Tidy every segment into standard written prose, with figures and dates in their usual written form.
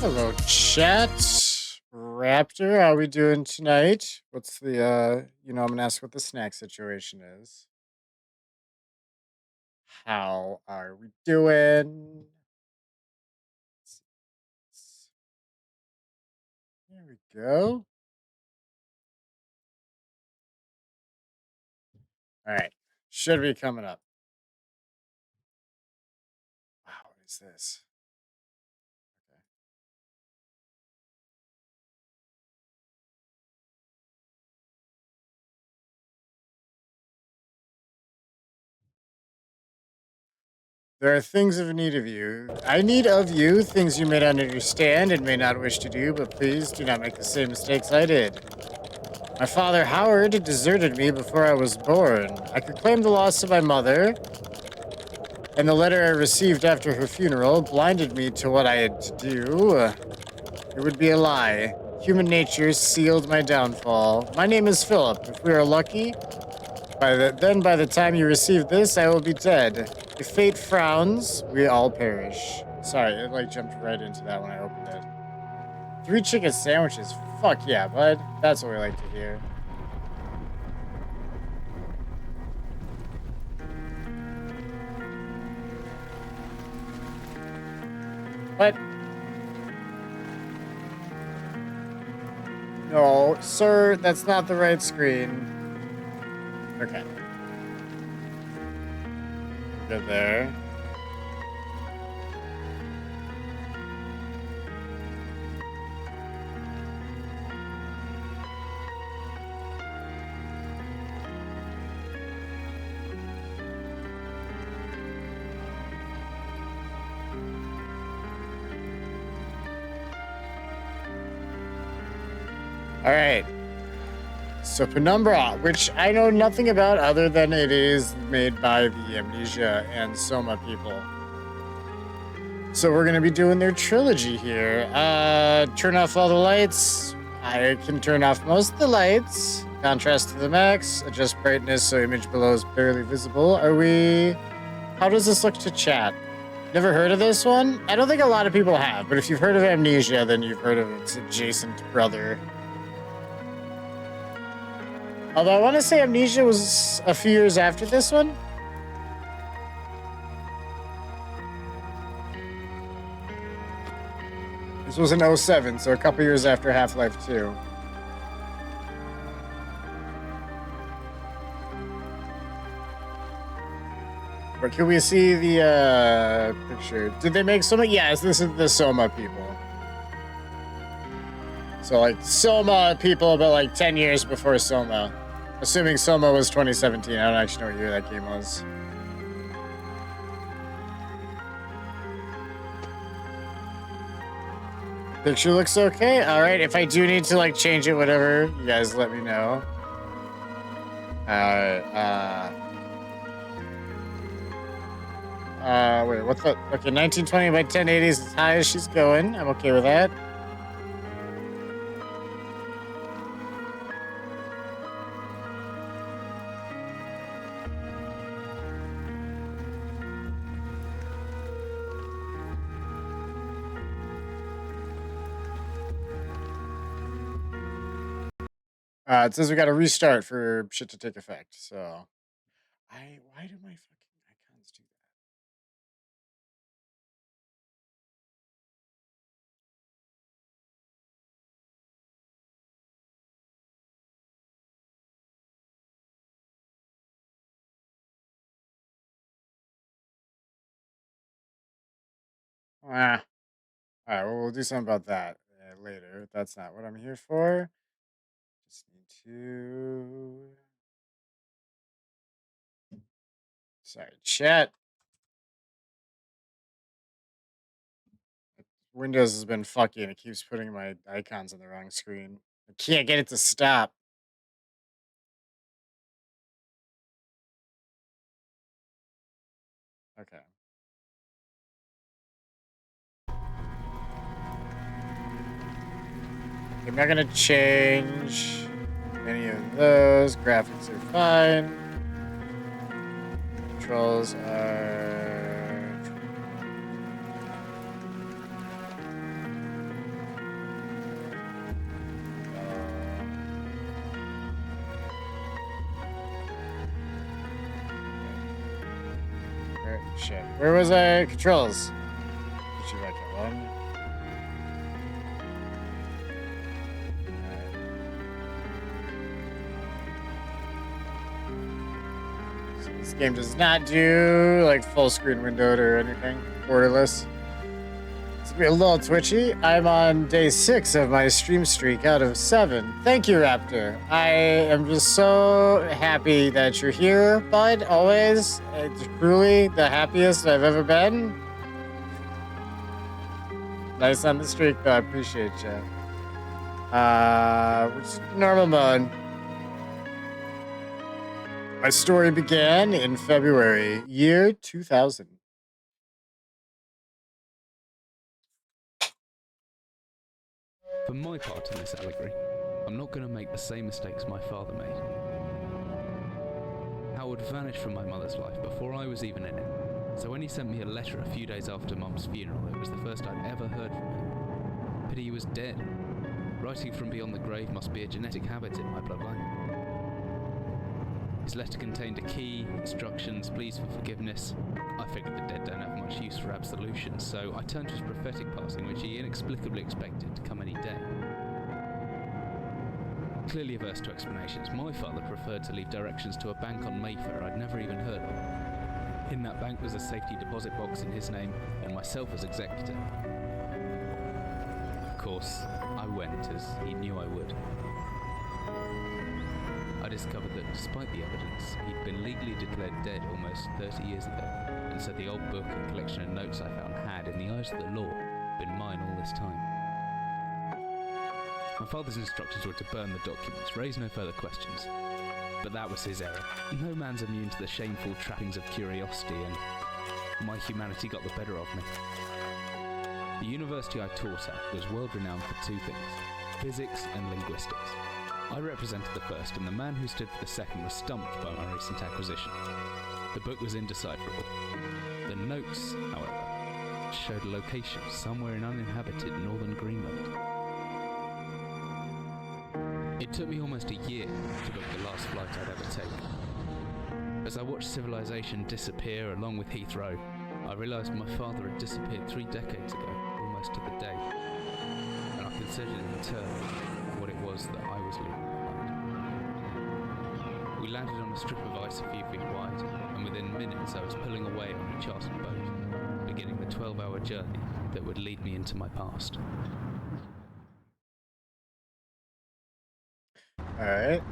Hello, chat. Raptor, how we doing tonight? What's the I'm gonna ask what the snack situation is. How are we doing? There we go. All right. Should be coming up. Wow, what is this? Okay. There are things of need of you. I need of you things you may not understand and may not wish to do, but please do not make the same mistakes I did. My father Howard deserted me before I was born. I could claim the loss of my mother, and the letter I received after her funeral blinded me to what I had to do. It would be a lie. Human nature sealed my downfall. My name is Philip. If we are lucky, by the time you receive this, I will be dead. If fate frowns, we all perish. Sorry, it jumped right into that when I opened it. 3 chicken sandwiches. Fuck yeah, bud. That's what we like to hear. But no, sir, that's not the right screen. Okay. Good there. All right. So Penumbra, which I know nothing about other than it is made by the Amnesia and Soma people. So we're gonna be doing their trilogy here. Turn off all the lights. I can turn off most of the lights. Contrast to the max. Adjust brightness so image below is barely visible. How does this look to chat? Never heard of this one? I don't think a lot of people have, but if you've heard of Amnesia, then you've heard of its adjacent brother. Although I want to say Amnesia was a few years after this one. This was in 07, so a couple years after Half-Life 2. But can we see the picture? Did they make Soma? Yes, this is the Soma people. So like Soma people, but like 10 years before Soma. Assuming Soma was 2017. I don't actually know what year that game was. Picture looks okay. All right. If I do need to like change it, whatever, you guys let me know. Wait, what the? Okay, 1920 by 1080 is as high as she's going. I'm okay with that. It says we got to restart for shit to take effect. So, why do my fucking icons do that? All right. Well, we'll do something about that later. That's not what I'm here for. Just need to. Sorry, chat. Windows has been fucking. It keeps putting my icons on the wrong screen. I can't get it to stop. Okay. I'm not gonna change any of those. Graphics are fine. Controls are. Shit. Where was I? Controls. Put you back at one. So this game does not do like full screen windowed or anything. Borderless. It's gonna be a little twitchy. I'm on day 6 of my stream streak out of 7. Thank you, Raptor. I am just so happy that you're here, bud. Always. It's truly the happiest I've ever been. Nice on the streak, though. I appreciate you. Which is normal mode. My story began in February, year 2000. For my part in this allegory, I'm not going to make the same mistakes my father made. Howard vanished from my mother's life before I was even in it, so when he sent me a letter a few days after Mum's funeral, it was the first I'd ever heard from him. Pity he was dead. Writing from beyond the grave must be a genetic habit in my bloodline. His letter contained a key, instructions, pleas for forgiveness. I figured the dead don't have much use for absolution, so I turned to his prophetic passing, which he inexplicably expected to come any day. Clearly averse to explanations, my father preferred to leave directions to a bank on Mayfair I'd never even heard of. In that bank was a safety deposit box in his name, and myself as executor. Of course, I went, as he knew I would. I discovered that despite the evidence, he'd been legally declared dead almost 30 years ago, and so the old book and collection of notes I found had, in the eyes of the law, been mine all this time. My father's instructions were to burn the documents, raise no further questions. But that was his error. No man's immune to the shameful trappings of curiosity, and my humanity got the better of me. The university I taught at was world-renowned for two things: physics and linguistics. I represented the first, and the man who stood for the second was stumped by my recent acquisition. The book was indecipherable. The notes, however, showed a location somewhere in uninhabited northern Greenland. It took me almost a year to book the last flight I'd ever take. As I watched civilization disappear along with Heathrow, I realised my father had disappeared 3 decades ago, almost to the day, and I considered in turn what it was that I was leaving behind. We landed on a strip of ice a few feet wide, and within minutes I was pulling away on a chartered boat, beginning the 12-hour journey that would lead me into my past. All right.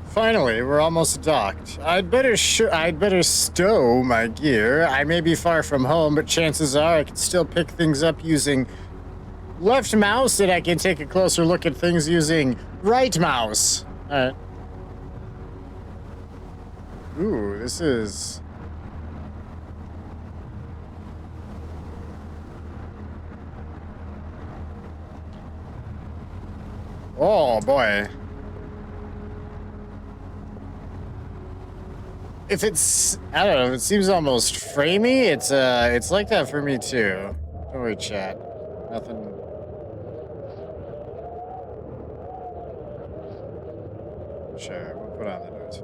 Finally, we're almost docked. I'd better stow my gear. I may be far from home, but chances are I can still pick things up using left mouse, and I can take a closer look at things using right mouse. All right. Ooh, this is... Oh, boy. If it's, I don't know, it seems almost framey. It's like that for me too. Don't worry, chat. Nothing. Sure, we'll put on the notes.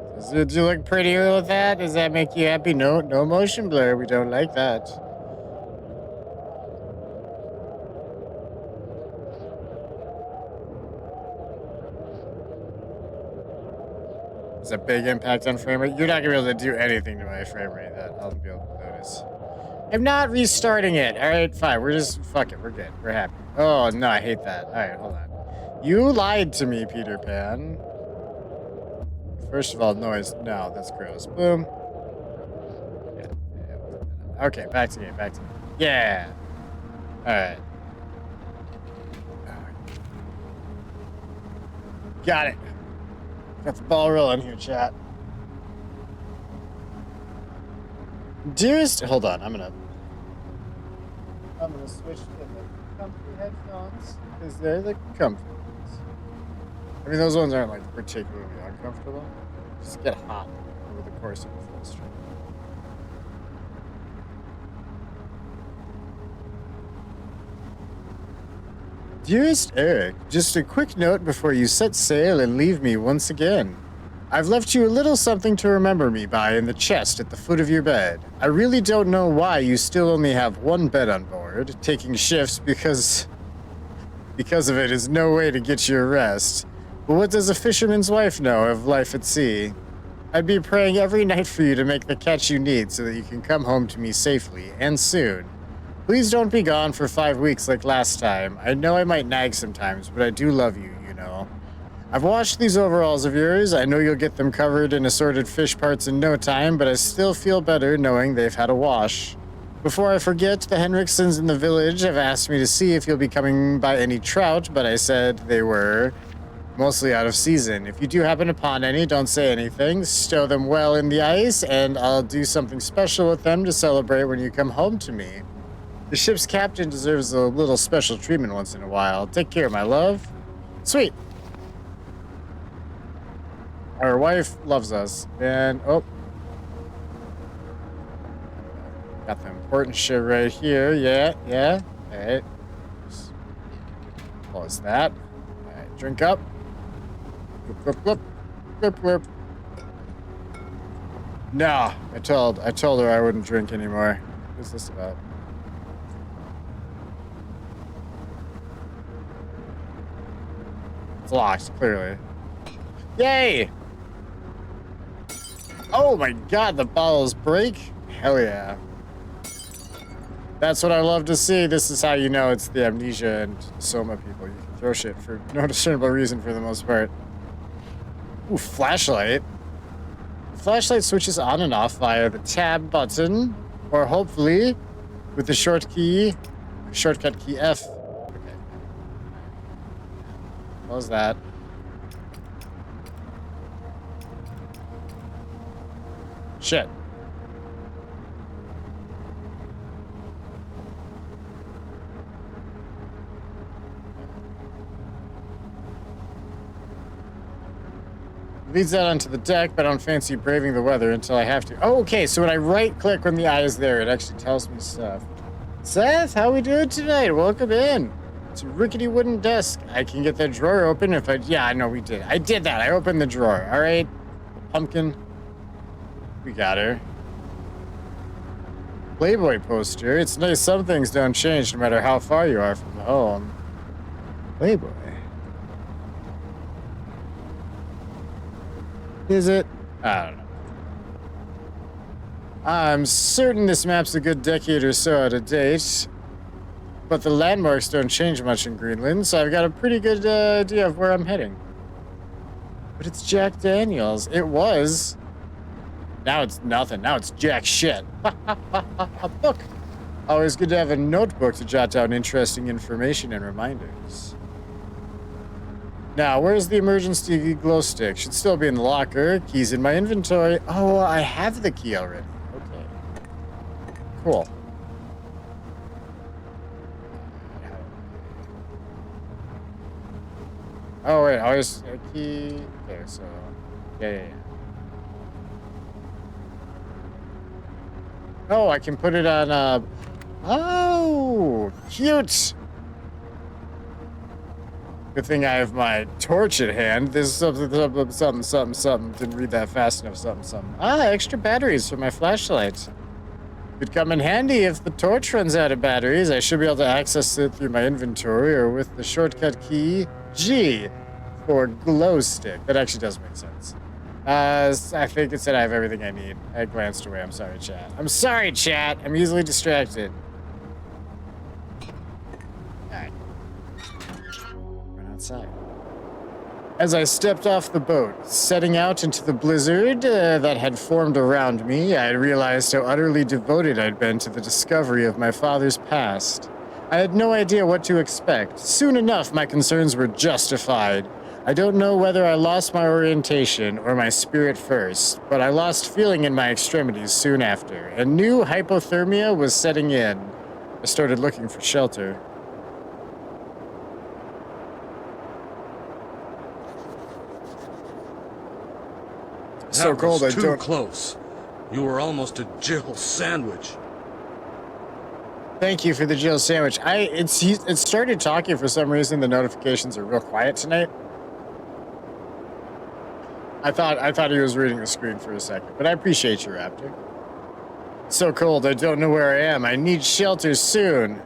Do you look prettier with that? Does that make you happy? No motion blur. We don't like that. It's a big impact on frame rate. You're not gonna be able to do anything to my frame rate that I'll be able to notice. I'm not restarting it. All right, fine. We're just, fuck it. We're good. We're happy. Oh, no, I hate that. All right, hold on. You lied to me, Peter Pan. First of all, noise. No, that's gross. Boom. Yeah. Okay, back to game. Yeah. All right. Got it. Got the ball rolling here, chat. Dearest, hold on, I'm gonna switch to the comfy headphones because they're the comfy ones. I mean, those ones aren't like particularly uncomfortable. Just get hot over the course of a full stream. Dearest Eric, just a quick note before you set sail and leave me once again. I've left you a little something to remember me by in the chest at the foot of your bed. I really don't know why you still only have one bed on board. Taking shifts because of it is no way to get you a rest. But what does a fisherman's wife know of life at sea? I'd be praying every night for you to make the catch you need so that you can come home to me safely, and soon. Please don't be gone for 5 weeks like last time. I know I might nag sometimes, but I do love you, you know. I've washed these overalls of yours. I know you'll get them covered in assorted fish parts in no time, but I still feel better knowing they've had a wash. Before I forget, the Henriksons in the village have asked me to see if you'll be coming by any trout, but I said they were mostly out of season. If you do happen upon any, don't say anything. Stow them well in the ice, and I'll do something special with them to celebrate when you come home to me. The ship's captain deserves a little special treatment once in a while. Take care, my love. Sweet. Our wife loves us. And, oh. Got the important shit right here. Yeah. All right. Just close that. All right, drink up. Glip. No, I told her I wouldn't drink anymore. What's this about? It's locked, clearly. Yay! Oh my god, the bottles break? Hell yeah. That's what I love to see. This is how you know it's the amnesia and soma people. You can throw shit for no discernible reason for the most part. Ooh, flashlight. The flashlight switches on and off via the tab button. Or hopefully, with the shortcut key F. Okay. Close that. Shit. Leads out onto the deck, but I don't fancy braving the weather until I have to. Oh, okay, so when I right-click when the eye is there, it actually tells me stuff. Seth, how we doing tonight? Welcome in. It's a rickety wooden desk. I can get that drawer open if I... Yeah, I know we did. I did that. I opened the drawer. All right. Pumpkin. We got her. Playboy poster. It's nice some things don't change no matter how far you are from home. Playboy. Is it? I don't know. I'm certain this map's a good decade or so out of date, but the landmarks don't change much in Greenland, so I've got a pretty good idea of where I'm heading. But it's Jack Daniels. It was. Now it's nothing. Now it's jack shit. A book. Always good to have a notebook to jot down interesting information and reminders. Now, where's the emergency glow stick? Should still be in the locker. Keys in my inventory. Oh, I have the key already. Okay. Cool. Oh, wait. Always a key. Okay, so. Yeah. Oh, I can put it on, Oh, cute. Good thing I have my torch at hand. This is something. Didn't read that fast enough. Something. Ah, extra batteries for my flashlight. Could come in handy if the torch runs out of batteries. I should be able to access it through my inventory or with the shortcut key G for glow stick. That actually does make sense. I think it said I have everything I need. I glanced away. I'm sorry, chat. I'm easily distracted. Alright. Run outside. As I stepped off the boat, setting out into the blizzard that had formed around me, I realized how utterly devoted I'd been to the discovery of my father's past. I had no idea what to expect. Soon enough, my concerns were justified. I don't know whether I lost my orientation or my spirit first, but I lost feeling in my extremities soon after, and new hypothermia was setting in. I started looking for shelter. So cold, I don't... Too close. You were almost a Jill sandwich. Thank you for the Jill sandwich. It started talking for some reason. The notifications are real quiet tonight. I thought he was reading the screen for a second, but I appreciate you, Raptor. So cold, I don't know where I am. I need shelter soon.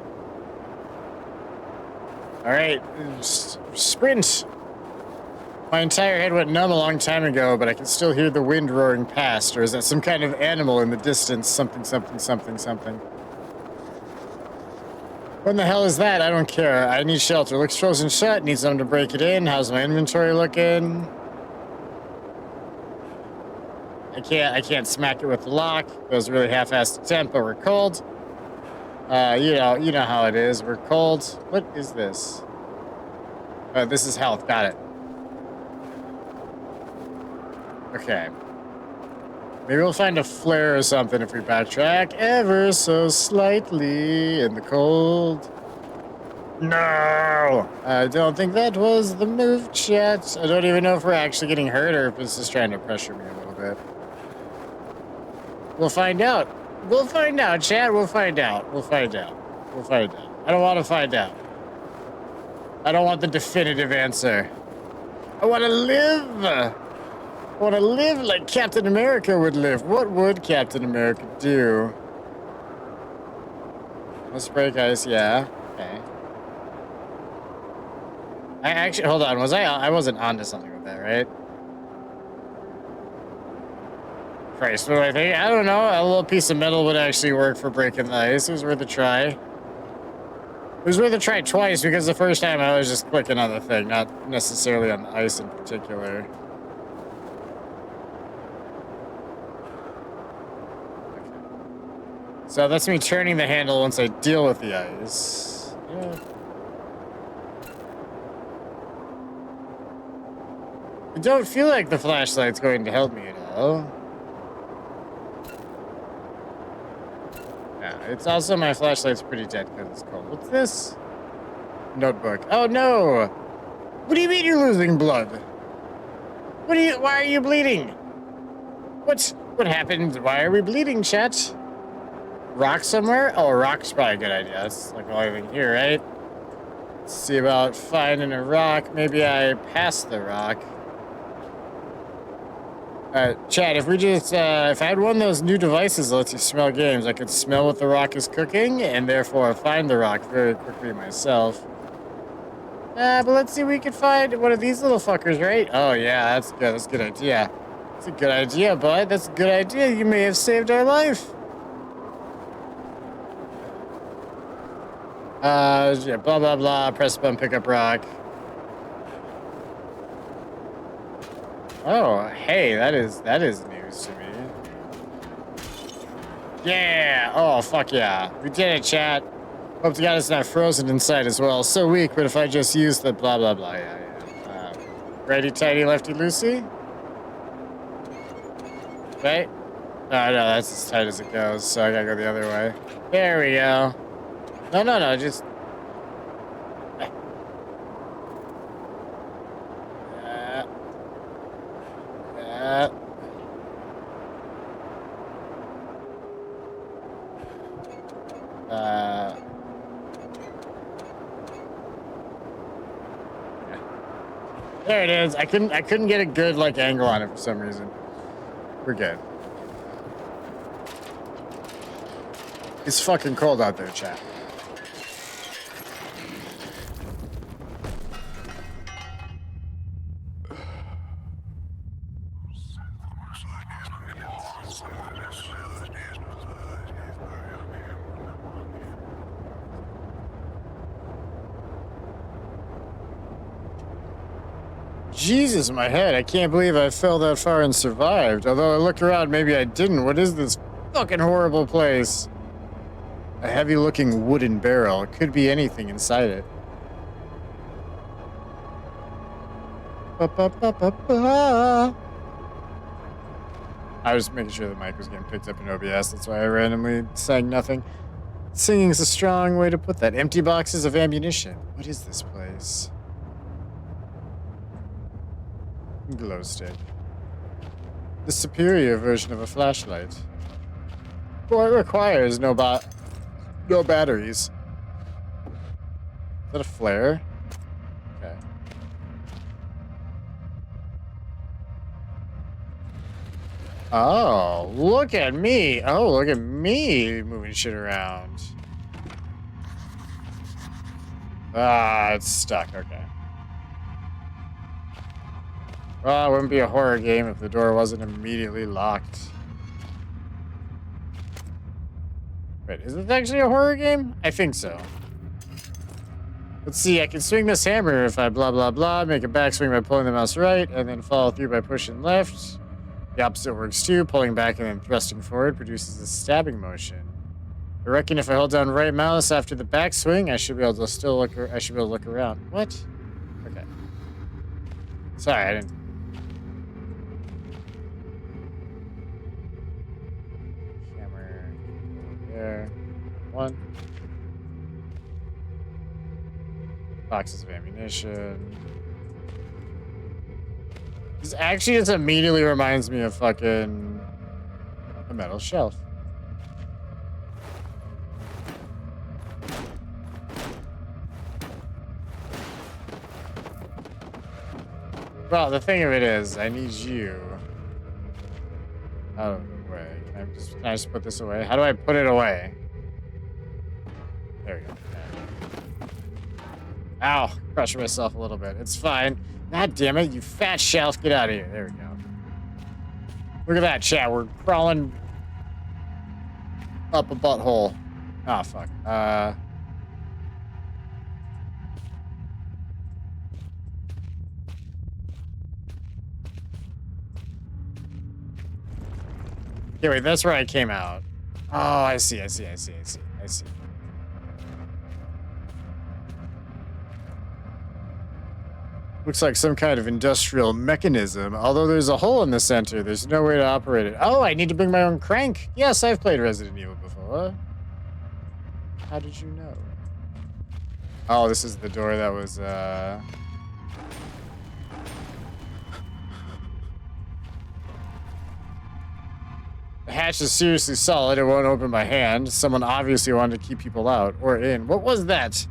All right, sprint. My entire head went numb a long time ago, but I can still hear the wind roaring past. Or is that some kind of animal in the distance? Something. What in the hell is that? I don't care. I need shelter. Looks frozen shut. Need something to break it in. How's my inventory looking? I can't smack it with the lock. It was a really half-assed attempt, but we're cold. You know how it is. We're cold. What is this? This is health. Got it. Okay. Maybe we'll find a flare or something if we backtrack ever so slightly in the cold. No! I don't think that was the move, chat. I don't even know if we're actually getting hurt or if it's just trying to pressure me a little bit. We'll find out. We'll find out, chat. We'll find out. I don't want to find out. I don't want the definitive answer. I want to live. I want to live like Captain America would live. What would Captain America do? Let's break ice, yeah. Okay. I actually, hold on, I wasn't onto something with that, right? Christ, what do I think? I don't know, a little piece of metal would actually work for breaking the ice. It was worth a try. It was worth a try twice because the first time I was just clicking on the thing, not necessarily on the ice in particular. So that's me turning the handle once I deal with the ice. Yeah. I don't feel like the flashlight's going to help me at all. Yeah, it's also my flashlight's pretty dead because it's cold. What's this? Notebook. Oh no! What do you mean you're losing blood? Why are you bleeding? What happened? Why are we bleeding, chat? Rock somewhere? Oh, a rock's probably a good idea. That's like the only thing here, right? Let's see about finding a rock. Maybe I passed the rock. Chad, if we just, if I had one of those new devices that lets you smell games, I could smell what the rock is cooking, and therefore find the rock very quickly myself. But let's see if we can find one of these little fuckers, right? Oh, yeah, that's good. That's a good idea. That's a good idea, bud. That's a good idea. You may have saved our life. Yeah, blah, blah, blah. Press button, pick up rock. Oh, hey, that is news to me. Yeah! Oh, fuck yeah. We did it, chat. Hope to God it's not frozen inside as well. So weak, but if I just use the blah, blah, blah, yeah. Righty, tighty, lefty, loosey? Right? Oh, no, that's as tight as it goes, so I gotta go the other way. There we go. No, just... There it is. I couldn't get a good like angle on it for some reason. We're good. It's fucking cold out there, chat. Jesus, my head. I can't believe I fell that far and survived. Although I looked around, maybe I didn't. What is this fucking horrible place? A heavy-looking wooden barrel. It could be anything inside it. Ba-ba-ba-ba-ba. I was making sure the mic was getting picked up in OBS. That's why I randomly sang nothing. Singing is a strong way to put that. Empty boxes of ammunition. What is this place? Glow stick. The superior version of a flashlight. Well, it requires no batteries. Is that a flare? Okay. Oh, look at me. Oh, look at me moving shit around. Ah, it's stuck. Okay. Well, it wouldn't be a horror game if the door wasn't immediately locked. Wait, is this actually a horror game? I think so. Let's see, I can swing this hammer if I blah, blah, blah, make a backswing by pulling the mouse right, and then follow through by pushing left. The opposite works too. Pulling back and then thrusting forward produces a stabbing motion. I reckon if I hold down right mouse after the backswing, I should be able to look around. What? Okay. Sorry, I didn't. There. One. Boxes of ammunition. This actually just immediately reminds me of fucking a metal shelf. Well, the thing of it is, I need you out of the way. Can I just put this away? How do I put it away? There we go. Ow, crushed myself a little bit. It's fine. God damn it, you fat shelf. Get out of here. There we go. Look at that, chat. We're crawling up a butthole. Ah, fuck. Okay, wait, that's where I came out. Oh, I see, I see, I see, I see, I see. Looks like some kind of industrial mechanism. Although there's a hole in the center, there's no way to operate it. Oh, I need to bring my own crank. Yes, I've played Resident Evil before. How did you know? Oh, this is the door that was, The hatch is seriously solid. It won't open by hand. Someone obviously wanted to keep people out or in. What was that?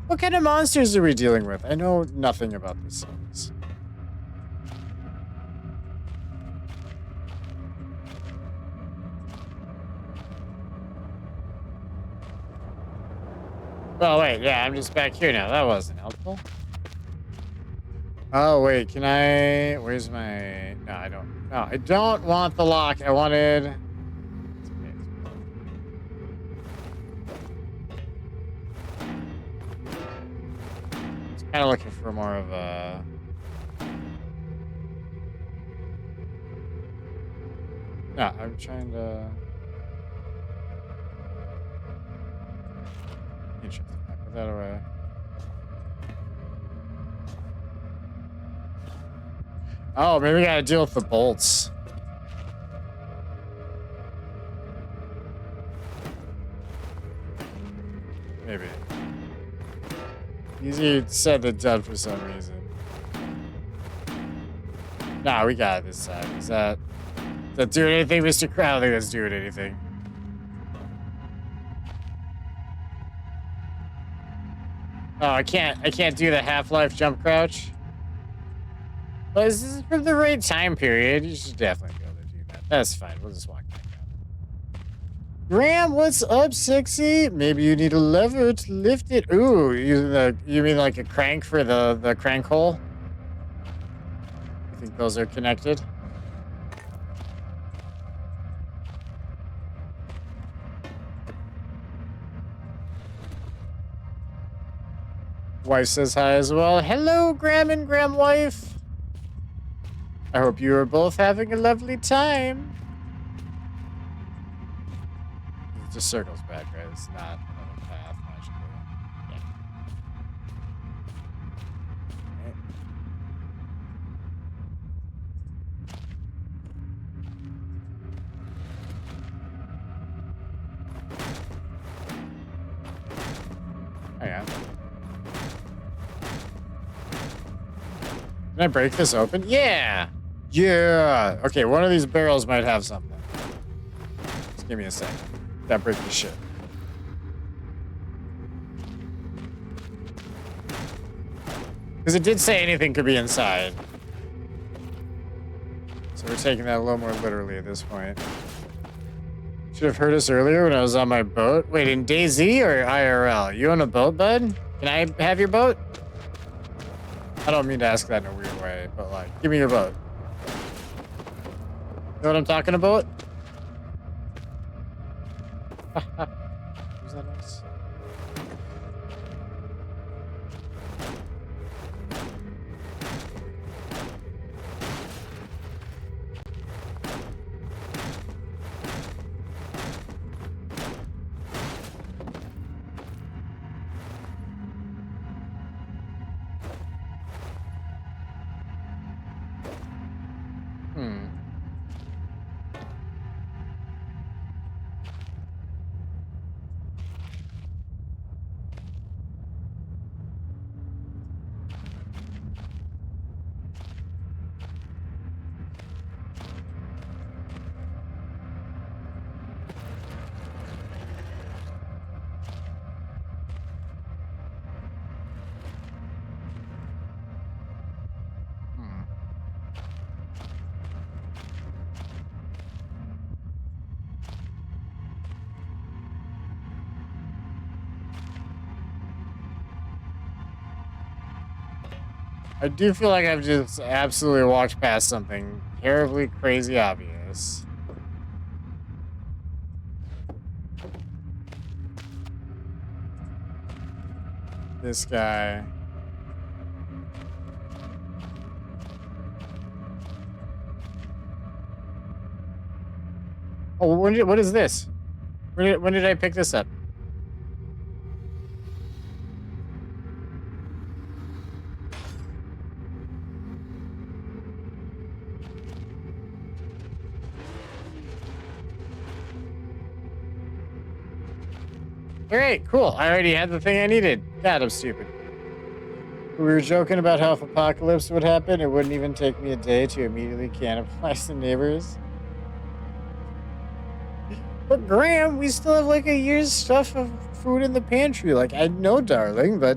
What kind of monsters are we dealing with? I know nothing about this series. Oh, wait. Yeah, I'm just back here now. That wasn't helpful. Oh, wait. Can I... Where's my... No, I don't. No, I don't want the lock. I wanted... Kind of looking for more of a... No, I'm trying to... Interesting. I put that away. Oh, maybe we gotta deal with the bolts. Maybe. Easier said than done for some reason. Nah, we got it this time. Is that doing anything, Mr. Crow? I don't think that's doing anything. Oh, I can't do the Half-Life jump crouch. But this is for the right time period. You should definitely be able to do that. That's fine. We'll just walk back out. Graham, what's up, sexy? Maybe you need a lever to lift it. Ooh, you mean like a crank for the crank hole? You think those are connected? Wife says hi as well. Hello, Graham and Graham wife. I hope you are both having a lovely time. It just circles back, right? It's not another path, magically. Yeah. Oh, yeah. Can I break this open? Yeah! Yeah! Okay, one of these barrels might have something. Just give me a second. That break the shit. Because it did say anything could be inside. So we're taking that a little more literally at this point. Should have heard us earlier when I was on my boat. Wait, in DayZ or IRL? You on a boat, bud? Can I have your boat? I don't mean to ask that in a weird way, but like, give me your boat. You know what I'm talking about? Was that nice? I do feel like I've just absolutely walked past something terribly crazy obvious. This guy. Oh, what is this? When did I pick this up? All right, cool. I already had the thing I needed. God, I'm stupid. We were joking about how if apocalypse would happen, it wouldn't even take me a day to immediately cannibalize the neighbors. But Graham, we still have like a year's stuff of food in the pantry. Like I know, darling, but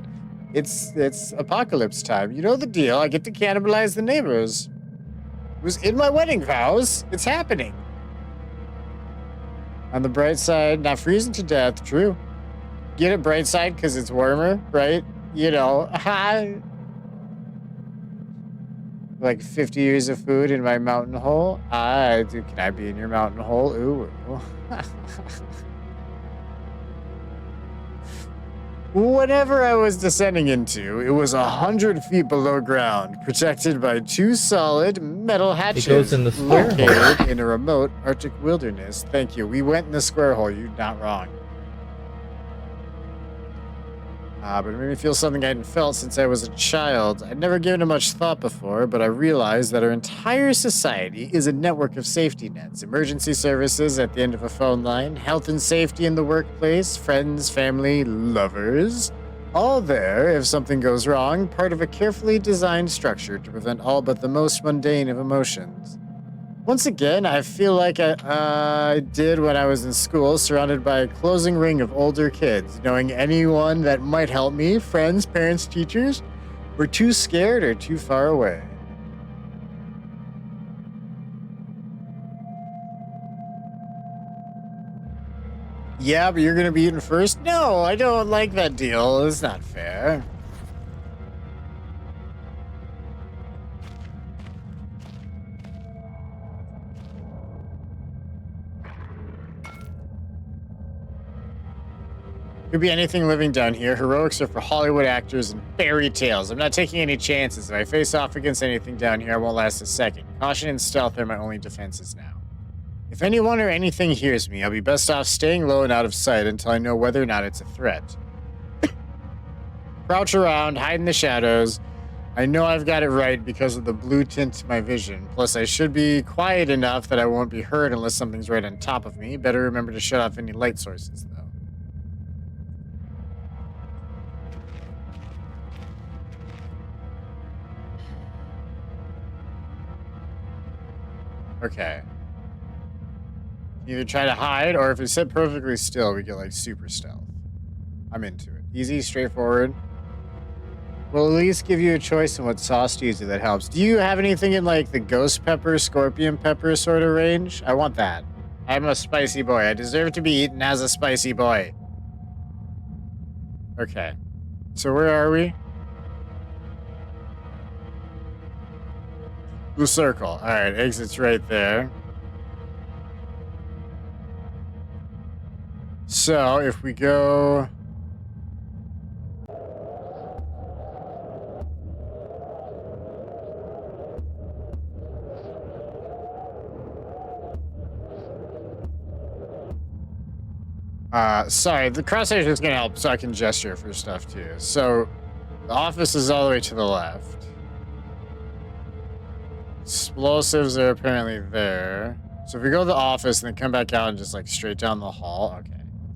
it's apocalypse time. You know the deal. I get to cannibalize the neighbors. It was in my wedding vows. It's happening. On the bright side, not freezing to death. True. Get it bright side because it's warmer, right? You know, like 50 years of food in my mountain hole. Dude, can I be in your mountain hole? Ooh. Whatever I was descending into, it was 100 feet below ground, protected by two solid metal hatches. It goes in the square located hole. in a remote Arctic wilderness. Thank you. We went in the square hole. You're not wrong. But it made me feel something I hadn't felt since I was a child. I'd never given it much thought before, but I realized that our entire society is a network of safety nets. Emergency services at the end of a phone line, health and safety in the workplace, friends, family, lovers. All there, if something goes wrong, part of a carefully designed structure to prevent all but the most mundane of emotions. Once again, I feel like I did when I was in school, surrounded by a closing ring of older kids, knowing anyone that might help me, friends, parents, teachers, were too scared or too far away. Yeah, but you're gonna be eaten first? No, I don't like that deal. It's not fair. Could be anything living down here. Heroics are for Hollywood actors and fairy tales. I'm not taking any chances. If I face off against anything down here, I won't last a second. Caution and stealth are my only defenses now. If anyone or anything hears me, I'll be best off staying low and out of sight until I know whether or not it's a threat. Crouch around, hide in the shadows. I know I've got it right because of the blue tint to my vision. Plus, I should be quiet enough that I won't be heard unless something's right on top of me. Better remember to shut off any light sources, though. Okay. Either try to hide, or if you sit perfectly still, we get like super stealth. I'm into it. Easy, straightforward. We'll at least give you a choice on what sauce to use if that helps. Do you have anything in like the ghost pepper, scorpion pepper sort of range? I want that. I'm a spicy boy. I deserve to be eaten as a spicy boy. Okay. So where are we? Blue circle. All right, exit's right there. So if we go... sorry, the crosshair is going to help so I can gesture for stuff too. So the office is all the way to the left. Explosives are apparently there. So if we go to the office and then come back out and just like straight down the hall, okay.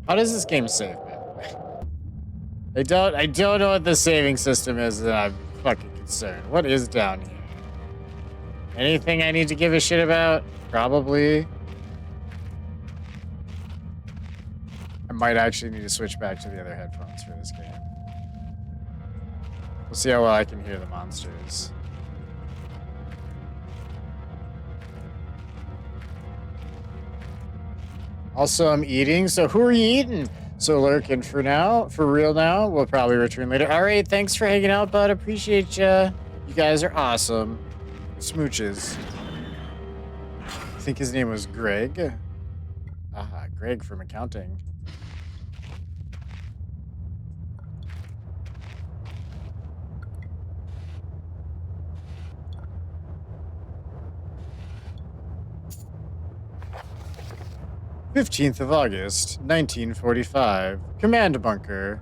How does this game save, by the way? I don't know what the saving system is, and I'm fucking concerned. What is down here? Anything I need to give a shit about? Probably. I might actually need to switch back to the other headphones for this game. We'll see how well I can hear the monsters. Also, I'm eating, so who are you eating? So lurking for now, for real now. We'll probably return later. All right, thanks for hanging out, bud. Appreciate ya. You guys are awesome. Smooches. I think his name was Greg. Ah, Greg from accounting. 15th of August, 1945. Command Bunker.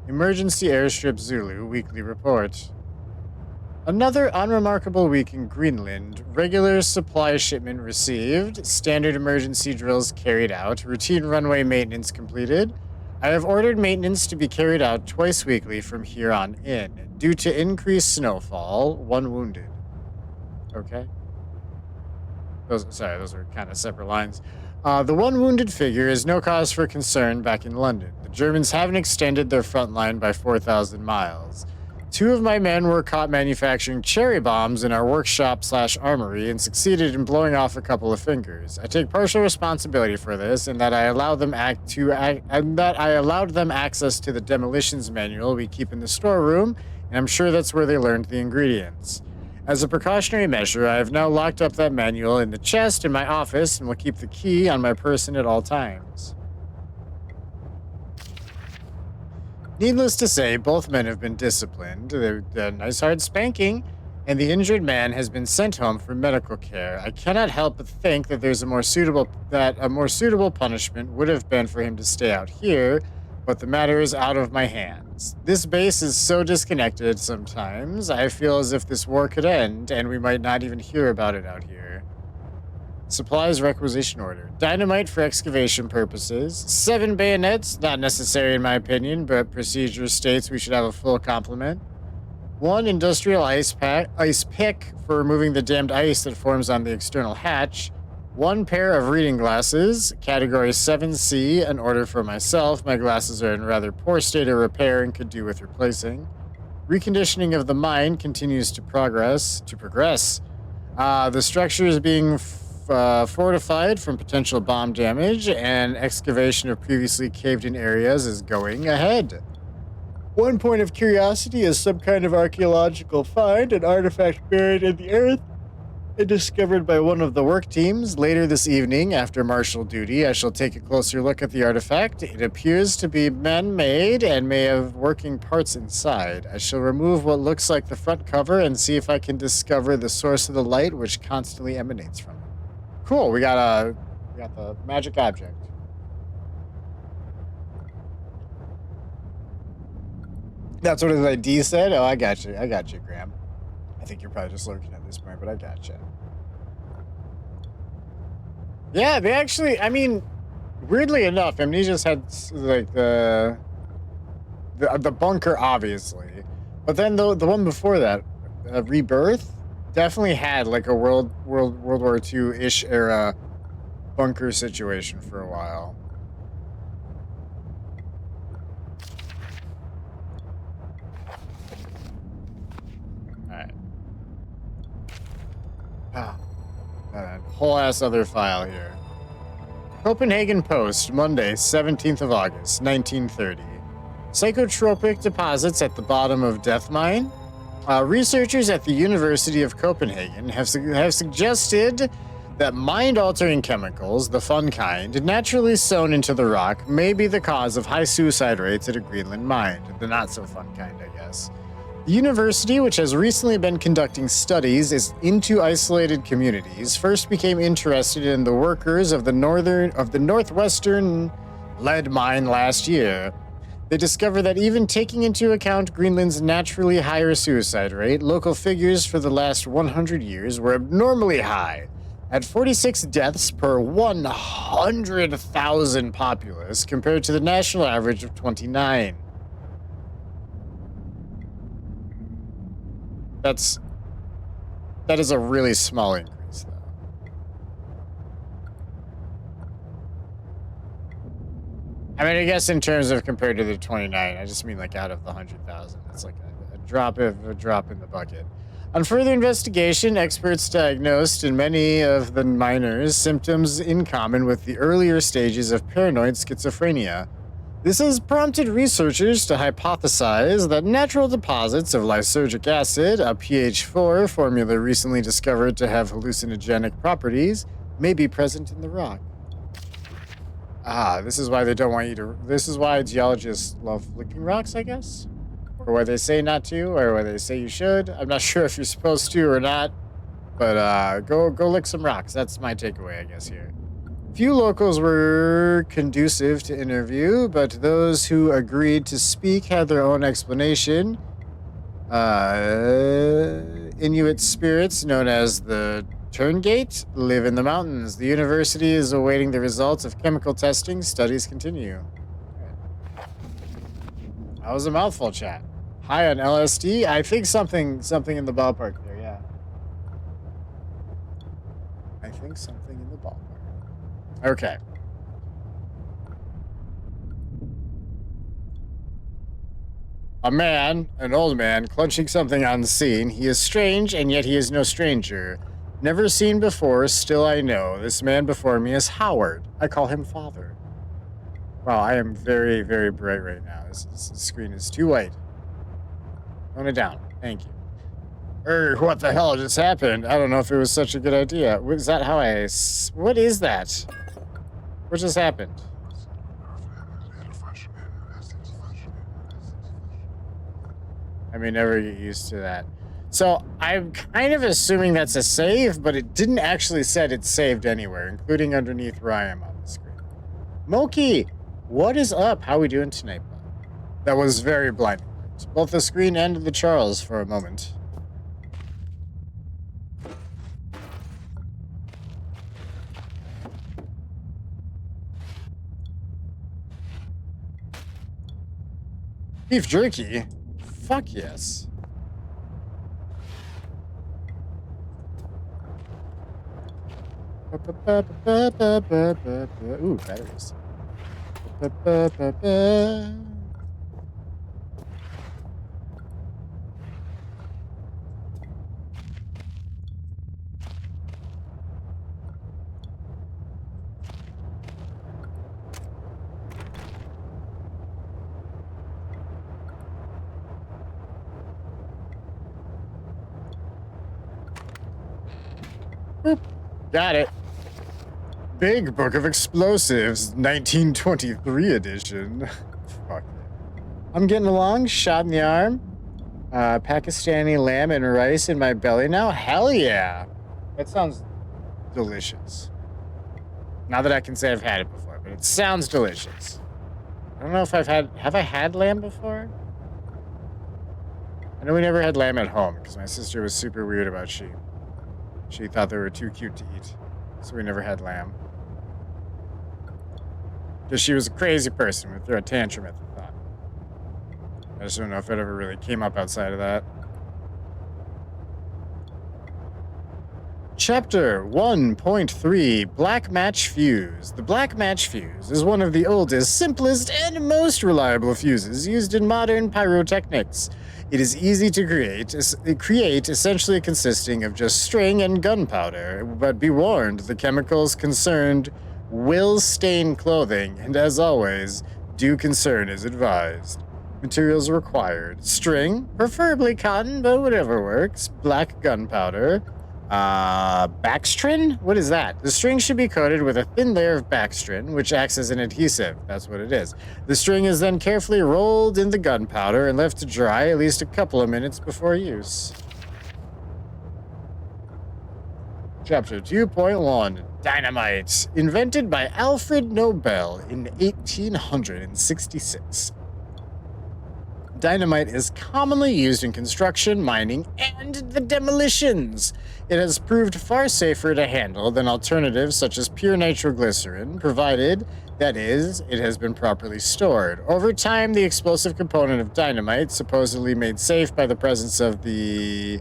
Emergency Airstrip Zulu Weekly Report. Another unremarkable week in Greenland. Regular supply shipment received. Standard emergency drills carried out. Routine runway maintenance completed. I have ordered maintenance to be carried out twice weekly from here on in. Due to increased snowfall, 1 wounded. Okay. Those are kind of separate lines. The 1 wounded figure is no cause for concern back in London. The Germans haven't extended their front line by 4,000 miles. 2 of my men were caught manufacturing cherry bombs in our workshop/armory and succeeded in blowing off a couple of fingers. I take partial responsibility for this, and that I allowed them access to the demolitions manual we keep in the storeroom, and I'm sure that's where they learned the ingredients. As a precautionary measure, I have now locked up that manual in the chest in my office and will keep the key on my person at all times. Needless to say, both men have been disciplined. They're a nice hard spanking, and the injured man has been sent home for medical care. I cannot help but think that a more suitable punishment would have been for him to stay out here, but the matter is out of my hands. This base is so disconnected sometimes, I feel as if this war could end, and we might not even hear about it out here. Supplies requisition order. Dynamite for excavation purposes. 7 bayonets, not necessary in my opinion, but procedure states we should have a full complement. 1 industrial ice pick for removing the damned ice that forms on the external hatch. 1 pair of reading glasses, category 7C, an order for myself. My glasses are in rather poor state of repair and could do with replacing. Reconditioning of the mine continues to progress. The structure is being fortified from potential bomb damage, and excavation of previously caved-in areas is going ahead. 1 point of curiosity is some kind of archaeological find, an artifact buried in the earth and discovered by one of the work teams. Later this evening, after martial duty, I shall take a closer look at the artifact. It appears to be man-made and may have working parts inside. I shall remove what looks like the front cover and see if I can discover the source of the light which constantly emanates from it. Cool, we got the magic object. That's what his ID said? Oh, I got you, Graham. I think you're probably just lurking at this point, but I got you. Yeah, they actually, I mean, weirdly enough, Amnesia's had, like, the bunker, obviously. But then the one before that, Rebirth, definitely had, like, a World War II-ish era bunker situation for a while. Alright. Whole ass other file here. Copenhagen Post, Monday, 17th of August, 1930. Psychotropic deposits at the bottom of Death Mine. Researchers at the University of Copenhagen have suggested that mind-altering chemicals, the fun kind, naturally sown into the rock, may be the cause of high suicide rates at a Greenland mine. The not-so-fun kind, I guess. The university, which has recently been conducting studies into isolated communities, first became interested in the workers of the northwestern lead mine last year. They discovered that even taking into account Greenland's naturally higher suicide rate, local figures for the last 100 years were abnormally high, at 46 deaths per 100,000 populace, compared to the national average of 29. That is a really small increase, though. I mean, I guess in terms of compared to the 29, I just mean like out of the 100,000. It's like a drop in the bucket. On further investigation, experts diagnosed in many of the miners symptoms in common with the earlier stages of paranoid schizophrenia. This has prompted researchers to hypothesize that natural deposits of lysergic acid, a pH4 formula recently discovered to have hallucinogenic properties, may be present in the rock. This is why they don't want you to... This is why geologists love licking rocks, I guess? Or why they say not to, or why they say you should. I'm not sure if you're supposed to or not, but go lick some rocks. That's my takeaway, I guess, here. Few locals were conducive to interview, but those who agreed to speak had their own explanation. Inuit spirits, known as the Turngate, live in the mountains. The university is awaiting the results of chemical testing. Studies continue. That was a mouthful, chat. High on LSD? I think something in the ballpark there, yeah. I think something in the ballpark. Okay. A man, an old man, clutching something unseen. He is strange, and yet he is no stranger. Never seen before, still I know. This man before me is Howard. I call him Father. Wow, I am very, very bright right now. This screen is too white. Tone it down. Thank you. What the hell just happened? I don't know if it was such a good idea. Was that how what is that? What just happened? I may never get used to that. So I'm kind of assuming that's a save, but it didn't actually said it's saved anywhere, including underneath where I am on the screen. Moki, what is up? How we doing tonight, bud? That was very blinding. Both the screen and the Charles for a moment. Beef jerky? Fuck yes. Ooh, batteries. Boop. Got it. Big Book of Explosives, 1923 edition. Fuck yeah. I'm getting along, shot in the arm. Pakistani lamb and rice in my belly now. Hell yeah. That sounds delicious. Not that I can say I've had it before, but it sounds delicious. I don't know if have I had lamb before? I know we never had lamb at home because my sister was super weird about sheep. She thought they were too cute to eat, so we never had lamb. Because she was a crazy person, would throw a tantrum at the thought. I just don't know if it ever really came up outside of that. Chapter 1.3, Black Match Fuse. The Black Match Fuse is one of the oldest, simplest, and most reliable fuses used in modern pyrotechnics. It is easy to create, essentially consisting of just string and gunpowder, but be warned, the chemicals concerned will stain clothing, and as always, due concern is advised. Materials required: string, preferably cotton, but whatever works, black gunpowder, backstrin? What is that? The string should be coated with a thin layer of backstrin, which acts as an adhesive. That's what it is. The string is then carefully rolled in the gunpowder and left to dry at least a couple of minutes before use. Chapter 2.1, Dynamite. Invented by Alfred Nobel in 1866. Dynamite is commonly used in construction, mining, and the demolitions. It has proved far safer to handle than alternatives such as pure nitroglycerin, provided, that is, it has been properly stored. Over time, the explosive component of dynamite, supposedly made safe by the presence of the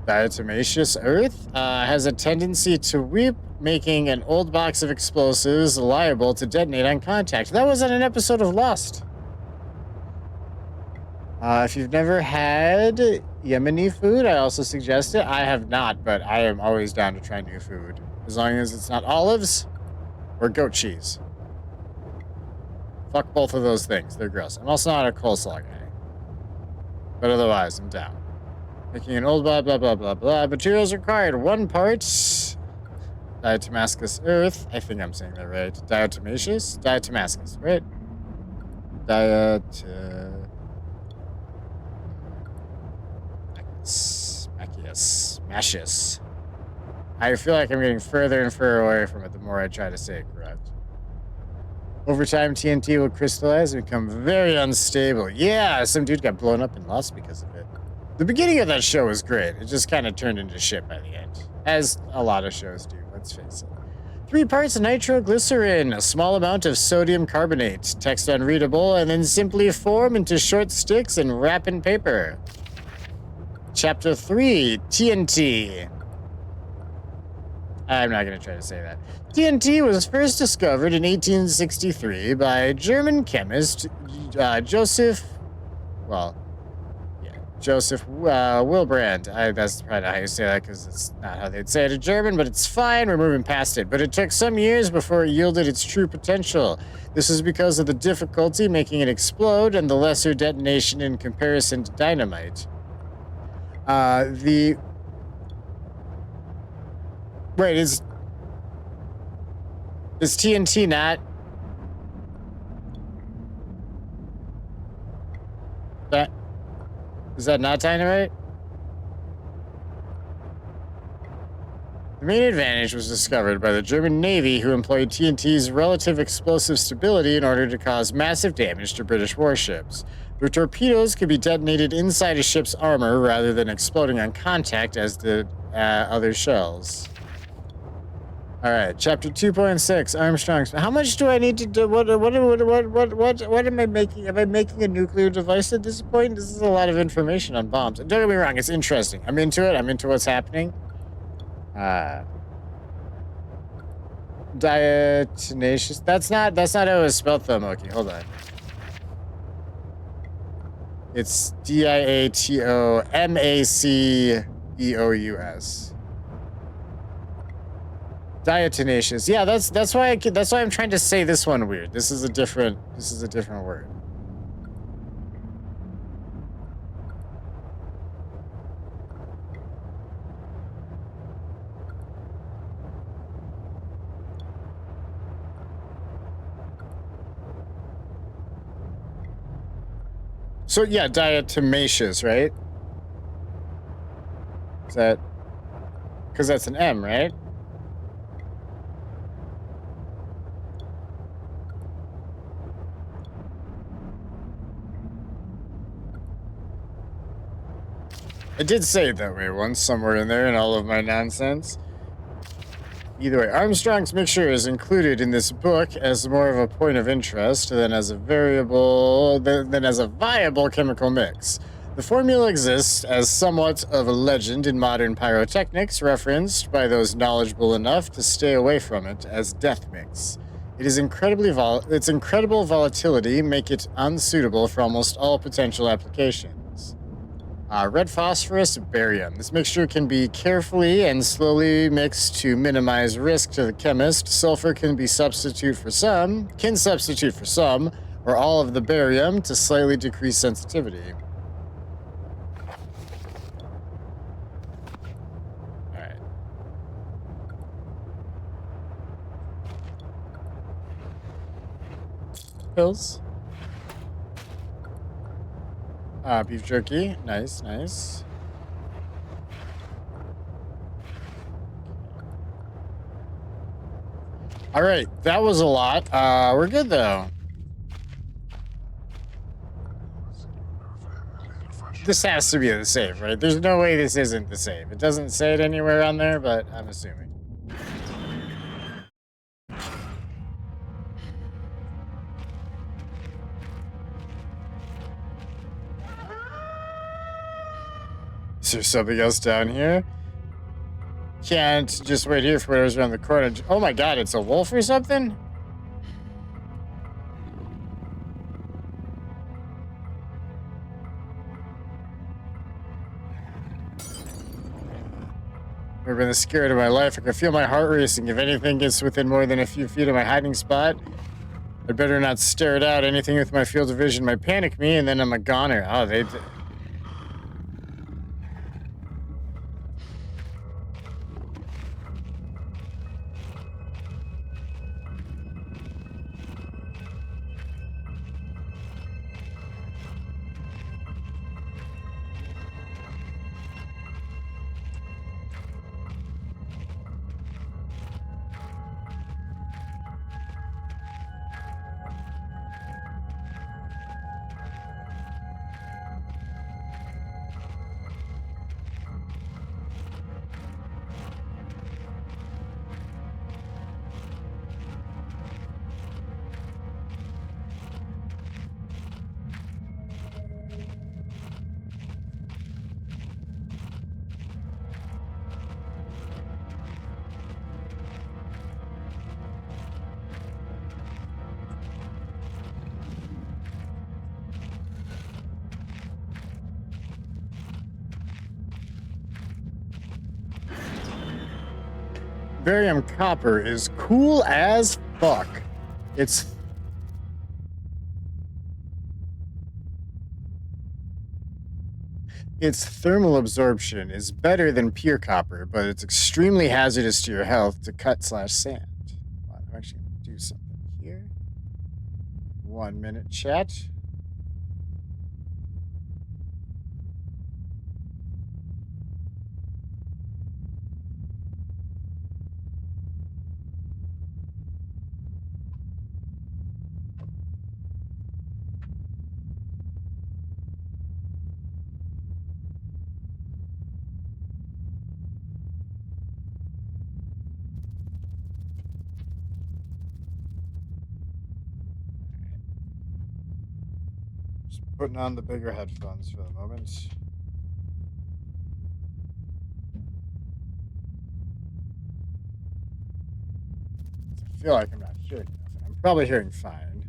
diatomaceous earth, has a tendency to weep, making an old box of explosives liable to detonate on contact. That was on an episode of Lost. If you've never had Yemeni food, I also suggest it. I have not, but I am always down to try new food. As long as it's not olives or goat cheese. Fuck both of those things. They're gross. I'm also not a coleslaw guy. But otherwise, I'm down. Making an old blah, blah, blah, blah, blah. Materials required. 1 part diatomaceous earth. I think I'm saying that right. Diatomaceous? Diatomaceous, right? Diatomaceous. Mascius. I feel like I'm getting further and further away from it the more I try to say it correct. Over time, TNT will crystallize and become very unstable. Yeah, some dude got blown up and lost because of it. The beginning of that show was great. It just kind of turned into shit by the end. As a lot of shows do, let's face it. 3 parts nitroglycerin, a small amount of sodium carbonate, text unreadable, and then simply form into short sticks and wrap in paper. Chapter 3, TNT. I'm not going to try to say that. TNT was first discovered in 1863 by German chemist Joseph Wilbrand. That's probably not how you say that because it's not how they'd say it in German, but it's fine. We're moving past it. But it took some years before it yielded its true potential. This is because of the difficulty making it explode and the lesser detonation in comparison to dynamite. Wait, is TNT not? Is that not dynamite? The main advantage was discovered by the German Navy, who employed TNT's relative explosive stability in order to cause massive damage to British warships. Their torpedoes could be detonated inside a ship's armor rather than exploding on contact as did other shells. All right, chapter 2.6, Armstrong's. How much do I need to do? What am I making? Am I making a nuclear device at this point? This is a lot of information on bombs. Don't get me wrong, it's interesting. I'm into it. I'm into what's happening. Diatomaceous. That's not how it was spelled though, Moki. Hold on. It's Diatomaceous. Diatomaceous. Yeah, that's why I'm trying to say this one weird. This is a different word. So yeah, diatomaceous, right? Is that because that's an M, right? I did say it that way once, somewhere in there in all of my nonsense. Either way, Armstrong's mixture is included in this book as more of a point of interest than as a viable chemical mix. The formula exists as somewhat of a legend in modern pyrotechnics, referenced by those knowledgeable enough to stay away from it as death mix. Its incredible volatility make it unsuitable for almost all potential applications. Red phosphorus, barium. This mixture can be carefully and slowly mixed to minimize risk to the chemist. Sulfur can substitute for some, or all of the barium to slightly decrease sensitivity. All right. Pills. Beef jerky. Nice, nice. All right, that was a lot. We're good though. This has to be the save, right? There's no way this isn't the save. It doesn't say it anywhere on there, but I'm assuming. Is there something else down here? Can't just wait here for whatever's around the corner. Oh my god, it's a wolf or something? I've been scared of my life. I can feel my heart racing. If anything gets within more than a few feet of my hiding spot, I'd better not stare it out. Anything with my field of vision might panic me, and then I'm a goner. Oh, they... barium copper is cool as fuck. Its thermal absorption is better than pure copper, but it's extremely hazardous to your health to cut/sand. Well, I'm actually going to do something here. 1 minute, chat. Just putting on the bigger headphones for the moment. I feel like I'm not hearing nothing. I'm probably hearing fine.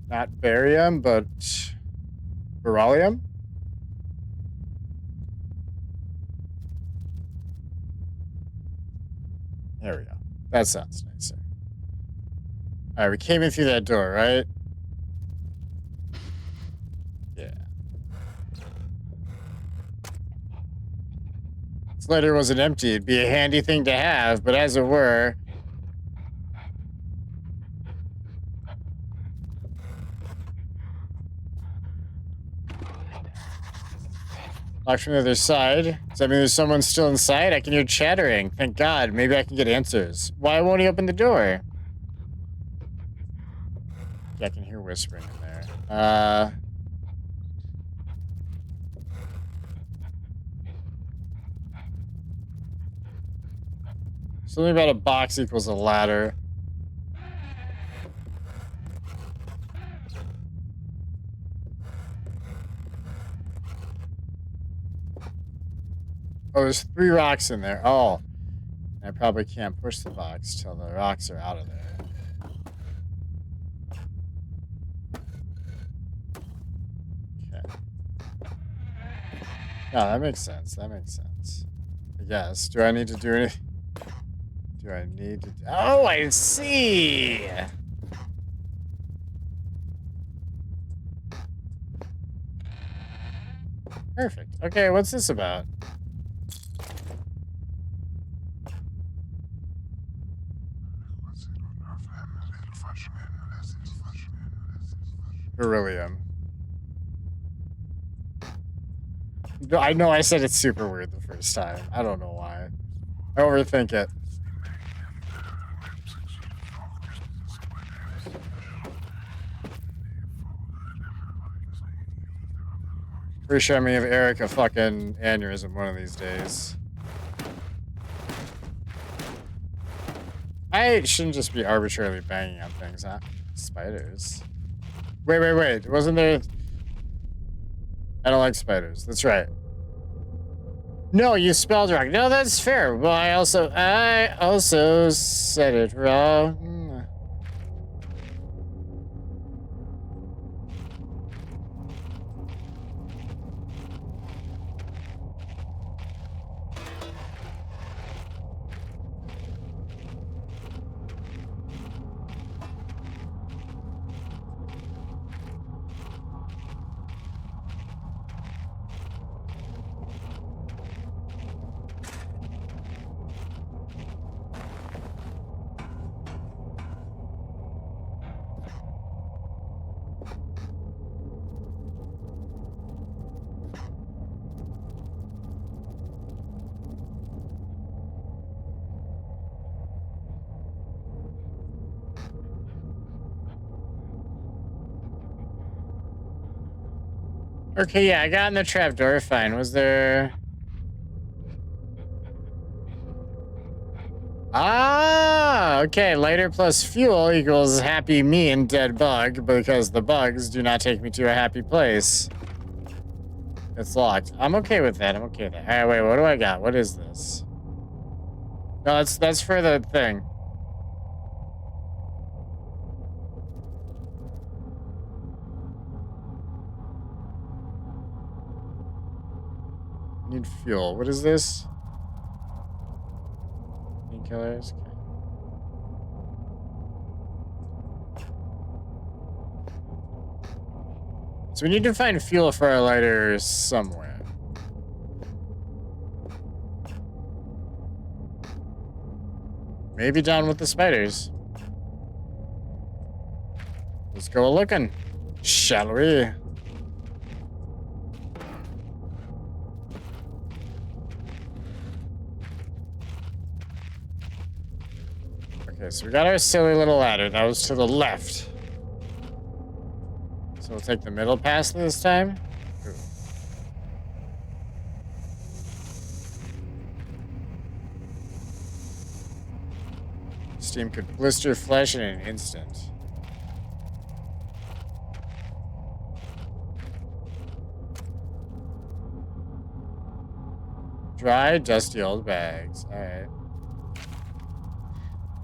Not barium, but beryllium. There we go. That sounds nicer. All right, we came in through that door, right? Yeah. This letter wasn't empty. It'd be a handy thing to have, but as it were, locked from the other side. Does that mean there's someone still inside? I can hear chattering. Thank God. Maybe I can get answers. Why won't he open the door? Yeah, I can hear whispering in there. Something about a box equals a ladder. Oh, there's 3 rocks in there. Oh. I probably can't push the box till the rocks are out of there. Okay. Yeah, that makes sense. That makes sense. I guess. Do I need to do anything? Do I need to... Oh, I see! Perfect. Okay, what's this about? Beryllium. I know I said it's super weird the first time. I don't know why. I overthink it. Pretty sure I'm gonna give Eric a fucking aneurysm one of these days. I shouldn't just be arbitrarily banging on things, huh? Spiders. Wait. Wasn't there... I don't like spiders. That's right. No, you spelled wrong. No, that's fair. Well, I also said it wrong. Okay, yeah, I got in the trapdoor. Fine. Was there... Ah, okay. Lighter plus fuel equals happy me and dead bug, because the bugs do not take me to a happy place. It's locked. I'm okay with that. I'm okay with that. All right, wait. What do I got? What is this? No, that's for the thing. Need fuel. What is this? Painkillers. Okay. So we need to find fuel for our lighter somewhere. Maybe down with the spiders. Let's go looking, shall we? Okay, so we got our silly little ladder. That was to the left. So we'll take the middle pass this time. Ooh. Steam could blister flesh in an instant. Dry, dusty old bags. Alright.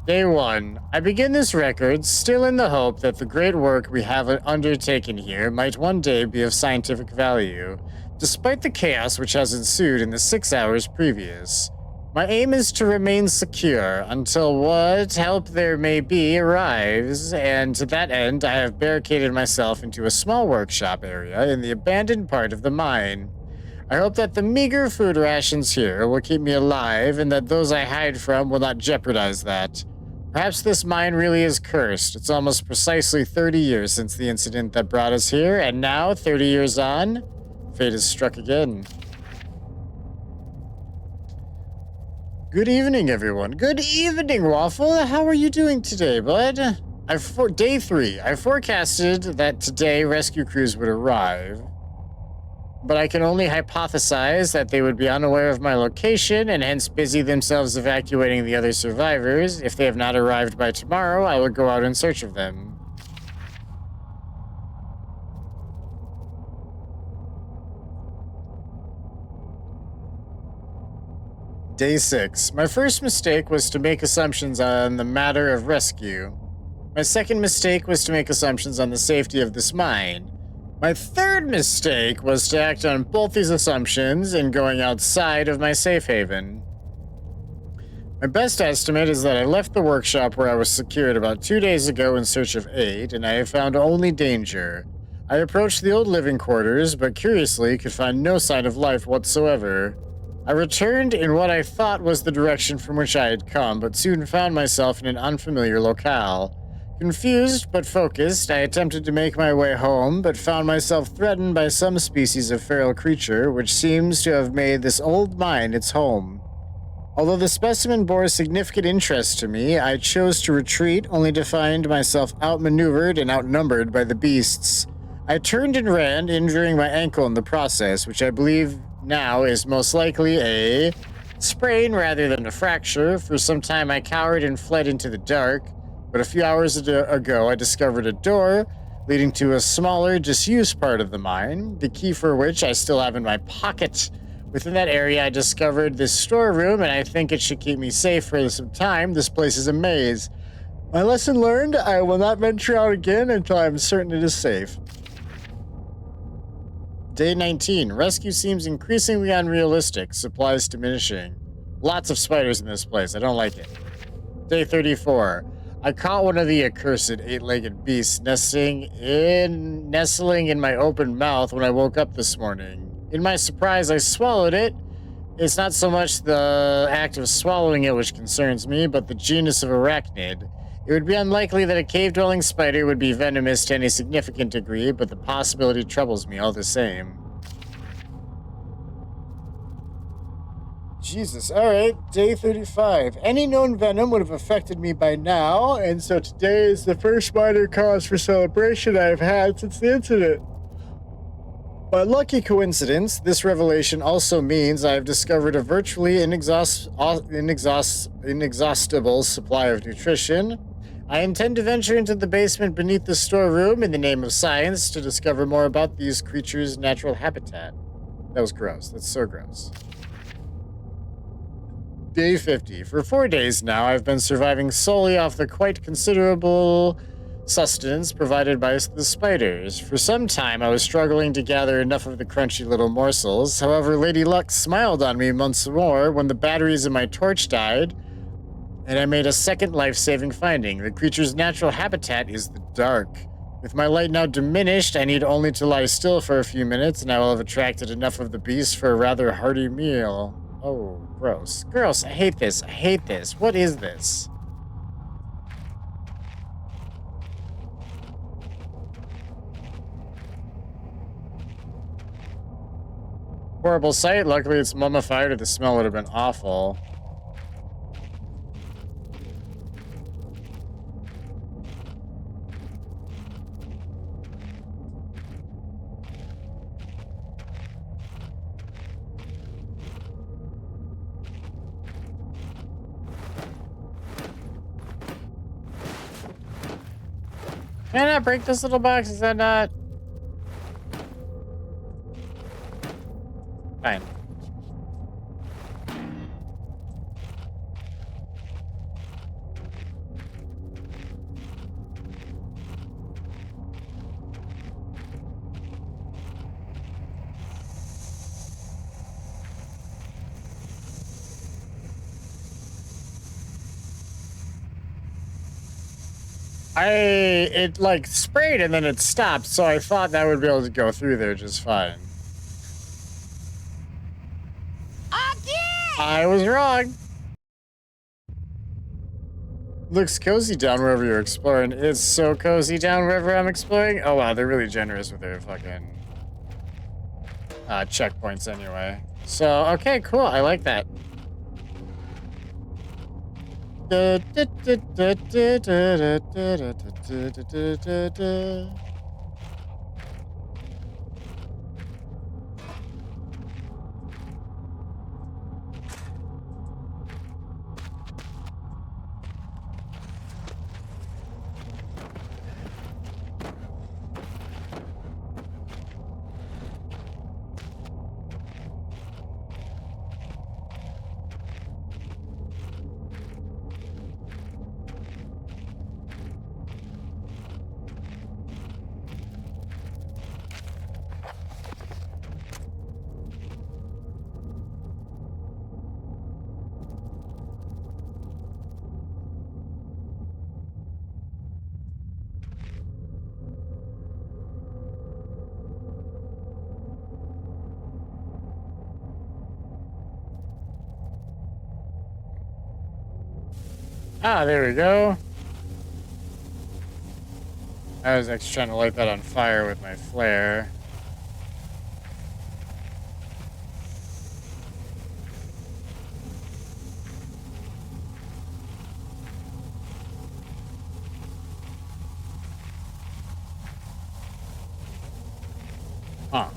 Day 1. I begin this record still in the hope that the great work we have undertaken here might one day be of scientific value, despite the chaos which has ensued in the 6 hours previous. My aim is to remain secure until what help there may be arrives, and to that end I have barricaded myself into a small workshop area in the abandoned part of the mine. I hope that the meager food rations here will keep me alive and that those I hide from will not jeopardize that. Perhaps this mine really is cursed. It's almost precisely 30 years since the incident that brought us here, and now, 30 years on, fate has struck again. Good evening, everyone. Good evening, Waffle. How are you doing today, bud? Day 3. I forecasted that today rescue crews would arrive, but I can only hypothesize that they would be unaware of my location and hence busy themselves evacuating the other survivors. If they have not arrived by tomorrow, I will go out in search of them. Day 6. My first mistake was to make assumptions on the matter of rescue. My second mistake was to make assumptions on the safety of this mine. My third mistake was to act on both these assumptions in going outside of my safe haven. My best estimate is that I left the workshop where I was secured about 2 days ago in search of aid, and I have found only danger. I approached the old living quarters, but curiously could find no sign of life whatsoever. I returned in what I thought was the direction from which I had come, but soon found myself in an unfamiliar locale. Confused but focused, I attempted to make my way home, but found myself threatened by some species of feral creature which seems to have made this old mine its home. Although the specimen bore significant interest to me, I chose to retreat only to find myself outmaneuvered and outnumbered by the beasts. I turned and ran, injuring my ankle in the process, which I believe now is most likely a sprain rather than a fracture. For some time I cowered and fled into the dark, but a few hours ago I discovered a door leading to a smaller, disused part of the mine, the key for which I still have in my pocket. Within that area I discovered this storeroom, and I think it should keep me safe for some time. This place is a maze. My lesson learned: I will not venture out again until I am certain it is safe. Day 19. Rescue seems increasingly unrealistic. Supplies diminishing. Lots of spiders in this place. I don't like it. Day 34. I caught one of the accursed 8-legged beasts nestling in my open mouth when I woke up this morning. In my surprise, I swallowed it. It's not so much the act of swallowing it which concerns me, but the genus of arachnid. It would be unlikely that a cave-dwelling spider would be venomous to any significant degree, but the possibility troubles me all the same. Jesus, alright, day 35. Any known venom would have affected me by now, and so today is the first minor cause for celebration I've had since the incident. By lucky coincidence, this revelation also means I have discovered a virtually inexhaustible supply of nutrition. I intend to venture into the basement beneath the storeroom in the name of science to discover more about these creatures' natural habitat. That was gross. That's so gross. Day 50. For 4 days now, I've been surviving solely off the quite considerable sustenance provided by the spiders. For some time, I was struggling to gather enough of the crunchy little morsels. However, Lady Luck smiled on me once more when the batteries in my torch died, and I made a second life-saving finding. The creature's natural habitat is the dark. With my light now diminished, I need only to lie still for a few minutes, and I will have attracted enough of the beast for a rather hearty meal. Oh, gross. Gross, I hate this. I hate this. What is this? Horrible sight. Luckily, it's mummified, or the smell would have been awful. Can I not break this little box? Is that not? Fine. It like sprayed and then it stopped, so I thought that would be able to go through there just fine. I was wrong. Looks cozy down wherever you're exploring. It's so cozy down wherever I'm exploring. Oh wow, they're really generous with their fucking checkpoints anyway. So, okay, cool. I like that. Ah, there we go. I was actually trying to light that on fire with my flare. Huh.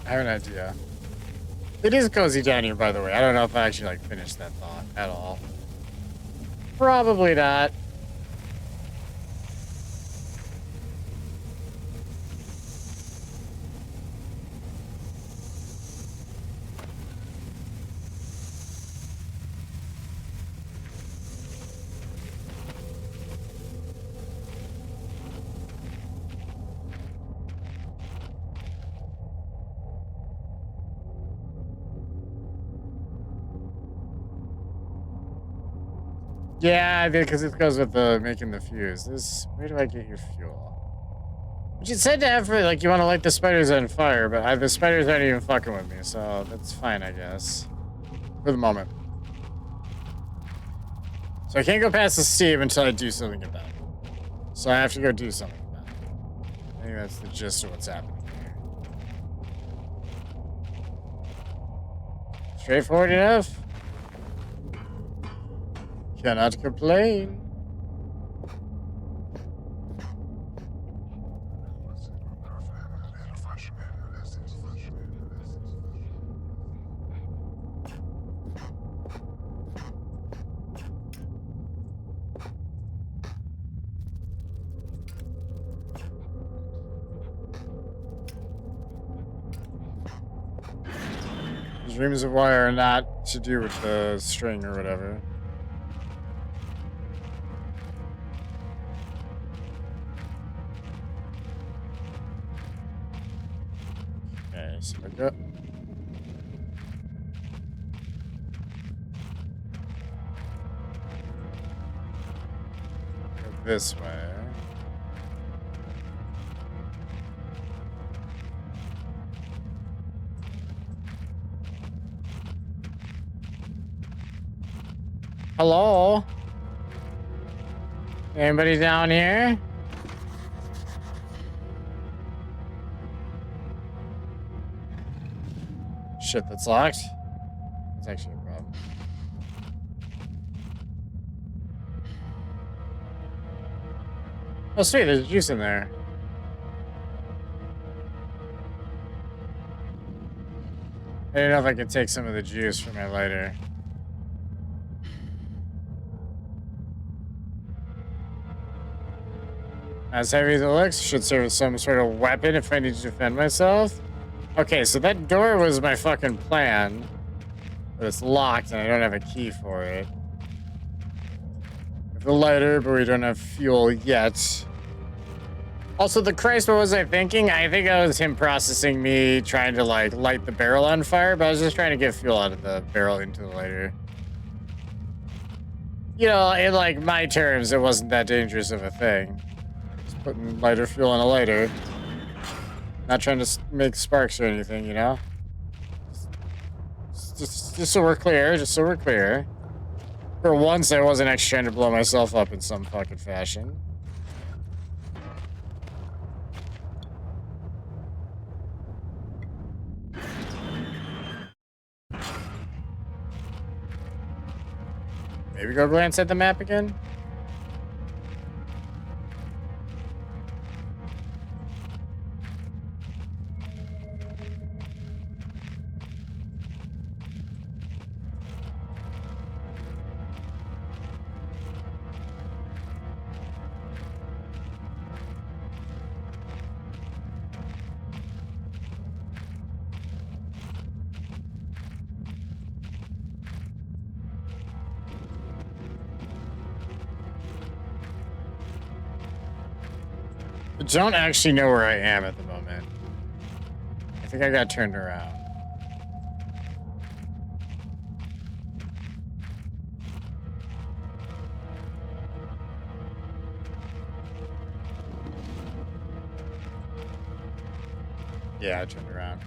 I have an idea. It is cozy down here, by the way. I don't know if I actually, like, finished that thought at all. Probably not. Yeah, because it goes with the making the fuse. Where do I get your fuel? But you said to have for, like, you want to light the spiders on fire, but the spiders aren't even fucking with me, so that's fine, I guess. For the moment. So I can't go past the steam until I do something about it. So I have to go do something about it. I think that's the gist of what's happening here. Straightforward enough. Cannot complain. These reams of wire are not to do with the string or whatever. Okay, so I go. Go this way. Hello? Anybody down here? Shit, that's locked. That's actually a problem. Oh, sweet, there's juice in there. I didn't know if I could take some of the juice from my lighter. As heavy as it looks, should serve as some sort of weapon if I need to defend myself. Okay, so that door was my fucking plan. But it's locked and I don't have a key for it. I have the lighter, but we don't have fuel yet. Also, the Christ, what was I thinking? I think that was him processing me trying to, like, light the barrel on fire, but I was just trying to get fuel out of the barrel into the lighter. You know, in, like, my terms, it wasn't that dangerous of a thing. Just putting lighter fuel in a lighter. Not trying to make sparks or anything, you know? Just so we're clear, just so we're clear. For once, I wasn't actually trying to blow myself up in some fucking fashion. Maybe go glance at the map again? I don't actually know where I am at the moment. I think I got turned around. Yeah, I turned around.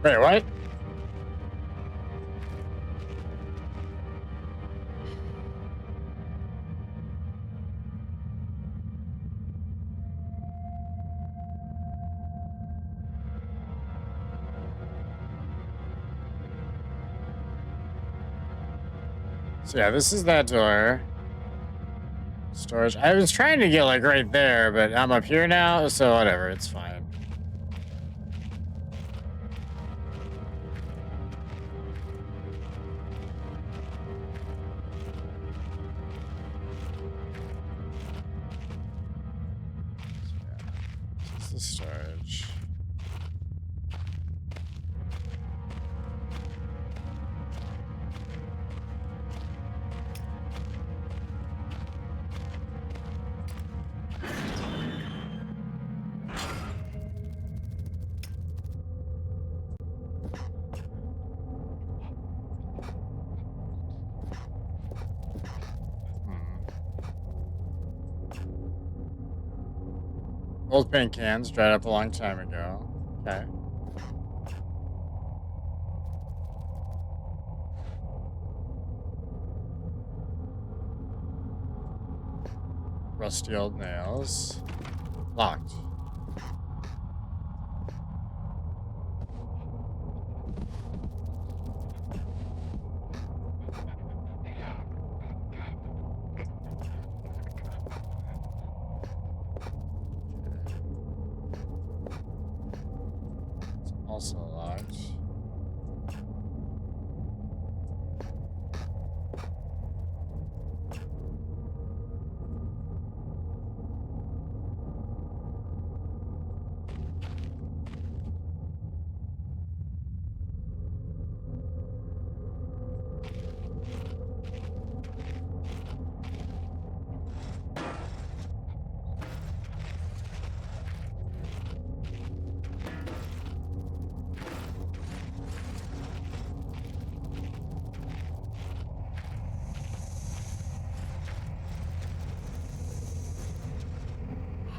Wait, what? So yeah, this is that door. Storage. I was trying to get like right there, but I'm up here now, so whatever, it's fine. This is the storage. Old paint cans dried up a long time ago. Okay. Rusty old nails. Locked.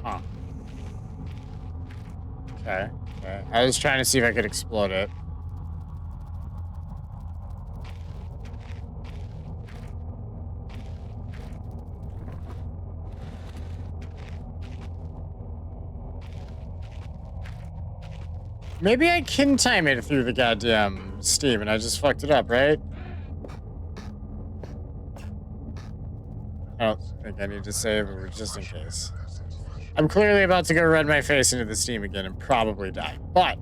Huh. Okay. Okay. I was trying to see if I could explode it. Maybe I can time it through the goddamn Steam and I just fucked it up, right? I don't think I need to save it just in case. I'm clearly about to go run my face into the Steam again and probably die. But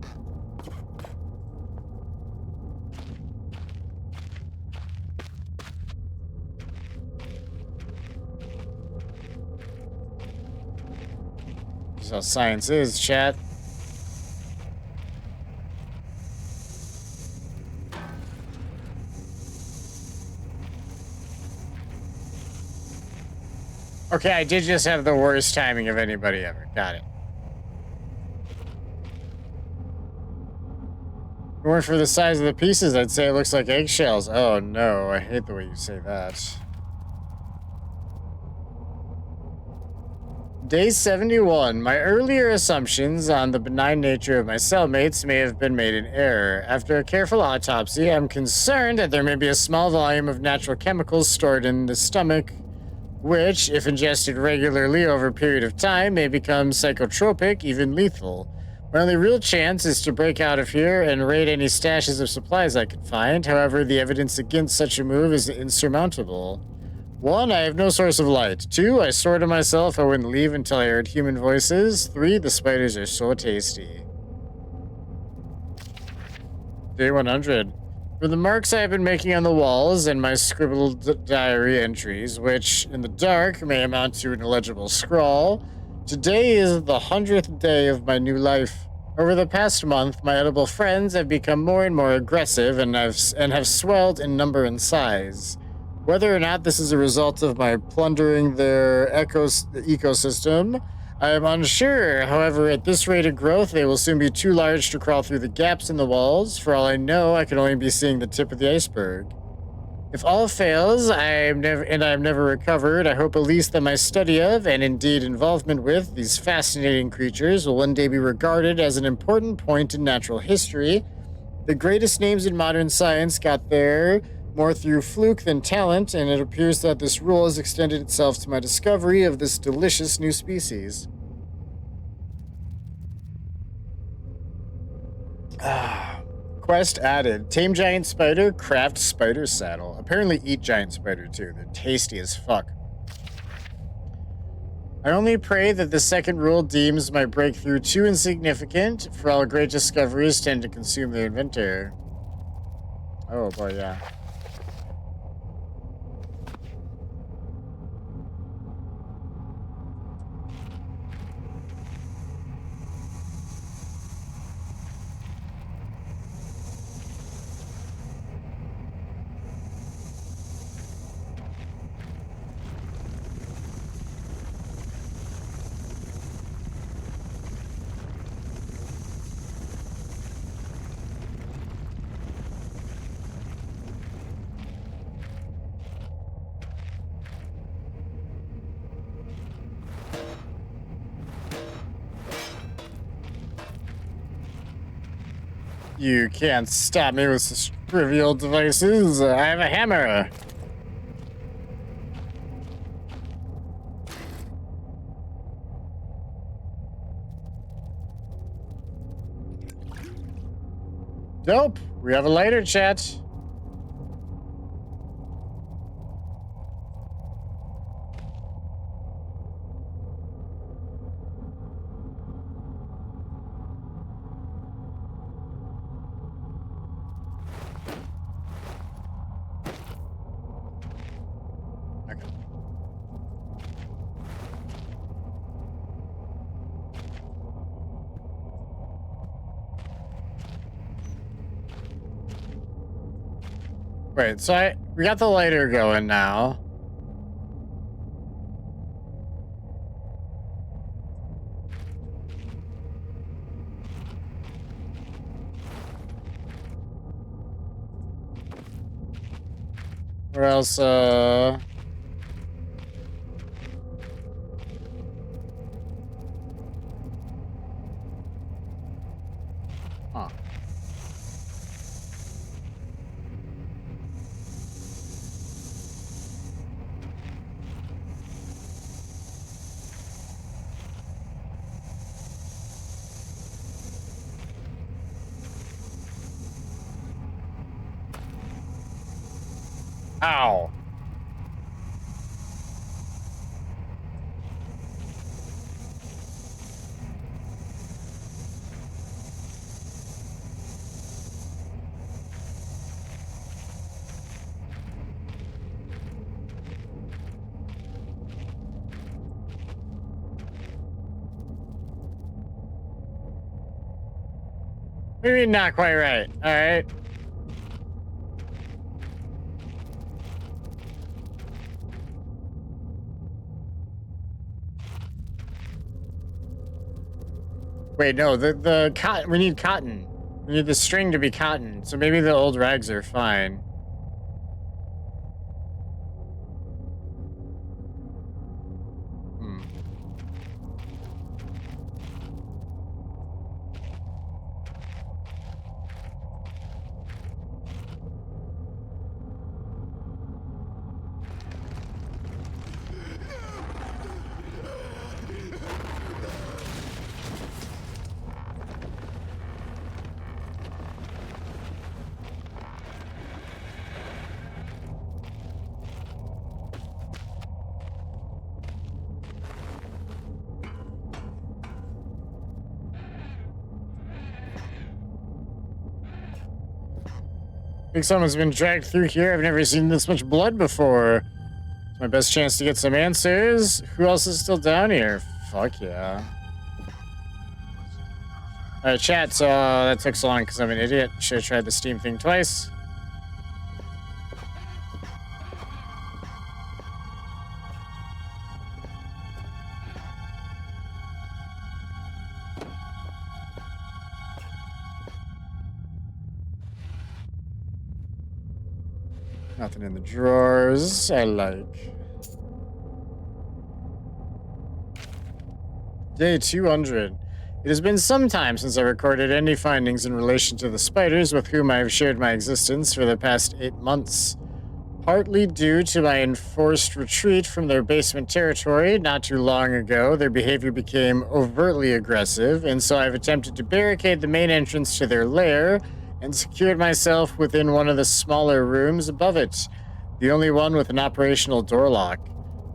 that's how science is, chat. Okay, I did just have the worst timing of anybody ever. Got it. If it weren't for the size of the pieces, I'd say it looks like eggshells. Oh no, I hate the way you say that. Day 71. My earlier assumptions on the benign nature of my cellmates may have been made in error. After a careful autopsy, I'm concerned that there may be a small volume of natural chemicals stored in the stomach, which, if ingested regularly over a period of time, may become psychotropic, even lethal. My only real chance is to break out of here and raid any stashes of supplies I can find. However, the evidence against such a move is insurmountable. 1, I have no source of light. 2, I swore to myself I wouldn't leave until I heard human voices. 3, the spiders are so tasty. Day 100. For the marks I have been making on the walls and my scribbled diary entries, which in the dark may amount to an illegible scrawl, today is the 100th day of my new life. Over the past month, my edible friends have become more and more aggressive and have swelled in number and size. Whether or not this is a result of my plundering their ecosystem, I am unsure. However, at this rate of growth, they will soon be too large to crawl through the gaps in the walls. For all I know, I could only be seeing the tip of the iceberg. If all fails, I am never recovered, I hope at least that my study of, and indeed involvement with, these fascinating creatures will one day be regarded as an important point in natural history. The greatest names in modern science got there more through fluke than talent, and it appears that this rule has extended itself to my discovery of this delicious new species. Quest added. Tame giant spider, craft spider saddle. Apparently eat giant spider too. They're tasty as fuck. I only pray that the second rule deems my breakthrough too insignificant, for all great discoveries tend to consume their inventor. Oh boy, yeah. You can't stop me with such trivial devices. I have a hammer. Dope. We have a lighter, chat. Wait, so we got the lighter going now. Where else, huh. Ow. Maybe not quite right. All right. Wait, no, the cotton. We need cotton. We need the string to be cotton. So maybe the old rags are fine. Hmm. I think someone's been dragged through here. I've never seen this much blood before. It's my best chance to get some answers. Who else is still down here? Fuck yeah. Alright, chat, so that took so long because I'm an idiot. Should have tried the Steam thing twice. Nothing in the drawers. I like. Day 200. It has been some time since I recorded any findings in relation to the spiders with whom I have shared my existence for the past 8 months. Partly due to my enforced retreat from their basement territory not too long ago, their behavior became overtly aggressive, and so I've attempted to barricade the main entrance to their lair and secured myself within one of the smaller rooms above it, the only one with an operational door lock.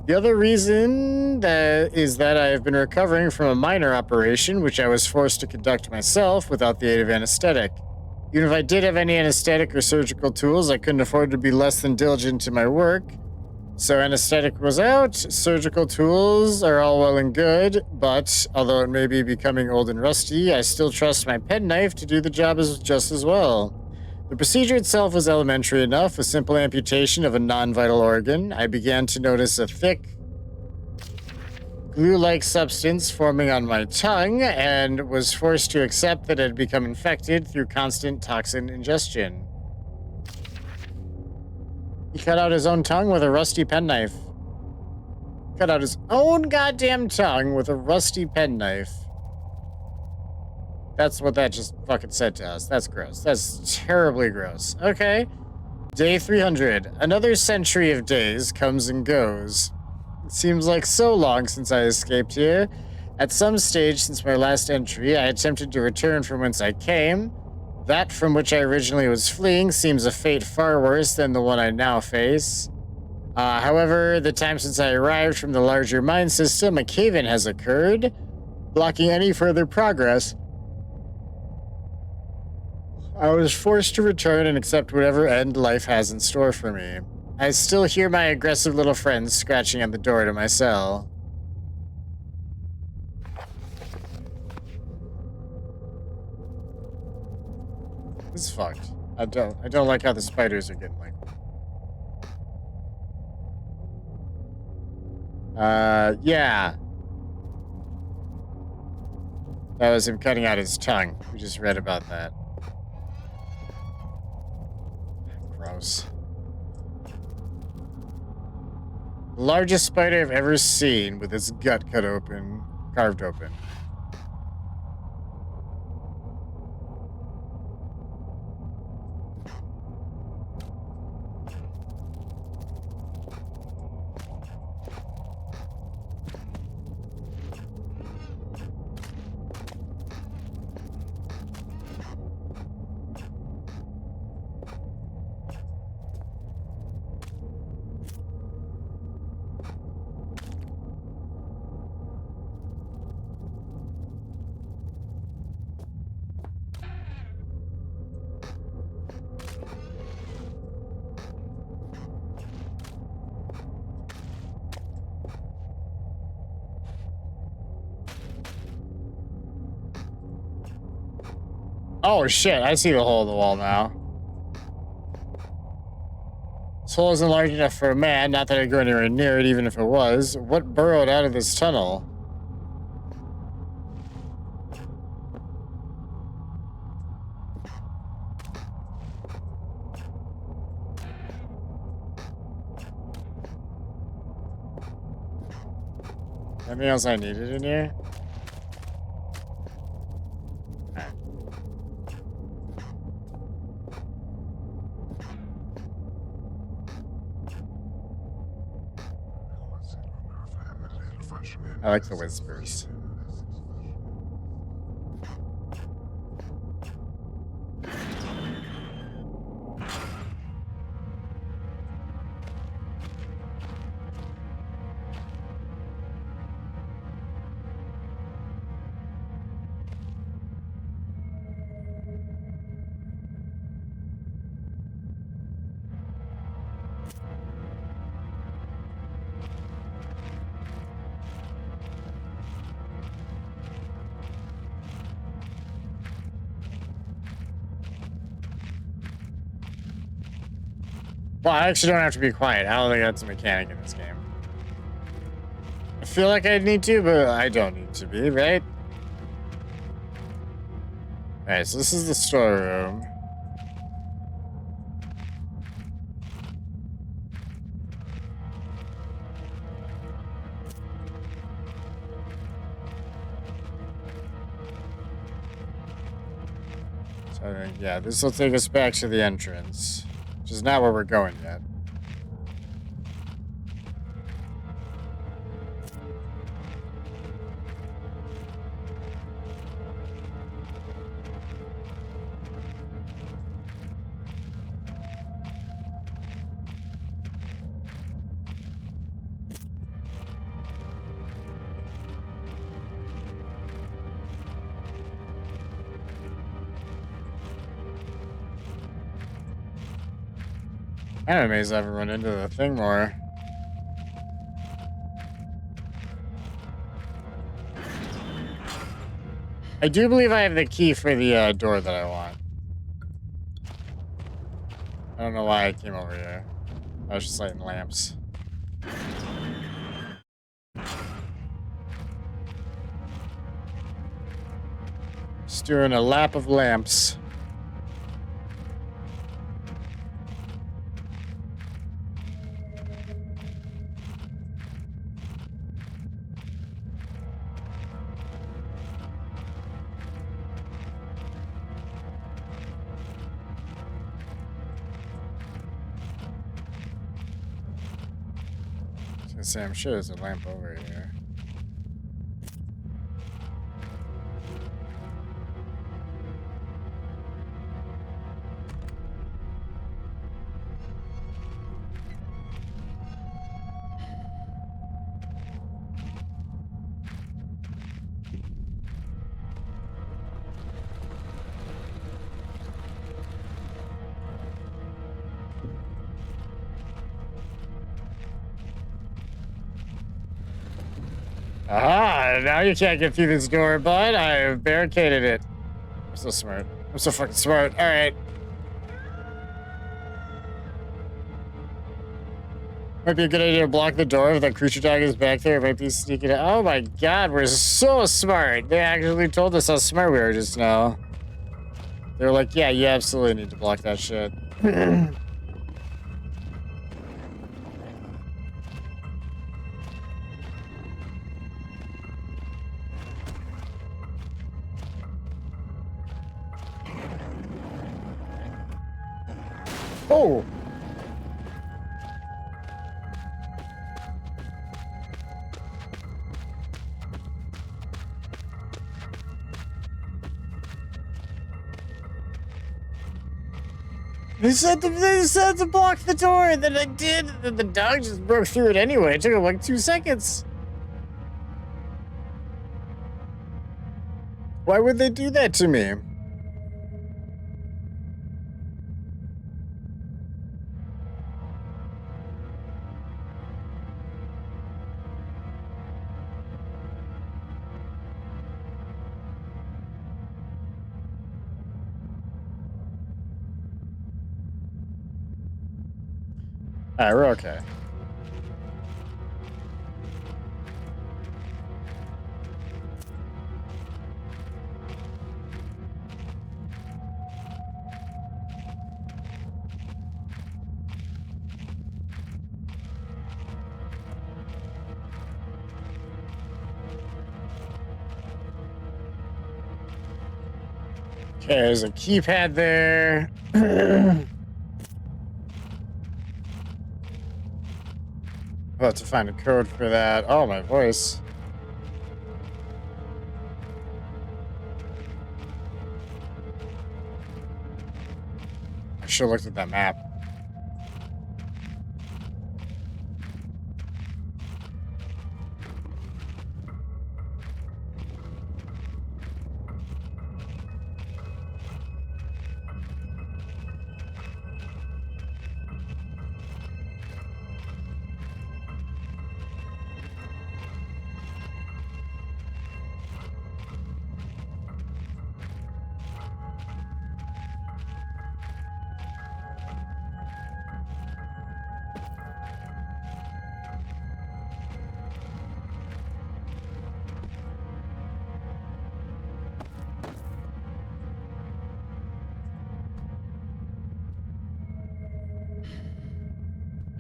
The other reason is that I have been recovering from a minor operation, which I was forced to conduct myself without the aid of anesthetic. Even if I did have any anesthetic or surgical tools, I couldn't afford to be less than diligent in my work. So anesthetic was out, surgical tools are all well and good, but although it may be becoming old and rusty, I still trust my penknife to do the job just as well. The procedure itself was elementary enough, a simple amputation of a non-vital organ. I began to notice a thick, glue-like substance forming on my tongue and was forced to accept that it had become infected through constant toxin ingestion. He cut out his own tongue with a rusty penknife. Cut out his own goddamn tongue with a rusty penknife. That's what that just fucking said to us. That's gross. That's terribly gross. Okay. Day 300. Another century of days comes and goes. It seems like so long since I escaped here. At some stage since my last entry, I attempted to return from whence I came. That from which I originally was fleeing seems a fate far worse than the one I now face. However, the time since I arrived from the larger mine system, a cave-in has occurred, blocking any further progress. I was forced to return and accept whatever end life has in store for me. I still hear my aggressive little friends scratching at the door to my cell. This is fucked. I don't like how the spiders are getting like. Yeah. That was him cutting out his tongue. We just read about that. Gross. The largest spider I've ever seen with its gut carved open. Oh shit, I see the hole in the wall now. This hole isn't large enough for a man, not that I'd go anywhere near it, even if it was. What burrowed out of this tunnel? Anything else I needed in here? I like the whispers. Well, I actually don't have to be quiet. I don't think that's a mechanic in this game. I feel like I need to, but I don't need to be, right? Alright, so this is the storeroom. So, yeah, this will take us back to the entrance. Which is not where we're going yet. I'm amazed I haven't run into the thing more. I do believe I have the key for the door that I want. I don't know why I came over here. I was just lighting lamps. Just doing a lap of lamps. Say, I'm sure there's a lamp over here. Aha! Now you can't get through this door, bud. I've barricaded it. I'm so smart. I'm so fucking smart. All right. Might be a good idea to block the door if that creature dog is back there. It might be sneaking out. Oh my god, we're so smart. They actually told us how smart we are just now. They're like, yeah, you absolutely need to block that shit. Oh! They said to block the door, and then I did, and then the dog just broke through it anyway. It took him like 2 seconds. Why would they do that to me? Alright, we're okay. Okay, there's a keypad there. About to find a code for that. Oh, my voice. I should have looked at that map.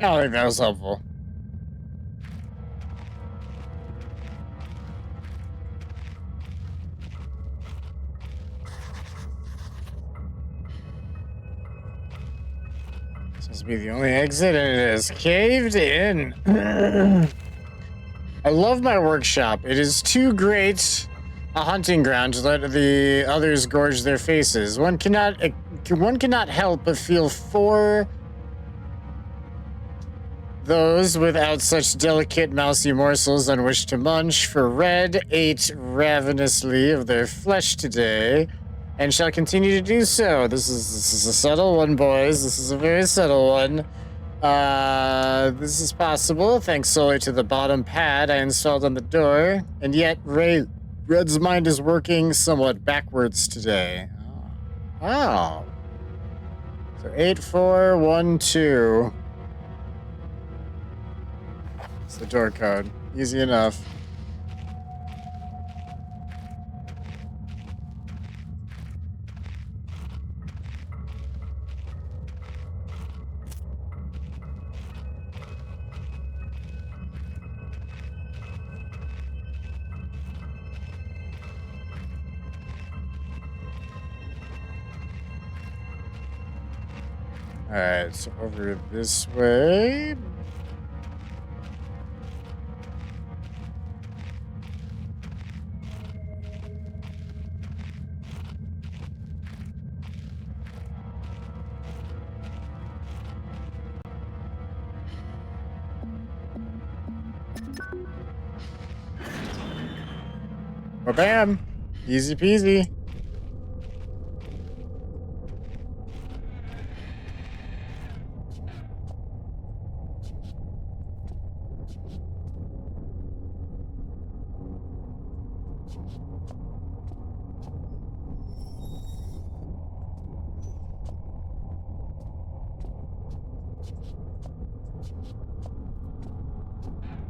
I don't think that was helpful. Seems to be the only exit, and it is caved in. I love my workshop. It is too great a hunting ground to let the others gorge their faces. One cannot help but feel for those without such delicate mousy morsels on which to munch, for Red ate ravenously of their flesh today, and shall continue to do so. This is a subtle one, boys. This is a very subtle one. This is possible thanks solely to the bottom pad I installed on the door, and yet Red's mind is working somewhat backwards today. Oh. So 8412. It's the door code. Easy enough. Alright, so over this way. Ba-bam! Easy peasy.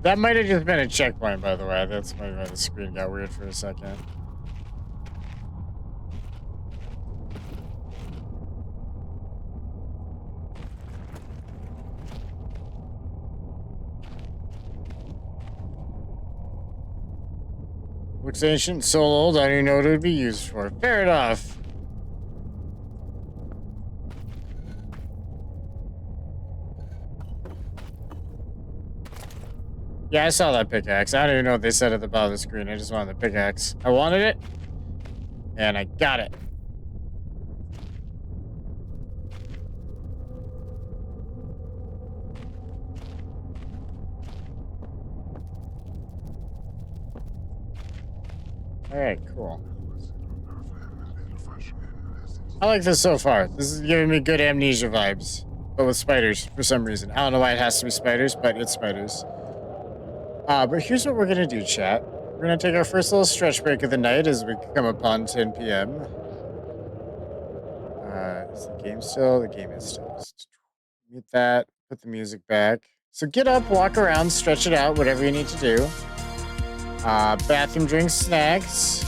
That might have just been a checkpoint, by the way. That's why the screen got weird for a second. Looks ancient, so old, I don't even know what it would be used for. Fair enough. Yeah, I saw that pickaxe. I don't even know what they said at the bottom of the screen. I just wanted the pickaxe. I wanted it, and I got it. Alright, cool. I like this so far. This is giving me good amnesia vibes. But with spiders, for some reason. I don't know why it has to be spiders, but it's spiders. But here's what we're gonna do, chat. We're gonna take our first little stretch break of the night as we come upon 10 p.m. Is the game still? The game is still. Mute that. Put the music back. So get up, walk around, stretch it out, whatever you need to do. Bathroom, drinks, snacks.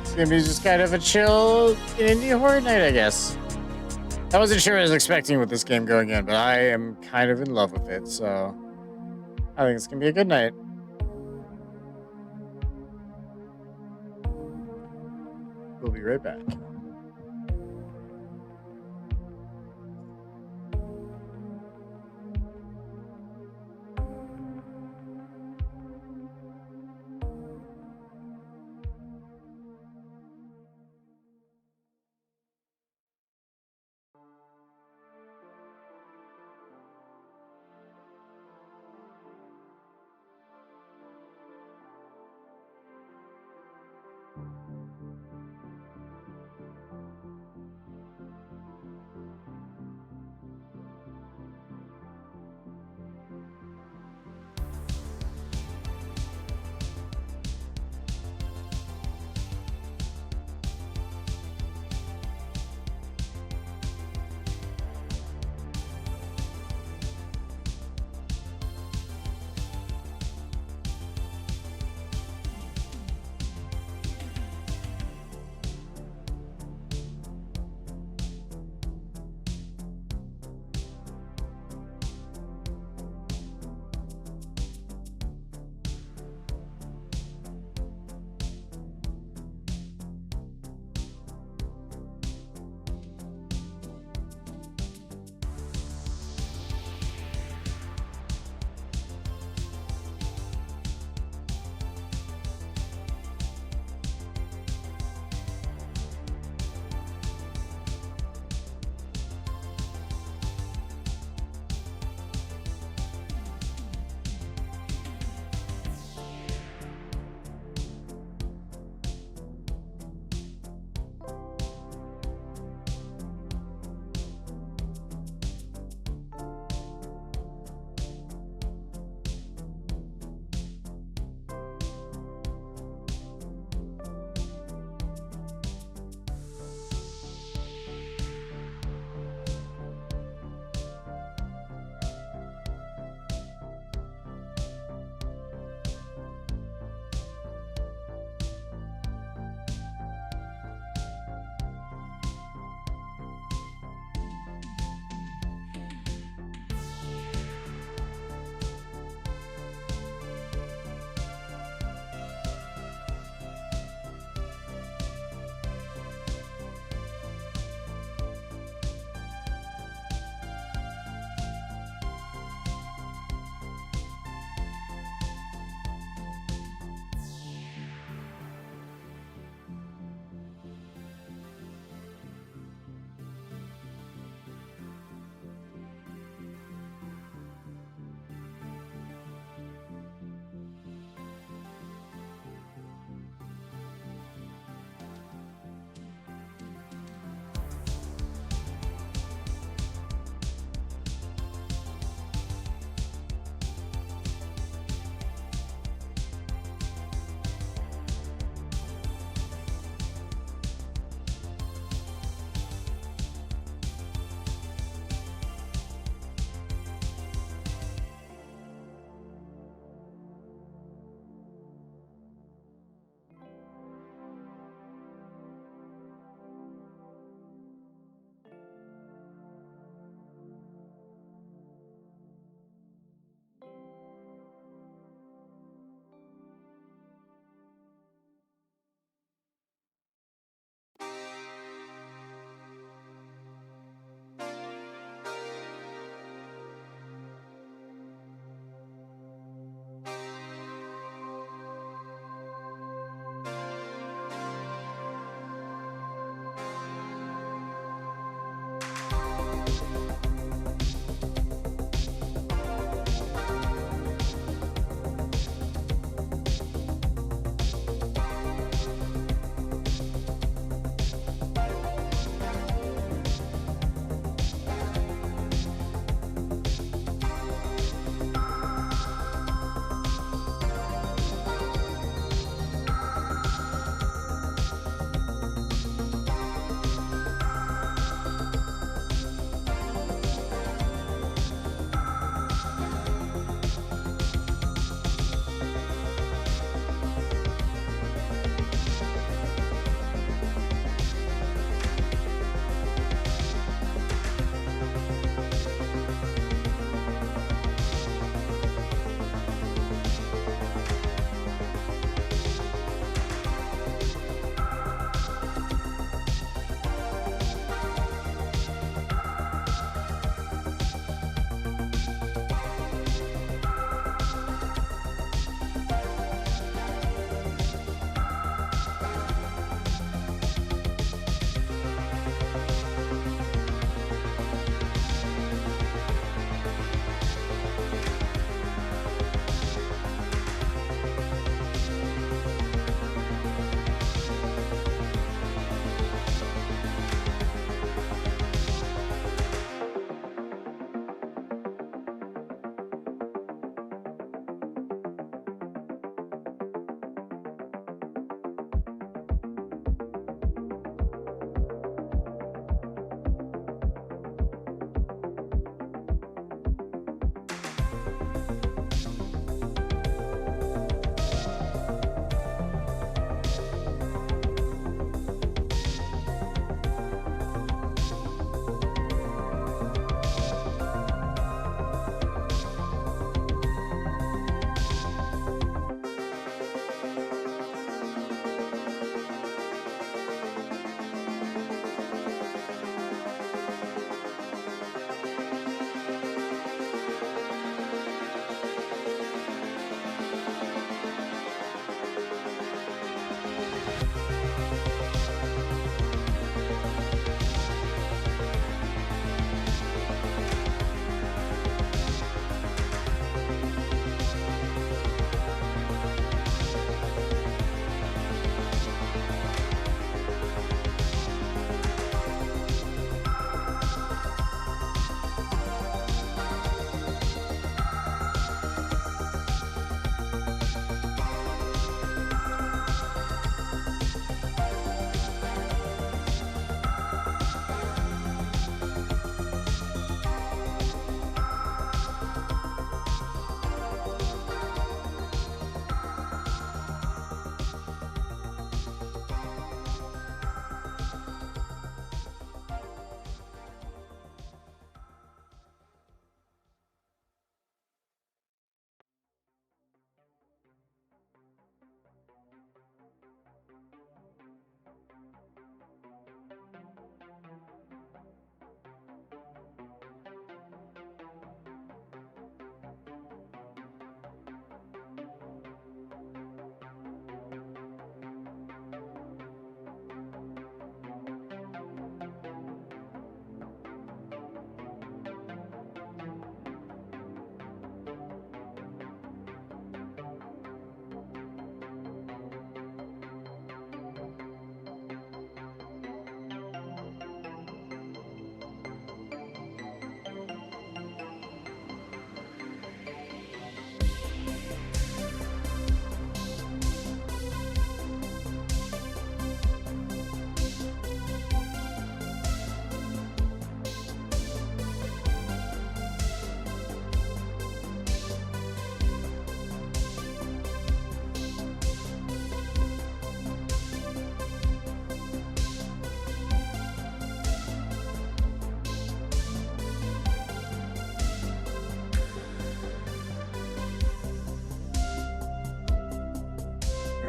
It's gonna be just kind of a chill indie horror night, I guess. I wasn't sure what I was expecting with this game going in, but I am kind of in love with it, so I think it's gonna be a good night. We'll be right back.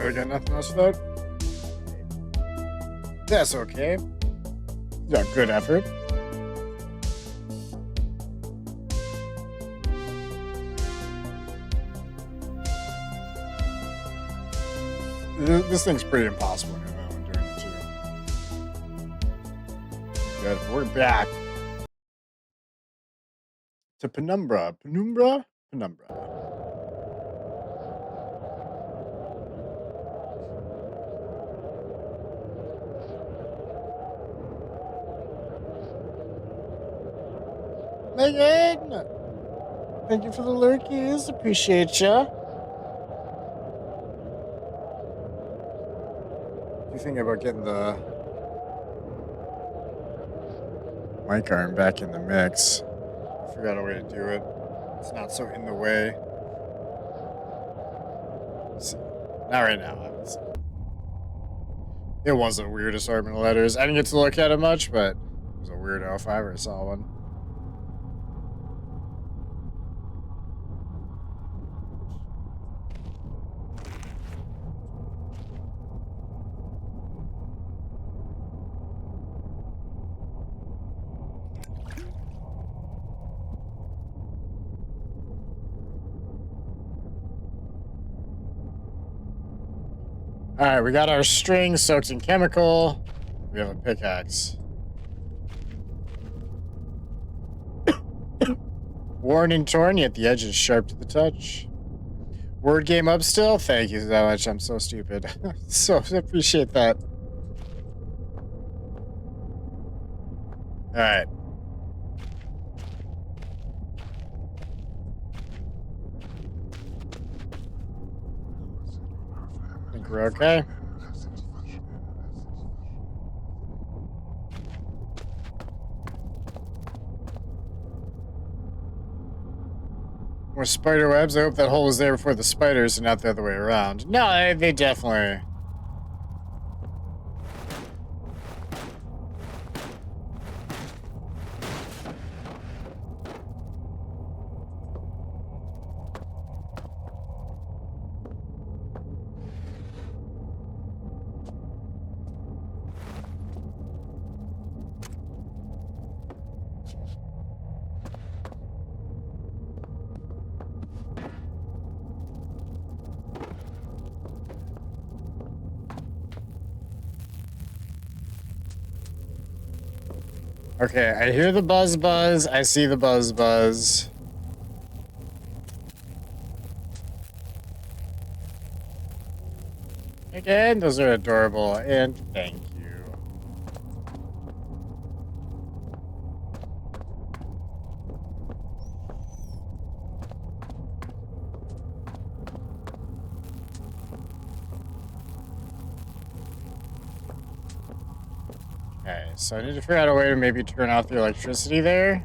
really got nothing else for that. That's okay. Yeah, good effort. This thing's pretty impossible to know during it too. Good, we're back to Penumbra. Penumbra? Penumbra. Megan! Thank you for the lurkies. Appreciate ya. What do you think about getting the mic arm back in the mix? I forgot a way to do it. It's not so in the way. Not right now, obviously. It was a weird assortment of letters. I didn't get to look at it much, but it was a weirdo if I ever saw one. Alright, we got our string soaked in chemical. We have a pickaxe. Worn and torn, yet the edge is sharp to the touch. Word game up still? Thank you so much. I'm so stupid. So appreciate that. Alright. Think we're okay? More spider webs. I hope that hole was there before the spiders and not the other way around. No, they definitely... Okay, I hear the buzz buzz. I see the buzz buzz. Again, those are adorable, and thank you. Okay, so I need to figure out a way to maybe turn off the electricity there.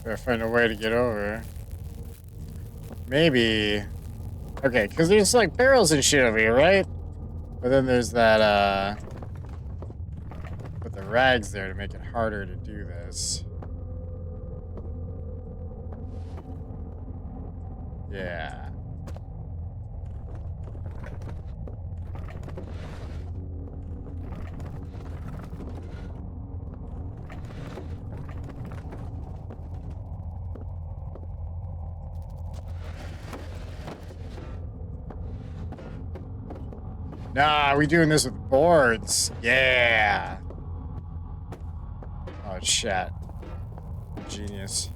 Gotta find a way to get over. Maybe. Okay, because there's like barrels and shit over here, right? But then there's that, put the rags there to make it harder to do this. Yeah. Nah, we doing this with boards. Yeah. Oh, shit. Genius.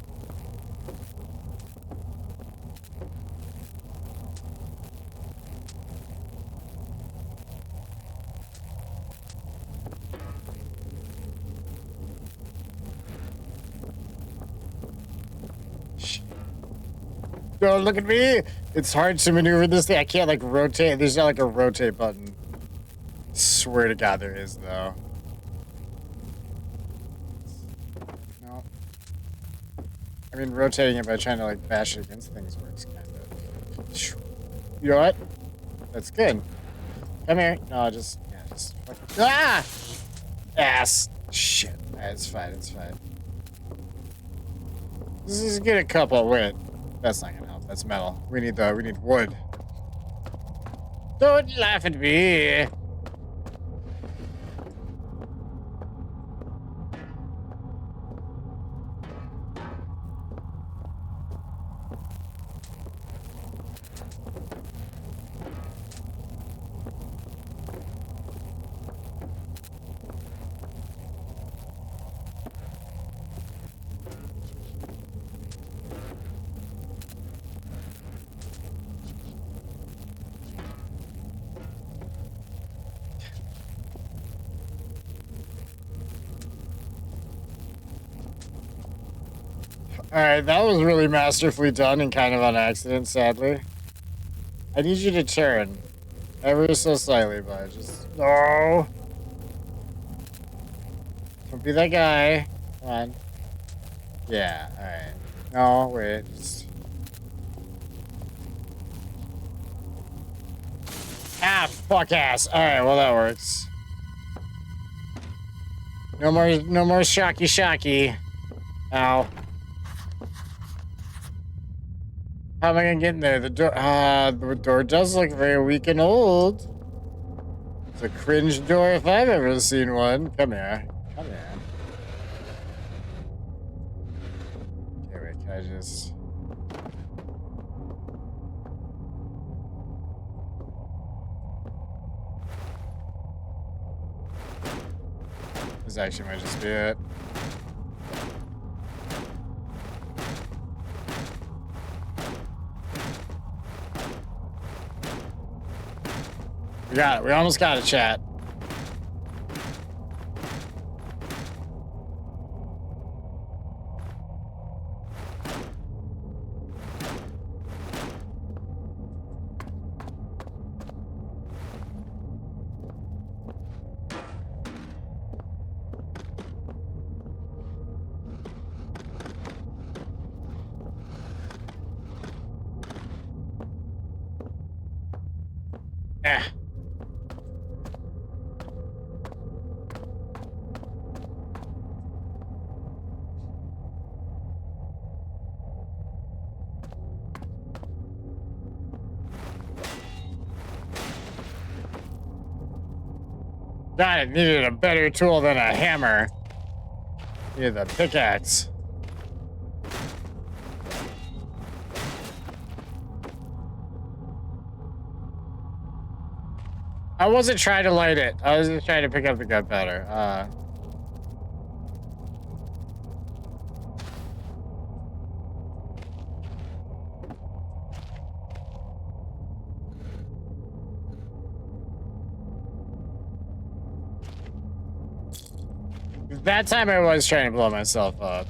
Don't look at me. It's hard to maneuver this thing. I can't like rotate. There's not like a rotate button. Swear to God there is though. No. I mean rotating it by trying to like bash it against things works kind of. You know what? That's good. Come here. No, just ah! Ass. Shit. It's fine. It's fine. Let's just get a couple. Wait. That's not gonna help. That's metal. We need wood. Don't laugh at me. Alright, that was really masterfully done and kind of on accident, sadly. I need you to turn. Ever so slightly, but just... No! Don't be that guy. Come on. Yeah, alright. No, wait. Just... Ah, fuck ass. Alright, well that works. No more shocky. Ow. How am I gonna get in there? The door does look very weak and old. It's a cringe door if I've ever seen one. Come here. Come here. Okay, wait, can I just... This actually might just be it. We got it. We almost got it, chat. Yeah. God, it needed a better tool than a hammer. Needed the pickaxe. I wasn't trying to light it. I was just trying to pick up the gunpowder. That time I was trying to blow myself up.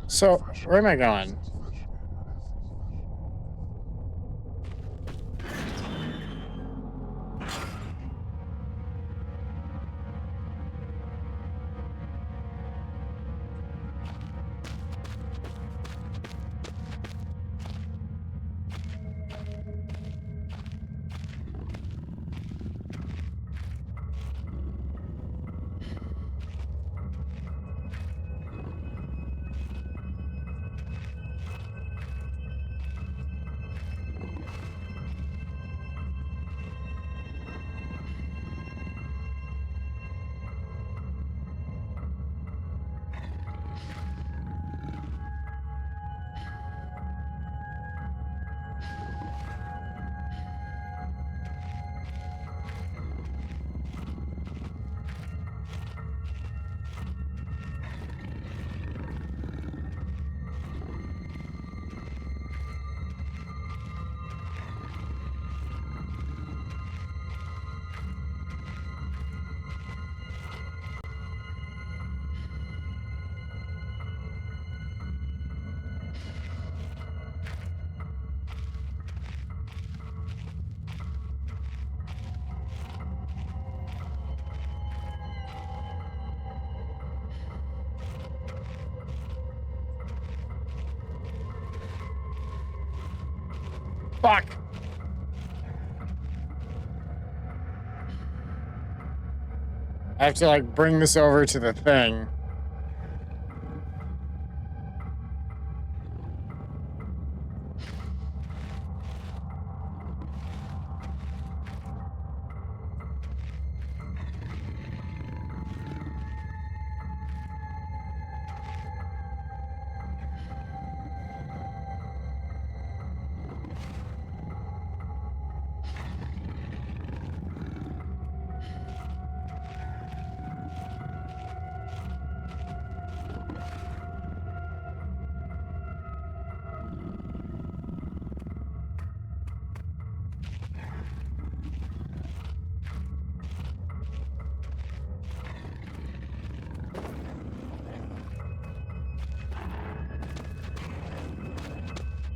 So, where am I going? Fuck! I have to, like, bring this over to the thing.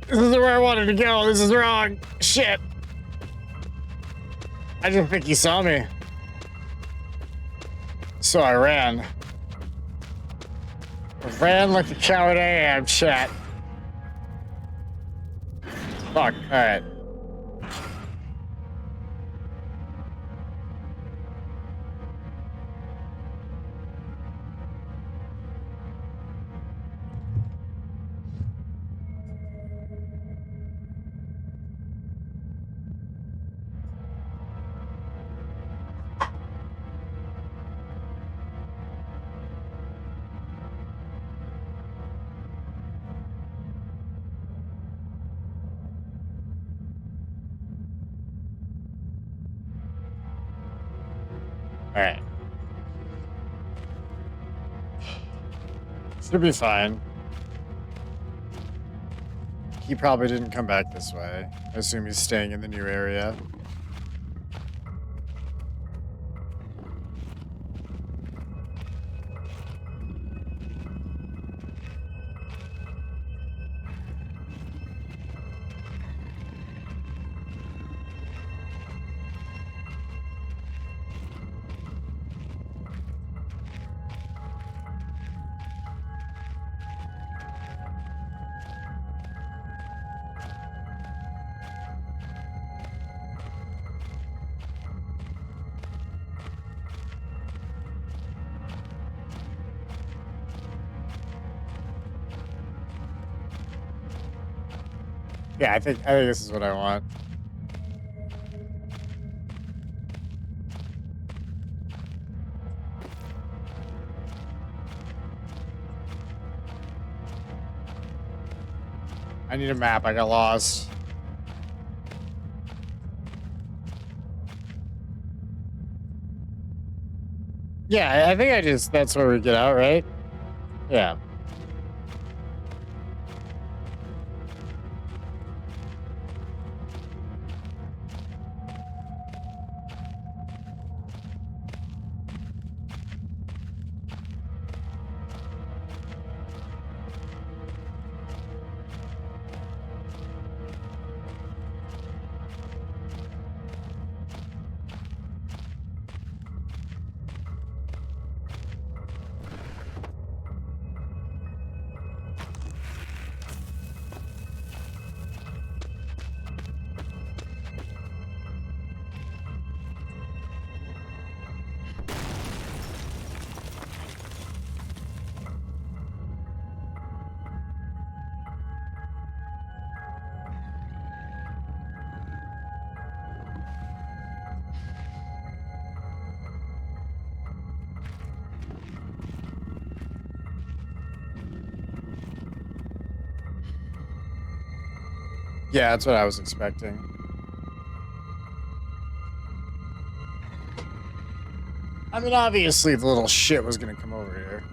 This isn't where I wanted to go. This is wrong. Shit. I didn't think he saw me. So I ran. I ran like the coward I am, chat. Fuck. Alright. Alright. Should be fine. He probably didn't come back this way. I assume he's staying in the new area. Yeah, I think this is what I want. I need a map. I got lost. Yeah, I think that's where we get out, right? Yeah. Yeah, that's what I was expecting. I mean, obviously the little shit was gonna come over here.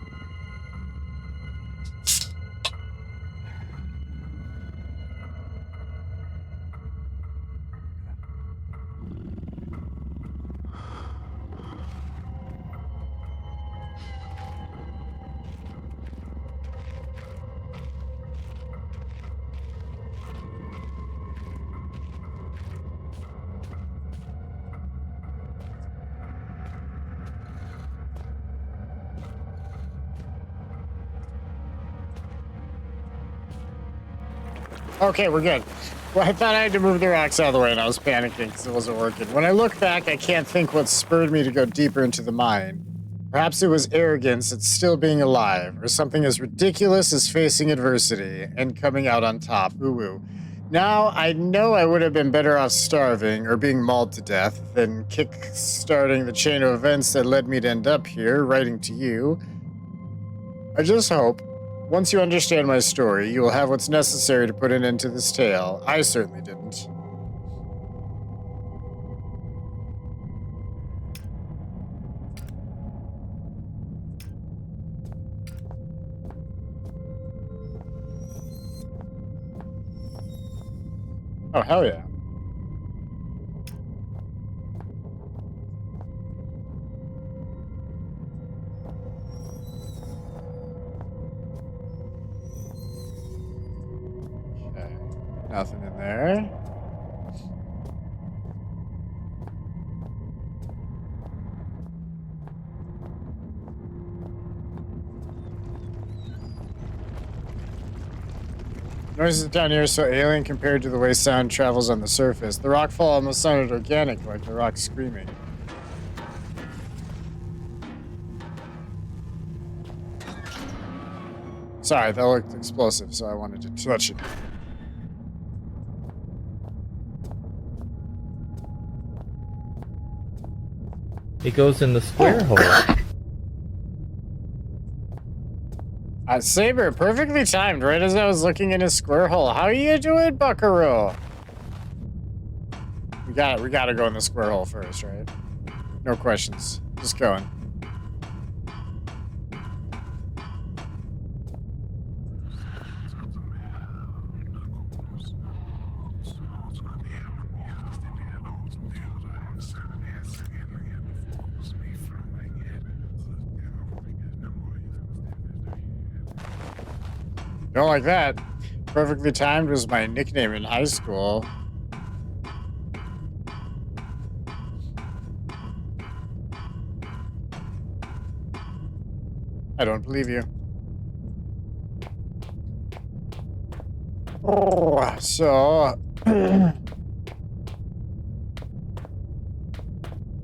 Okay, we're good. Well, I thought I had to move the rocks out of the way, and I was panicking because it wasn't working. When I look back, I can't think what spurred me to go deeper into the mine. Perhaps it was arrogance at still being alive, or something as ridiculous as facing adversity and coming out on top. Ooh. Now, I know I would have been better off starving or being mauled to death than kick-starting the chain of events that led me to end up here, writing to you. I just hope, once you understand my story, you will have what's necessary to put an end to this tale. I certainly didn't. Oh, hell yeah. Okay. Nothing in there. Noises down here are so alien compared to the way sound travels on the surface. The rockfall almost sounded organic, like the rock screaming. Sorry, that looked explosive, so I wanted to touch it. It goes in the square hole. Saber, perfectly timed, right as I was looking in his square hole. How are you doing, Buckaroo? We gotta go in the square hole first, right? No questions. Just going. Don't like that. Perfectly timed was my nickname in high school. I don't believe you. Oh, so...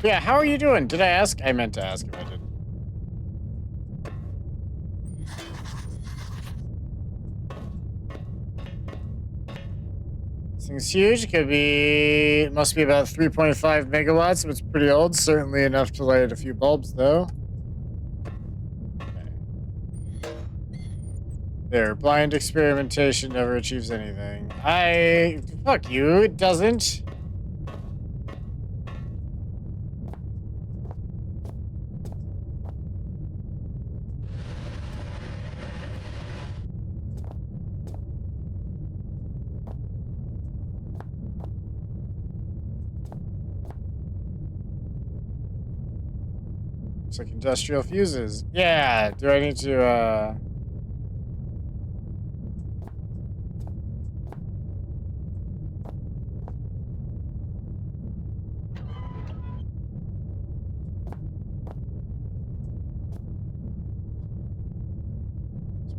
yeah, how are you doing? Did I ask? I meant to ask if I did. This thing's huge. Must be about 3.5 megawatts, but it's pretty old. Certainly enough to light a few bulbs, though. There, blind experimentation never achieves anything. Fuck you, it doesn't. Looks like industrial fuses. Yeah, do I need to,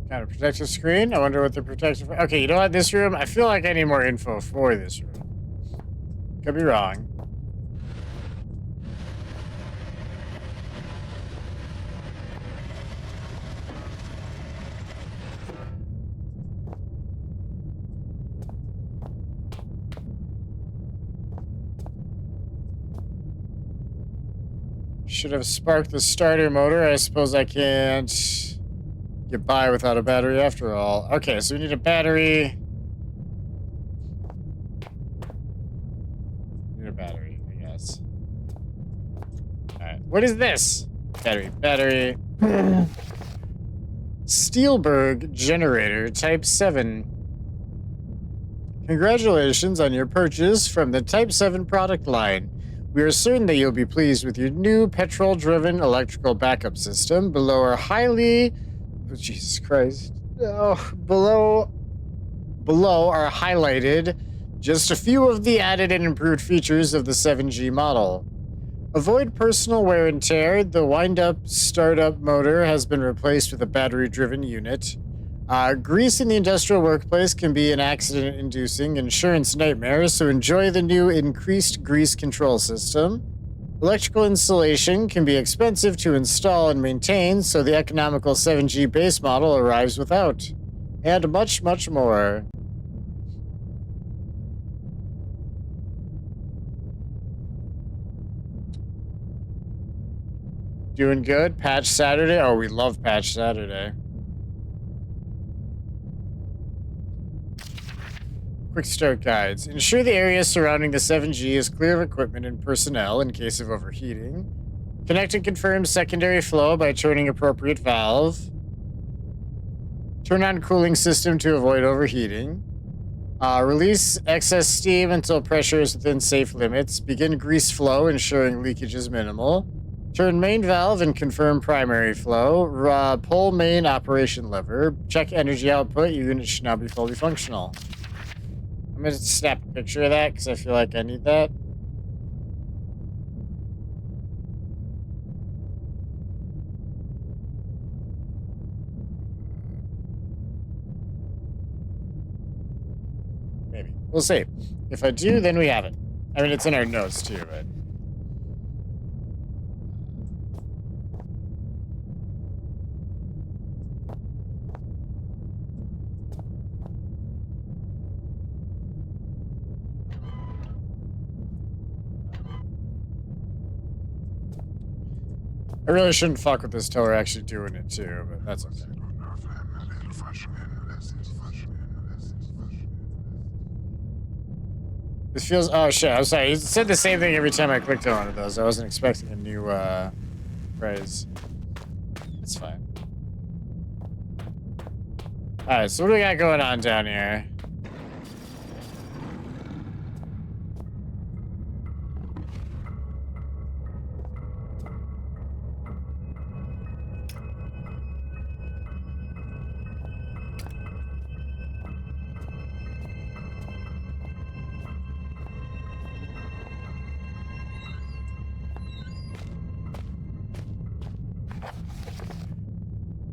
kind of protective screen? I wonder what the protective... Okay, you know what? This room, I feel like I need more info for this room. Could be wrong. Should have sparked the starter motor. I suppose I can't get by without a battery after all. Okay, so we need a battery. Need a battery, I guess. Alright, what is this? Battery. Steelberg generator type 7. Congratulations on your purchase from the Type 7 product line. We are certain that you'll be pleased with your new petrol-driven electrical backup system. Below our Jesus Christ. Oh, below are highlighted just a few of the added and improved features of the 7G model. Avoid personal wear and tear. The wind-up startup motor has been replaced with a battery-driven unit. Grease in the industrial workplace can be an accident-inducing insurance nightmare, so enjoy the new increased grease control system. Electrical installation can be expensive to install and maintain, so the economical 7G base model arrives without. And much, much more. Doing good? Patch Saturday? Oh, we love Patch Saturday. Quick start guides. Ensure the area surrounding the 7G is clear of equipment and personnel in case of overheating. Connect and confirm secondary flow by turning appropriate valve. Turn on cooling system to avoid overheating. Release excess steam until pressure is within safe limits. Begin grease flow, ensuring leakage is minimal. Turn main valve and confirm primary flow. Pull main operation lever. Check energy output. Your unit should now be fully functional. I'm going to snap a picture of that because I feel like I need that. Maybe. We'll see. If I do, then we have it. I mean, it's in our notes too, but... I really shouldn't fuck with this till we're actually doing it too, but that's okay. This feels... Oh, shit. I'm sorry. You said the same thing every time I clicked on one of those. I wasn't expecting a new, phrase. It's fine. Alright, so what do we got going on down here?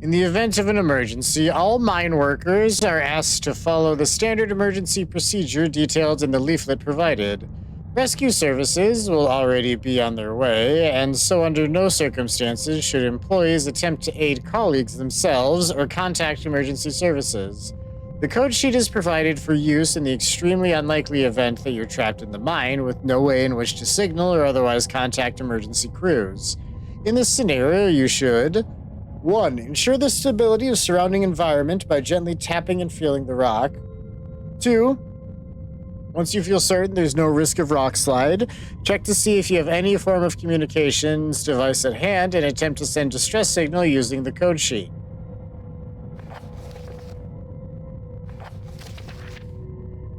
In the event of an emergency, all mine workers are asked to follow the standard emergency procedure detailed in the leaflet provided. Rescue services will already be on their way, and so under no circumstances should employees attempt to aid colleagues themselves or contact emergency services. The code sheet is provided for use in the extremely unlikely event that you're trapped in the mine with no way in which to signal or otherwise contact emergency crews. In this scenario, you should... 1. Ensure the stability of surrounding environment by gently tapping and feeling the rock. 2. Once you feel certain there's no risk of rock slide, check to see if you have any form of communications device at hand and attempt to send distress signal using the code sheet.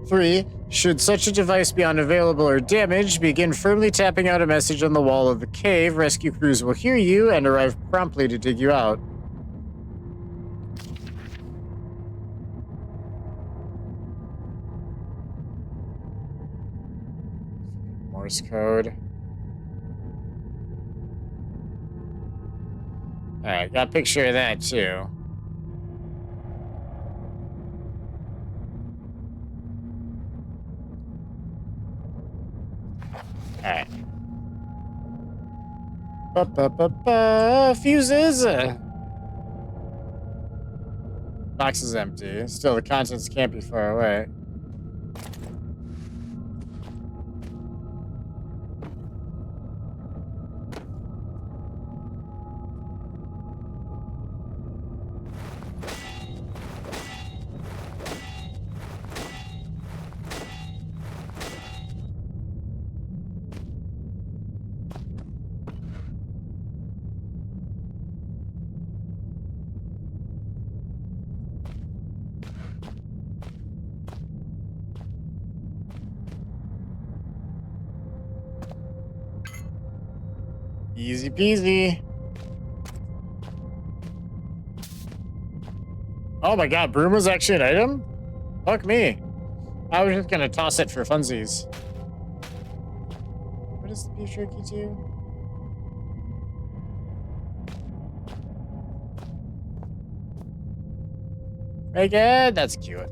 3. Should such a device be unavailable or damaged, begin firmly tapping out a message on the wall of the cave. Rescue crews will hear you and arrive promptly to dig you out. Morse code. Alright, got a picture of that too. Alright. Fuses! Box is empty. Still, the contents can't be far away. Easy peasy. Oh my god, broom was actually an item? Fuck me. I was just gonna toss it for funsies. What does the beef jerky do? Megan, that's cute.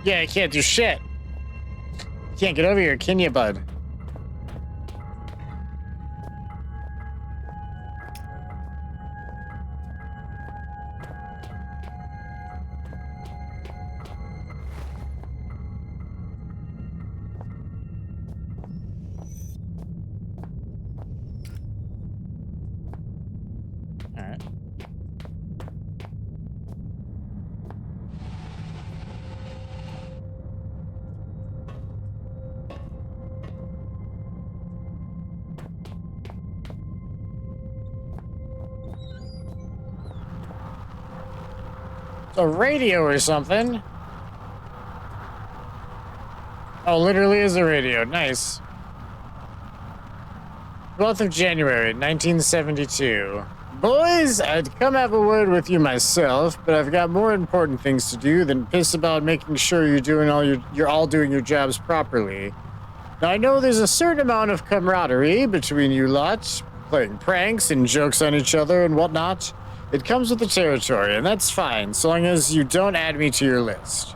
Yeah, you can't do shit. You can't get over here, can you, bud? All right. It's a radio or something. Oh, literally is a radio. Nice. 12th of January, 1972. Boys, I'd come have a word with you myself, but I've got more important things to do than piss about making sure you're all doing your jobs properly. Now, I know there's a certain amount of camaraderie between you lots, playing pranks and jokes on each other and whatnot. It comes with the territory, and that's fine, so long as you don't add me to your list.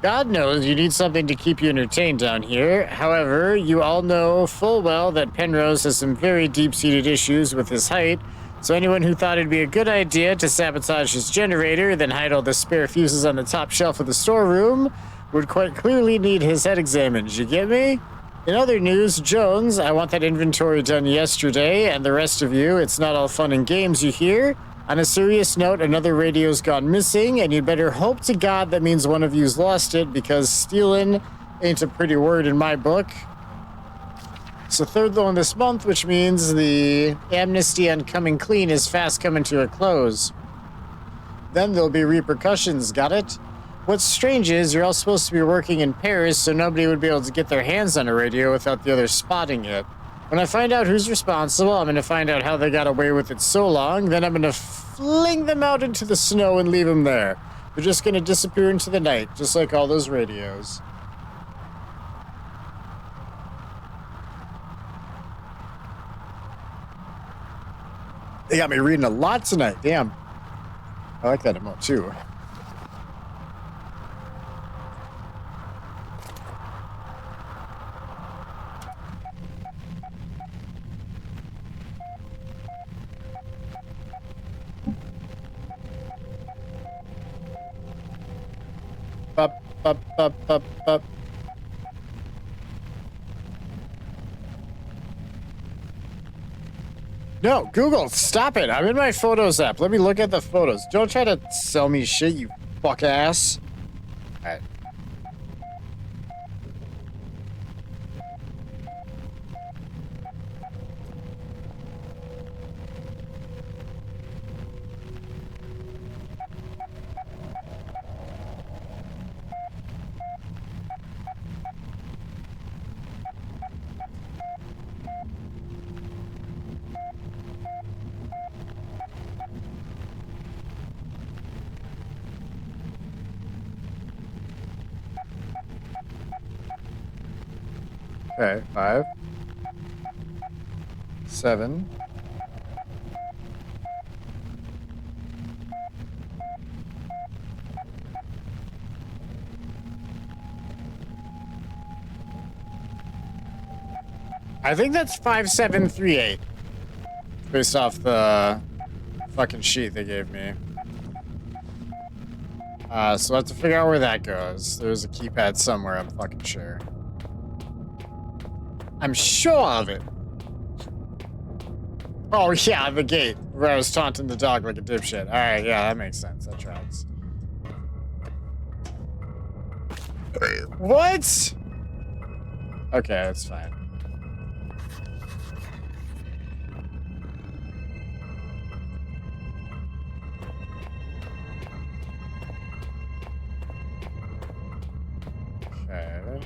God knows you need something to keep you entertained down here. However, you all know full well that Penrose has some very deep-seated issues with his height, so anyone who thought it'd be a good idea to sabotage his generator, then hide all the spare fuses on the top shelf of the storeroom, would quite clearly need his head examined. You get me? In other news, Jones, I want that inventory done yesterday, and the rest of you, it's not all fun and games, you hear? On a serious note, another radio's gone missing, and you'd better hope to God that means one of you's lost it, because stealing ain't a pretty word in my book. It's the third one this month, which means the amnesty on coming clean is fast coming to a close. Then there'll be repercussions, got it? What's strange is you're all supposed to be working in Paris, so nobody would be able to get their hands on a radio without the others spotting it. When I find out who's responsible, I'm going to find out how they got away with it so long, then I'm going to fling them out into the snow and leave them there. They're just going to disappear into the night, just like all those radios. They got me reading a lot tonight, damn. I like that emote too. Up, up, up, up, up. No, Google, stop it. I'm in my Photos app. Let me look at the photos. Don't try to sell me shit, you fuck ass. All right. Okay, 5, 7. I think that's 5738. Based off the fucking sheet they gave me. So I have to figure out where that goes. There's a keypad somewhere, I'm fucking sure. I'm sure of it. Oh, yeah, the gate where I was taunting the dog like a dipshit. All right, yeah, that makes sense. That tracks. What? Okay, that's fine. Okay.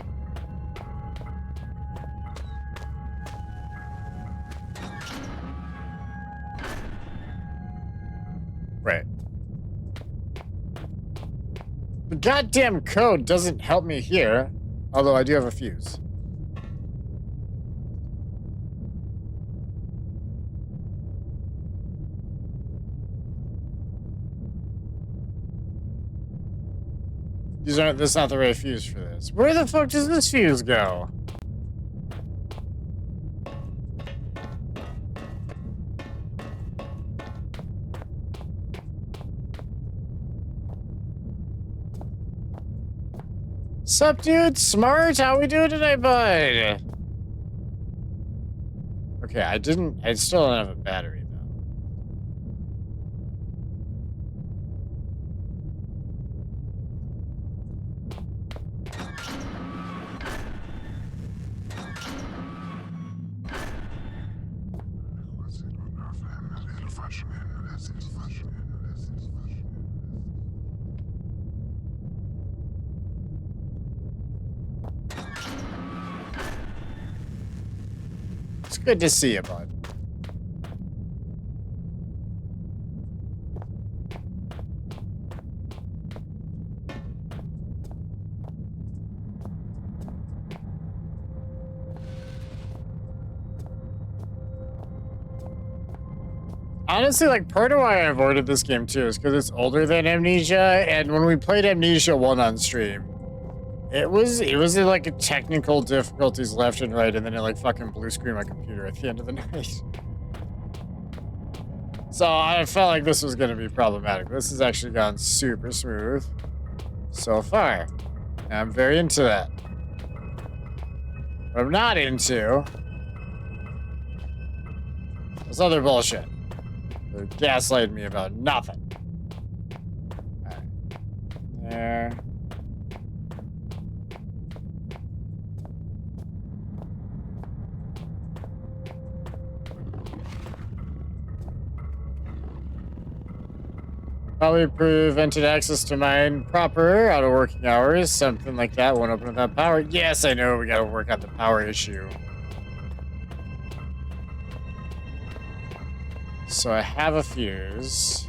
Right. The goddamn code doesn't help me here, although I do have a fuse. These aren't. This is not the right fuse for this. Where the fuck does this fuse go? Sup, dude? Smart? How we doing today, bud? Okay, I still don't have a battery, though. It's good to see you, bud. Honestly, like, part of why I avoided this game, too, is because it's older than Amnesia, and when we played Amnesia 1 on stream, it was in, like, a technical difficulties left and right, and then it, like, fucking blue screen my computer at the end of the night. So I felt like this was going to be problematic. This has actually gone super smooth so far. And I'm very into that. What I'm not into is other bullshit. They're gaslighting me about nothing. Alright. There. Probably prevented access to mine proper out of working hours. Something like that won't open without power. Yes, I know we gotta work on the power issue. So I have a fuse.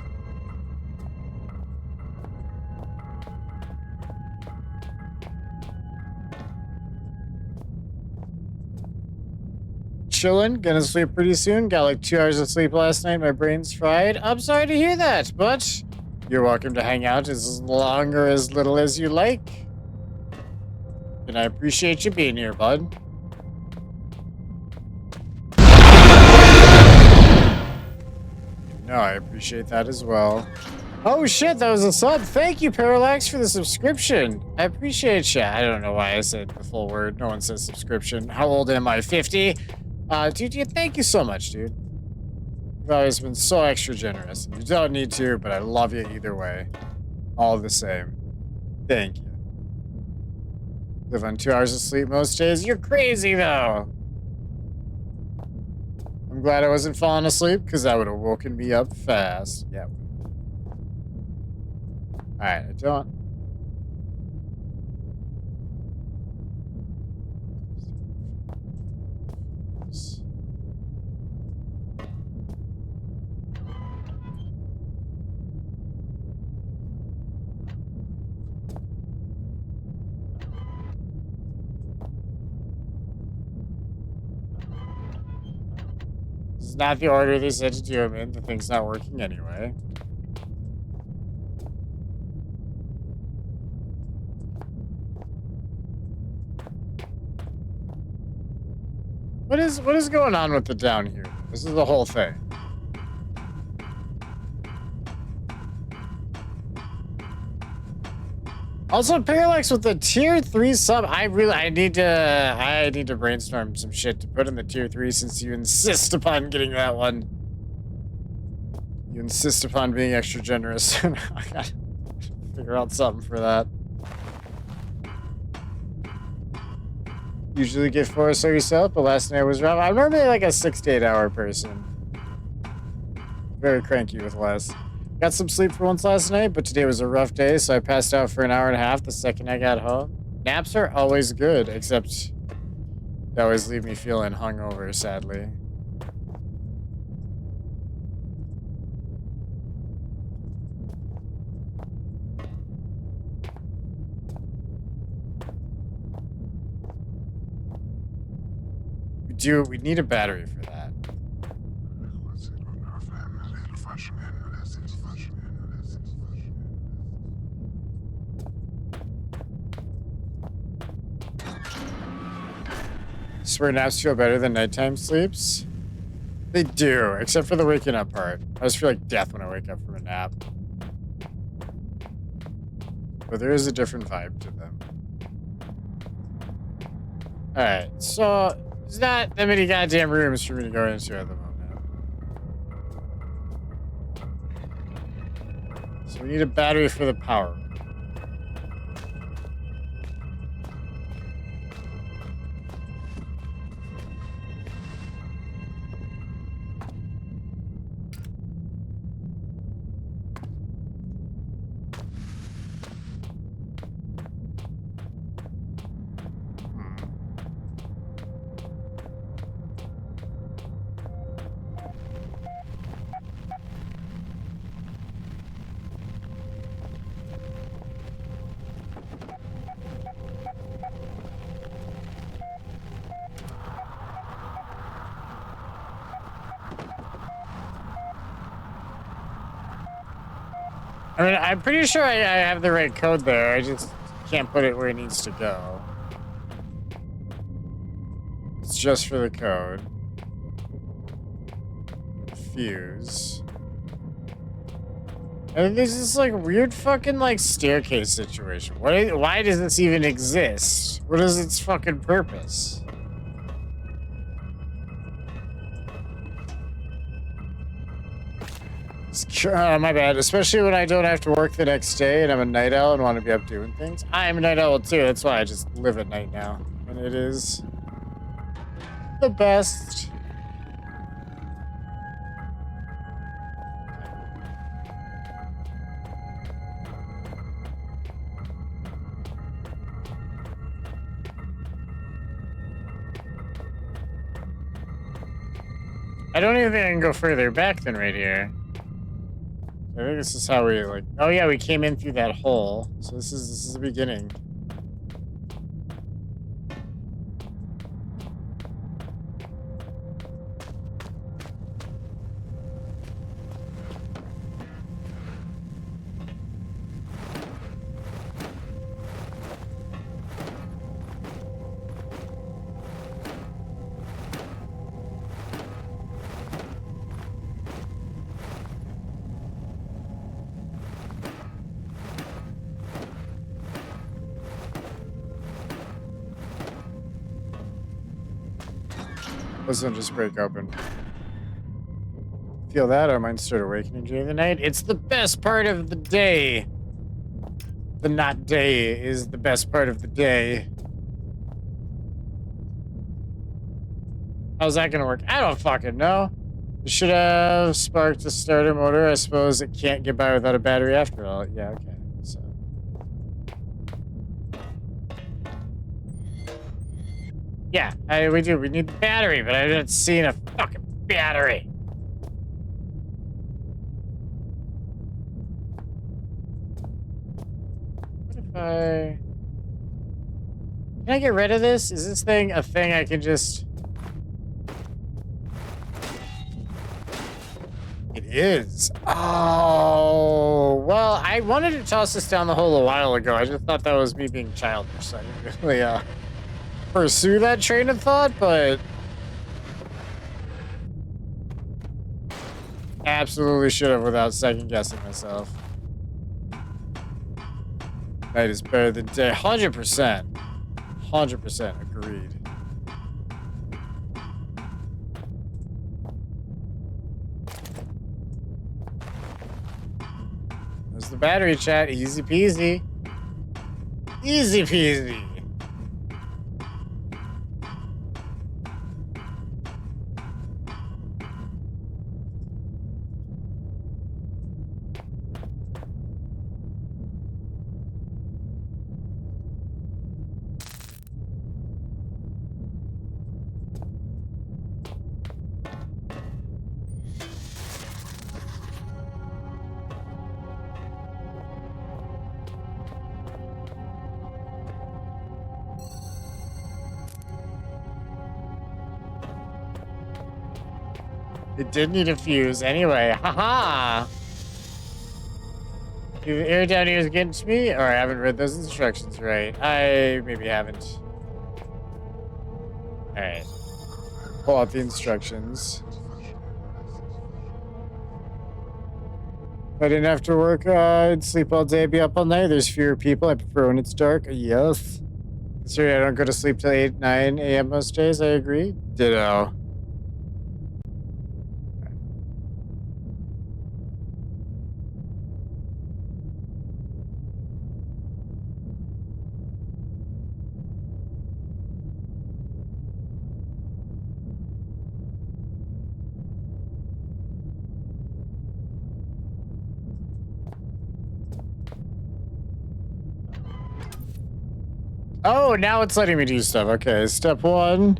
Chillin', gonna sleep pretty soon. Got like 2 hours of sleep last night. My brain's fried. I'm sorry to hear that, but you're welcome to hang out as long or as little as you like. And I appreciate you being here, bud. No, I appreciate that as well. Oh shit, that was a sub. Thank you, Parallax, for the subscription. I appreciate you. I don't know why I said the full word. No one says subscription. How old am I? 50? Dude, thank you so much, dude. You've always been so extra generous. You don't need to, but I love you either way. All the same. Thank you. Live on 2 hours of sleep most days? You're crazy, though. I'm glad I wasn't falling asleep, because that would have woken me up fast. Yeah. Alright, I don't... This is not the order they said to do them in. The thing's not working anyway. What is going on with the down here? This is the whole thing. Also, Parallax with the tier 3 sub. I need to brainstorm some shit to put in the tier 3 since you insist upon getting that one. You insist upon being extra generous. I gotta figure out something for that. Usually get 4 so yourself, but last night was rough. I'm normally like a 6 to 8 hour person. Very cranky with less. Got some sleep for once last night, but today was a rough day, so I passed out for an hour and a half the second I got home. Naps are always good, except they always leave me feeling hungover, sadly. We need a battery for that. Swear naps feel better than nighttime sleeps? They do, except for the waking up part. I just feel like death when I wake up from a nap. But there is a different vibe to them. Alright, so there's not that many goddamn rooms for me to go into at the moment. So we need a battery for the power. I mean, I'm pretty sure I have the right code there. I just can't put it where it needs to go. It's just for the code. Fuse. And there's this like weird fucking like staircase situation. Why does this even exist? What is its fucking purpose? My bad. Especially when I don't have to work the next day and I'm a night owl and want to be up doing things. I am a night owl too. That's why I just live at night now. And it is the best. I don't even think I can go further back than right here. I think this is how we like. Oh yeah, we came in through that hole. So this is the beginning. Let's not just break open. Feel that? Our minds start awakening during the night. It's the best part of the day. The not day is the best part of the day. How's that gonna work? I don't fucking know. You should have sparked the starter motor. I suppose it can't get by without a battery after all. Yeah, okay. So. Yeah, we do. We need the battery, but I haven't seen a fucking battery. What if I... Can I get rid of this? Is this thing a thing I can just... It is. Oh, well, I wanted to toss this down the hole a while ago. I just thought that was me being childish. So I didn't really pursue that train of thought, but absolutely should have without second guessing myself. Night is better than day. 100%. 100% agreed. There's the battery, chat. Easy peasy. Easy peasy. It did need a fuse anyway. Haha! The air down here is against me, or I haven't read those instructions right. I maybe haven't. Alright. Pull out the instructions. If I didn't have to work, I'd sleep all day, be up all night. There's fewer people. I prefer when it's dark. Yes. Considering I don't go to sleep till 8, 9 a.m. most days, I agree. Ditto. Oh, now it's letting me do stuff. Okay, step 1.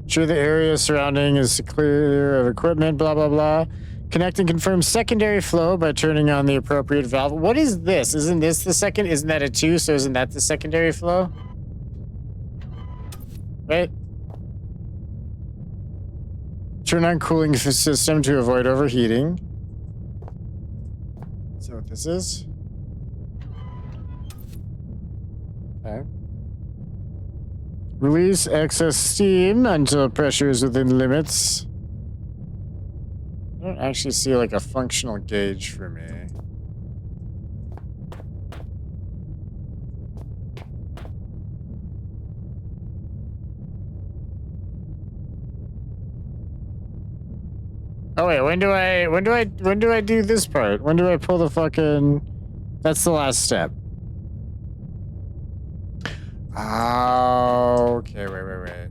Ensure the area surrounding is clear of equipment, blah, blah, blah. Connect and confirm secondary flow by turning on the appropriate valve. What is this? Isn't this the second? Isn't that a 2? So isn't that the secondary flow? Right? Turn on cooling system to avoid overheating. Is that what this is? Okay. Release excess steam until pressure is within limits. I don't actually see like a functional gauge for me. Oh wait, when do I do this part? When do I pull the fucking... That's the last step. Oh, okay, wait.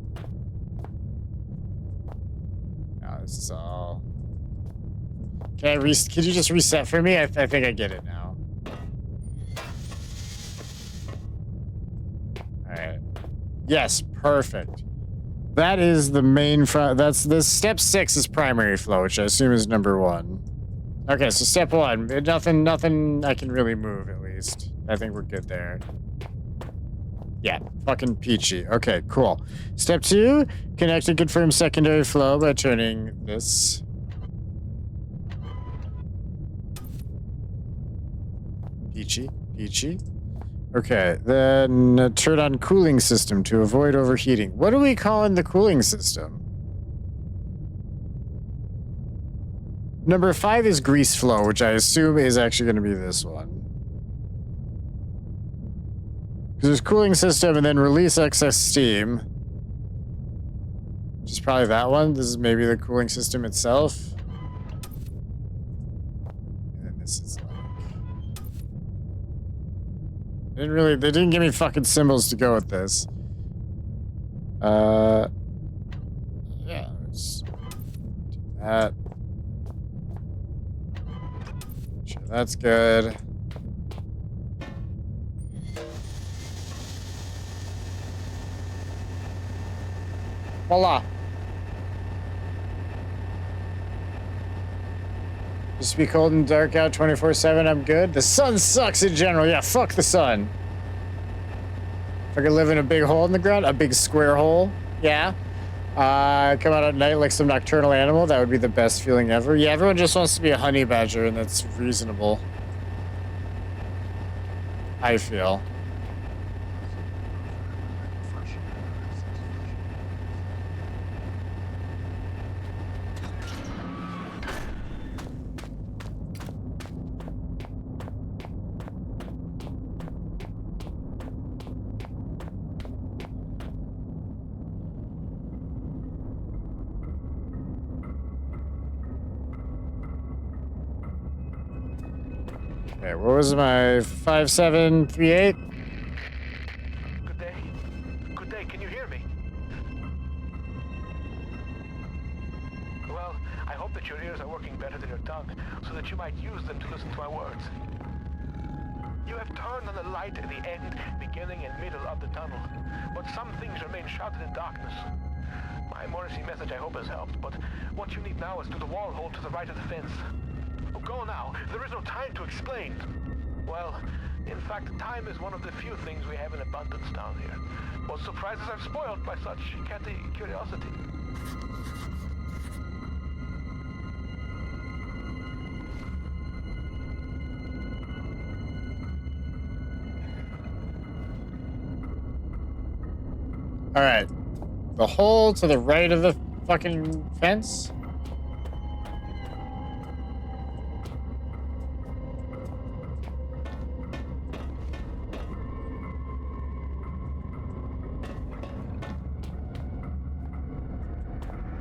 Oh, this is all... Can you just reset for me? I think I get it now. Alright. Yes, perfect. That is the main that's this step 6 is primary flow, which I assume is number 1. Okay, so step 1. Nothing I can really move, at least. I think we're good there. Yeah, fucking peachy. Okay, cool. Step 2, connect and confirm secondary flow by turning this. Peachy. Okay, then turn on cooling system to avoid overheating. What are we calling the cooling system? Number 5 is grease flow, which I assume is actually going to be this one. Because there's cooling system and then release excess steam. Which is probably that one. This is maybe the cooling system itself. And then this is like... They didn't give me fucking symbols to go with this. Yeah, let's do that. Sure, that's good. Voila. Just be cold and dark out 24/7, I'm good. The sun sucks in general. Yeah, fuck the sun. If I could live in a big hole in the ground, a big square hole, yeah. Come out at night like some nocturnal animal, that would be the best feeling ever. Yeah, everyone just wants to be a honey badger, and that's reasonable. I feel. Okay, what was my 5738? Good day. Good day, can you hear me? Well, I hope that your ears are working better than your tongue, so that you might use them to listen to my words. You have turned on the light at the end, beginning and middle of the tunnel, but some things remain shrouded in darkness. My emergency message I hope has helped, but what you need now is to the wall hole to the right of the fence. Oh, go now. There is no time to explain. Well, in fact, time is one of the few things we have in abundance down here. What surprises are spoiled by such catty curiosity. All right. The hole to the right of the fucking fence.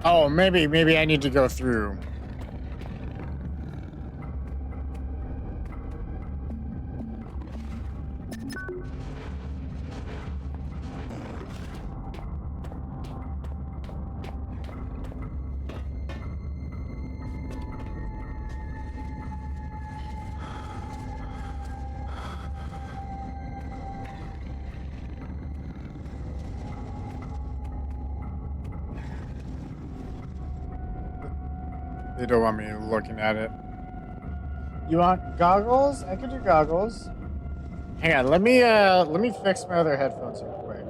Oh, maybe I need to go through. They don't want me looking at it. You want goggles? I could do goggles. Hang on, let me fix my other headphones here quick.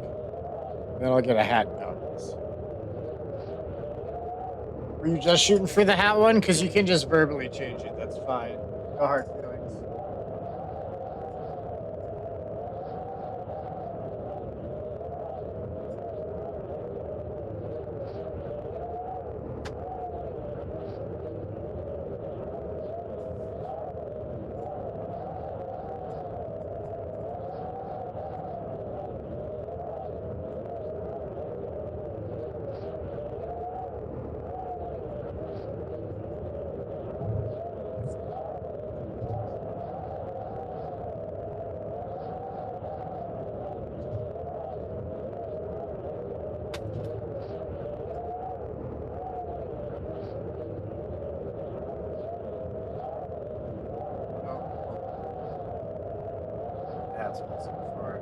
Then I'll get a hat and goggles. Were you just shooting for the hat one? Because you can just verbally change it. That's fine. No hard feelings. Hats are so far.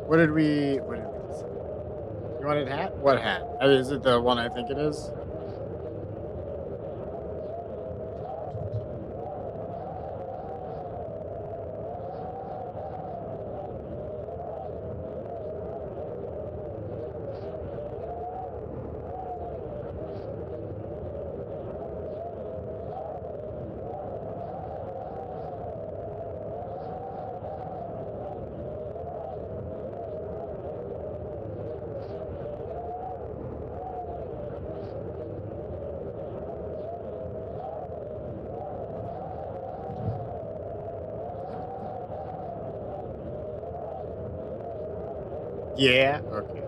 What did we decide? You wanted hat? What hat? Is it the one I think it is? Yeah. Okay.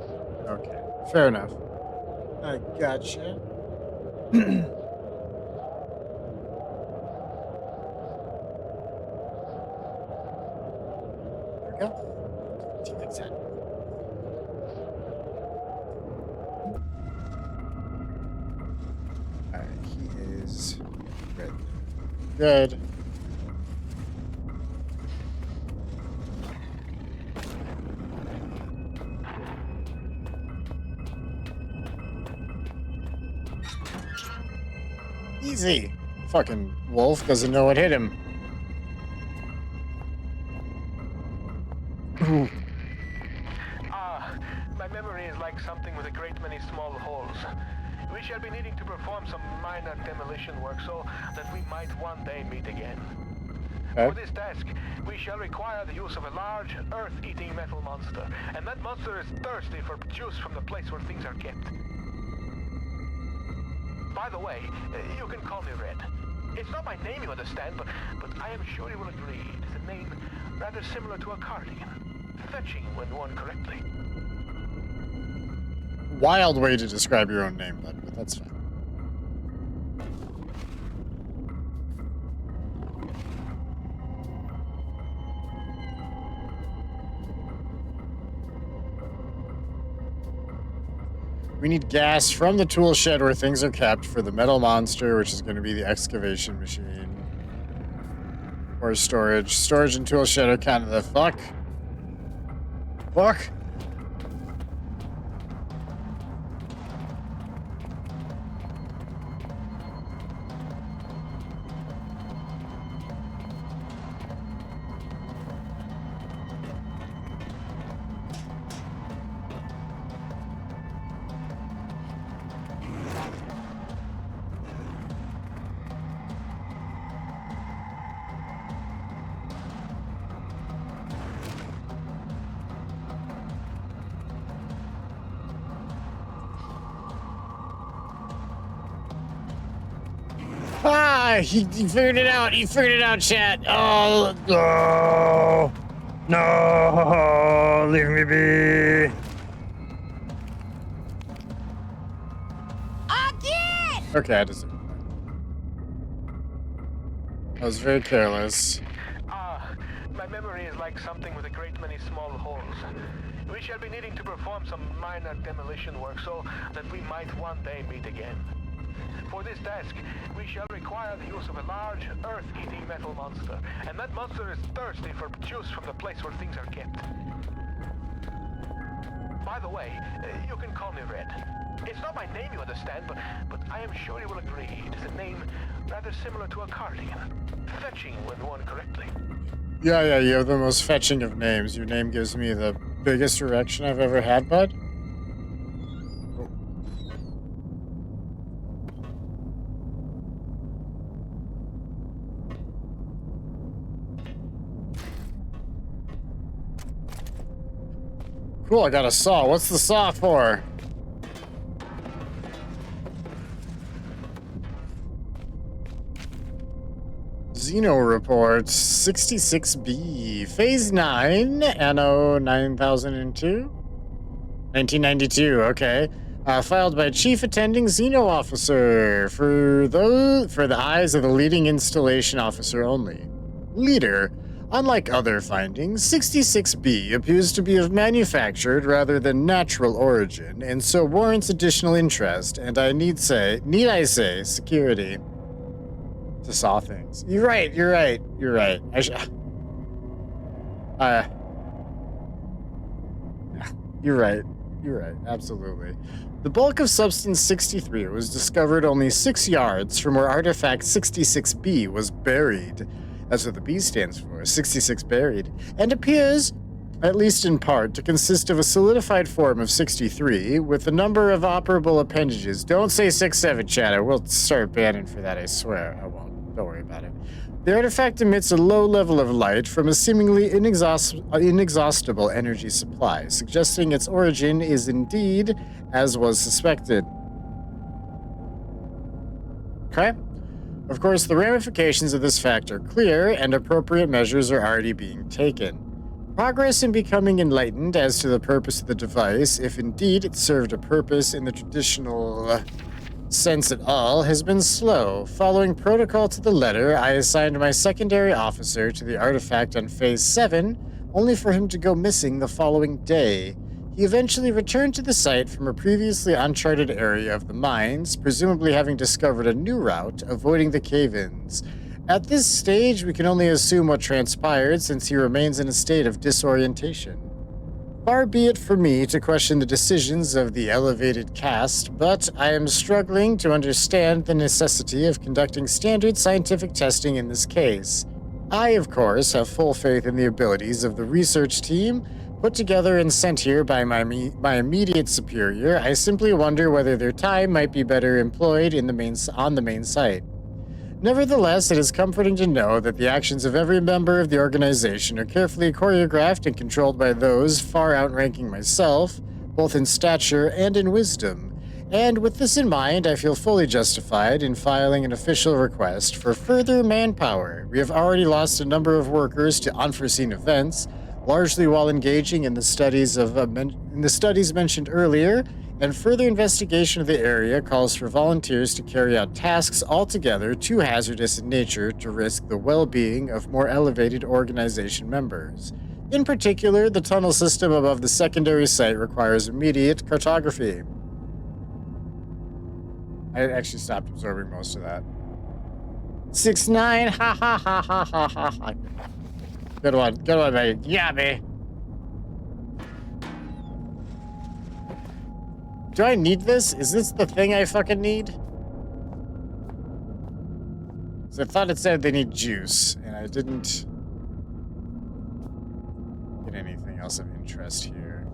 Okay. Fair enough. I gotcha. There we go. T-Fix hat. Alright, he is red. Good. Easy. Fucking wolf doesn't know what hit him. My memory is like something with a great many small holes. We shall be needing to perform some minor demolition work so that we might one day meet again. Okay. For this task, we shall require the use of a large, earth-eating metal monster, and that monster is thirsty for juice from the place where things are kept. By the way, you can call me Red. It's not my name, you understand, but I am sure you will agree it is a name rather similar to a cardigan. Fetching when worn correctly. Wild way to describe your own name, bud, but that's fine. We need gas from the tool shed where things are kept for the metal monster, which is going to be the excavation machine. Or storage. Storage and tool shed are kind of the fuck. Fuck. He figured it out. He figured it out, chat. Oh, no. No, leave me be. Again! Okay, I deserve that. I was very careless. My memory is like something with a great many small holes. We shall be needing to perform some minor demolition work so that we might one day meet again. For this task, we shall require the use of a large, earth-eating metal monster, and that monster is thirsty for juice from the place where things are kept. By the way, you can call me Red. It's not my name, you understand, but I am sure you will agree it is a name rather similar to a cardigan. Fetching when worn correctly. Yeah, you have the most fetching of names. Your name gives me the biggest erection I've ever had, bud. Cool, I got a saw. What's the saw for? Xeno report 66B, phase 9, anno 9002? 1992, okay. Filed by Chief Attending Xeno Officer for the eyes of the leading installation officer only. Leader. Unlike other findings, 66B appears to be of manufactured rather than natural origin, and so warrants additional interest, and I need I say, security. To saw things. You're right. I You're right. Absolutely. The bulk of Substance 63 was discovered only 6 yards from where artifact 66B was buried. That's what the B stands for, 66 buried, and appears, at least in part, to consist of a solidified form of 63 with a number of operable appendages. Don't say 67, chat. I will start banning for that, I swear. I won't. Don't worry about it. The artifact emits a low level of light from a seemingly inexhaustible energy supply, suggesting its origin is indeed as was suspected. Okay? Of course, the ramifications of this fact are clear, and appropriate measures are already being taken. Progress in becoming enlightened as to the purpose of the device, if indeed it served a purpose in the traditional sense at all, has been slow. Following protocol to the letter, I assigned my secondary officer to the artifact on Phase 7, only for him to go missing the following day. He eventually returned to the site from a previously uncharted area of the mines, presumably having discovered a new route, avoiding the cave-ins. At this stage, we can only assume what transpired, since he remains in a state of disorientation. Far be it for me to question the decisions of the elevated caste, but I am struggling to understand the necessity of conducting standard scientific testing in this case. I, of course, have full faith in the abilities of the research team put together and sent here by my immediate superior. I simply wonder whether their time might be better employed on the main site. Nevertheless, it is comforting to know that the actions of every member of the organization are carefully choreographed and controlled by those far outranking myself, both in stature and in wisdom. And with this in mind, I feel fully justified in filing an official request for further manpower. We have already lost a number of workers to unforeseen events, largely while engaging in the studies mentioned earlier, and further investigation of the area calls for volunteers to carry out tasks altogether too hazardous in nature to risk the well-being of more elevated organization members. In particular, the tunnel system above the secondary site requires immediate cartography. I actually stopped absorbing most of that. 6-9, ha ha ha ha ha ha ha. Good one, baby. Yeah, me. Do I need this? Is this the thing I fucking need? So I thought it said they need juice, and I didn't get anything else of interest here.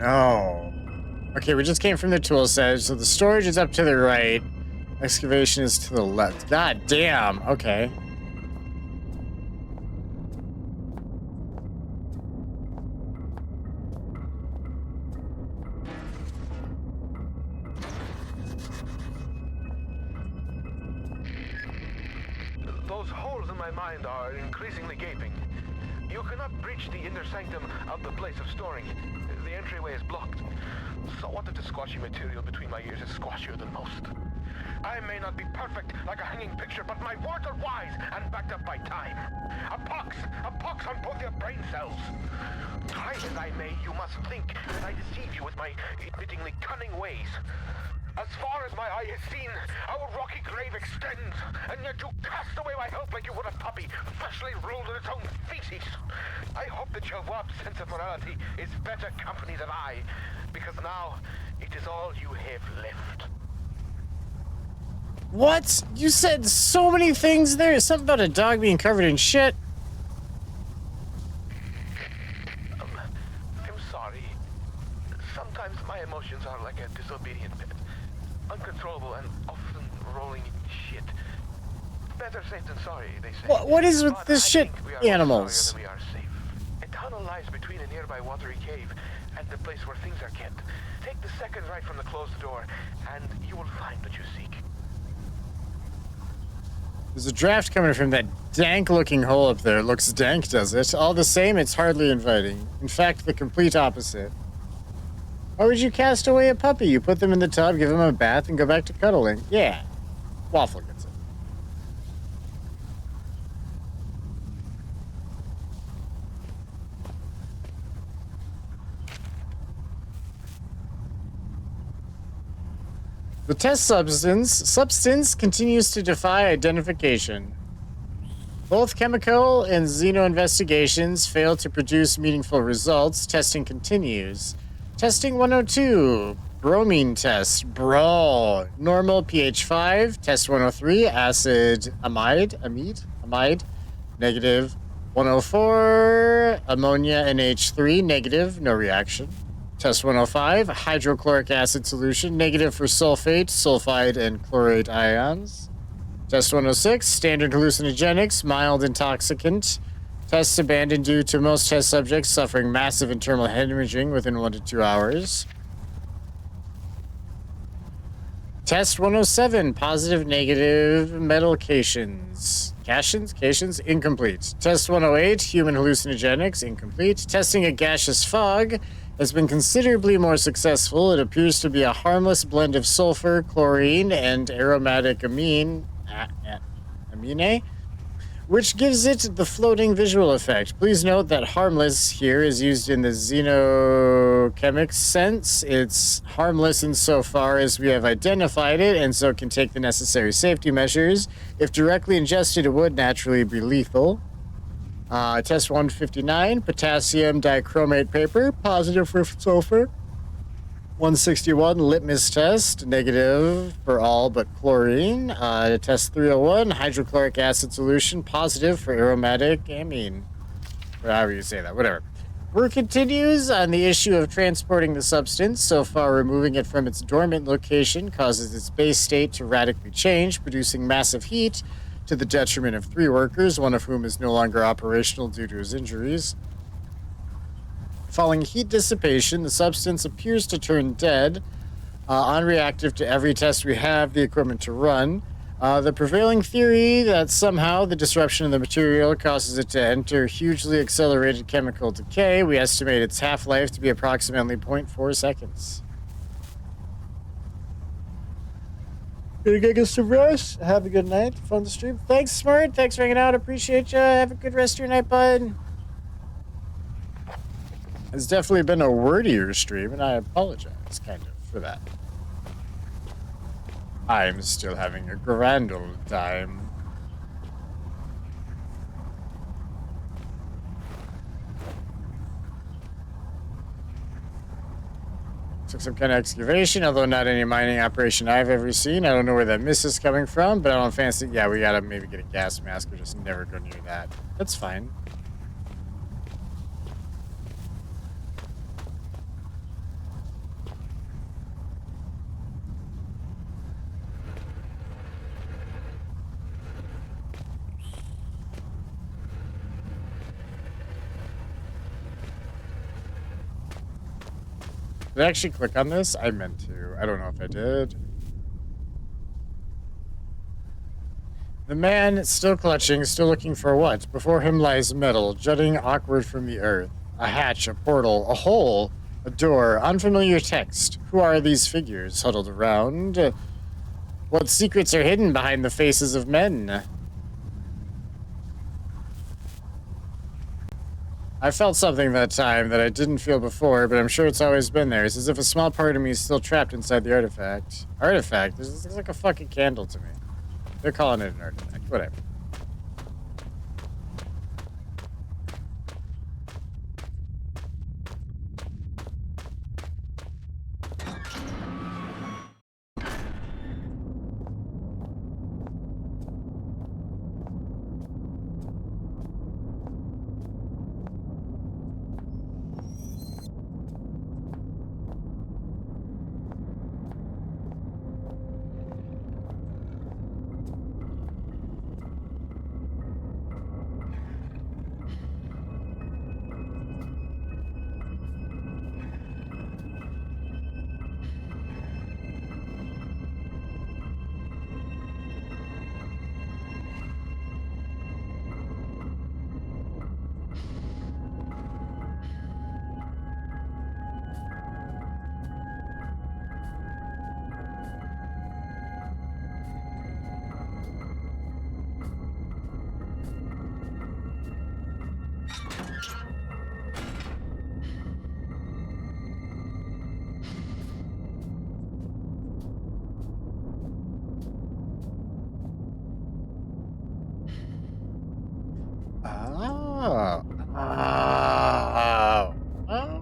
no. Okay, we just came from the tool set, so the storage is up to the right. Excavation is to the left. God damn. Okay. Those holes in my mind are increasingly gaping. You cannot breach the inner sanctum of the place of storing. The entryway is blocked. So what if the squashy material between my ears is squashier than most? I may not be perfect like a hanging picture, but my words are wise and backed up by time. A pox on both your brain cells. Try as I may, you must think that I deceive you with my admittingly cunning ways. As far as my eye has seen, our rocky grave extends, and yet you cast away my hope like you would a puppy, freshly rolled in its own feces. I hope that your warped sense of morality is better company than I, because now it is all you have left. What? You said so many things there. Something about a dog being covered in shit. I'm sorry. Sometimes my emotions are like a disobedient pet. Uncontrollable and often rolling in shit. Better safe than sorry, they say. What is with But this I shit think we are more animals? sorrier than we are safe. A tunnel lies between a nearby watery cave and the place where things are kept. Take the second right from the closed door, and you will find what you seek. There's a draft coming from that dank-looking hole up there. It looks dank, does it? All the same, it's hardly inviting. In fact, the complete opposite. Why would you cast away a puppy? You put them in the tub, give them a bath, and go back to cuddling. Yeah. Waffle gets it. The test substance continues to defy identification. Both chemical and xeno investigations fail to produce meaningful results. Testing continues. Testing 102, bromine test, bro. Normal pH 5. Test 103, acid amide, negative. 104, ammonia NH3, negative, no reaction. Test 105, hydrochloric acid solution, negative for sulfate, sulfide, and chlorate ions. Test 106, standard hallucinogenics, mild intoxicant. Tests abandoned due to most test subjects suffering massive internal hemorrhaging within 1 to 2 hours. Test 107, positive, negative, metal cations. Cations? Incomplete. Test 108, human hallucinogenics, incomplete. Testing a gaseous fog has been considerably more successful. It appears to be a harmless blend of sulfur, chlorine, and aromatic amine, which gives it the floating visual effect. Please note that harmless here is used in the xenochemic sense. It's harmless insofar as we have identified it, and so can take the necessary safety measures. If directly ingested, it would naturally be lethal. Test 159, potassium dichromate paper, positive for sulfur. 161, litmus test, negative for all but chlorine. Test 301, hydrochloric acid solution, positive for aromatic amine. Or however you say that, whatever. Work continues on the issue of transporting the substance. So far, removing it from its dormant location causes its base state to radically change, producing massive heat to the detriment of 3 workers, one of whom is no longer operational due to his injuries. Following heat dissipation, the substance appears to turn dead, unreactive to every test we have the equipment to run. The prevailing theory that somehow the disruption of the material causes it to enter hugely accelerated chemical decay. We estimate its half-life to be approximately 0.4 seconds. Gonna get some rest. Have a good night. Fun to stream. Thanks, Smart. Thanks for hanging out. Appreciate you. Have a good rest of your night, bud. It's definitely been a wordier stream, and I apologize, kind of, for that. I'm still having a grand old time. Took some kind of excavation, although not any mining operation I've ever seen. I don't know where that mist is coming from, but I don't fancy... Yeah, we gotta maybe get a gas mask or just never go near that. That's fine. Did I actually click on this? I meant to. I don't know if I did. The man, still clutching, still looking for what? Before him lies metal, jutting awkward from the earth. A hatch, a portal, a hole, a door, unfamiliar text. Who are these figures huddled around? What secrets are hidden behind the faces of men? I felt something that time that I didn't feel before, but I'm sure it's always been there. It's as if a small part of me is still trapped inside the artifact. Artifact? This looks like a fucking candle to me. They're calling it an artifact. Whatever. Oh. Oh. Oh.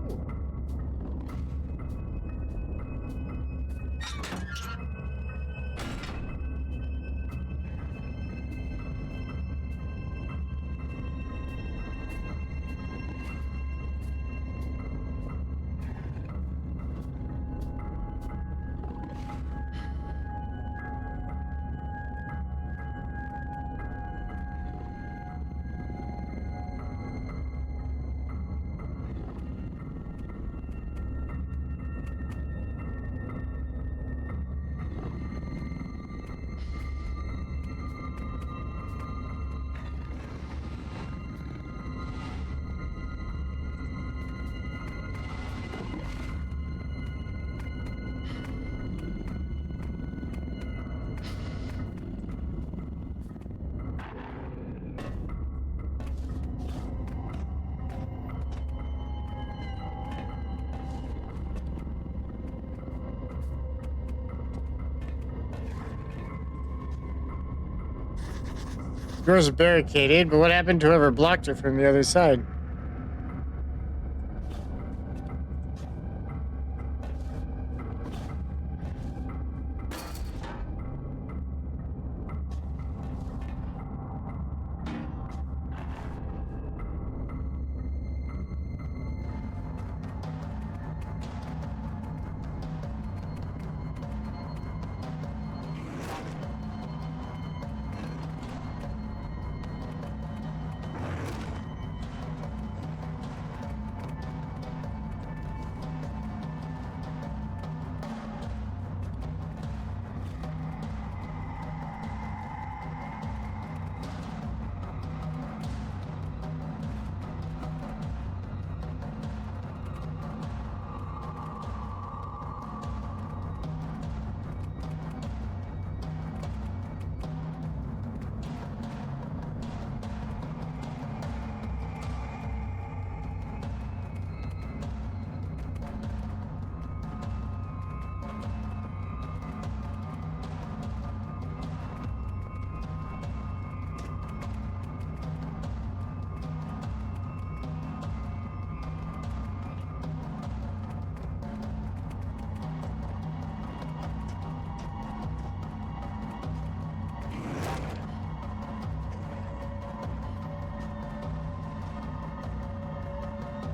Doors barricaded, but what happened to whoever blocked her from the other side?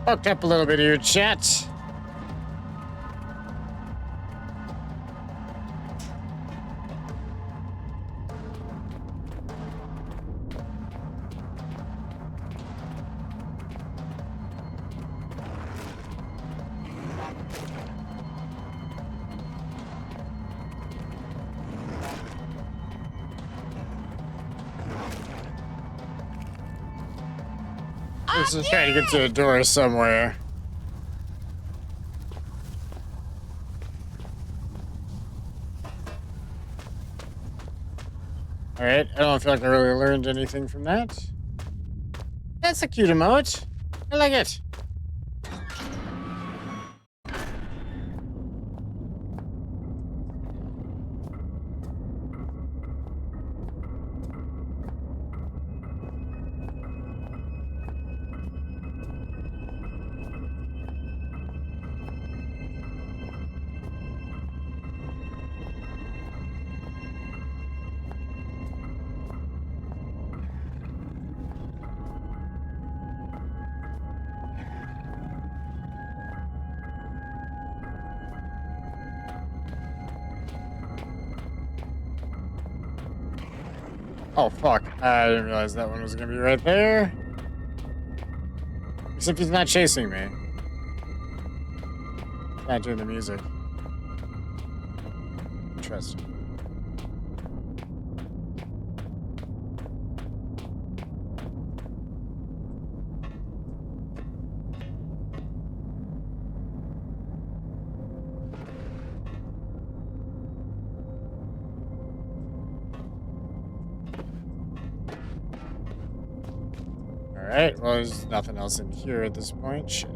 Fucked up a little bit here, chat. Let's just try to get to a door somewhere. Alright, I don't feel like I really learned anything from that. That's a cute emote. I like it. Oh, fuck. I didn't realize that one was gonna be right there. Except he's not chasing me. Not doing the music. Interesting. Alright, well, there's nothing else in here at this point. Shit.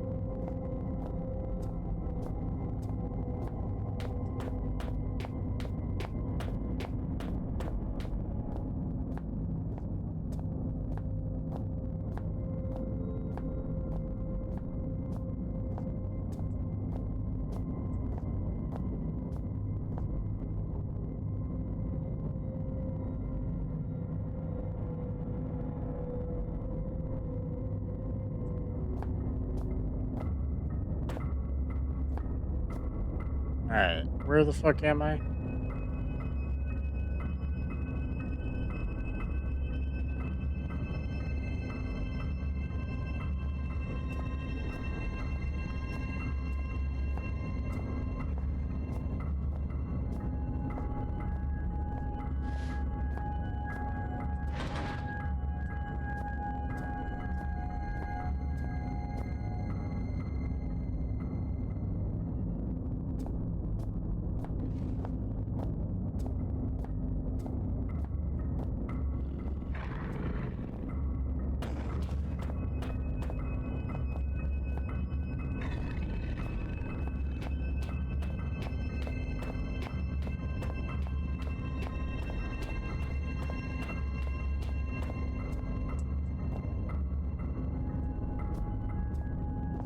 Alright, where the fuck am I?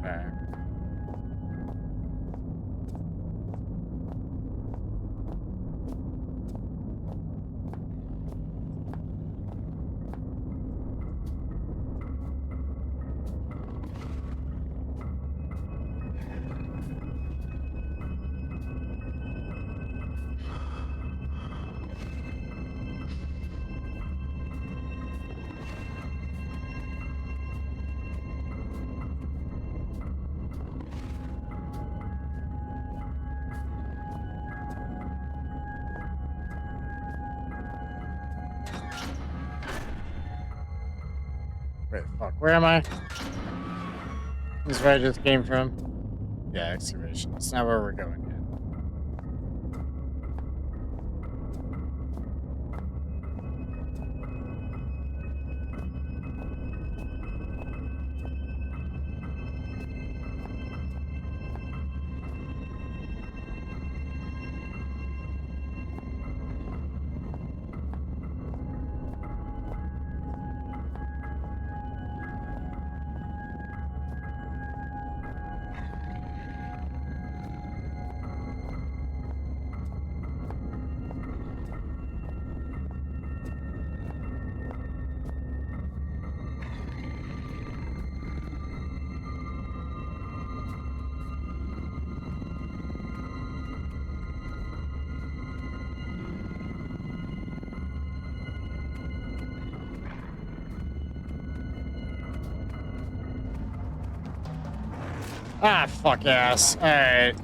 Alright. Wait, fuck. Where am I? This is where I just came from. Yeah, excavation. That's not where we're going yet. Ah, fuck ass. Alright.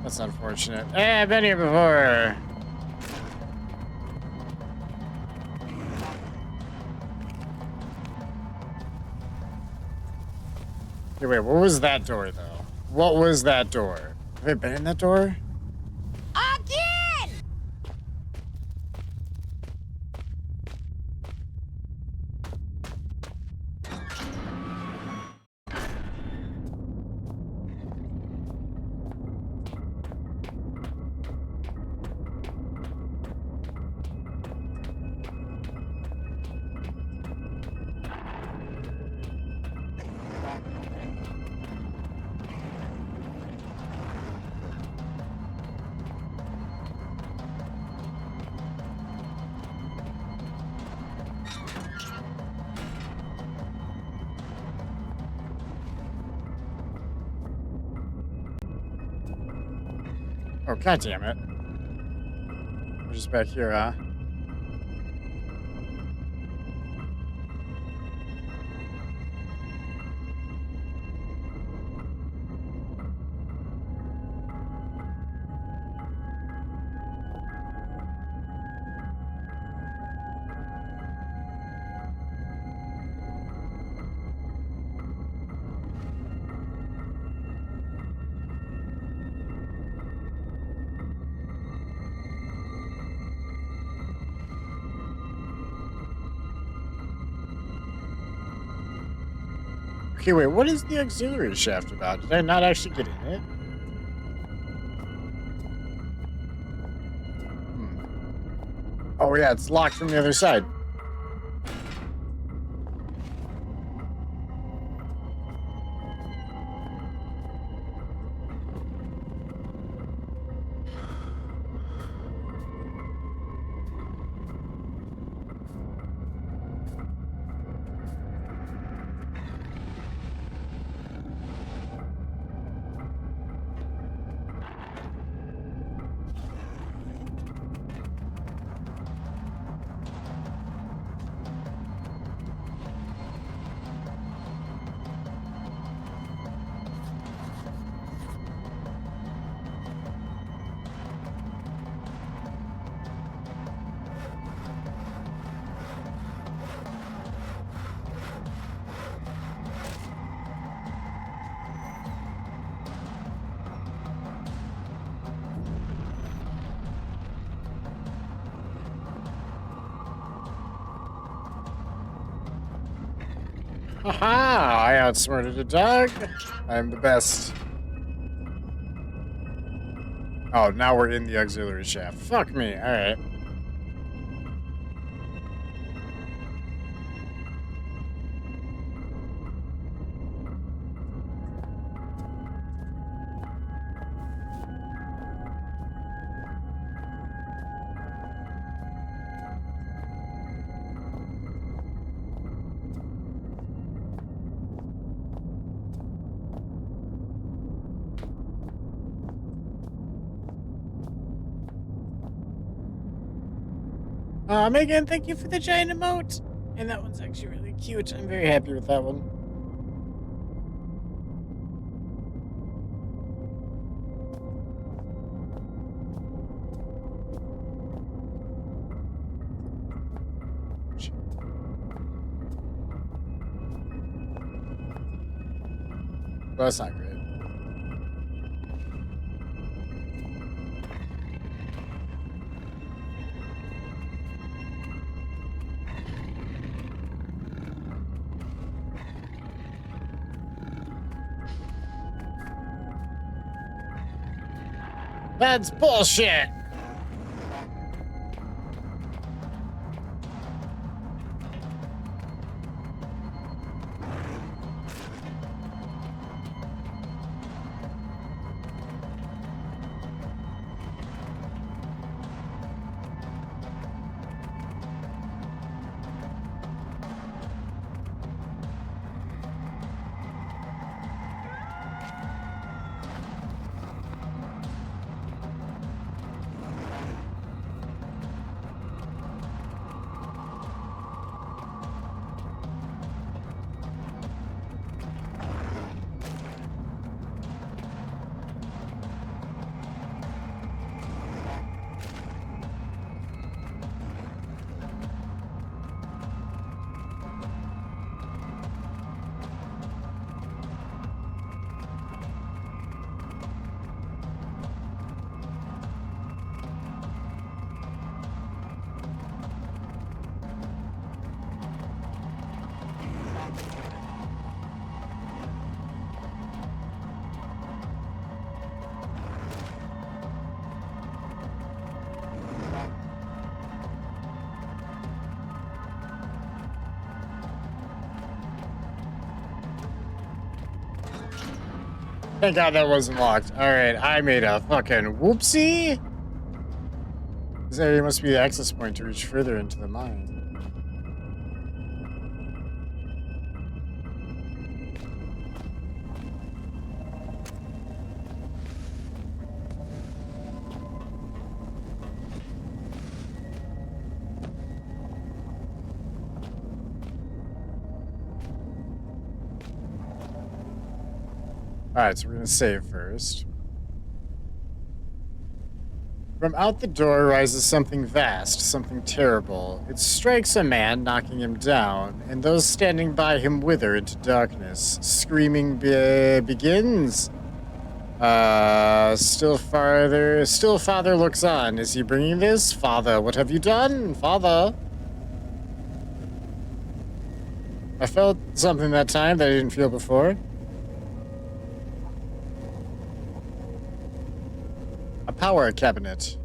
That's unfortunate. Hey, I've been here before. Okay, wait, what was that door, though? What was that door? Have I been in that door? Again! Oh, god damn it. We're just back here, huh? Okay, wait, what is the auxiliary shaft about? Did I not actually get in it? Oh, yeah, it's locked from the other side. Haha! I outsmarted a dog. I'm the best. Oh, now we're in the auxiliary shaft. Fuck me. Alright. Megan, thank you for the giant emote. And that one's actually really cute. I'm very happy with that one. Well, that's not great. That's bullshit! Thank God that wasn't locked. Alright, I made a fucking whoopsie. This area must be the access point to reach further into the mine. Alright, so we're gonna save first. From out the door rises something vast, something terrible. It strikes a man, knocking him down, and those standing by him wither into darkness. Screaming begins. Still father looks on. Is he bringing this? Father, what have you done? Father? I felt something that time that I didn't feel before. A power cabinet.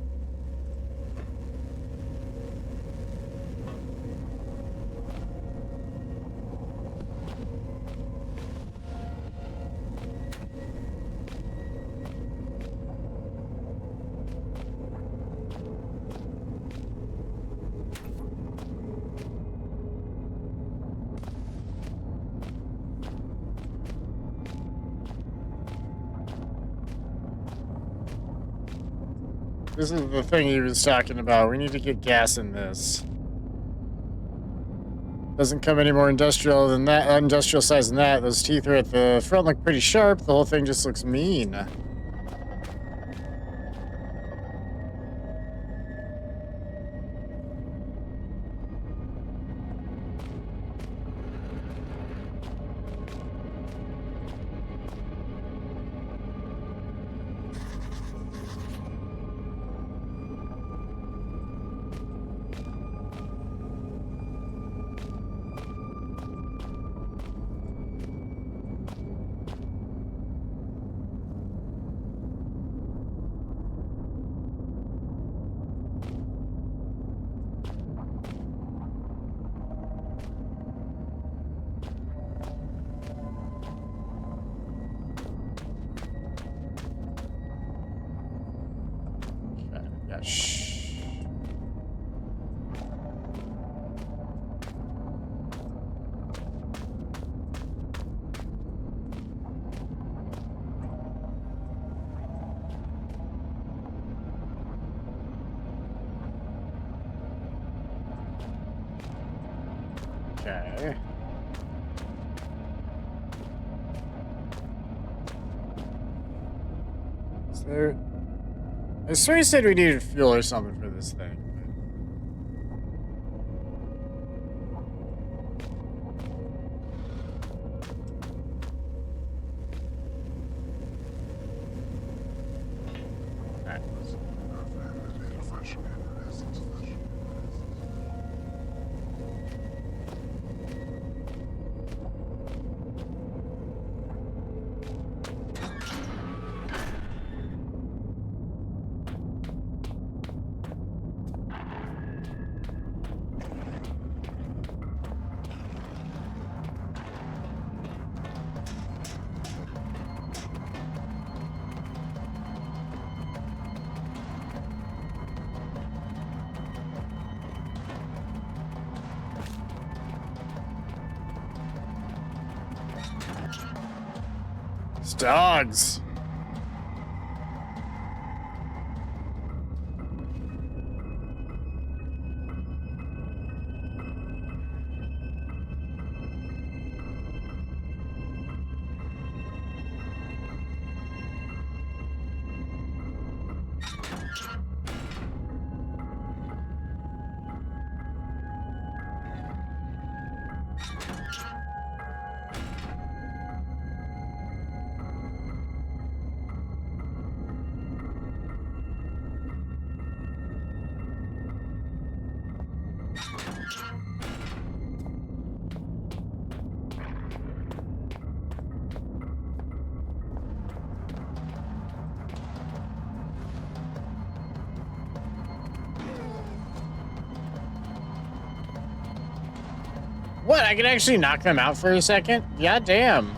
This is the thing he was talking about. We need to get gas in this. Doesn't come any more industrial than that. Industrial size than that. Those teeth are at the front look pretty sharp. The whole thing just looks mean. Yeah, shh. Okay. Is there... I swear you said we needed fuel or something for this thing. Alright. It's dogs. What? I can actually knock them out for a second? Yeah, damn.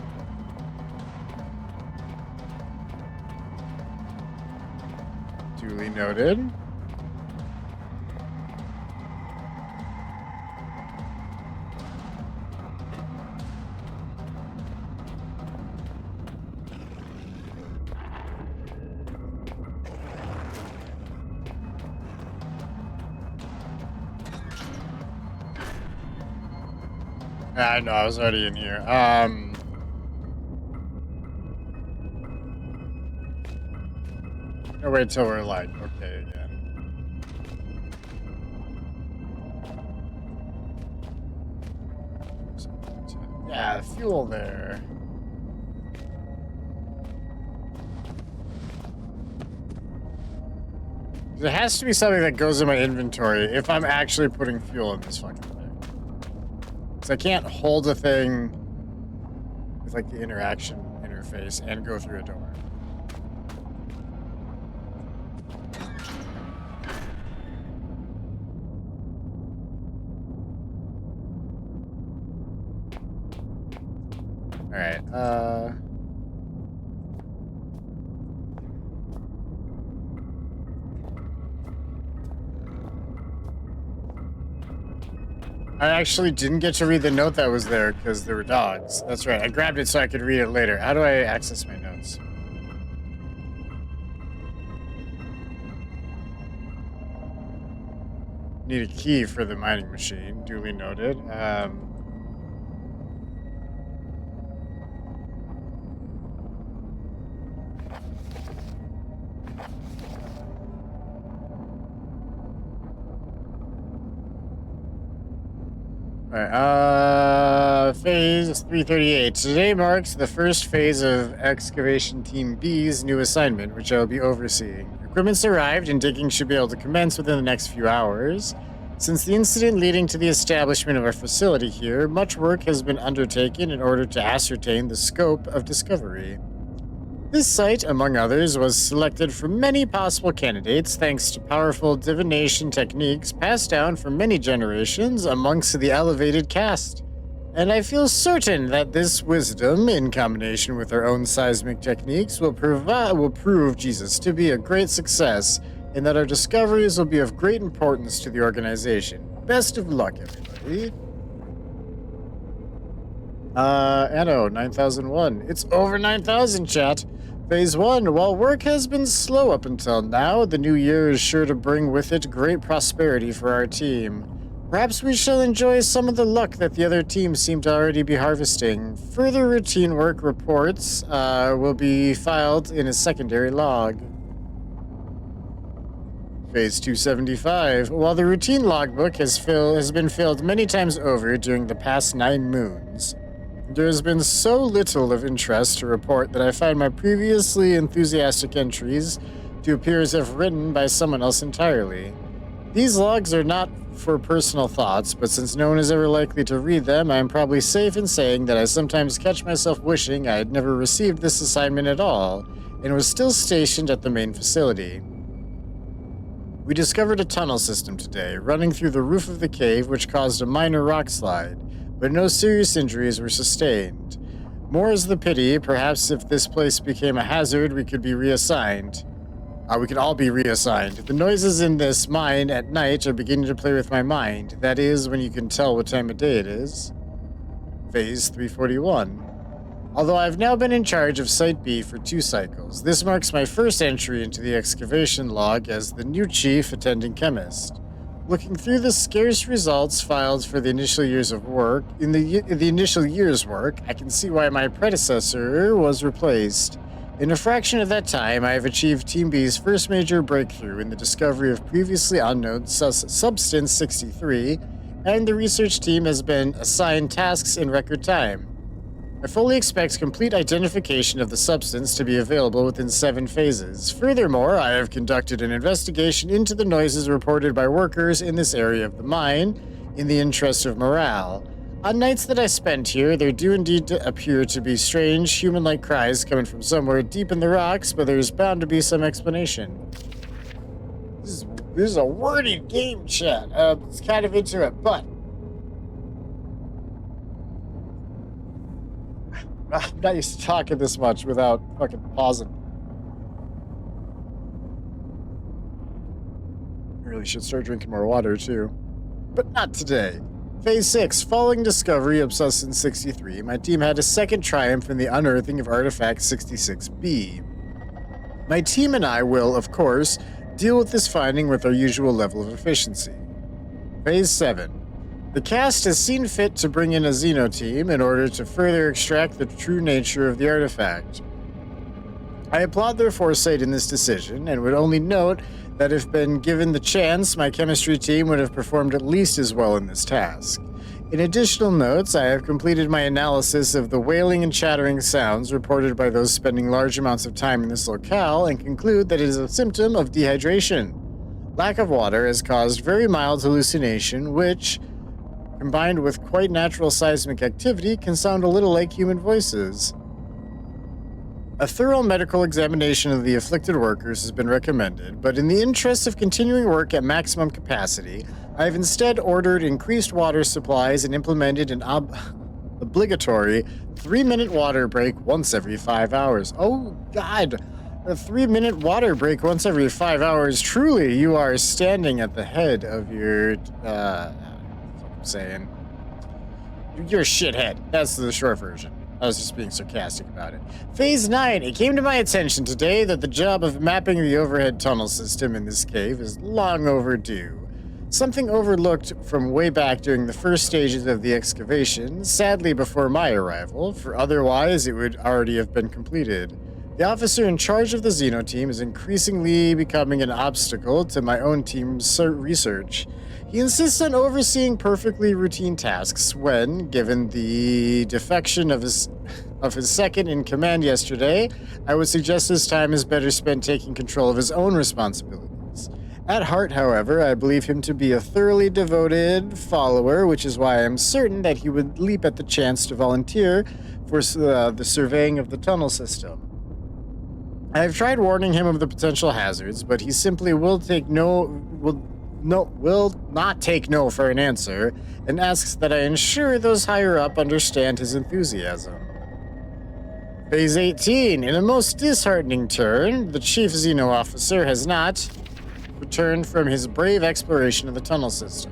Duly noted. I know, I was already in here. No, wait till we're like, okay again. Yeah, fuel there. There has to be something that goes in my inventory if I'm actually putting fuel in this fucking thing. Because I can't hold a thing with like the interaction interface and go through a door. Alright, I actually didn't get to read the note that was there because there were dogs. That's right, I grabbed it so I could read it later. How do I access my notes? Need a key for the mining machine, duly noted. Alright, phase 338. Today marks the first phase of Excavation Team B's new assignment, which I will be overseeing. Equipment's arrived and digging should be able to commence within the next few hours. Since the incident leading to the establishment of our facility here, much work has been undertaken in order to ascertain the scope of discovery. This site, among others, was selected from many possible candidates thanks to powerful divination techniques passed down for many generations amongst the elevated caste. And I feel certain that this wisdom, in combination with our own seismic techniques, will prove Jesus to be a great success, and that our discoveries will be of great importance to the organization. Best of luck, everybody. Anno 9001. It's over 9,000, chat. Phase 1. While work has been slow up until now, the new year is sure to bring with it great prosperity for our team. Perhaps we shall enjoy some of the luck that the other teams seem to already be harvesting. Further routine work reports will be filed in a secondary log. Phase 275. While the routine logbook has been filled many times over during the past 9 moons, there has been so little of interest to report that I find my previously enthusiastic entries to appear as if written by someone else entirely. These logs are not for personal thoughts, but since no one is ever likely to read them, I am probably safe in saying that I sometimes catch myself wishing I had never received this assignment at all, and was still stationed at the main facility. We discovered a tunnel system today, running through the roof of the cave, which caused a minor rock slide, but no serious injuries were sustained. More is the pity, perhaps if this place became a hazard, we could be reassigned. We could all be reassigned. The noises in this mine at night are beginning to play with my mind. That is, when you can tell what time of day it is. Phase 341. Although I've now been in charge of Site B for 2 cycles, this marks my first entry into the excavation log as the new chief attending chemist. Looking through the scarce results filed for the initial years of work, the initial year's work, I can see why my predecessor was replaced. In a fraction of that time, I have achieved Team B's first major breakthrough in the discovery of previously unknown Substance 63, and the research team has been assigned tasks in record time. I fully expect complete identification of the substance to be available within 7 phases. Furthermore, I have conducted an investigation into the noises reported by workers in this area of the mine in the interest of morale. On nights that I spent here, there do indeed appear to be strange, human-like cries coming from somewhere deep in the rocks, but there's bound to be some explanation. This is a wordy game, chat. It's kind of into it, but I'm not used to talking this much without fucking pausing. Really should start drinking more water, too. But not today. Phase 6, following discovery of Substance 63, my team had a second triumph in the unearthing of Artifact 66B. My team and I will, of course, deal with this finding with our usual level of efficiency. Phase 7. The cast has seen fit to bring in a Xeno team in order to further extract the true nature of the artifact. I applaud their foresight in this decision, and would only note that if been given the chance, my chemistry team would have performed at least as well in this task. In additional notes, I have completed my analysis of the wailing and chattering sounds reported by those spending large amounts of time in this locale, and conclude that it is a symptom of dehydration. Lack of water has caused very mild hallucination, which, combined with quite natural seismic activity, can sound a little like human voices. A thorough medical examination of the afflicted workers has been recommended, but in the interest of continuing work at maximum capacity, I have instead ordered increased water supplies and implemented an obligatory 3-minute water break once every 5 hours. Oh, God! A 3-minute water break once every 5 hours. Truly, you are standing at the head of your, that's what I'm saying. You're a shithead. That's the short version. I was just being sarcastic about it. Phase 9. It came to my attention today that the job of mapping the overhead tunnel system in this cave is long overdue. Something overlooked from way back during the first stages of the excavation, sadly before my arrival, for otherwise it would already have been completed. The officer in charge of the Xeno team is increasingly becoming an obstacle to my own team's research. He insists on overseeing perfectly routine tasks when, given the defection of his second in command yesterday, I would suggest his time is better spent taking control of his own responsibilities. At heart, however, I believe him to be a thoroughly devoted follower, which is why I am certain that he would leap at the chance to volunteer for the surveying of the tunnel system. I have tried warning him of the potential hazards, but he simply will not take no for an answer, and asks that I ensure those higher up understand his enthusiasm. Phase 18. In a most disheartening turn, the chief Xeno officer has not returned from his brave exploration of the tunnel system.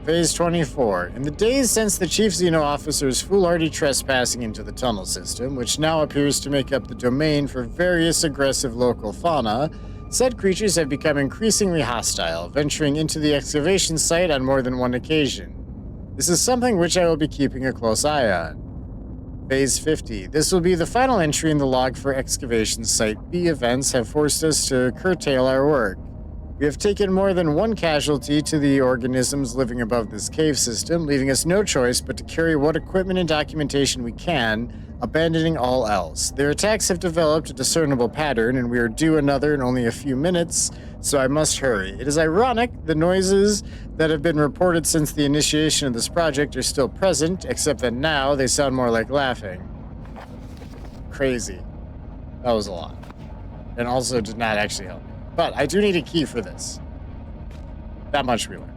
Phase 24. In the days since the chief Xeno officer's foolhardy trespassing into the tunnel system, which now appears to make up the domain for various aggressive local fauna, said creatures have become increasingly hostile, venturing into the excavation site on more than one occasion. This is something which I will be keeping a close eye on. Phase 50. This will be the final entry in the log for excavation site B. Events have forced us to curtail our work. We have taken more than one casualty to the organisms living above this cave system, leaving us no choice but to carry what equipment and documentation we can, abandoning all else. Their attacks have developed a discernible pattern, and we are due another in only a few minutes, so I must hurry. It is ironic the noises that have been reported since the initiation of this project are still present, except that now they sound more like laughing. Crazy. That was a lot. And also did not actually help me. But I do need a key for this. That much we learned.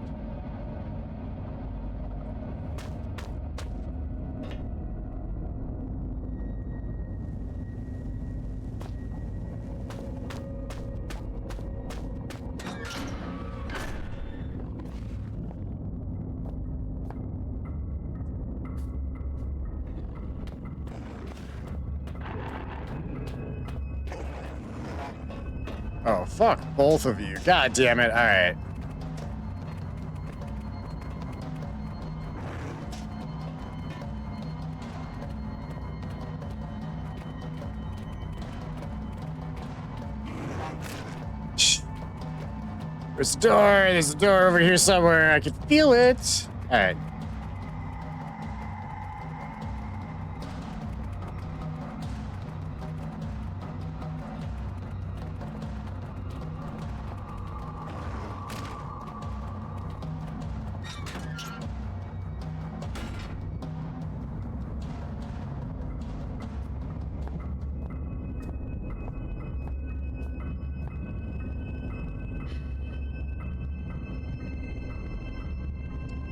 Oh, fuck both of you. God damn it. All right. There's a door. There's a door over here somewhere. I can feel it. All right.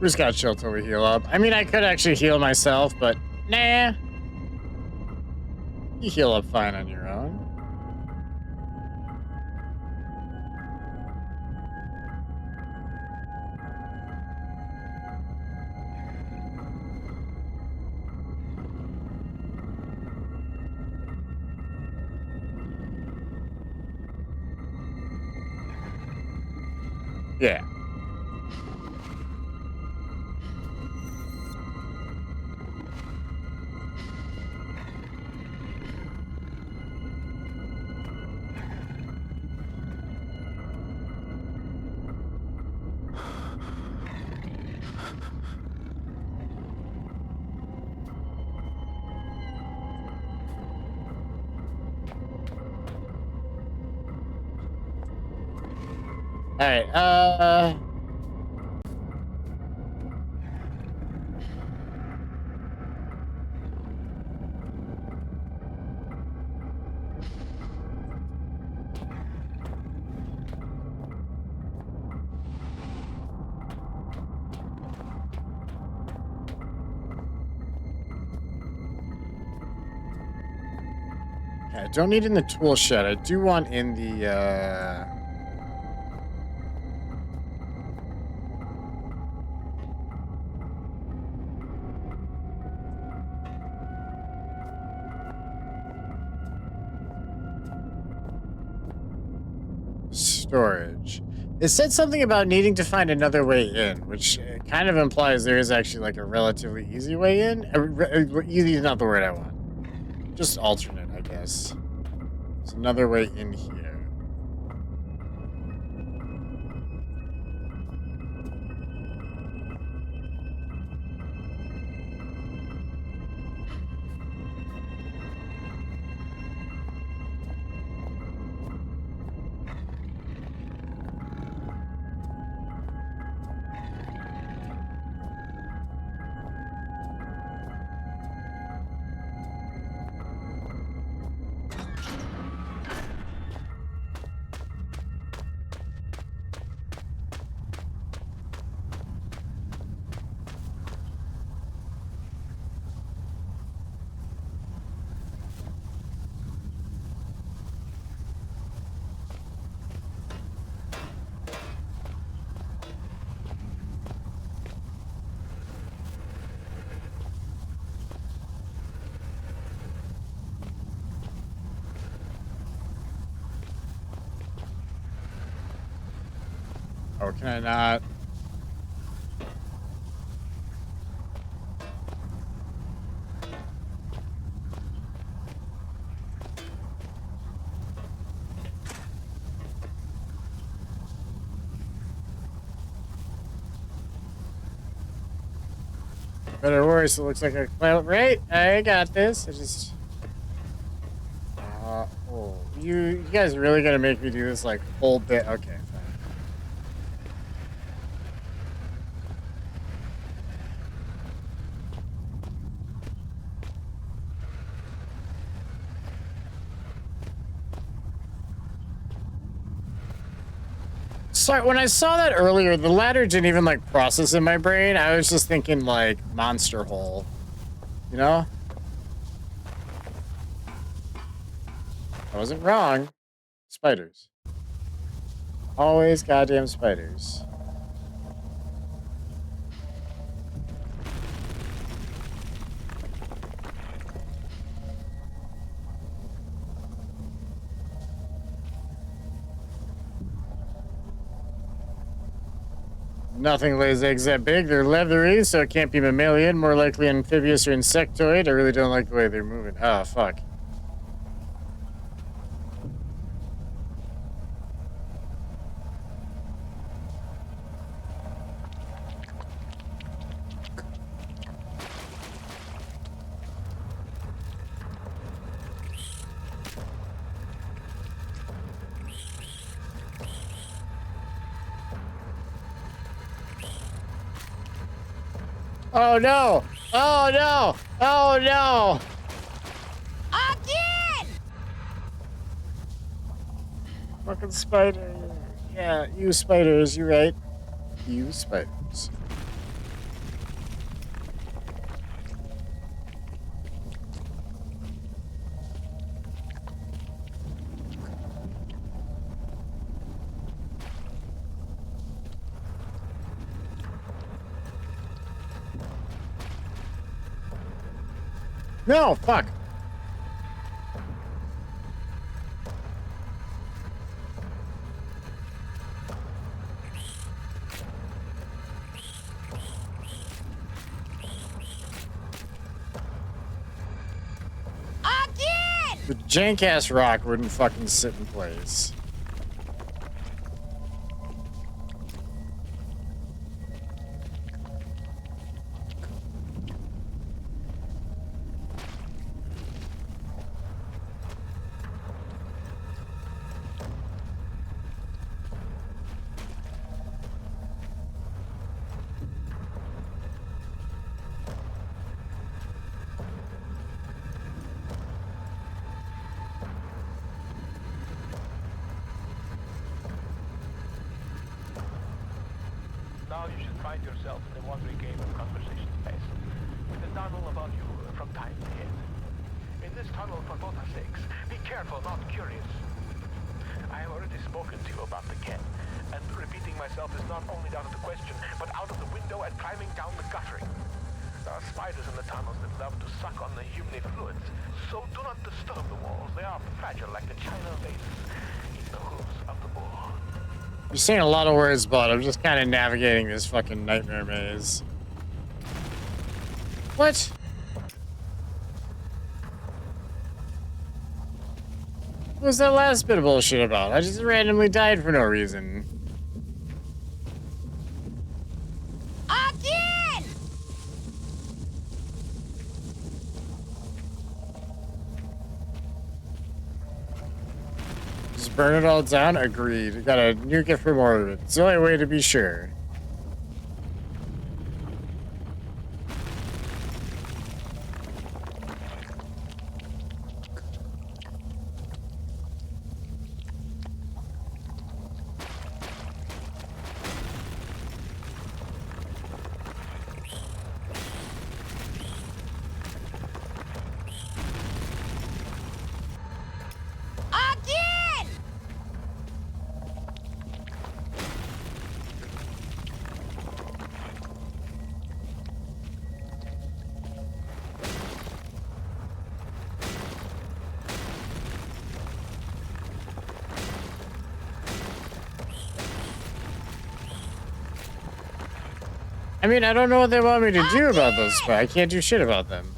We just gotta chill till we heal up. I mean, I could actually heal myself, but nah. You heal up fine on your own. Yeah. All right. I don't need in the tool shed. I do want in the storage. It said something about needing to find another way in, which kind of implies there is actually like a relatively easy way in. Easy is not the word I want. Just alternate, I guess. There's another way in here. Oh, can I not? Better or worse, it looks like a cloud. Right? I got this. I just. Oh, you guys are really gonna make me do this like whole bit? Okay, fine. Sorry, when I saw that earlier, the ladder didn't even like process in my brain. I was just thinking like monster hole, you know? I wasn't wrong. Spiders. Always goddamn spiders. Nothing lays eggs that big. They're leathery, so it can't be mammalian. More likely amphibious or insectoid. I really don't like the way they're moving. Oh, fuck. Oh no! Oh no! Oh no! Again! Fucking spider. Yeah, you spiders, you're right. You spiders. No, fuck. The jank ass rock wouldn't fucking sit in place. Now you should find yourself in the watery game of conversation space, with a tunnel above you from time to end. In this tunnel, for both our sakes, be careful, not curious. I have already spoken to you about the cat, and repeating myself is not only out of the question, but out of the window and climbing down the guttering. There are spiders in the tunnels that love to suck on the humid fluids, so do not disturb the walls. They are fragile like the china vases in the hooves of the bull. You're saying a lot of words, but I'm just kind of navigating this fucking nightmare maze. What? What was that last bit of bullshit about? I just randomly died for no reason. Again! Just burn it all down? Agreed. You gotta nuke it for more of it. It's the only way to be sure. Again! I mean, I don't know what they want me to do about those, but I can't do shit about them.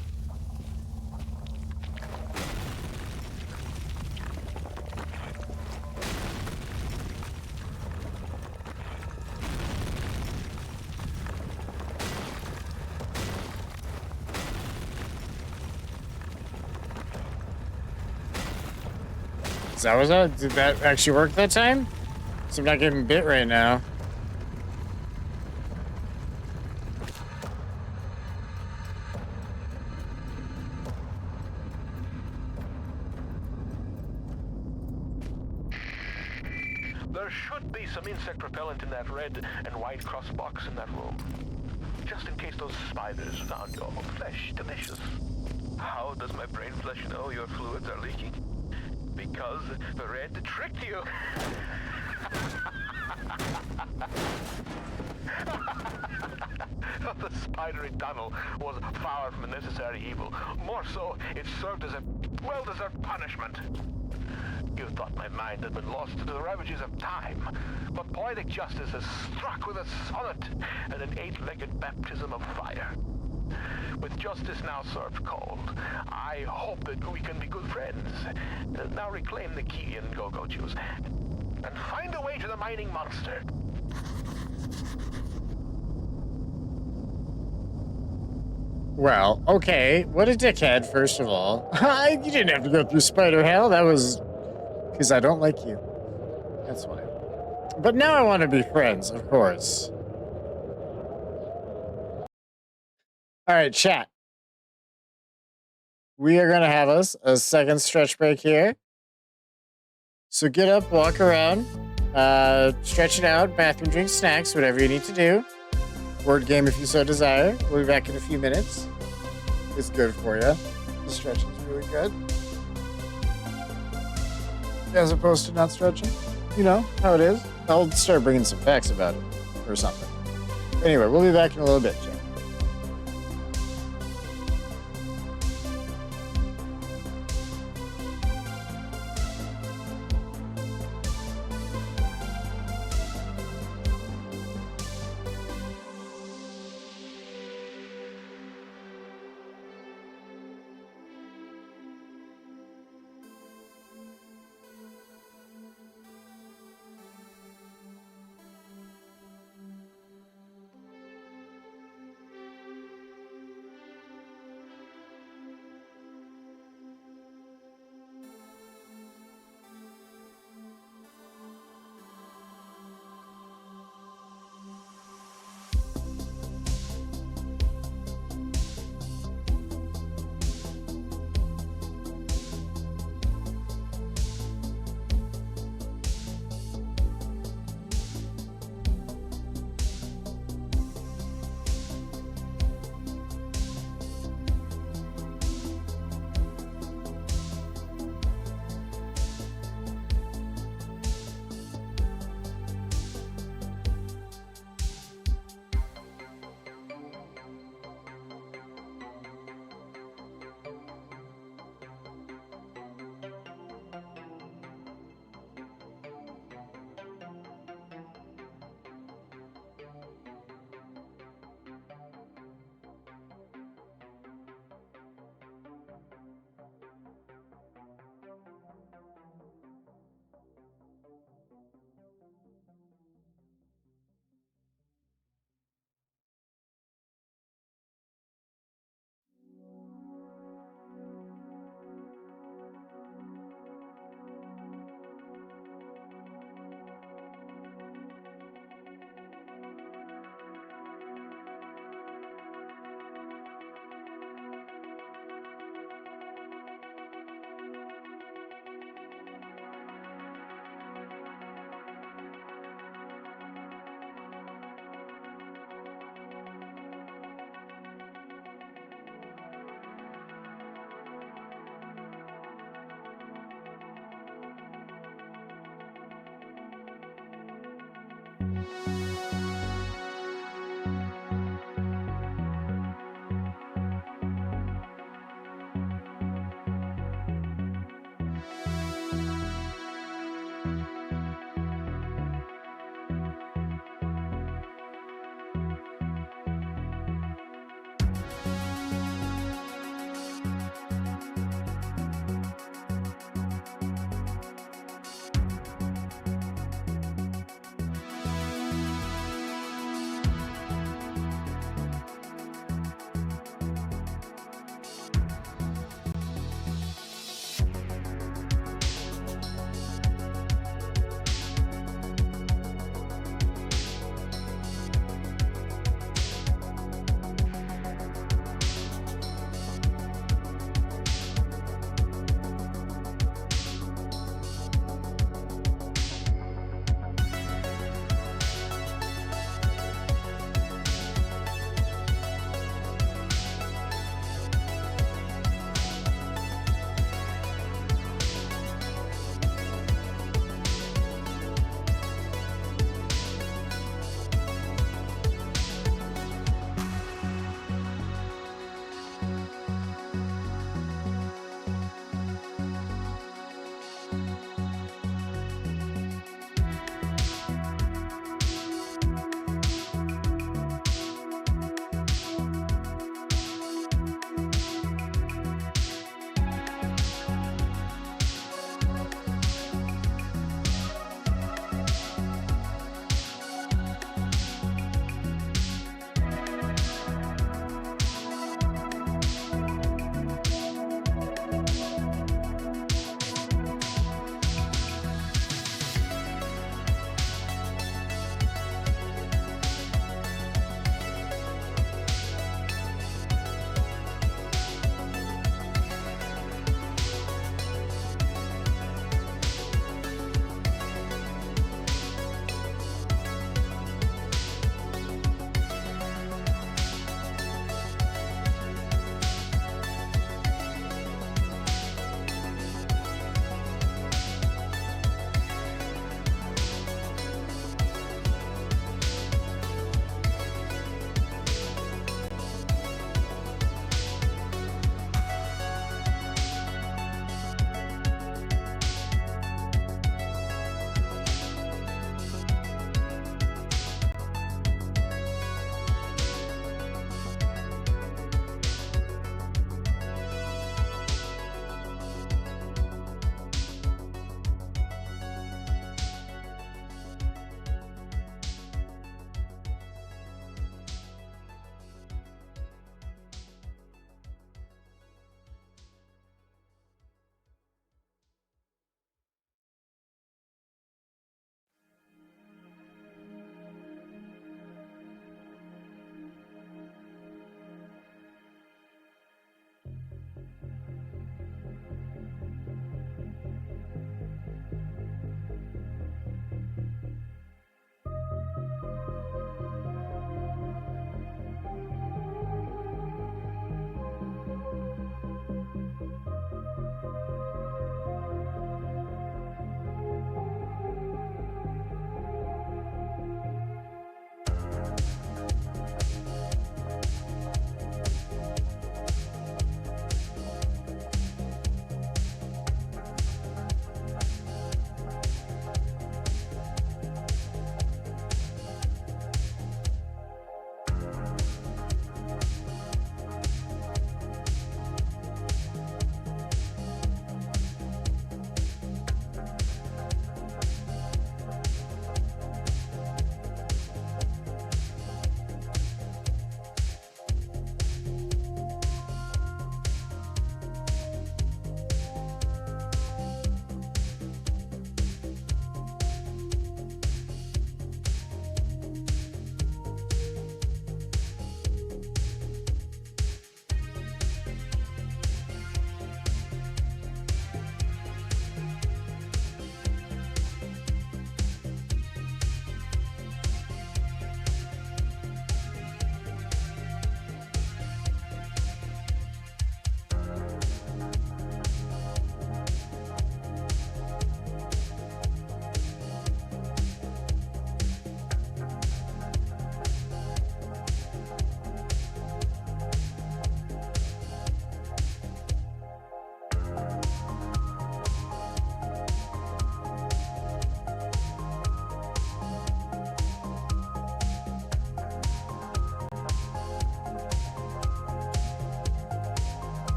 Is that was that? Did that actually work that time? So I'm not getting bit right now. There should be some insect repellent in that red and white cross box in that room. Just in case those spiders found your flesh delicious. How does my brain flesh know your fluids are leaking? Because the red tricked you. The spidery tunnel was far from a necessary evil. More so, it served as a well-deserved punishment. You thought my mind had been lost to the ravages of time, but poetic justice has struck with a sonnet and an eight-legged baptism of fire. With justice now served cold, I hope that we can be good friends. Now reclaim the key and go juice, and find a way to the mining monster. Well, okay. What a dickhead, first of all. You didn't have to go through spider hell. That was because I don't like you. That's why. But now I want to be friends, of course. All right, chat. We are going to have us a second stretch break here. So get up, walk around, stretch it out, bathroom, drink snacks, whatever you need to do. Word game if you so desire. We'll be back in a few minutes. It's good for you. The stretching is really good. As opposed to not stretching. You know how it is. I'll start bringing some facts about it or something. Anyway, we'll be back in a little bit, Jim.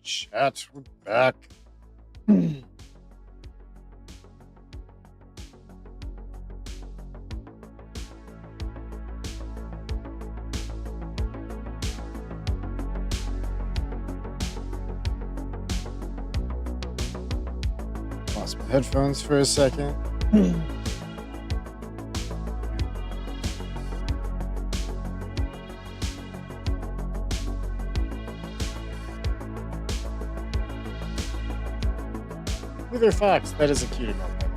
Chat, we're back. Lost my headphones for a second. Wither Fox, that is a cute emote, by the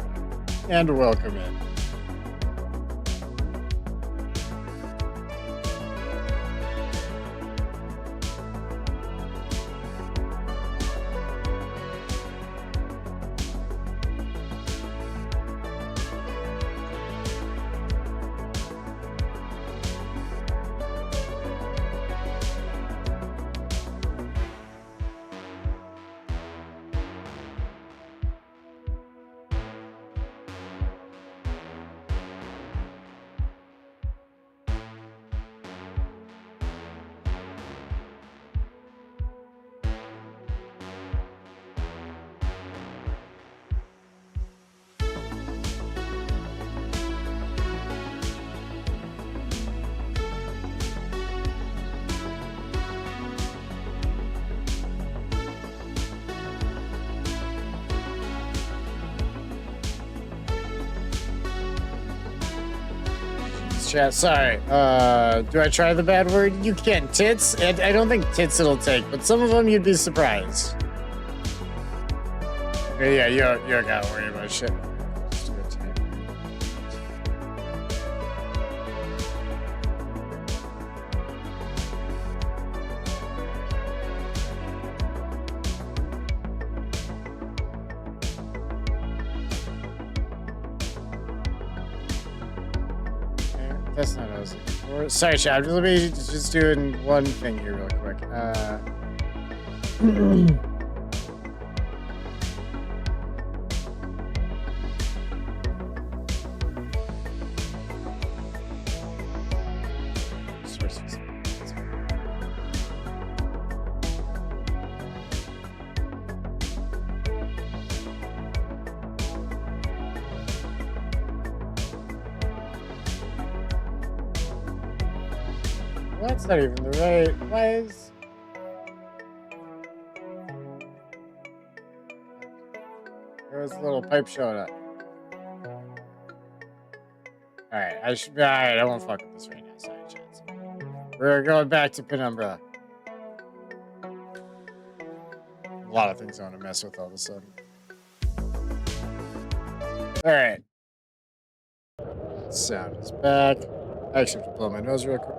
way. And welcome in. Chat, sorry. Do I try the bad word? You can. Tits? I don't think tits it'll take, but some of them you'd be surprised. Yeah, you don't gotta worry about shit. Just do it tonight. That's not what I was looking for. Sorry, chat. Let me just doing one thing here real quick. Sources. Well, that's not even the right. Why is? There was a little pipe showing up. All right, I should. All right, I won't fuck with this right now. Sorry, chance. We're going back to Penumbra. A lot of things I want to mess with all of a sudden. All right. Sound is back. I actually have to blow my nose real quick.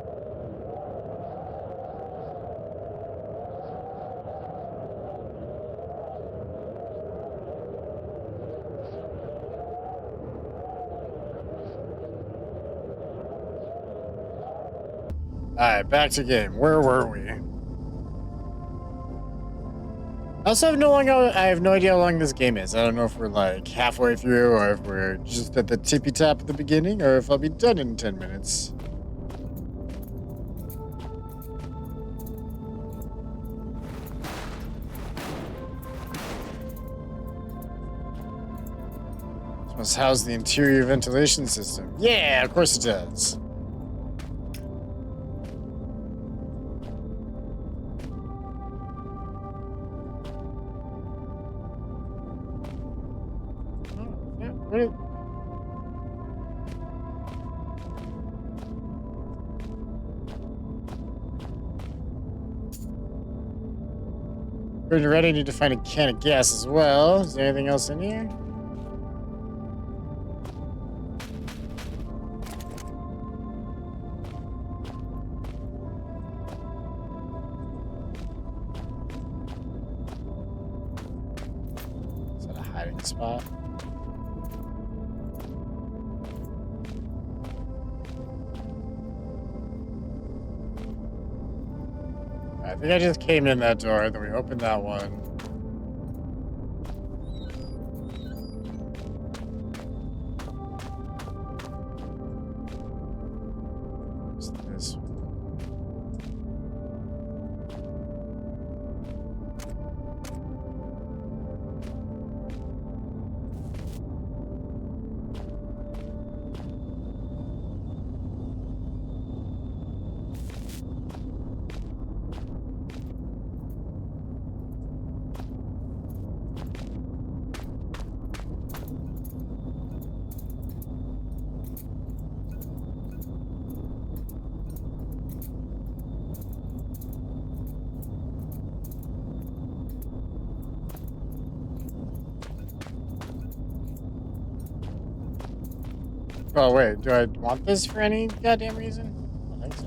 Alright, back to game. Where were we? I also have no idea how long this game is. I don't know if we're like halfway through or if we're just at the tippy top at the beginning or if I'll be done in 10 minutes. This must house the interior ventilation system. Yeah, of course it does. What is... When you're ready, I need to find a can of gas as well. Is there anything else in here? Is that a hiding spot? I think I just came in that door, then we opened that one. What's this? Oh, wait. Do I want this for any goddamn reason? I don't think so.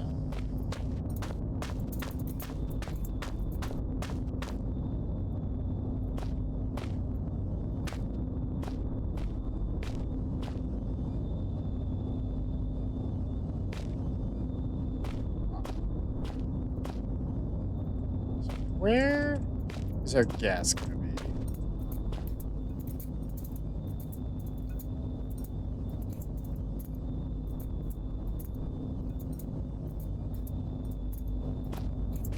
Where is our gas gonna be?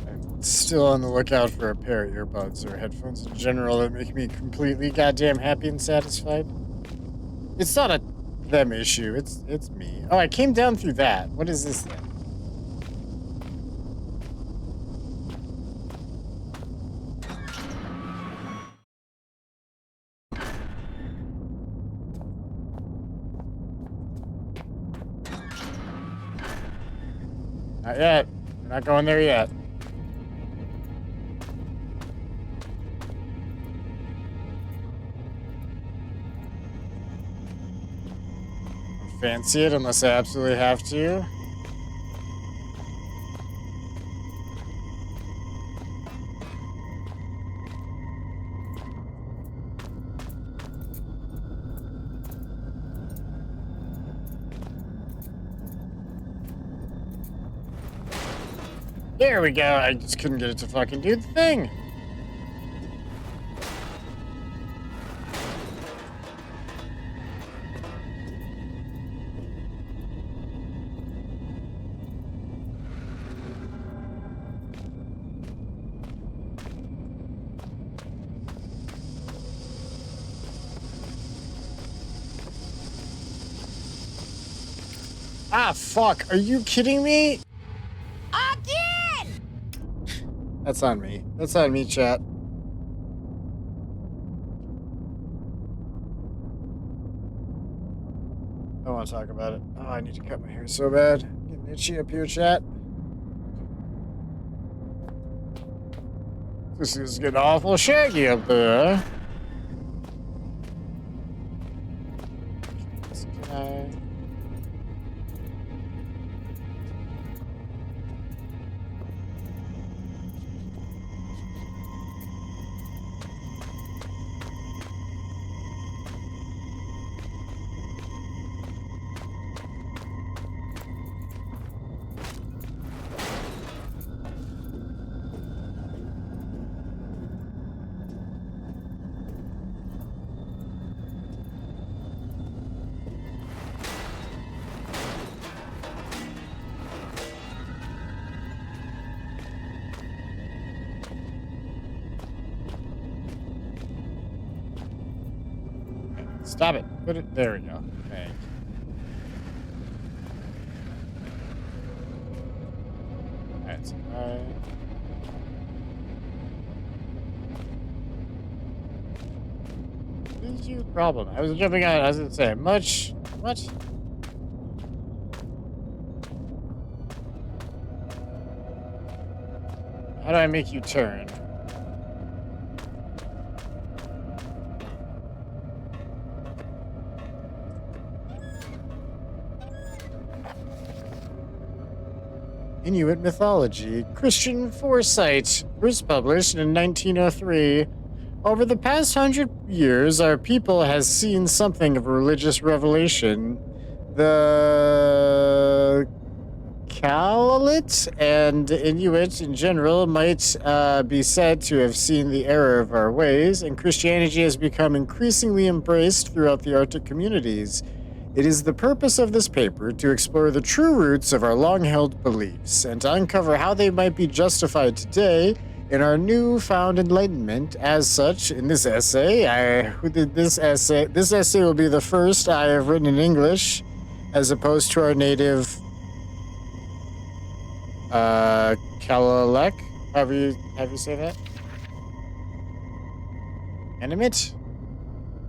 I'm still on the lookout for a pair of earbuds or headphones in general that make me completely goddamn happy and satisfied. It's not a them issue, it's me. Oh, I came down through that. What is this then? Not yet. We're not going there yet. Don't fancy it unless I absolutely have to. There we go. I just couldn't get it to fucking do the thing. Ah, fuck. Are you kidding me? Again! That's on me. That's on me, chat. I don't want to talk about it. Oh, I need to cut my hair so bad. Getting itchy up here, chat. This is getting awful shaggy up there. Can I... Stop it. Put it. There we go. Thank you. Alright, so what is your problem? I was jumping on. I was gonna say much. What? How do I make you turn? Inuit mythology, Christian foresight, first published in 1903. Over the past 100 years, our people has seen something of a religious revelation. The Kalalite and Inuit in general might be said to have seen the error of our ways, and Christianity has become increasingly embraced throughout the Arctic communities. It is the purpose of this paper to explore the true roots of our long-held beliefs and to uncover how they might be justified today in our newfound enlightenment. As such, in this essay, this essay will be the first I have written in English, as opposed to our native Kalalek. Have you say that? Animate?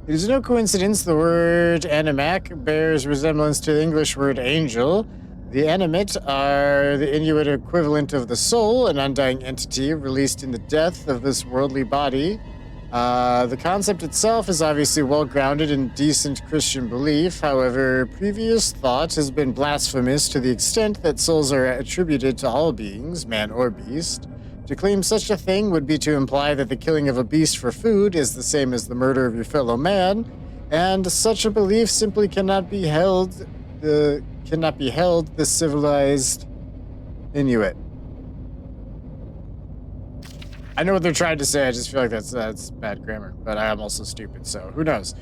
It is no coincidence the word Animac bears resemblance to the English word angel. The Animate are the Inuit equivalent of the soul, an undying entity released in the death of this worldly body. The concept itself is obviously well grounded in decent Christian belief. However, previous thought has been blasphemous to the extent that souls are attributed to all beings, man or beast. To claim such a thing would be to imply that the killing of a beast for food is the same as the murder of your fellow man, and such a belief simply cannot be held. The civilized Inuit. I know what they're trying to say. I just feel like that's bad grammar, but I am also stupid, so who knows?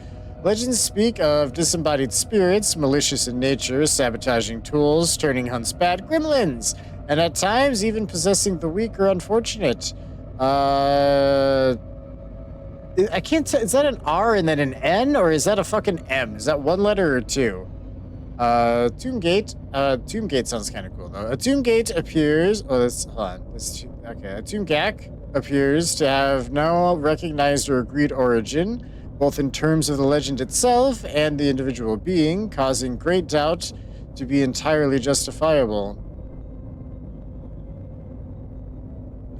Legends speak of disembodied spirits, malicious in nature, sabotaging tools, turning hunts bad gremlins, and at times even possessing the weak or unfortunate. I can't tell. Is that an R and then an N, or is that a fucking M? Is that one letter or two? Tomb Gate. Tomb Gate sounds kind of cool though. A Tomb Gate appears. Oh, that's hold on. Okay. A Tomb Gak appears to have no recognized or agreed origin, both in terms of the legend itself and the individual being, causing great doubt to be entirely justifiable.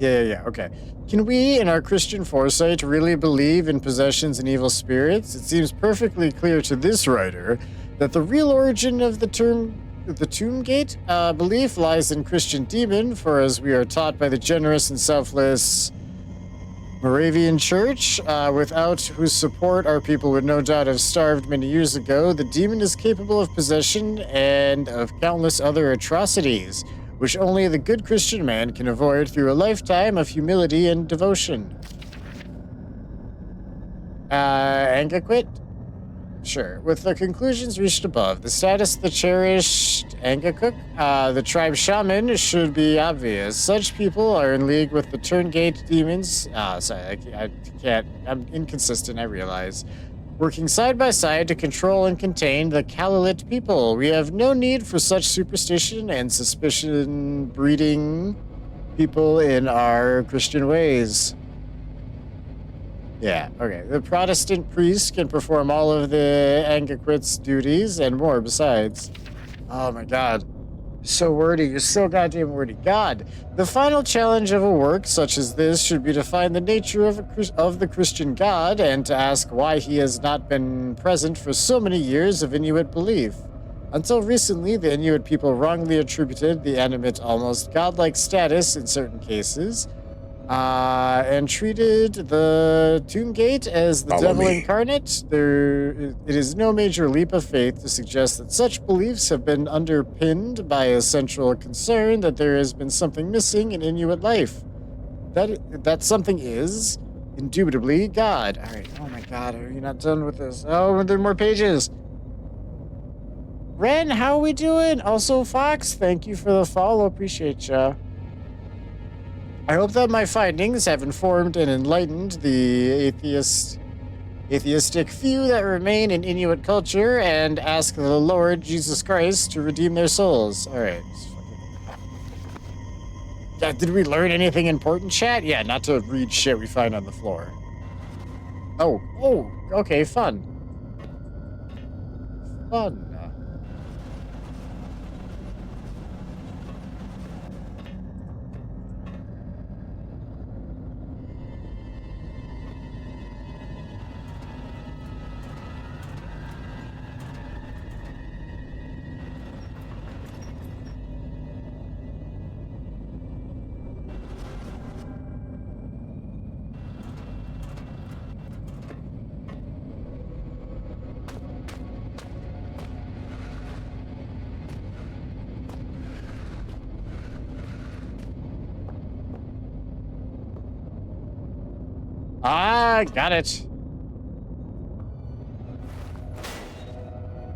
Yeah. Okay. Can we, in our Christian foresight, really believe in possessions and evil spirits? It seems perfectly clear to this writer that the real origin of the Tomb Gate belief lies in Christian demon, for as we are taught by the generous and selfless Moravian Church, without whose support our people would no doubt have starved many years ago, the demon is capable of possession and of countless other atrocities, which only the good Christian man can avoid through a lifetime of humility and devotion. Angaquit? Sure. With the conclusions reached above, the status of the cherished Angakuk, the tribe shaman, should be obvious. Such people are in league with the Turngate demons. Sorry, I can't. I'm inconsistent, I realize. Working side by side to control and contain the Kalalit people. We have no need for such superstition and suspicion breeding people in our Christian ways. Yeah, okay. The Protestant priest can perform all of the Angaquit's duties and more besides. Oh my god. So wordy. You're so goddamn wordy. God, the final challenge of a work such as this should be to find the nature of the Christian God and to ask why he has not been present for so many years of Inuit belief. Until recently, the Inuit people wrongly attributed the animate almost godlike status in certain cases, and treated the Tomb Gate as the devil incarnate. It is no major leap of faith to suggest that such beliefs have been underpinned by a central concern that there has been something missing in Inuit life. That something is, indubitably, God. All right. Oh my God, are you not done with this? Oh, there are more pages. Ren, how are we doing? Also, Fox, thank you for the follow. Appreciate ya. I hope that my findings have informed and enlightened the atheistic few that remain in Inuit culture and ask the Lord Jesus Christ to redeem their souls. All right. Yeah, did we learn anything important, chat? Yeah, not to read shit we find on the floor. Oh, okay, fun. Fun. Got it.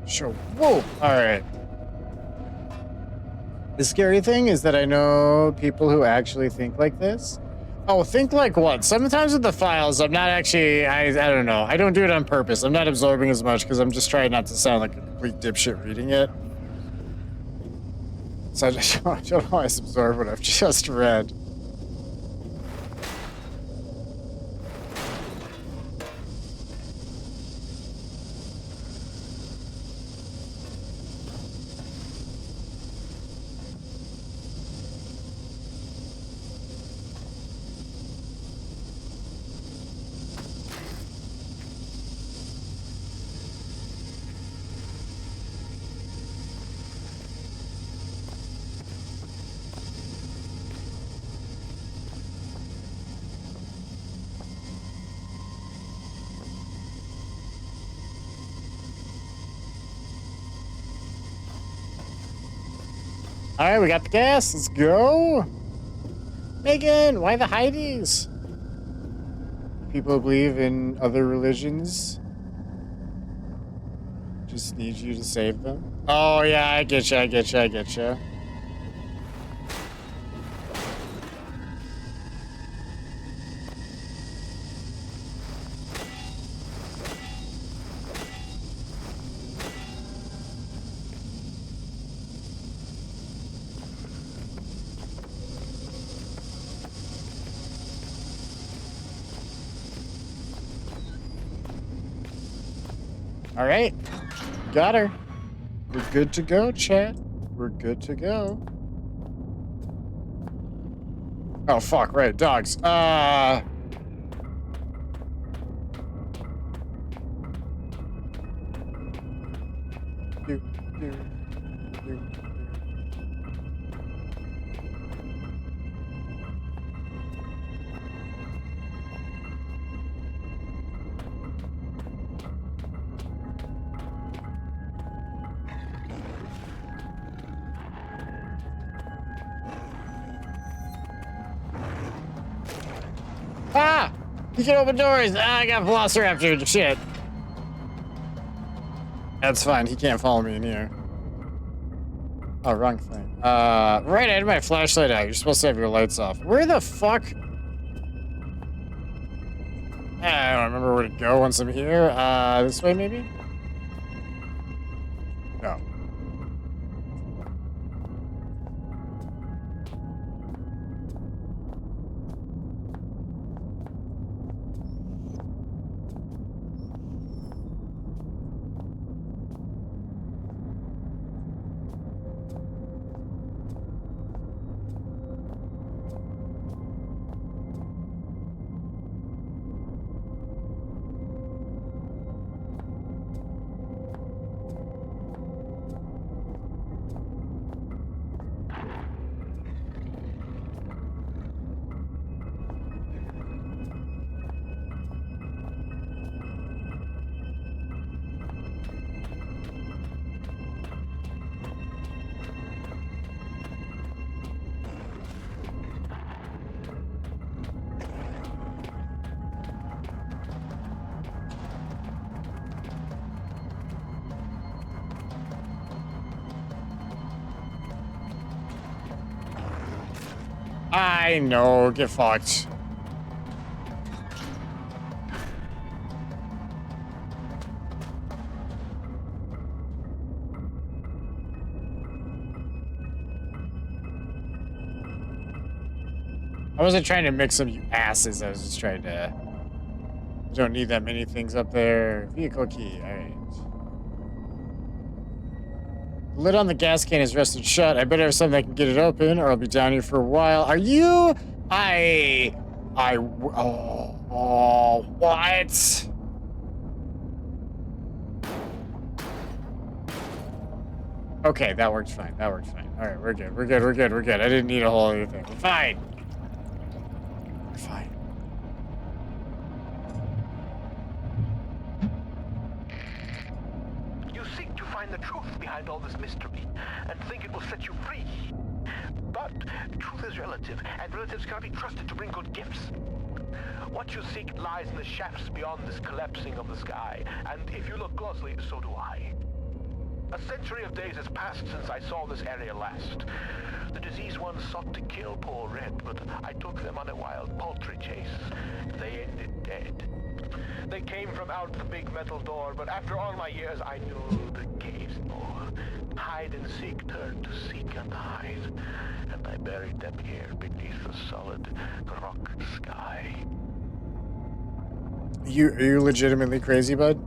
Sure. Whoa. All right. The scary thing is that I know people who actually think like this. Oh, think like what? Sometimes with the files, I'm not actually, I don't know. I don't do it on purpose. I'm not absorbing as much because I'm just trying not to sound like a complete dipshit reading it. So I just don't always absorb what I've just read. All right, we got the gas. Let's go. Megan, why the Heidi's? People who believe in other religions just need you to save them. Oh, yeah, I get you. I get you. I get you. All right. Got her. We're good to go, chat. We're good to go. Oh, fuck. Right. Dogs. Do, do, do. Ah! You can open doors. Ah, I got Velociraptor. Shit. That's fine. He can't follow me in here. Oh, wrong thing. Right, I had my flashlight out. You're supposed to have your lights off. Where the fuck? I don't remember where to go once I'm here. This way maybe? No. I know. Get fucked. I wasn't trying to mix them, you asses. I was just trying to... You don't need that many things up there. Vehicle key. All right. The lid on the gas can is rusted shut. I better have something that can get it open, or I'll be down here for a while. Are you... what? Okay, that worked fine. That worked fine. All right, we're good. We're good. We're good. We're good. I didn't need a whole other thing. We're fine. We're fine. You seek to find the truth behind all this mystery and think it will set you free. But truth is relative, and relatives cannot be trusted to bring good gifts. What you seek lies in the shafts beyond this collapsing of the sky, and if you look closely, so do I. A century of days has passed since I saw this area last. The diseased ones sought to kill poor Red, but I took them on a wild poultry chase. They ended dead. They came from out the big metal door, but after all my years, I knew the cave's door. Hide and seek turned to seek and hide, and I buried them here beneath the solid rock sky. Are you legitimately crazy, bud?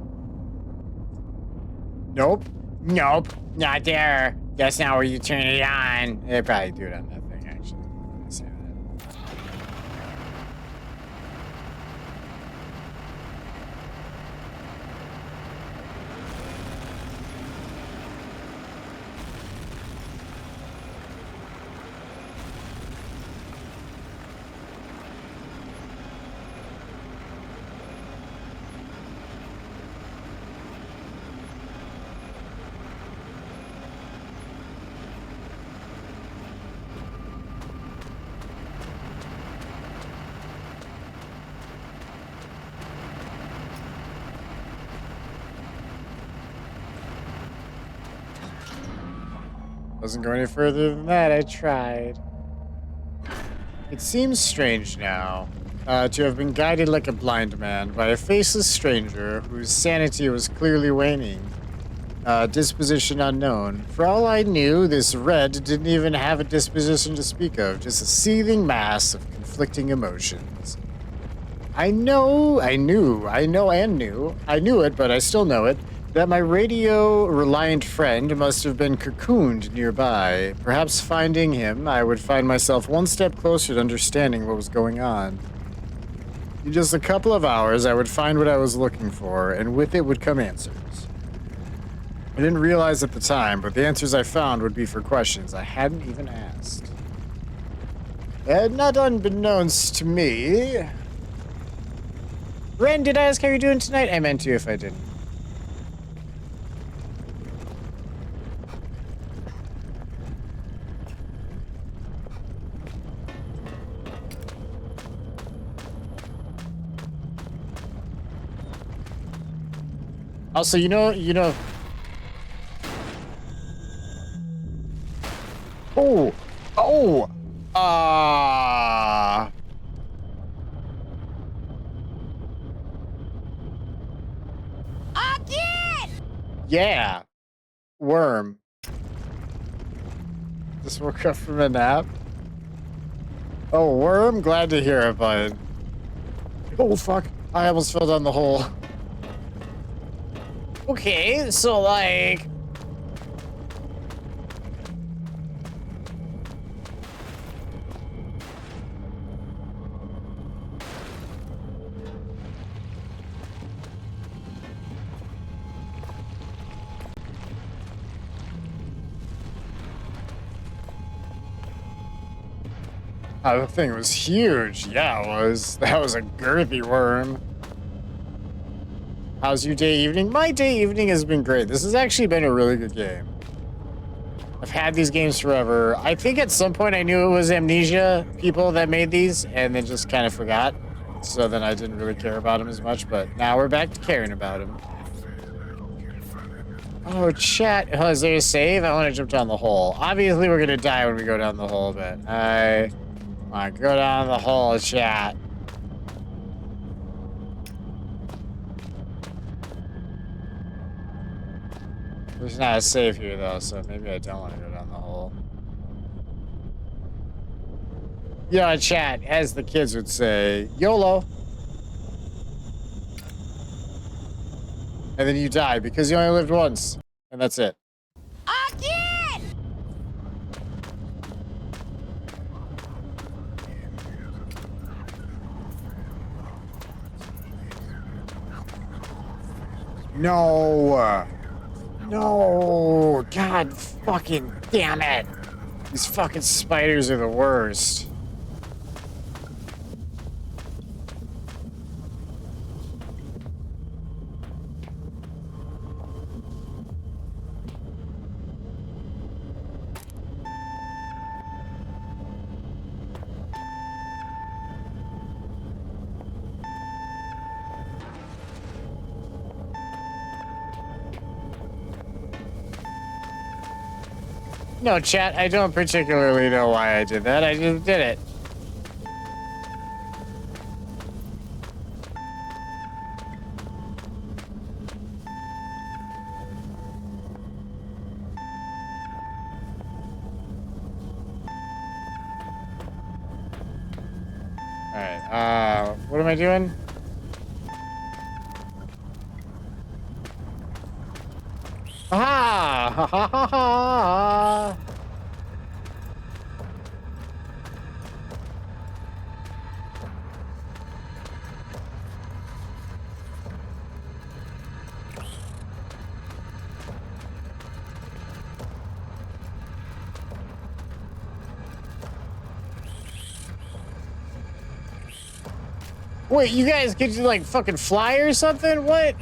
Nope. Nope. Not there. That's not where you turn it on. They probably do it on that thing, actually. Let's say that. Doesn't go any further than that. I tried. It seems strange now to have been guided like a blind man by a faceless stranger whose sanity was clearly waning. Disposition unknown. For all I knew, this Red didn't even have a disposition to speak of, just a seething mass of conflicting emotions. I knew it, but I still know it, that my radio-reliant friend must have been cocooned nearby. Perhaps finding him, I would find myself one step closer to understanding what was going on. In just a couple of hours, I would find what I was looking for, and with it would come answers. I didn't realize at the time, but the answers I found would be for questions I hadn't even asked. Not unbeknownst to me. Ren, did I ask how you're doing tonight? I meant to if I didn't. Also, you know. Again! Yeah. Worm. Just woke up from a nap. Oh, Worm? Glad to hear it, bud. Oh, fuck. I almost fell down the hole. Okay, so, like... Oh, the thing was huge. Yeah, it was. That was a girthy worm. How's your day evening? My day evening has been great. This has actually been a really good game. I've had these games forever. I think at some point I knew it was Amnesia people that made these and then just kind of forgot. So then I didn't really care about them as much, but now we're back to caring about them. Oh, chat. Oh, is there a save? I want to jump down the hole. Obviously, we're going to die when we go down the hole, but I want to go down the hole, chat. There's not a save here, though, so maybe I don't want to go down the hole. Yeah, chat, as the kids would say, YOLO. And then you die because you only lived once. And that's it. Again! No. No. God fucking damn it. These fucking spiders are the worst. No, chat, I don't particularly know why I did that. I just did it. Alright, what am I doing? Aha! Ha ha ha ha! Wait, you guys could you like fucking fly or something? What?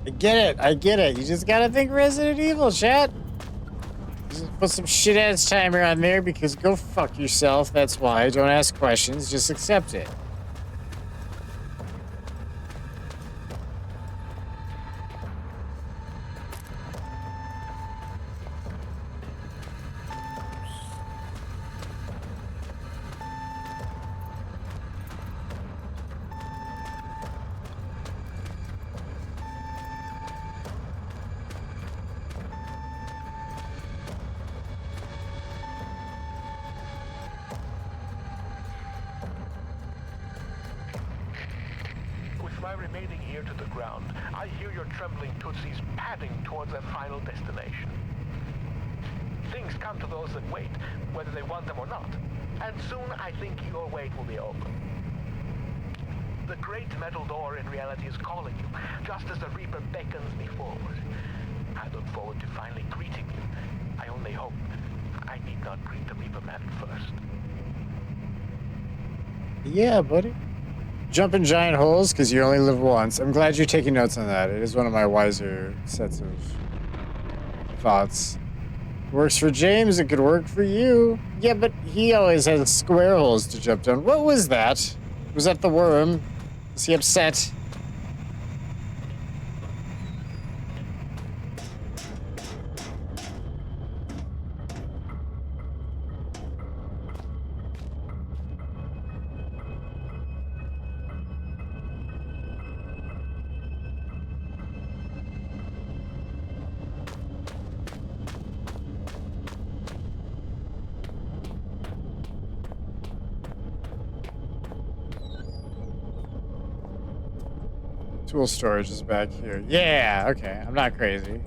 I get it. I get it. You just gotta think Resident Evil, chat. Just put some shit ass timer on there because go fuck yourself. That's why. Don't ask questions. Just accept it. With my remaining ear to the ground, I hear your trembling tootsies padding towards their final destination. Things come to those that wait, whether they want them or not. And soon I think your wait will be over. The great metal door in reality is calling you, just as the Reaper beckons me forward. I look forward to finally greeting you. I only hope I need not greet the Reaper man first. Yeah, buddy. Jump in giant holes because you only live once. I'm glad you're taking notes on that. It is one of my wiser sets of thoughts. Works for James, it could work for you. Yeah, but he always has square holes to jump down. What was that? Was that the worm? Is he upset? Tool storage is back here. Yeah, okay. I'm not crazy.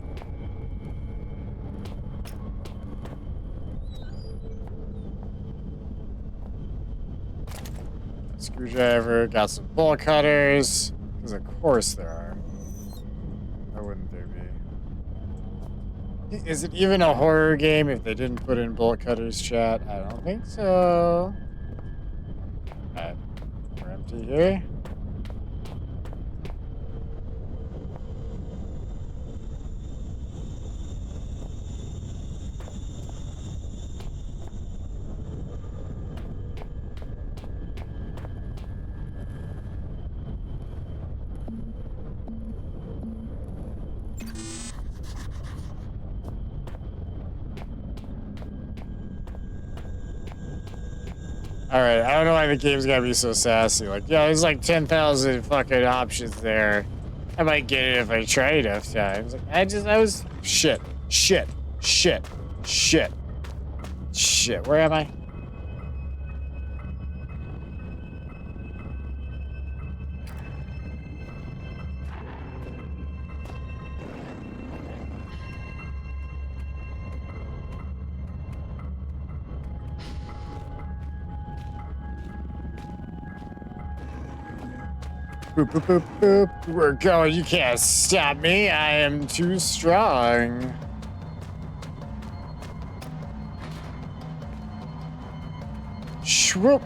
Screwdriver. Got some bolt cutters. Because of course there are. Why wouldn't there be? Is it even a horror game if they didn't put in bolt cutters, chat? I don't think so. Alright. We're empty here. Alright, I don't know why the game's gotta be so sassy. Like, yeah, there's like 10,000 fucking options there. I might get it if I try enough times. Like, I was... Shit. Shit. Shit. Shit. Shit. Where am I? Boop, boop, boop, boop. We're going. You can't stop me. I am too strong. Shwoop.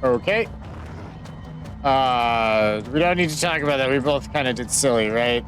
Okay. We don't need to talk about that. We both kind of did silly, right?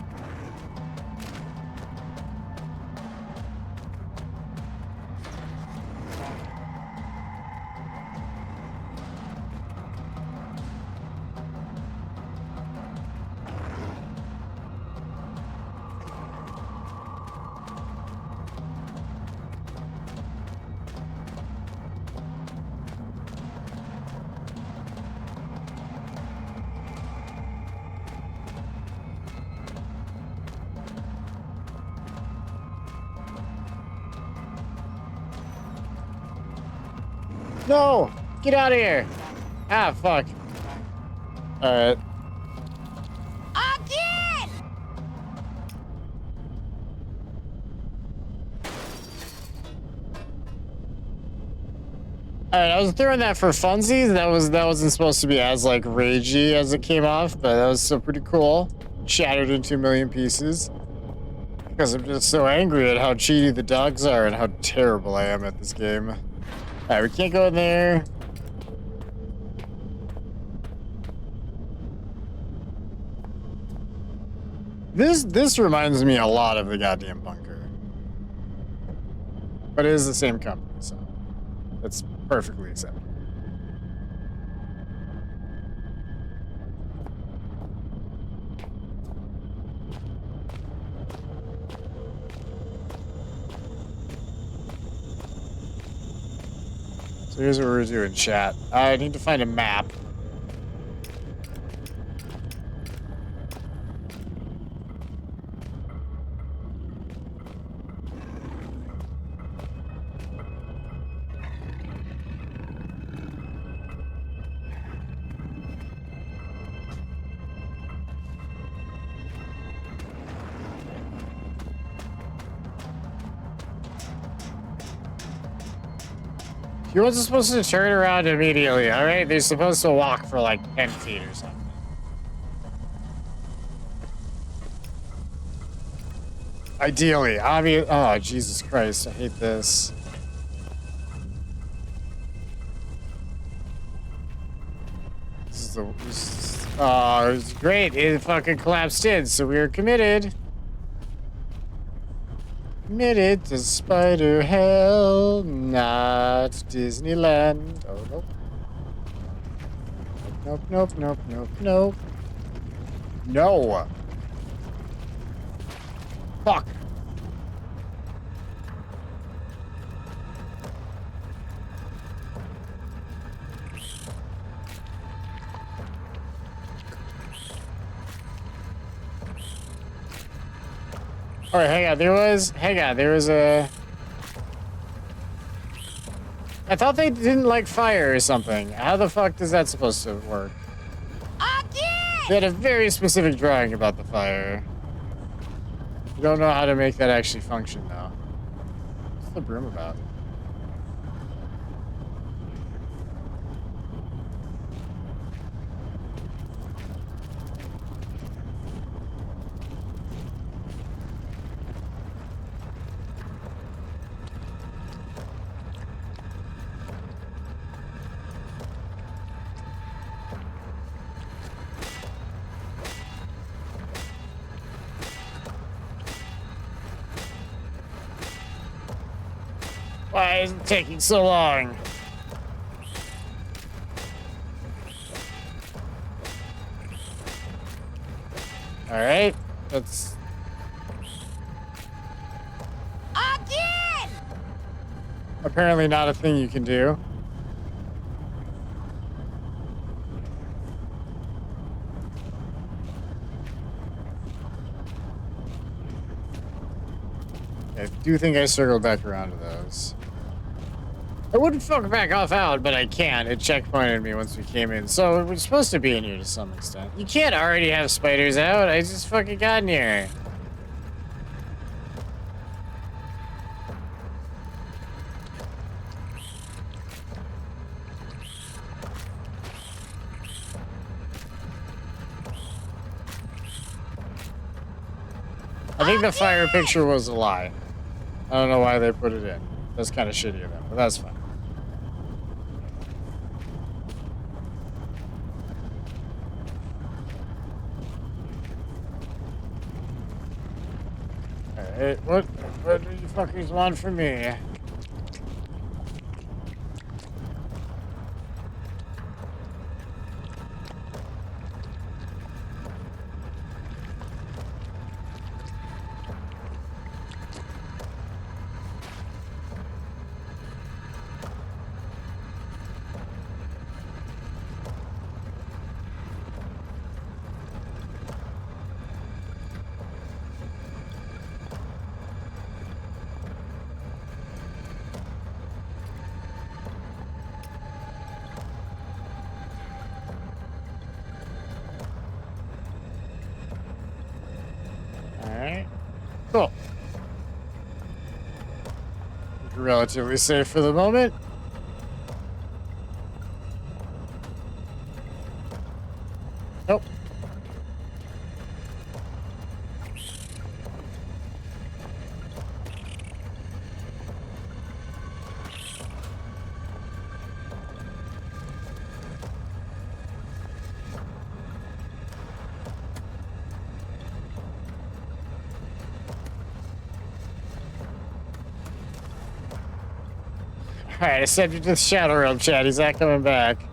No! Get out of here! Ah, fuck. Alright. Again! Alright, I was throwing that for funsies. That wasn't supposed to be as like ragey as it came off, but that was still pretty cool. Shattered into a million pieces. Because I'm just so angry at how cheaty the dogs are and how terrible I am at this game. Alright, we can't go in there. This reminds me a lot of the goddamn bunker. But it is the same company, so that's perfectly acceptable. So here's what we're doing, chat. I need to find a map. You wasn't supposed to turn around immediately, alright? They're supposed to walk for like 10 feet or something. Ideally, obvious. Oh, Jesus Christ, I hate this. Oh, it was great. It fucking collapsed in, so we were committed. Committed to Spider Hell, not Disneyland. Oh, nope. Nope, nope, nope, nope, nope. No. Fuck. All right, hang on. There was a. I thought they didn't like fire or something. How the fuck is that supposed to work? They had a very specific drawing about the fire. I don't know how to make that actually function, though. What's the broom about? Why is it taking so long? Alright, that's... Again! apparently not a thing you can do. I do think I circled back around to those. I wouldn't fuck back off out, but I can't. It checkpointed me once we came in. So we're supposed to be in here to some extent. You can't already have spiders out. I just fucking got in here. I think the fire picture was a lie. I don't know why they put it in. That's kind of shitty of them, but that's fine. Alright, what do you fuckers want from me? Alright. Cool. Relatively safe for the moment. Nope. Alright, I sent you to the Shadow Realm, chat. He's not coming back.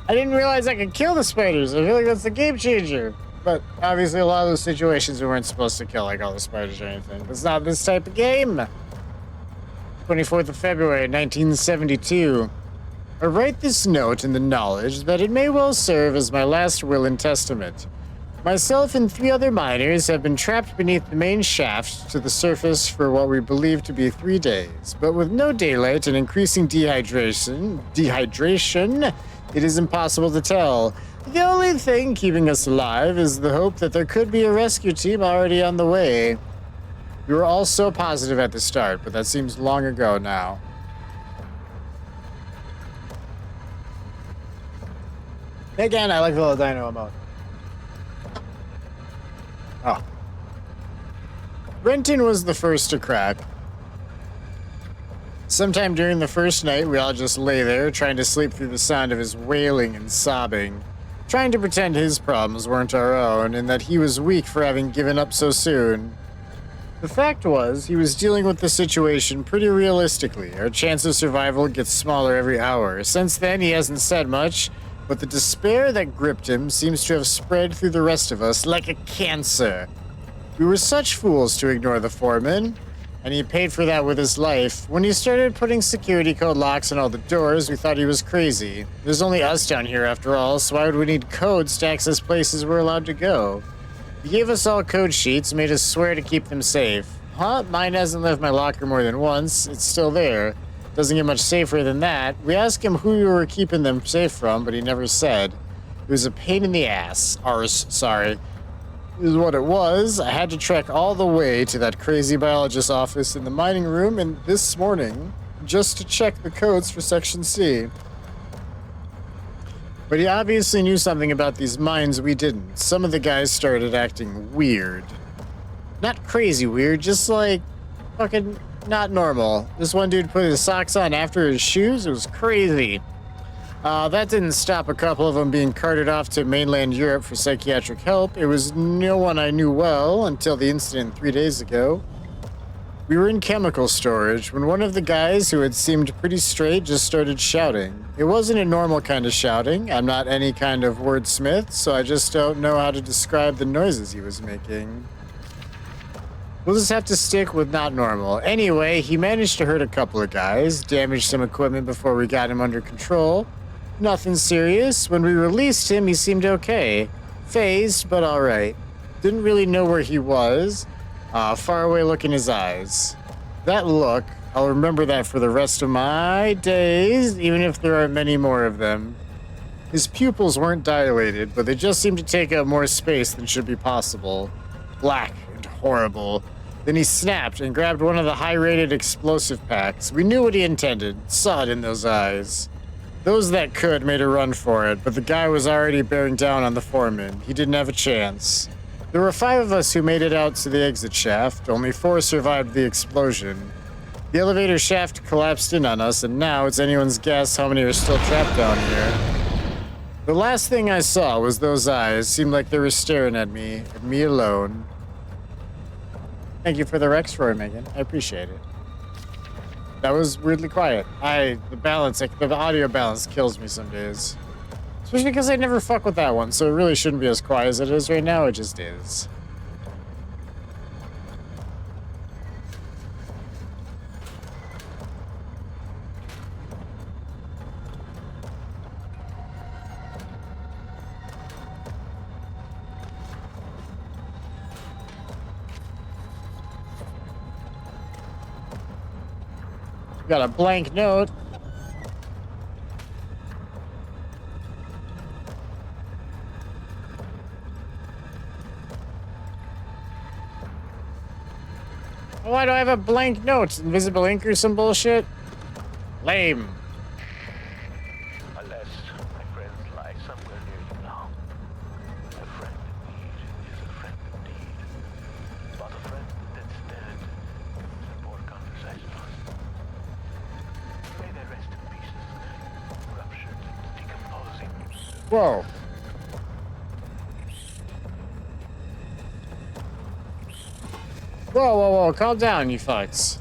I didn't realize I could kill the spiders. I feel like that's the game changer. But obviously a lot of those situations we weren't supposed to kill like all the spiders or anything. It's not this type of game. 24th of February, 1972. I write this note in the knowledge that it may well serve as my last will and testament. Myself and 3 other miners have been trapped beneath the main shaft to the surface for what we believe to be 3 days. But with no daylight and increasing dehydration, it is impossible to tell. The only thing keeping us alive is the hope that there could be a rescue team already on the way. We were all so positive at the start, but that seems long ago now. Again, I like the little dino emote. Oh. Renton was the first to crack. Sometime during the first night, we all just lay there, trying to sleep through the sound of his wailing and sobbing, trying to pretend his problems weren't our own, and that he was weak for having given up so soon. The fact was, he was dealing with the situation pretty realistically. Our chance of survival gets smaller every hour. Since then, he hasn't said much, but the despair that gripped him seems to have spread through the rest of us like a cancer. We were such fools to ignore the foreman, and he paid for that with his life. When he started putting security code locks on all the doors, we thought he was crazy. There's only us down here after all, so why would we need codes to access places we're allowed to go? He gave us all code sheets, made us swear to keep them safe. Huh? Mine hasn't left my locker more than once. It's still there. Doesn't get much safer than that. We asked him who we were keeping them safe from, but he never said. It was a pain in the ass. Sorry. It was what it was. I had to trek all the way to that crazy biologist's office in the mining room and this morning just to check the codes for Section C. But he obviously knew something about these mines we didn't. Some of the guys started acting weird. Not crazy weird, just like fucking not normal. This one dude put his socks on after his shoes. It was crazy. That didn't stop a couple of them being carted off to mainland Europe for psychiatric help. It was no one I knew well until the incident 3 days ago. We were in chemical storage when one of the guys who had seemed pretty straight just started shouting. It wasn't a normal kind of shouting. I'm not any kind of wordsmith, so I just don't know how to describe the noises he was making. We'll just have to stick with not normal. Anyway, he managed to hurt a couple of guys, damaged some equipment before we got him under control. Nothing serious. When we released him, he seemed okay. Phased, but alright. Didn't really know where he was. Far away look in his eyes. That look, I'll remember that for the rest of my days, even if there are many more of them. His pupils weren't dilated, but they just seemed to take up more space than should be possible. Black and horrible. Then he snapped and grabbed one of the high-rated explosive packs. We knew what he intended, saw it in those eyes. Those that could made a run for it, but the guy was already bearing down on the foreman. He didn't have a chance. There were 5 of us who made it out to the exit shaft. Only 4 survived the explosion. The elevator shaft collapsed in on us, and now it's anyone's guess how many are still trapped down here. The last thing I saw was those eyes. Seemed like they were staring at me alone. Thank you for the Rex roar, Megan. I appreciate it. That was weirdly quiet. The audio balance kills me some days. Especially because I never fuck with that one, so it really shouldn't be as quiet as it is right now. It just is. Got a blank note. Why do I have a blank note? Invisible ink or some bullshit? Lame. Unless my friends lie somewhere near you now. A friend in need is a friend indeed. But a friend that's dead is a more conversation. May they rest in pieces, ruptured and decomposing. Whoa. Whoa, calm down, you fucks.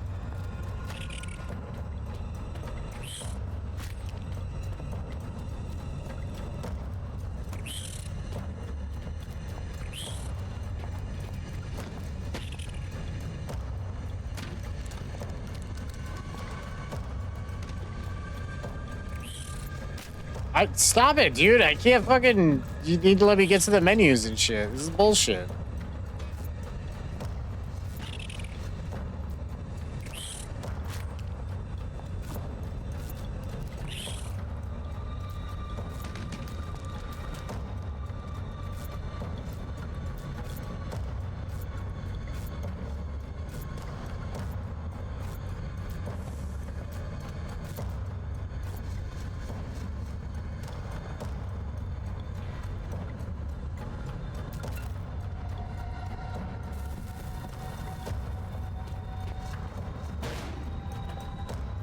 Stop it, dude. I can't fucking... You need to let me get to the menus and shit. This is bullshit.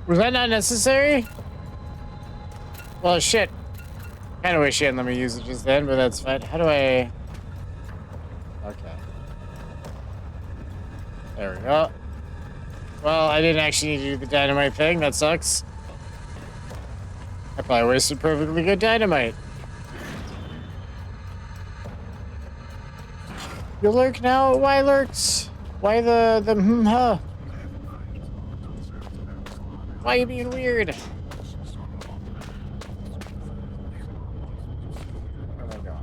Was that not necessary? Well, shit. Kind of wish you hadn't let me use it just then, but that's fine. How do I... Okay. There we go. Well, I didn't actually need to do the dynamite thing. That sucks. I probably wasted perfectly good dynamite. You lurk now? Why lurks? Why huh? Why are you being weird? Where am I going?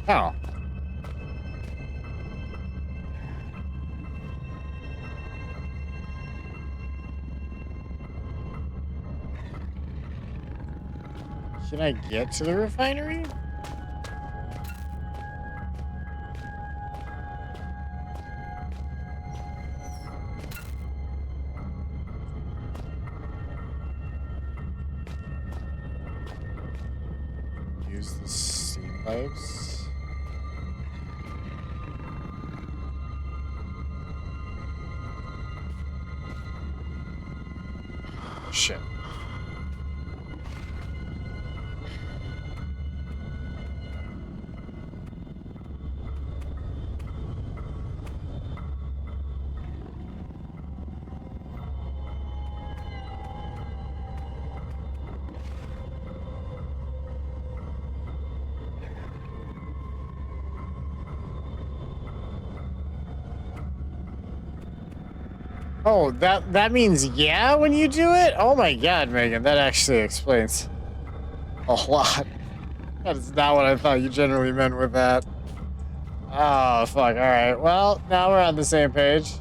Oh. Can I get to the refinery? Use the steam pipes. Shit. Oh, that means yeah when you do it? Oh my god, Megan, that actually explains a lot. That is not what I thought you generally meant with that. Oh, fuck, alright. Well, now we're on the same page.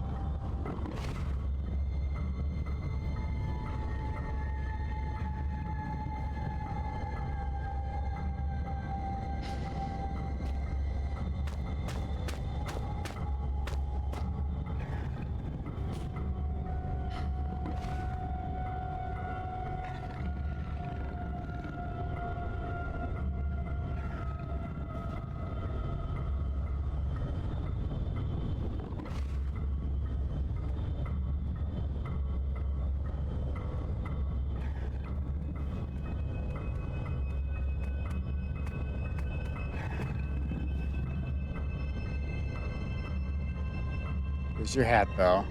Here's your hat, though.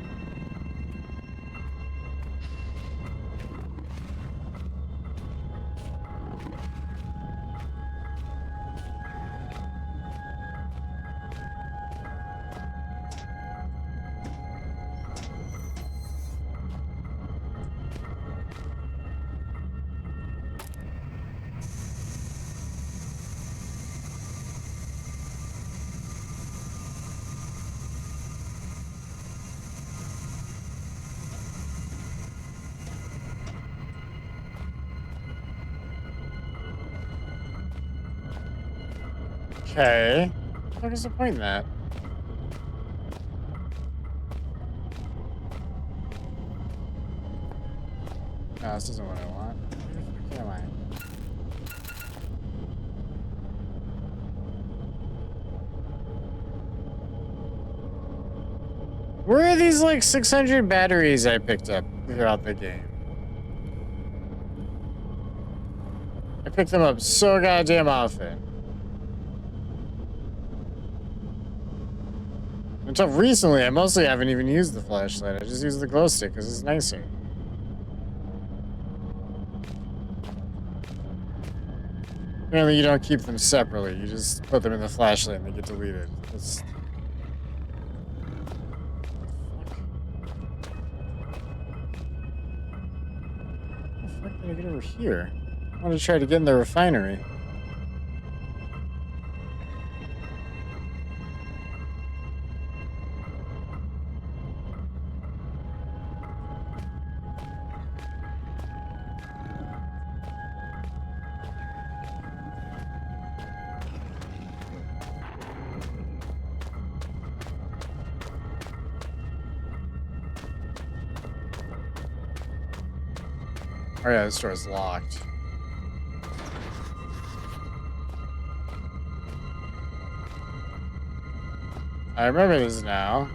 Okay. What is the point in that? No, this isn't what I want. Where the fuck am I? Where are these like 600 batteries I picked up throughout the game? I picked them up so goddamn often. Until recently, I mostly haven't even used the flashlight. I just use the glow stick because it's nicer. Apparently, you don't keep them separately. You just put them in the flashlight and they get deleted. get over here? I want to try to get in the refinery. Oh yeah, this door's locked. I remember this now.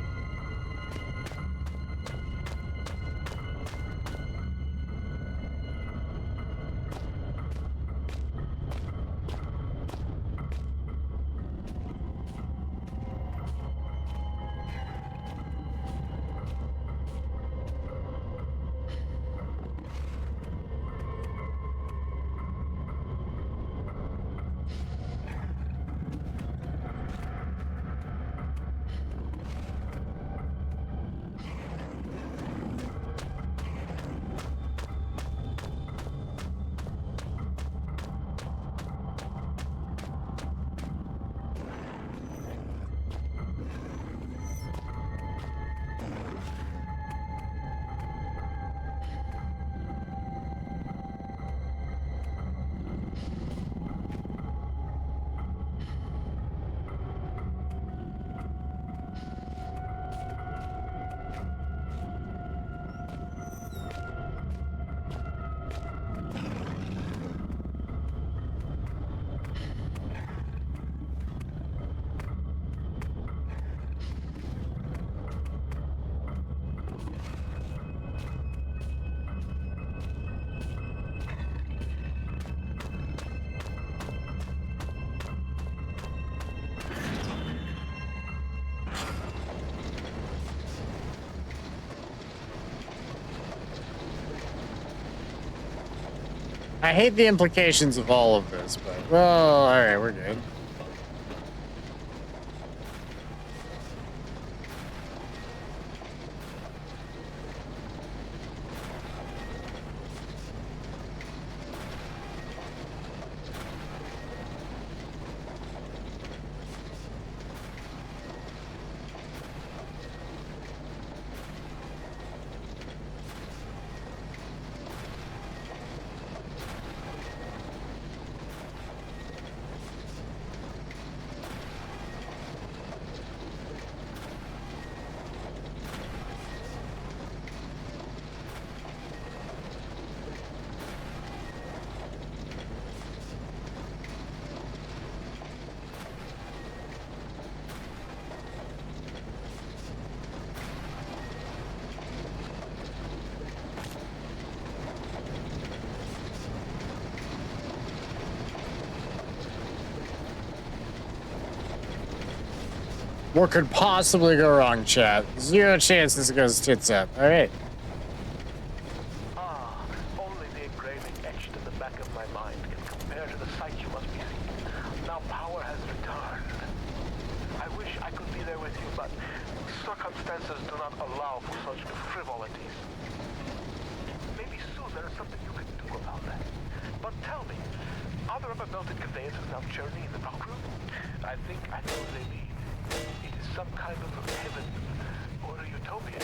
I hate the implications of all of this, but, well, alright, we're good. What could possibly go wrong, chat? Zero chance this goes tits up. Alright. Ah, only the engraving etched in the back of my mind can compare to the sight you must be seeing. Now power has returned. I wish I could be there with you, but circumstances do not allow for such frivolities. Maybe soon there is something you can do about that. But tell me, are there ever melted conveyances now churning in the dock room? I think I know what they mean. It is some kind of heaven or a utopia.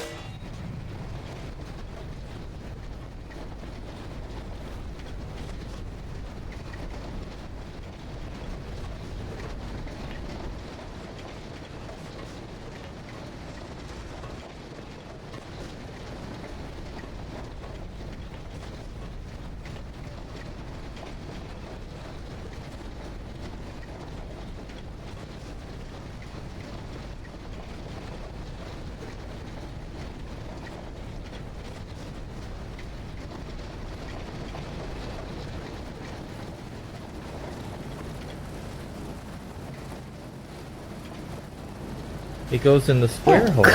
It goes in the square hole.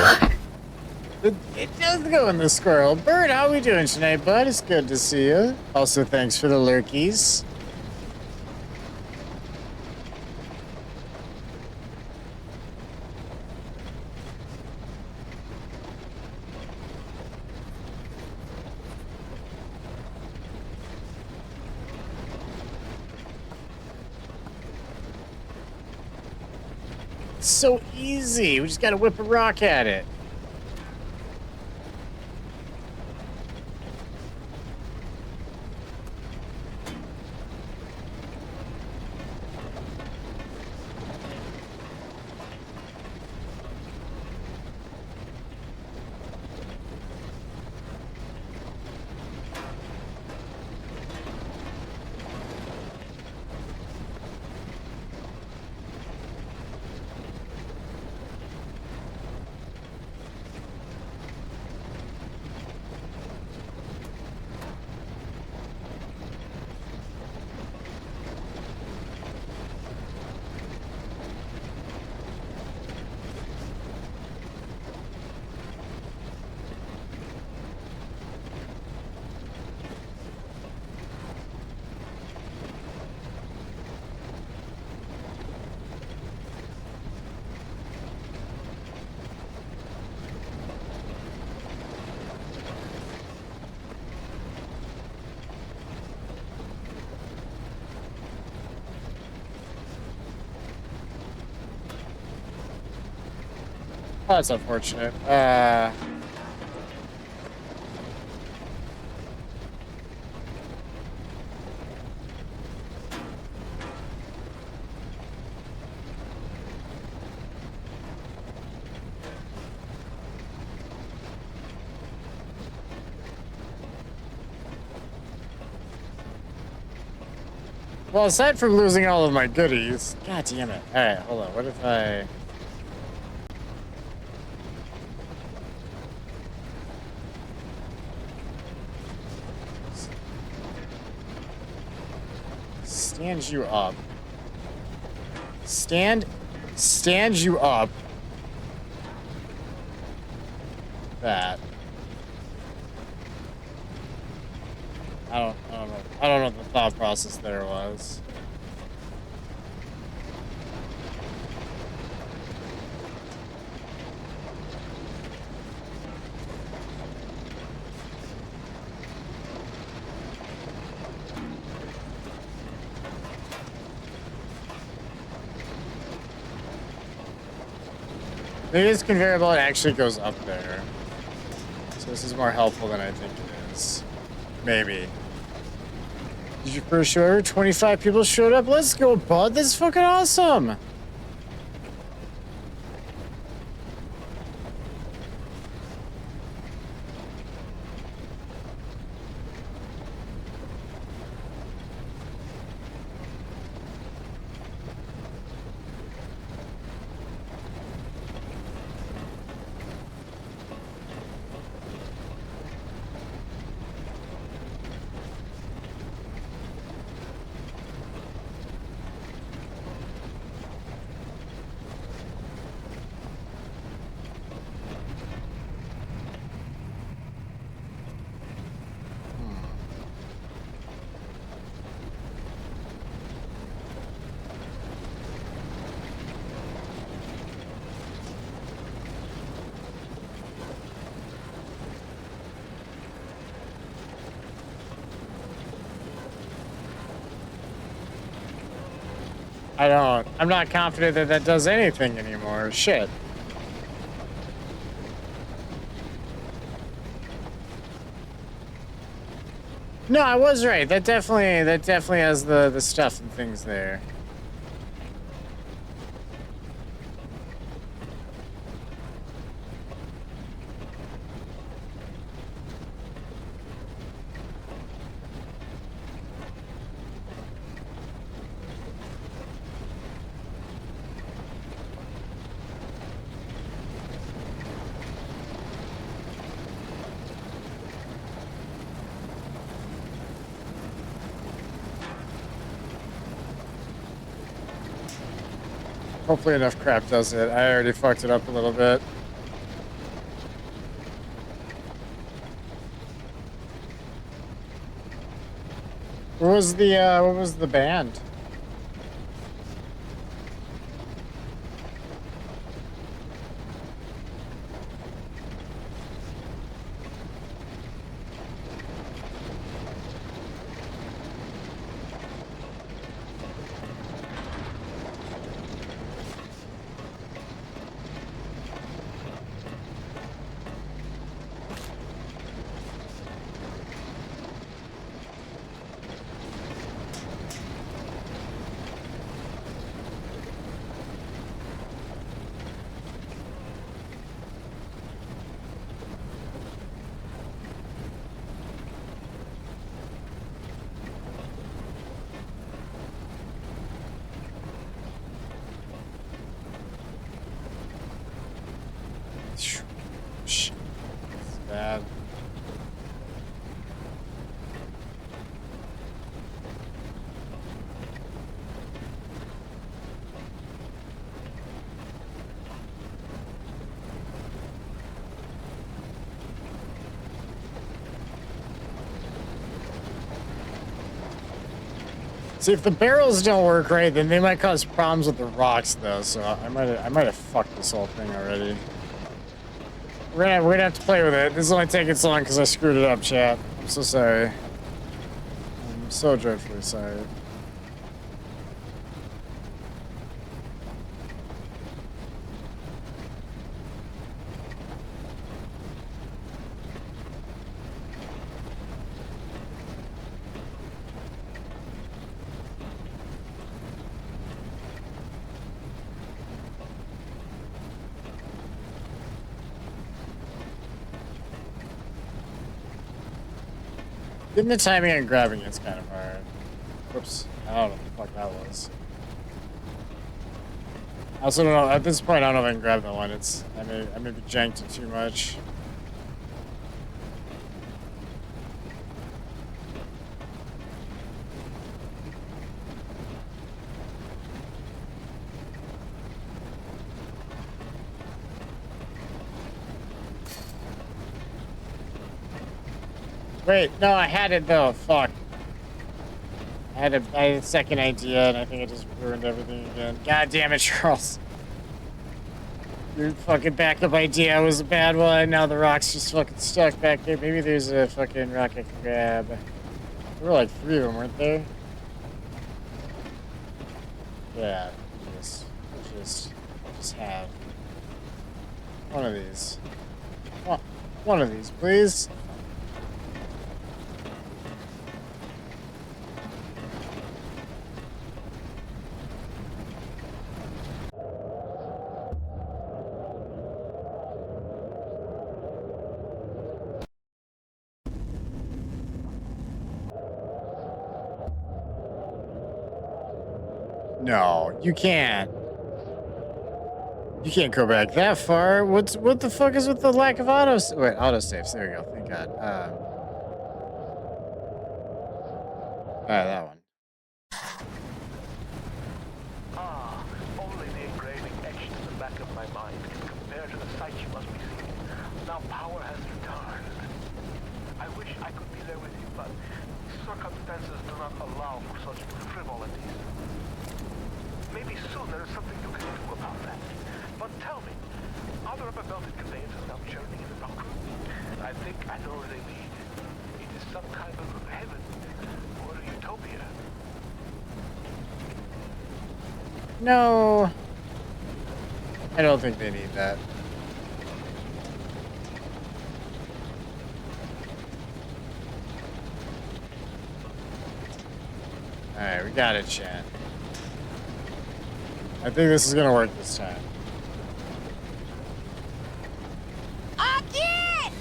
It does go in the squirrel. Bird, how we doing tonight, bud? It's good to see you. Also, thanks for the lurkies. It's so easy. We just gotta whip a rock at it. Oh, that's unfortunate. Well, aside from losing all of my goodies, god damn it. All right, hold on. What if I? Stand you up. Stand you up. That. I don't know. I don't know what the thought process there was. Maybe this conveyor belt actually goes up there. So this is more helpful than I think it is. Maybe. Did you first show ever? 25 people showed up? Let's go, bud. That's fucking awesome. I'm not confident that that does anything anymore. Shit. No, I was right. That definitely has the stuff and things there. Hopefully enough crap does it. I already fucked it up a little bit. What was the band? Shit. It's bad. See, if the barrels don't work right, then they might cause problems with the rocks, though. So I might have fucked this whole thing already. We're gonna have to play with it. This is only taking so long because I screwed it up, chat. I'm so sorry. I'm so dreadfully sorry. Getting the timing and grabbing it's kind of hard. Whoops. I don't know what the fuck that was. I also don't know, at this point I don't know if I can grab that one. I may be janked it too much. Wait, no, I had it though. Fuck. I had a second idea, and I think I just ruined everything again. God damn it, Charles. Your fucking backup idea was a bad one. Now the rock's just fucking stuck back there. Maybe there's a fucking rock I can grab. There were like 3 of them, weren't there? Yeah. Just have one of these. One of these, please. No, you can't. You can't go back that far. What the fuck is with the lack of autosaves? There we go. Thank God. Alright, that one. Ah, only the engraving etched in the back of my mind can compare to the sight you must be seeing. Now power has returned. I wish I could be there with you, but circumstances do not allow for such frivolities. Maybe soon there is something you can do about that. But tell me, are there ever belted conveyances now churning in the dark room? I think I know where they lead. It is some kind of heaven or a utopia. No. I don't think they need that. Alright, we got it, chat. I think this is gonna work this time. Again!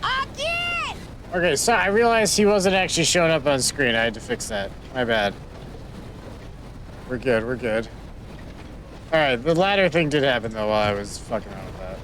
Again! Okay, so I realized he wasn't actually showing up on screen. I had to fix that. My bad. We're good, we're good. Alright, the ladder thing did happen though while I was fucking around with that.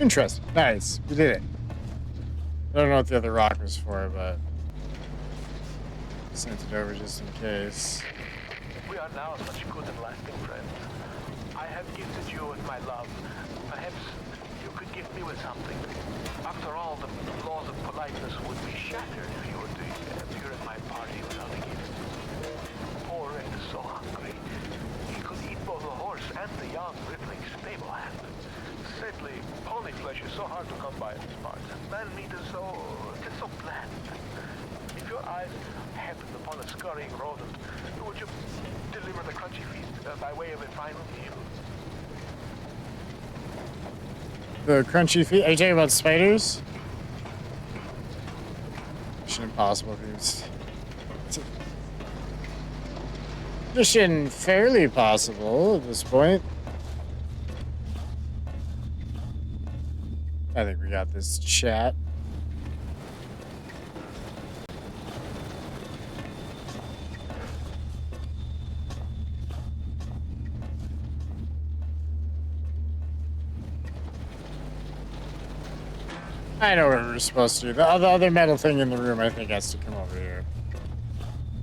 Interesting. Nice. We did it. I don't know what the other rock was for, but sent it over just in case. We are now such good and lasting friends. I have gifted you with my love. Perhaps you could gift me with something. After all, the laws of politeness would be shattered if you were to appear at my party without a gift. Poor Red is so hungry. He could eat both the horse and the young rippling stable hand. Sadly, pony flesh is so hard to come by in these parts, and man meat is it's so bland. If your eyes happened upon a scurrying rodent, would you deliver the crunchy feast by way of a final meal? The crunchy feet. Are you talking about spiders? Mission Impossible feast. Mission fairly possible at this point. I think we got this chat. I know what we're supposed to do. The other metal thing in the room, I think, has to come over here.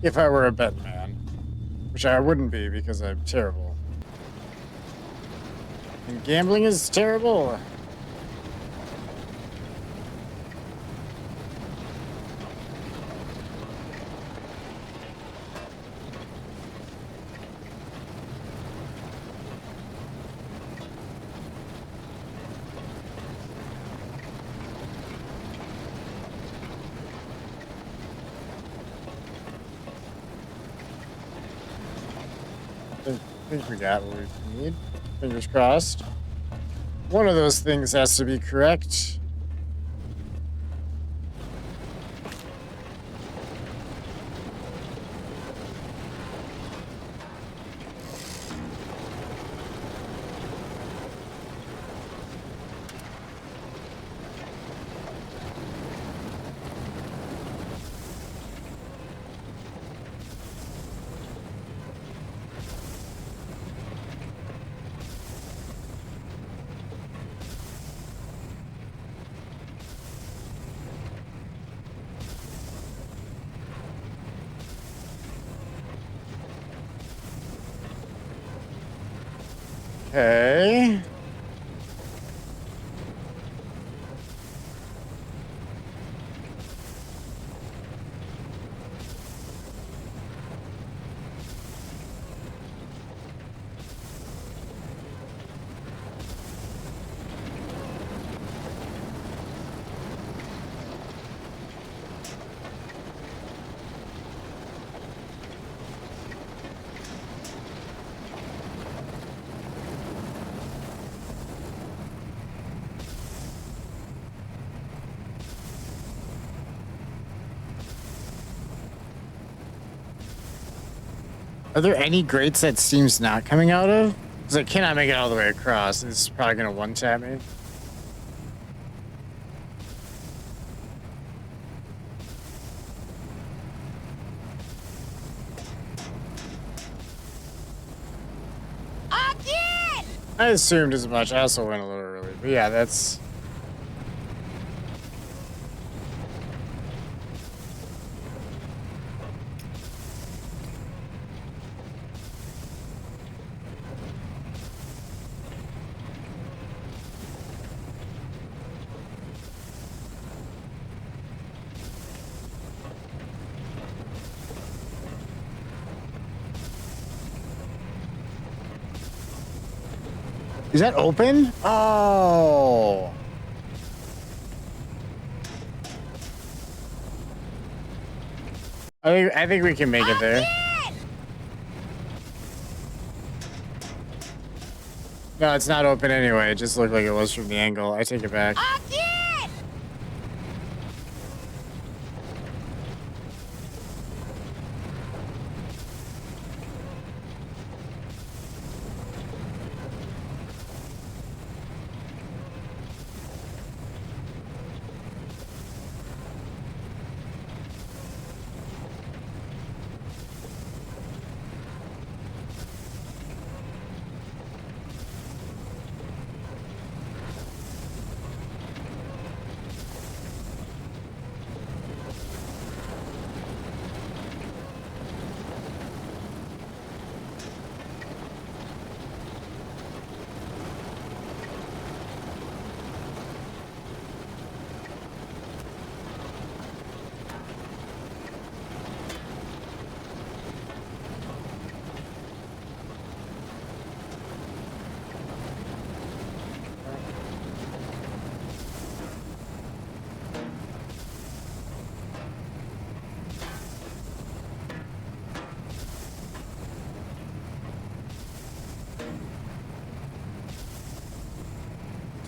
If I were a betting man. Which I wouldn't be, because I'm terrible. And gambling is terrible. I think we got what we need. Fingers crossed. One of those things has to be correct. Okay. Are there any grates that Steam's not coming out of? Because I cannot make it all the way across. This is probably going to one-tap me. Again! I assumed as much. I also went a little early. But yeah, that's... Is that open? Oh. I think we can make it there. No, it's not open anyway. It just looked like it was from the angle. I take it back. Again!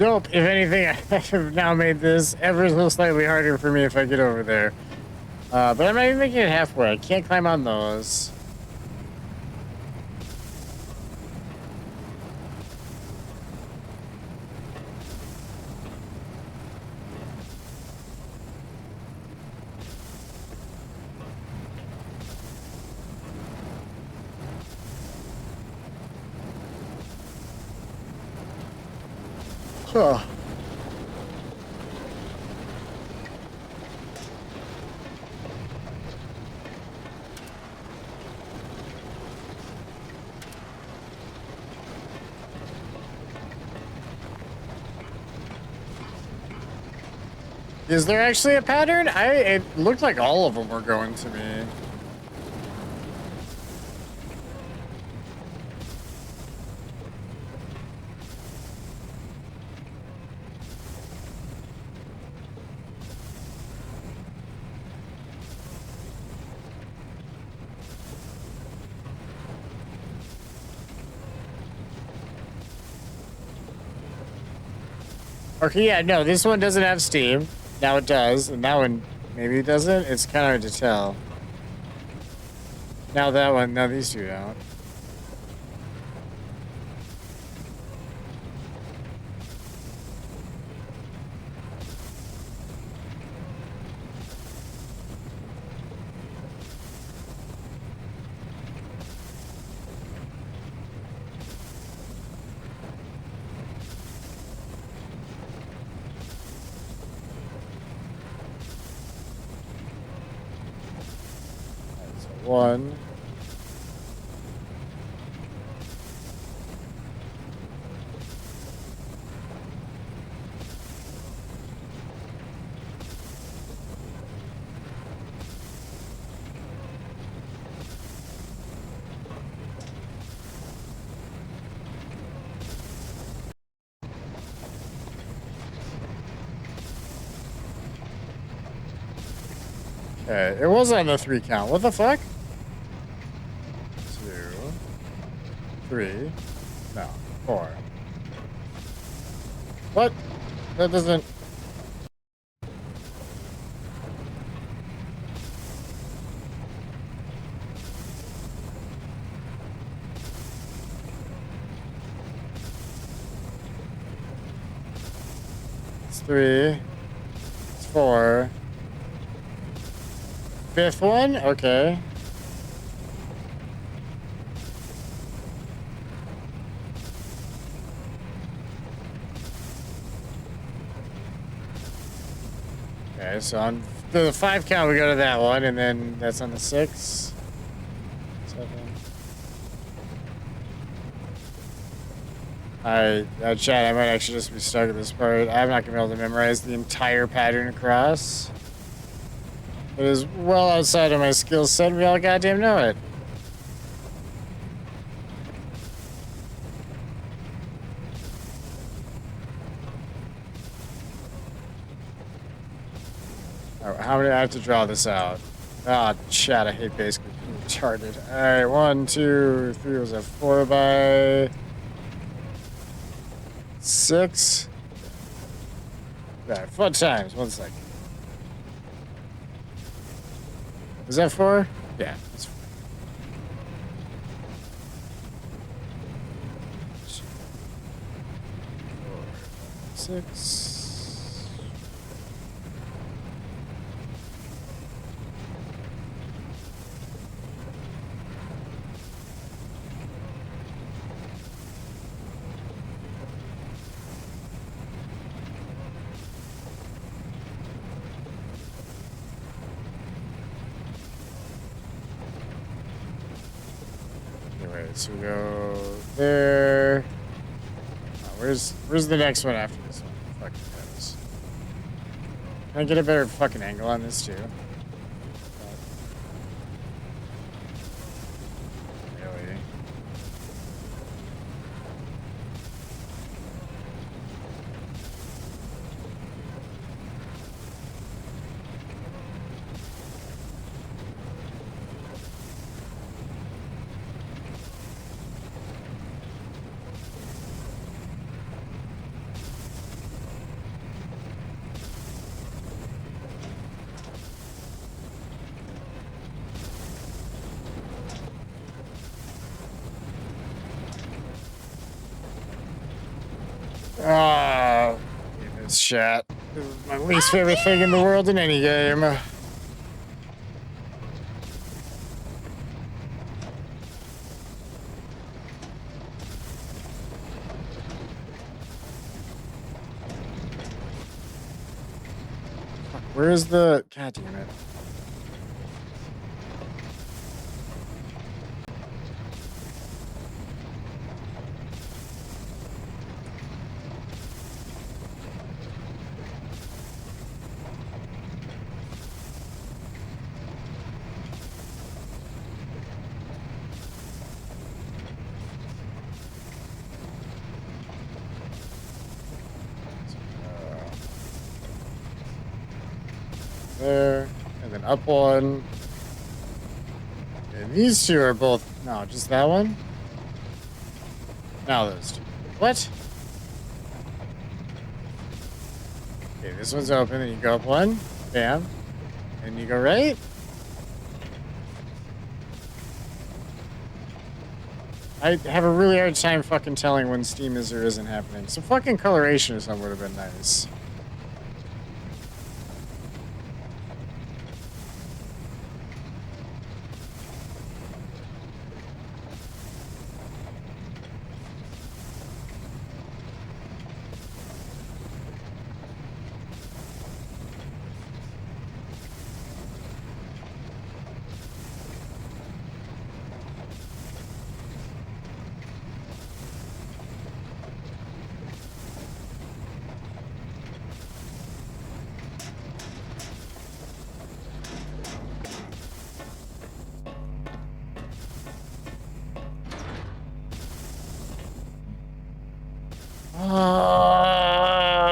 Dope. If anything, I have now made this ever so slightly harder for me if I get over there. But I'm not even making it halfway. I can't climb on those. Huh. Is there actually a pattern? It looked like all of them were going to me. Okay, yeah, no, this one doesn't have Steam. Now it does, and that one maybe it doesn't. It's kind of hard to tell. Now that one, now these two don't. One. Okay, it was on the 3 count. What the fuck? 2, 3, no, 4. What? That doesn't. It's 3. It's 4. 5th one? Okay. Okay, so on the 5 count, we go to that one, and then that's on the 6, 7. Chat, I might actually just be stuck at this part. I'm not gonna be able to memorize the entire pattern across. It is well outside of my skill set. We all goddamn know it. All right, how many I have to draw this out? Ah, chat, I hate basically being retarded. Alright, 1, 2, 3, was that 4 by 6? Alright, fun times, 1 second. Was that 4? Yeah, that's 4. 6. So we go there. Oh, where's the next one after this one? Fucking knows. Can I get a better fucking angle on this too? Really? chat. This is my least favorite thing in the world in any game. Fuck, where's the... God damn it. There, and then up one. And these two are both... No, just that one? Now those two. What? Okay, this one's open, then you go up one. Bam. And you go right. I have a really hard time fucking telling when Steam is or isn't happening. Some fucking coloration or something would have been nice.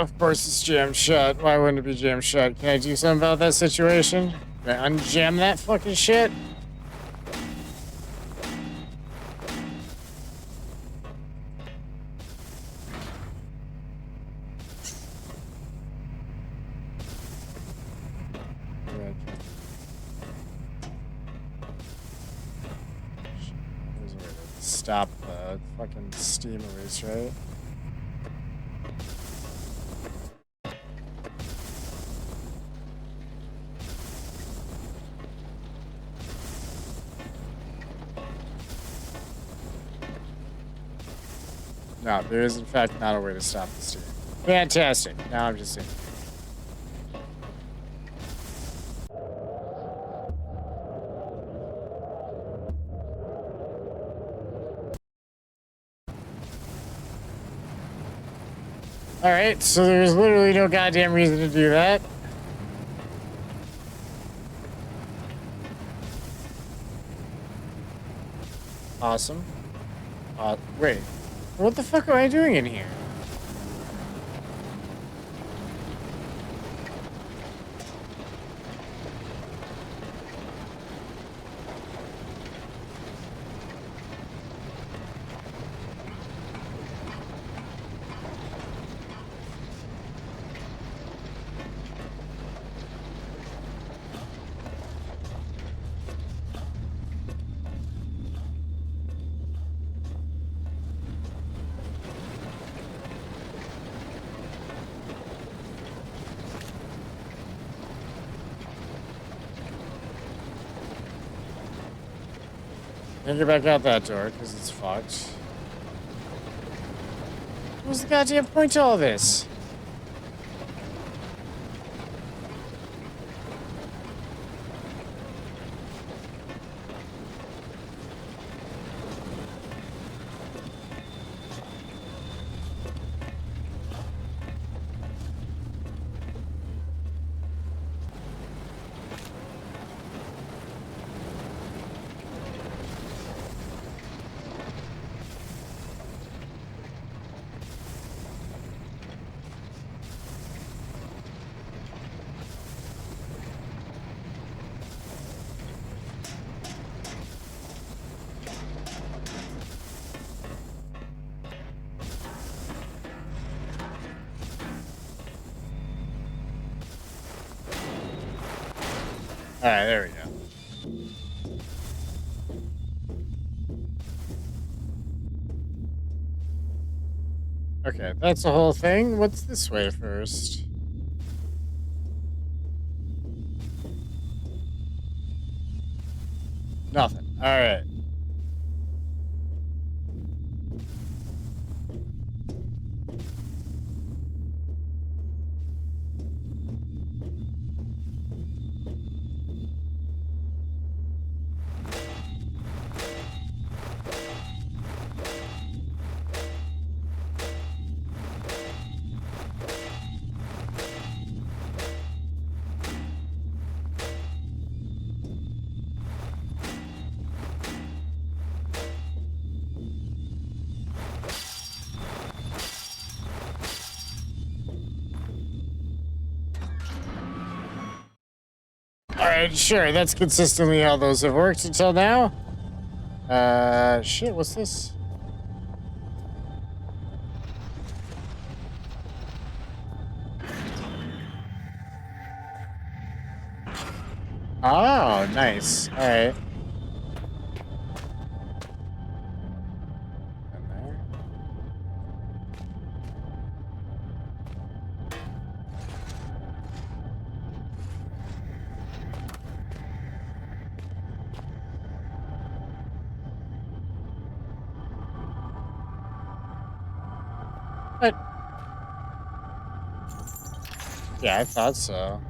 Of course it's jammed shut. Why wouldn't it be jammed shut? Can I do something about that situation? Can I unjam that fucking shit? There's a way to stop the fucking Steam erase, right? No, there is in fact not a way to stop the Steam. Fantastic. Now I'm just saying. Alright, so there's literally no goddamn reason to do that. Awesome. Wait. What the fuck am I doing in here? Can't get back out that door because it's fucked. What's the goddamn point to all this? Alright, there we go. Okay, that's the whole thing. What's this way first? Nothing. All right. All right, sure. That's consistently how those have worked until now. Shit, what's this? Oh, nice. All right. And there. What? Yeah, I thought so.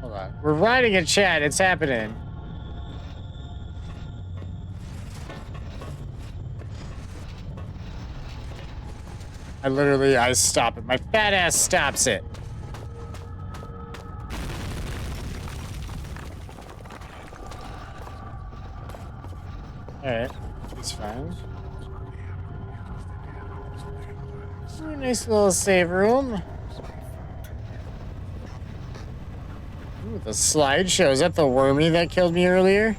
Hold on. We're writing a chat. It's happening. I stop it. My fat ass stops it. Alright. It's fine. Ooh, nice little save room. Ooh, the slideshow. Is that the wormy that killed me earlier?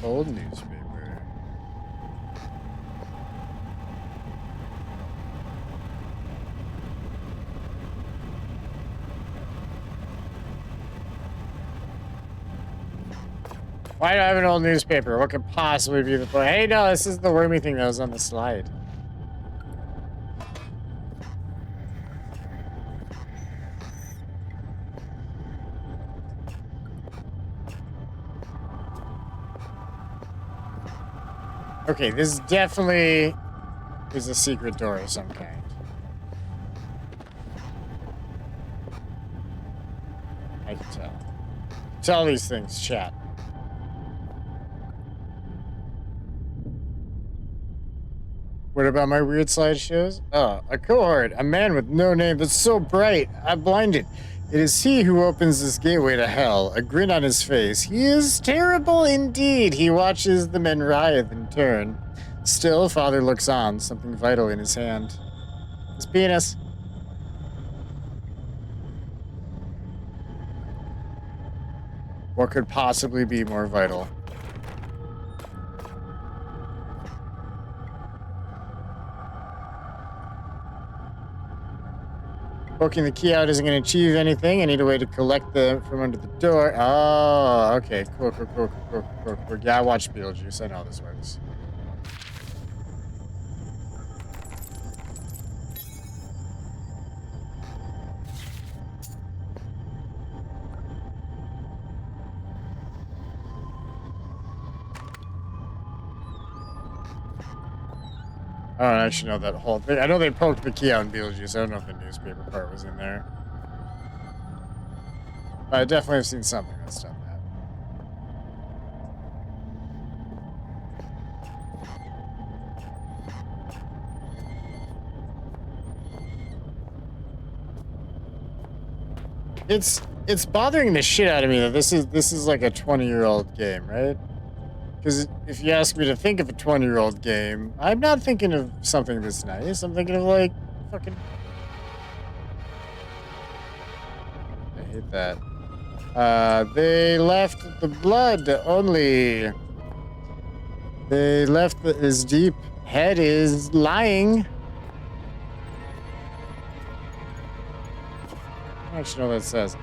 Old newspaper. Why do I have an old newspaper? What could possibly be the point? Hey, no, this is the wormy thing that was on the slide. Okay, this definitely is a secret door of some kind. I can tell. Tell these things, chat. What about my weird slideshows? Oh, a cohort, a man with no name that's so bright, I'm blinded. It is he who opens this gateway to hell, a grin on his face. He is terrible indeed. He watches the men writhe and turn. Still, father looks on, something vital in his hand. His penis. What could possibly be more vital? Poking the key out isn't going to achieve anything. I need a way to collect them from under the door. Oh, okay. Cool. Yeah, I watched Beetlejuice. I know how this works. I don't actually know that whole thing. I know they poked the key out in Beetlejuice. I don't know if the newspaper part was in there. But I definitely have seen something that's done that. It's It's bothering the shit out of me that this is like a 20-year-old game, right? Because if you ask me to think of a 20-year-old game, I'm not thinking of something this nice. I'm thinking of like fucking. I hate that. They left the blood only. They left his deep head is lying. I don't actually know what it says.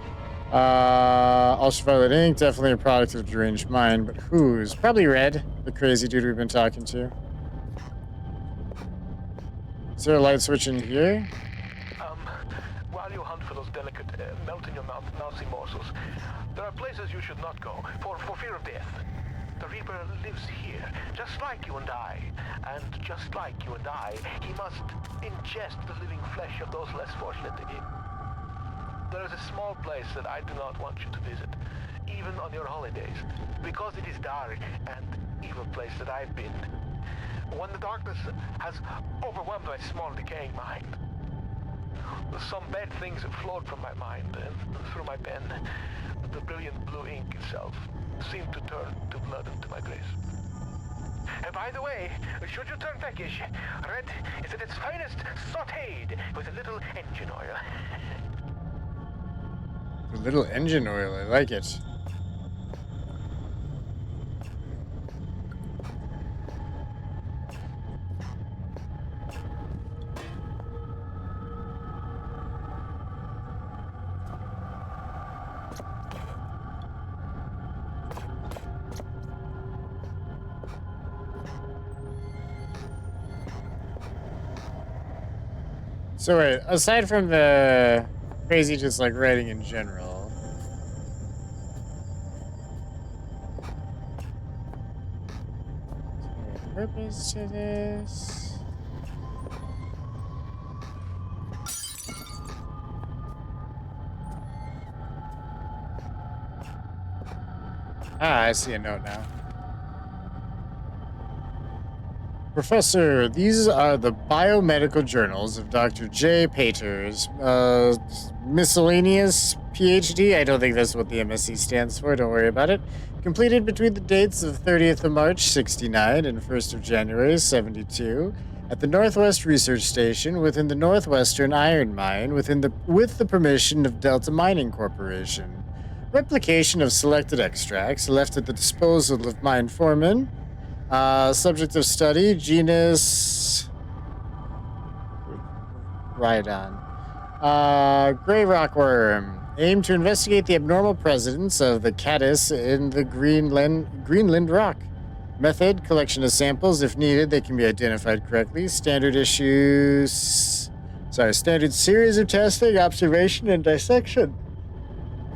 Ultraviolet ink, definitely a product of deranged mind, but whose? Probably Red, the crazy dude we've been talking to. Is there a light switch in here? While you hunt for those delicate, melt-in-your-mouth mousy morsels, there are places you should not go, for fear of death. The Reaper lives here, just like you and I. And just like you and I, he must ingest the living flesh of those less fortunate. There is a small place that I do not want you to visit, even on your holidays, because it is dark and evil place that I've been. When the darkness has overwhelmed my small decaying mind, some bad things flowed from my mind and through my pen. The brilliant blue ink itself seemed to turn to blood into my grace. And by the way, should you turn peckish, red is at its finest sautéed with a little engine oil. A little engine oil, I like it. So wait, aside from the crazy just like writing in general, is there a purpose to this? Ah, I see a note now. Professor, these are the biomedical journals of Dr. J. Paters, miscellaneous PhD. I don't think that's what the MSc stands for. Don't worry about it. Completed between the dates of 30th of March, 69 and 1st of January, 72, at the Northwest Research Station within the Northwestern Iron Mine with the permission of Delta Mining Corporation. Replication of selected extracts left at the disposal of mine foreman. Subject of study, genus Rhydon. Gray rockworm. Aim to investigate the abnormal presence of the caddis in the Greenland rock. Method, collection of samples. If needed, they can be identified correctly. Standard series of testing, observation, and dissection.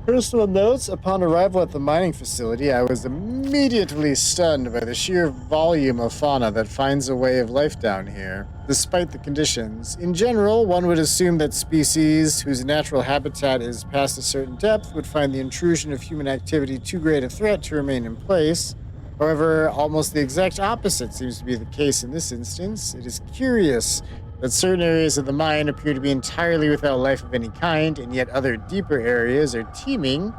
Personal notes, upon arrival at the mining facility, I was immediately stunned by the sheer volume of fauna that finds a way of life down here, despite the conditions. In general, one would assume that species whose natural habitat is past a certain depth would find the intrusion of human activity too great a threat to remain in place. However, almost the exact opposite seems to be the case in this instance. It is curious that certain areas of the mine appear to be entirely without life of any kind, and yet other deeper areas are teeming.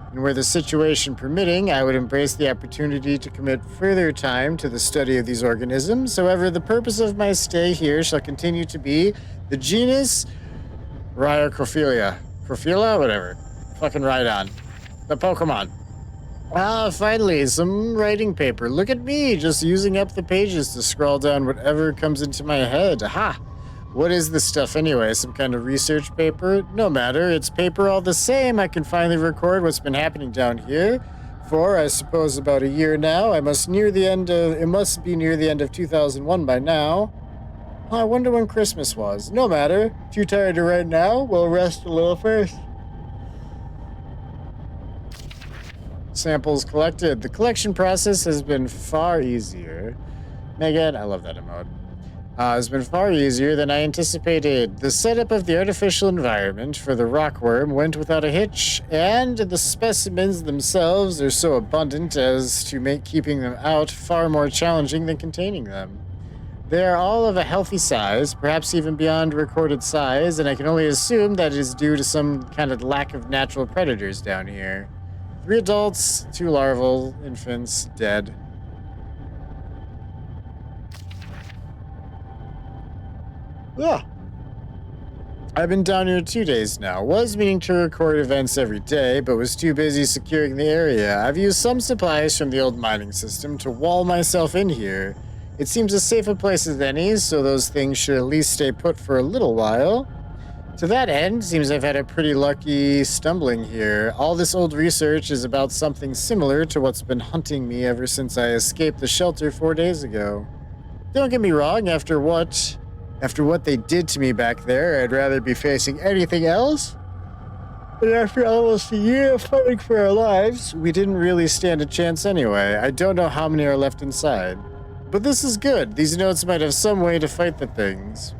And where the situation permitting, I would embrace the opportunity to commit further time to the study of these organisms. However, the purpose of my stay here shall continue to be the genus Rhyocrophilia. Crophila? Whatever. Fucking Rhydon. The Pokemon. Finally, some writing paper. Look at me, just using up the pages to scroll down whatever comes into my head. Aha! What is this stuff anyway? Some kind of research paper? No matter, it's paper all the same. I can finally record what's been happening down here. For, I suppose, about a year now. It must be near the end of 2001 by now. I wonder when Christmas was. No matter. Too tired to write now? We'll rest a little first. Samples collected. The collection process has been far easier. Megan, I love that emote. Has been far easier than I anticipated. The setup of the artificial environment for the rockworm went without a hitch, and the specimens themselves are so abundant as to make keeping them out far more challenging than containing them. They are all of a healthy size, perhaps even beyond recorded size, and I can only assume that it is due to some kind of lack of natural predators down here. 3 adults, 2 larval infants, dead. Ugh. I've been down here 2 days now. Was meaning to record events every day, but was too busy securing the area. I've used some supplies from the old mining system to wall myself in here. It seems as safe a place as any, so those things should at least stay put for a little while. To that end, seems I've had a pretty lucky stumbling here. All this old research is about something similar to what's been hunting me ever since I escaped the shelter 4 days ago. Don't get me wrong, after what they did to me back there, I'd rather be facing anything else. But after almost a year of fighting for our lives, we didn't really stand a chance anyway. I don't know how many are left inside. But this is good. These notes might have some way to fight the things.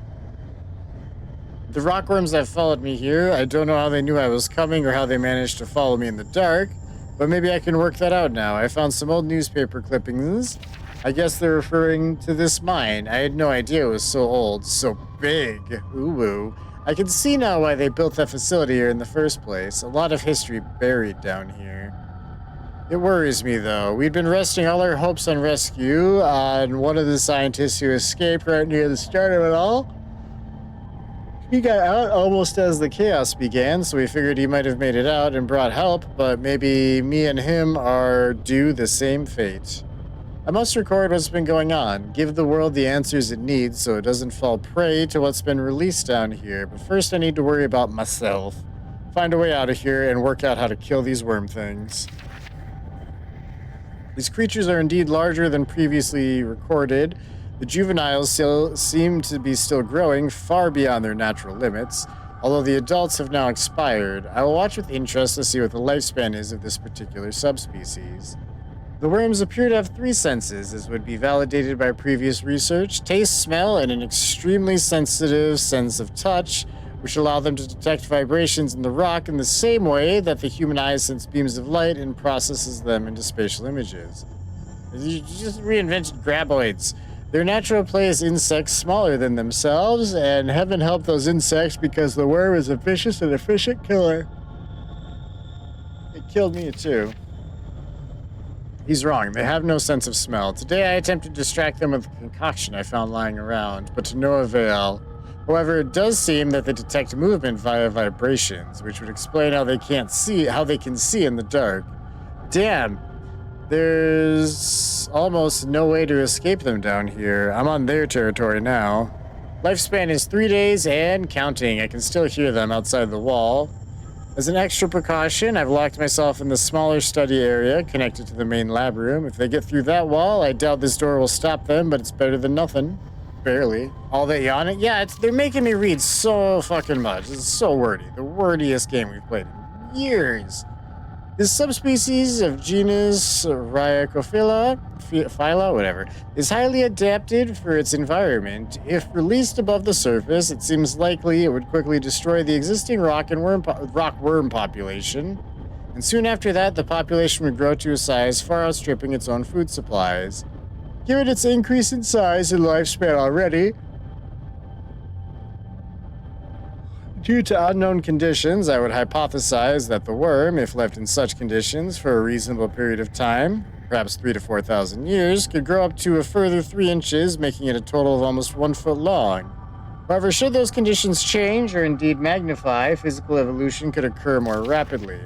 The rockworms that followed me here, I don't know how they knew I was coming or how they managed to follow me in the dark, but maybe I can work that out now. I found some old newspaper clippings. I guess they're referring to this mine. I had no idea it was so old, so big. Ooh. I can see now why they built that facility here in the first place. A lot of history buried down here. It worries me, though. We'd been resting all our hopes on rescue on one of the scientists who escaped right near the start of it all. He got out almost as the chaos began, so we figured he might have made it out and brought help, but maybe me and him are due the same fate. I must record what's been going on, give the world the answers it needs so it doesn't fall prey to what's been released down here, but first I need to worry about myself. Find a way out of here and work out how to kill these worm things. These creatures are indeed larger than previously recorded. The juveniles still seem to be still growing far beyond their natural limits, although the adults have now expired. I will watch with interest to see what the lifespan is of this particular subspecies. The worms appear to have 3 senses, as would be validated by previous research: taste, smell, and an extremely sensitive sense of touch, which allow them to detect vibrations in the rock in the same way that the human eye senses beams of light and processes them into spatial images. You just reinvented graboids. Their natural prey is insects smaller than themselves, and heaven help those insects because the worm is a vicious and efficient killer. It killed me too. He's wrong. They have no sense of smell. Today I attempted to distract them with a concoction I found lying around, but to no avail. However, it does seem that they detect movement via vibrations, which would explain how they can see in the dark. Damn. There's almost no way to escape them down here. I'm on their territory now. Lifespan is 3 days and counting. I can still hear them outside the wall. As an extra precaution, I've locked myself in the smaller study area connected to the main lab room. If they get through that wall, I doubt this door will stop them, but it's better than nothing. Barely. All that yawning? Yeah, they're making me read so fucking much. This is so wordy. The wordiest game we've played in years. This subspecies of genus Rhyocophila, is highly adapted for its environment. If released above the surface, it seems likely it would quickly destroy the existing rock worm population, and soon after that, the population would grow to a size far outstripping its own food supplies. Given its increase in size and lifespan already, due to unknown conditions, I would hypothesize that the worm, if left in such conditions for a reasonable period of time, perhaps 3,000 to 4,000 years, could grow up to a further 3 inches, making it a total of almost 1 foot long. However, should those conditions change or indeed magnify, physical evolution could occur more rapidly.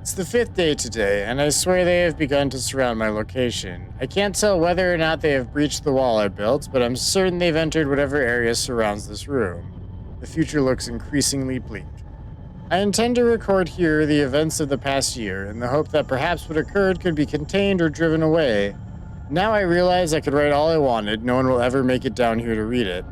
It's the 5th day today, and I swear they have begun to surround my location. I can't tell whether or not they have breached the wall I built, but I'm certain they've entered whatever area surrounds this room. The future looks increasingly bleak. I intend to record here the events of the past year, in the hope that perhaps what occurred could be contained or driven away. Now I realize I could write all I wanted, no one will ever make it down here to read it.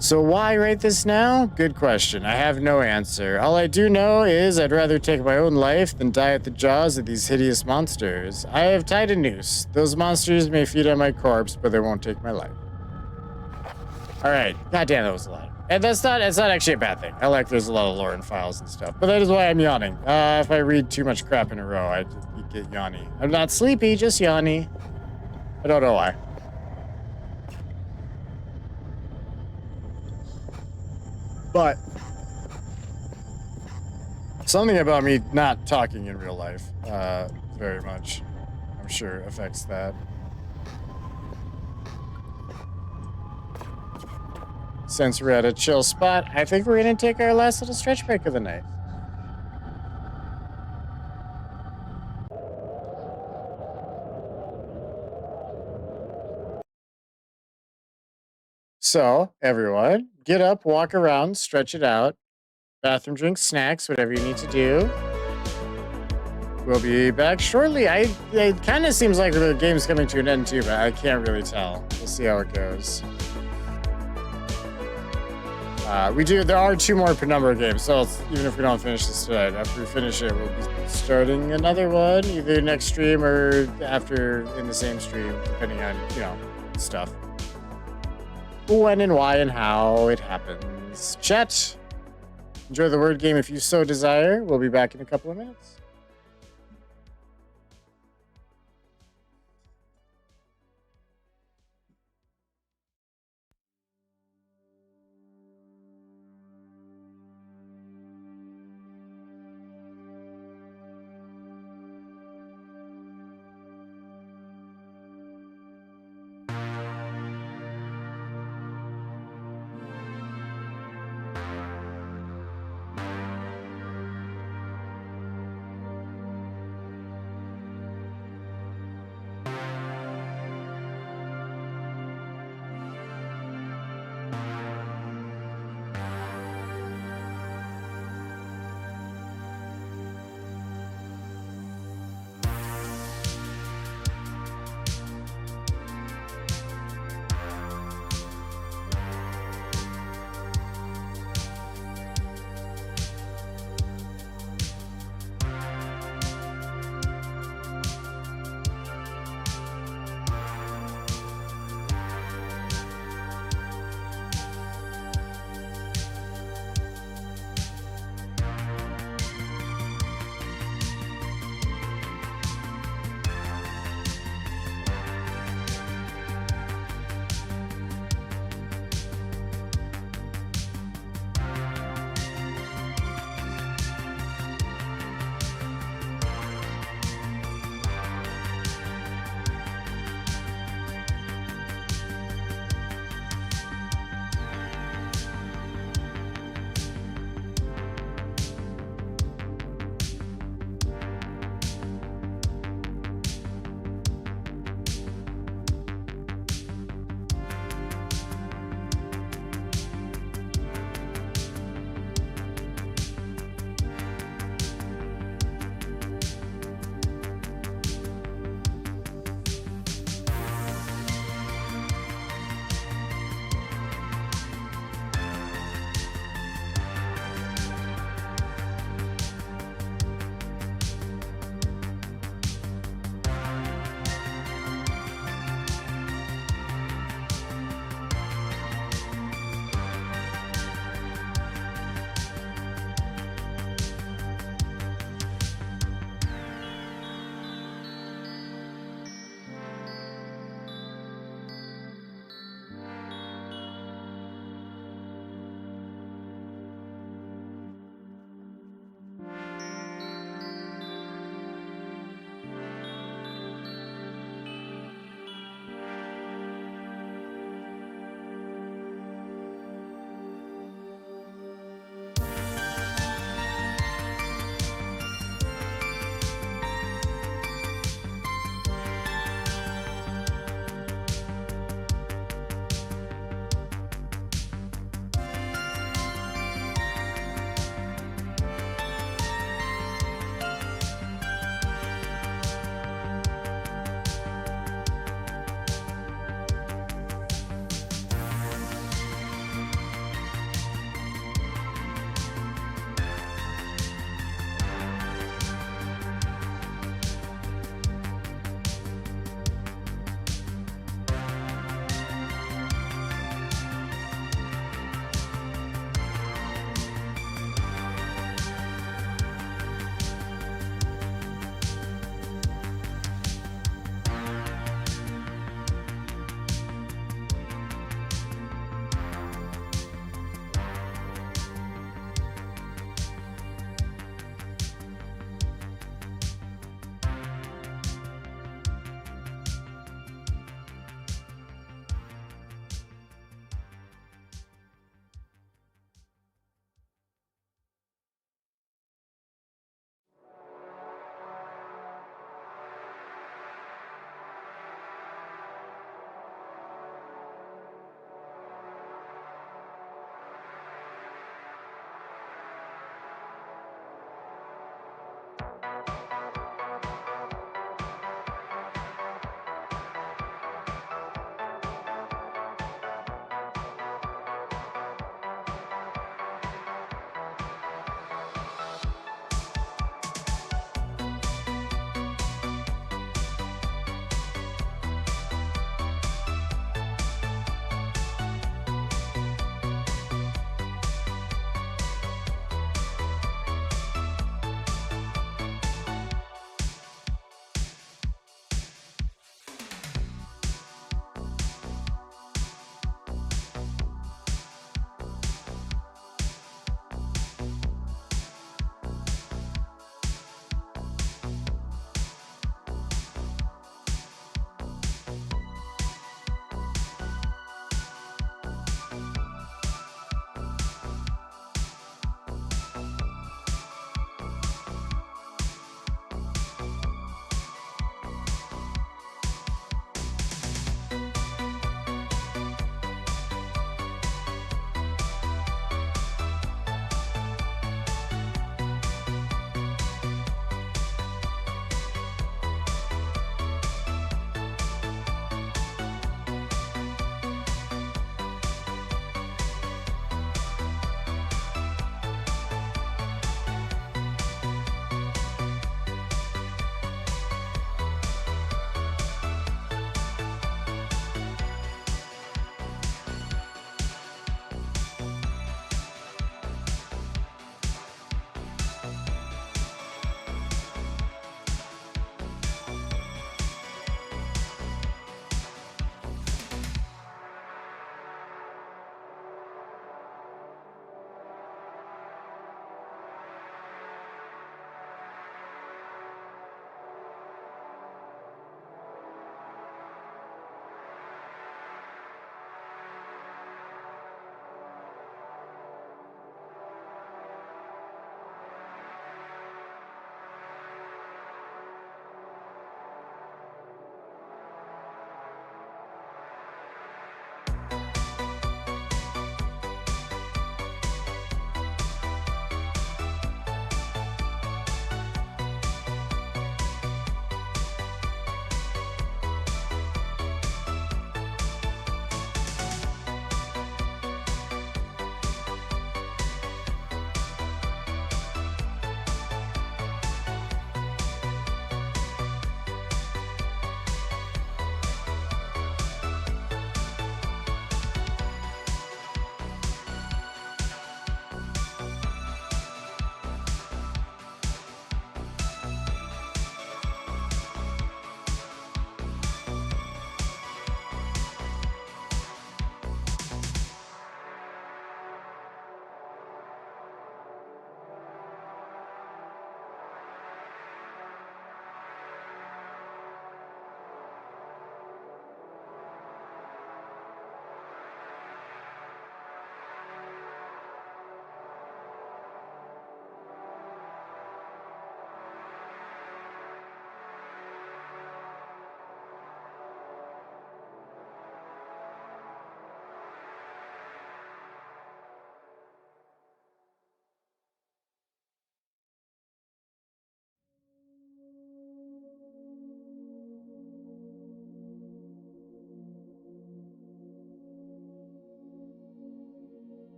So why write this now? Good question. I have no answer. All I do know is I'd rather take my own life than die at the jaws of these hideous monsters. I have tied a noose. Those monsters may feed on my corpse, but they won't take my life. Alright. Goddamn, that was a lot. And it's not actually a bad thing. I like there's a lot of lore and files and stuff. But that is why I'm yawning. If I read too much crap in a row, I just get yawny. I'm not sleepy, just yawny. I don't know why. But something about me not talking in real life very much, I'm sure, affects that. Since we're at a chill spot, I think we're going to take our last little stretch break of the night. So, everyone, get up, walk around, stretch it out, bathroom, drink, snacks, whatever you need to do. We'll be back shortly. It kind of seems like the game's coming to an end too, but I can't really tell. We'll see how it goes. There are 2 more Penumbra games, so even if we don't finish this tonight, after we finish it, we'll be starting another one, either next stream or after in the same stream, depending on, stuff. When and why and how it happens. Chat, enjoy the word game if you so desire. We'll be back in a couple of minutes.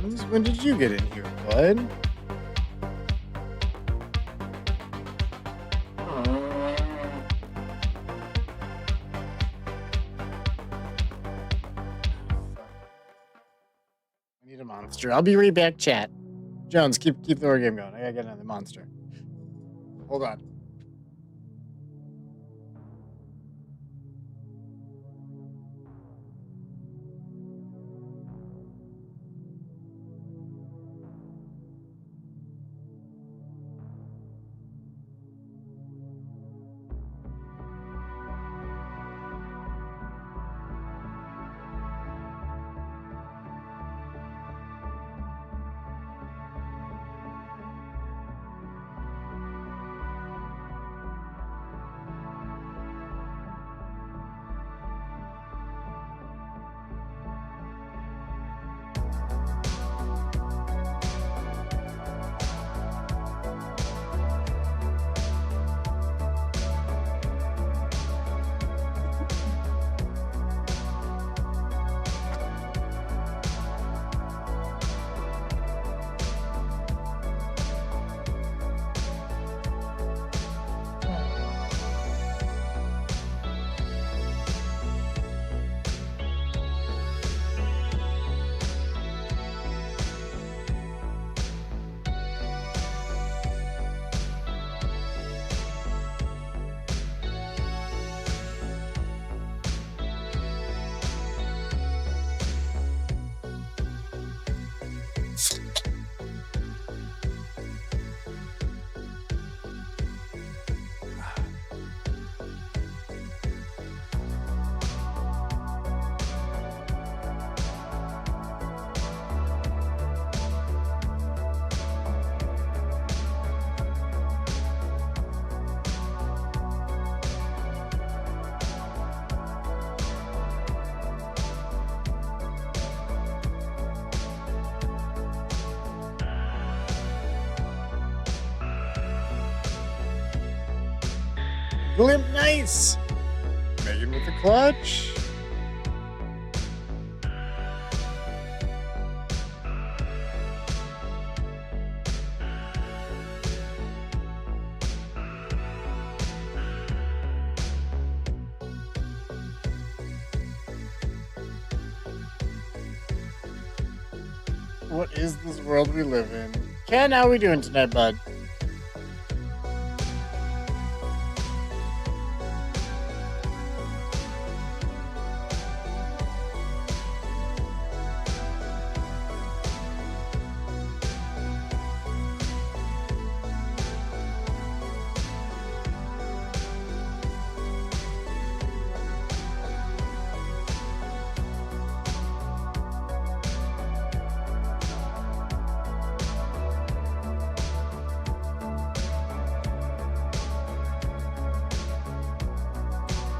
Jones. When did you get in here, bud? I need a monster. I'll be right back, chat. Jones, keep the war game going. I gotta get another monster. Hold on. Glimp, nice. Megan with the clutch. What is this world we live in? Ken, how we doing tonight, bud?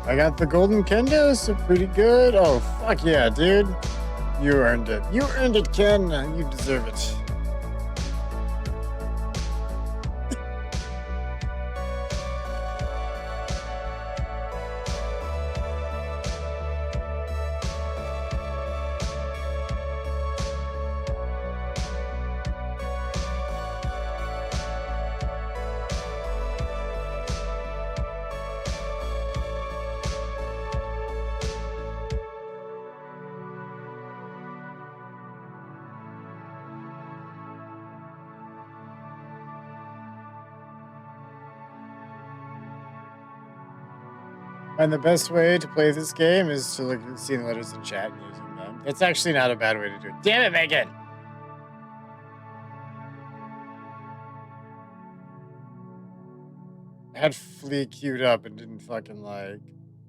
I got the golden kendo, so pretty good. Oh, fuck yeah, dude. You earned it. You earned it, Ken. You deserve it. And the best way to play this game is to look at seeing the letters in chat and using them. That's actually not a bad way to do it. Damn it, Megan! I had Flea queued up and didn't fucking like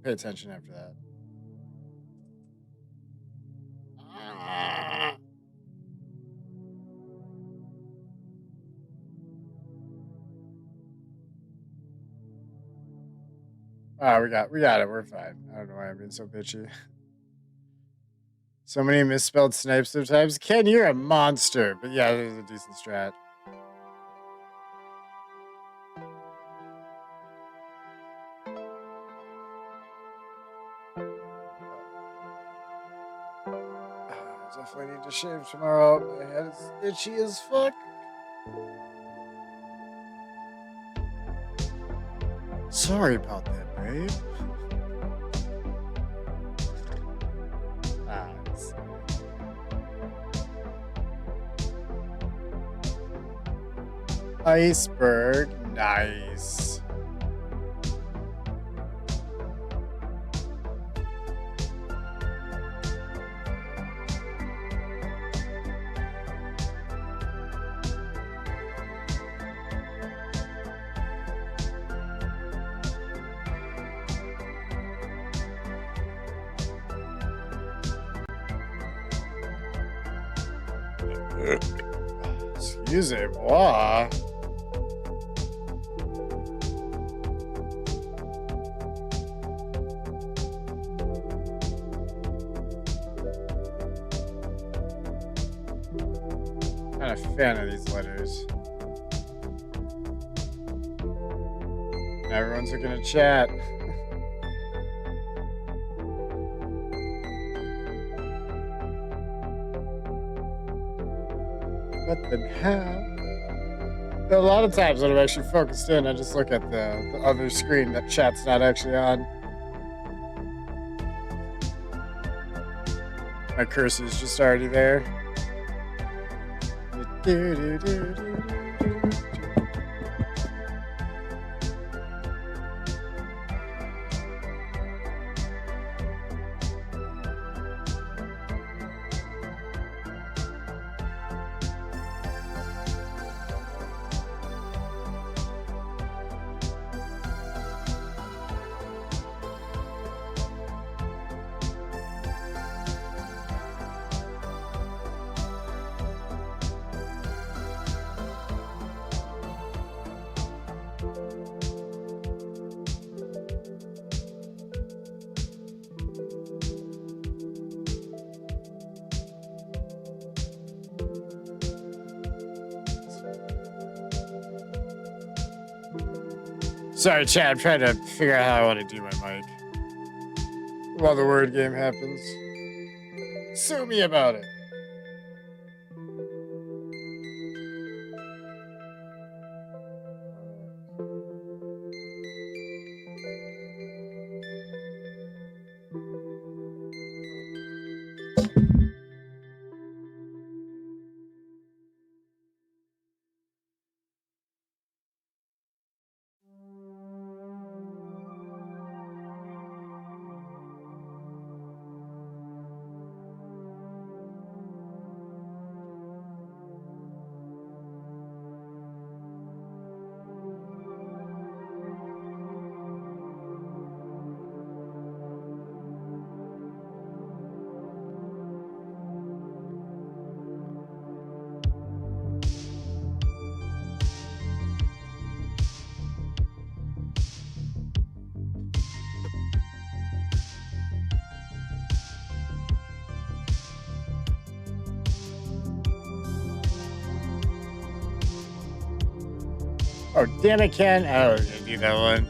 pay attention after that. We got it. We're fine. I don't know why I'm being so bitchy. So many misspelled snipes sometimes. Ken, you're a monster. But yeah, there's a decent strat. definitely need to shave tomorrow. My head is itchy as fuck. Sorry about that, babe. Nice. Iceberg, nice. Excusez-moi. Not a fan of these letters. Everyone's looking at chat. What the hell? A lot of times when I'm actually focused in, I just look at the other screen that chat's not actually on. My cursor's just already there. Sorry, chat. I'm trying to figure out how I want to do my mic while the word game happens. Sue me about it. Oh, damn it, Ken. I was gonna do that one.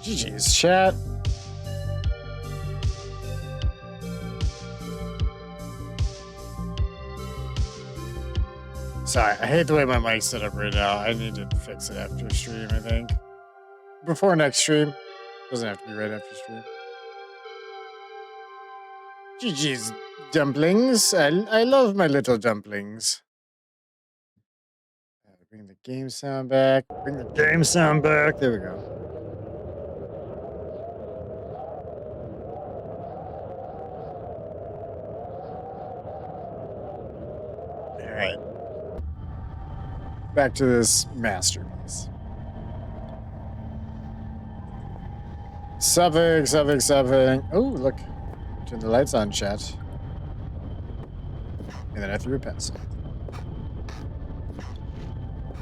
GG's, chat. Sorry, I hate the way my mic's set up right now. I need to fix it after stream, I think. Before next stream. Doesn't have to be right after stream. GG's dumplings. I love my little dumplings. Bring the game sound back. Bring the game sound back. There we go. All right. Back to this masterpiece. Something. Oh, look. Turn the lights on, chat. And then I threw a pencil.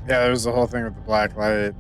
Yeah, there was the whole thing with the black light.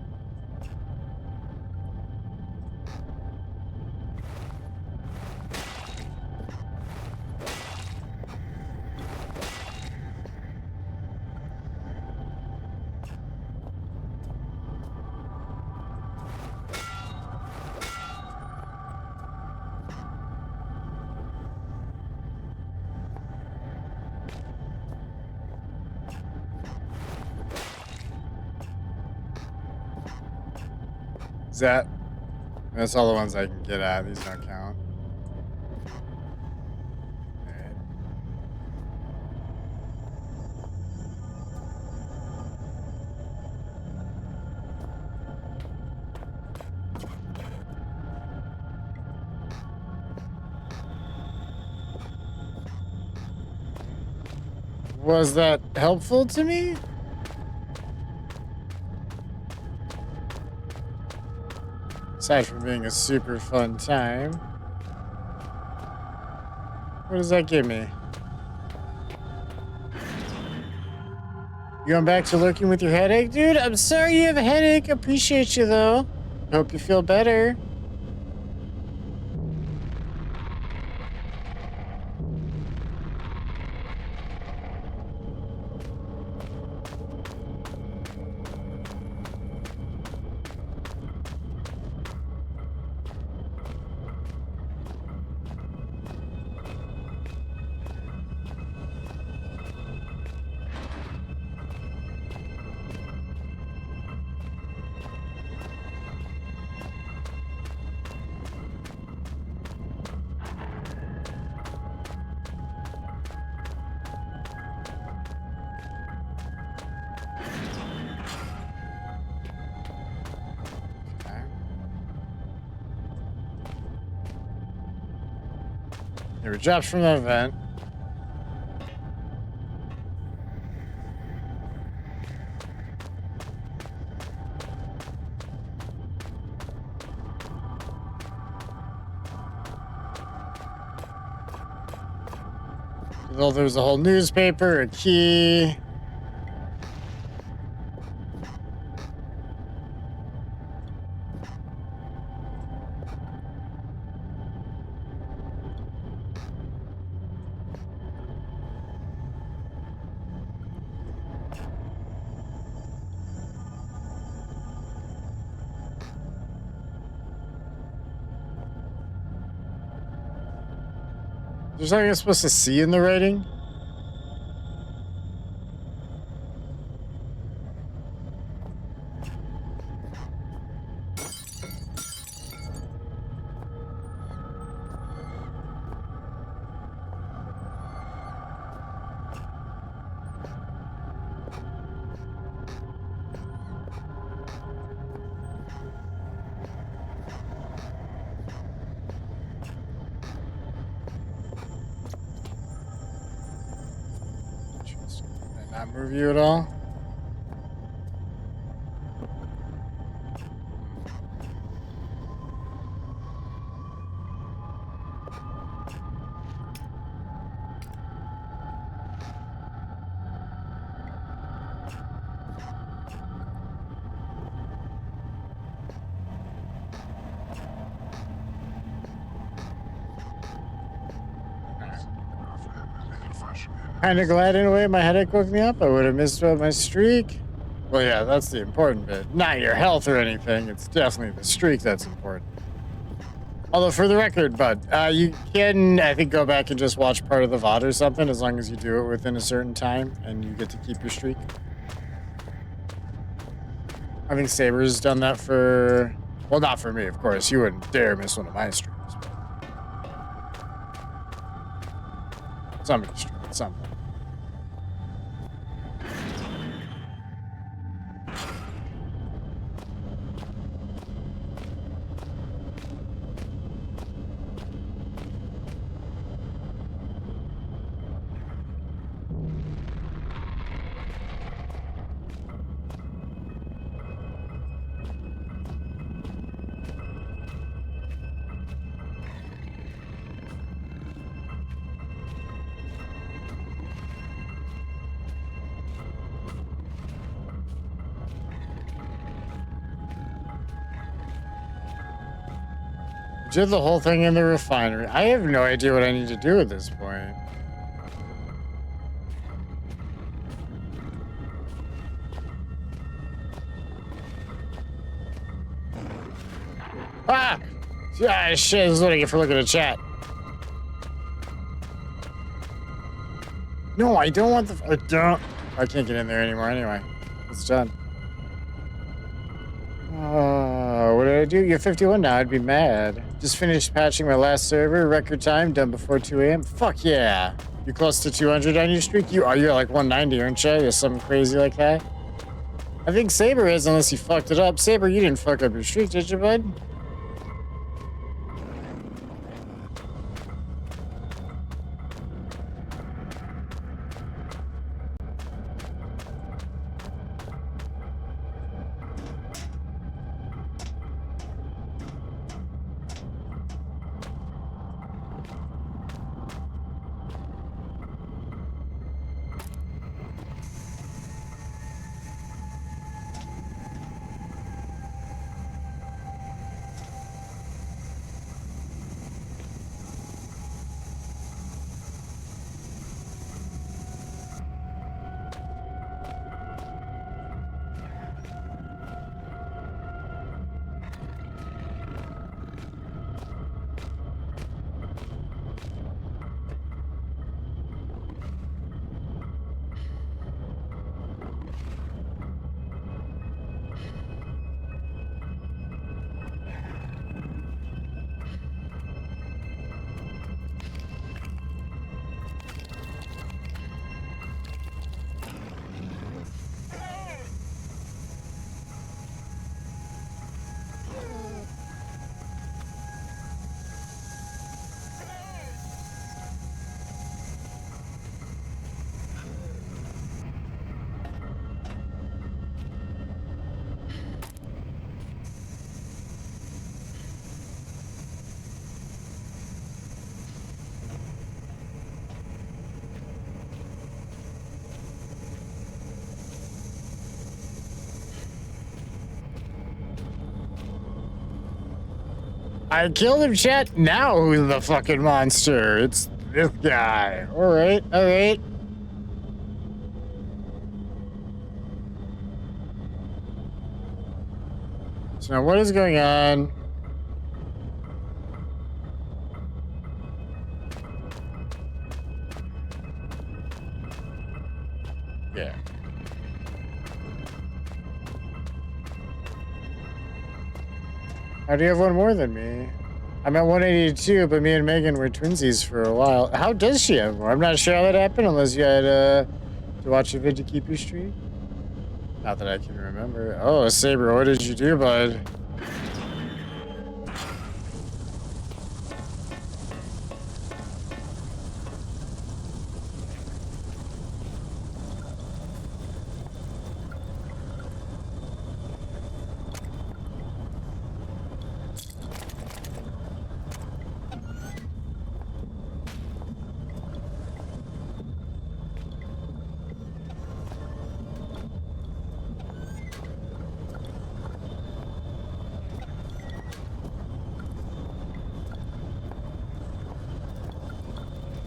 That's all the ones I can get at. These don't count. Alright. Was that helpful to me? Aside from being a super fun time. What does that give me? You going back to lurking with your headache? Dude, I'm sorry you have a headache. Appreciate you, though. Hope you feel better. They were dropped from that event. Well, there was a whole newspaper, a key. There's something I'm supposed to see in the writing? Not move you at all? Kind of glad in a way my headache woke me up. I would have missed out my streak. Well, yeah, that's the important bit. Not your health or anything. It's definitely the streak that's important. Although, for the record, bud, you can, I think, go back and just watch part of the VOD or something, as long as you do it within a certain time, and you get to keep your streak. I think Saber's done that for... Well, not for me, of course. You wouldn't dare miss one of my streams. But somebody's stream at some point. Did the whole thing in the refinery. I have no idea what I need to do at this point. Ah! Yeah, shit, this is what I get for looking at chat. No, I don't want the... I don't... I can't get in there anymore anyway. It's done. What did I do? You're 51 now. I'd be mad. Just finished patching my last server. Record time, done before 2 a.m. Fuck yeah. You close to 200 on your streak? You're like 190, aren't you? You're something crazy like that? I think Saber is, unless you fucked it up. Saber, you didn't fuck up your streak, did you, bud? I killed him, chat. Now who's the fucking monster? It's this guy. All right, all right. So now what is going on? Yeah. How do you have one more than me? I'm at 182, but me and Megan were twinsies for a while. How does she have more? I'm not sure how that happened unless you had to watch a vid to keep your streak. Not that I can remember. Oh, Saber, what did you do, bud?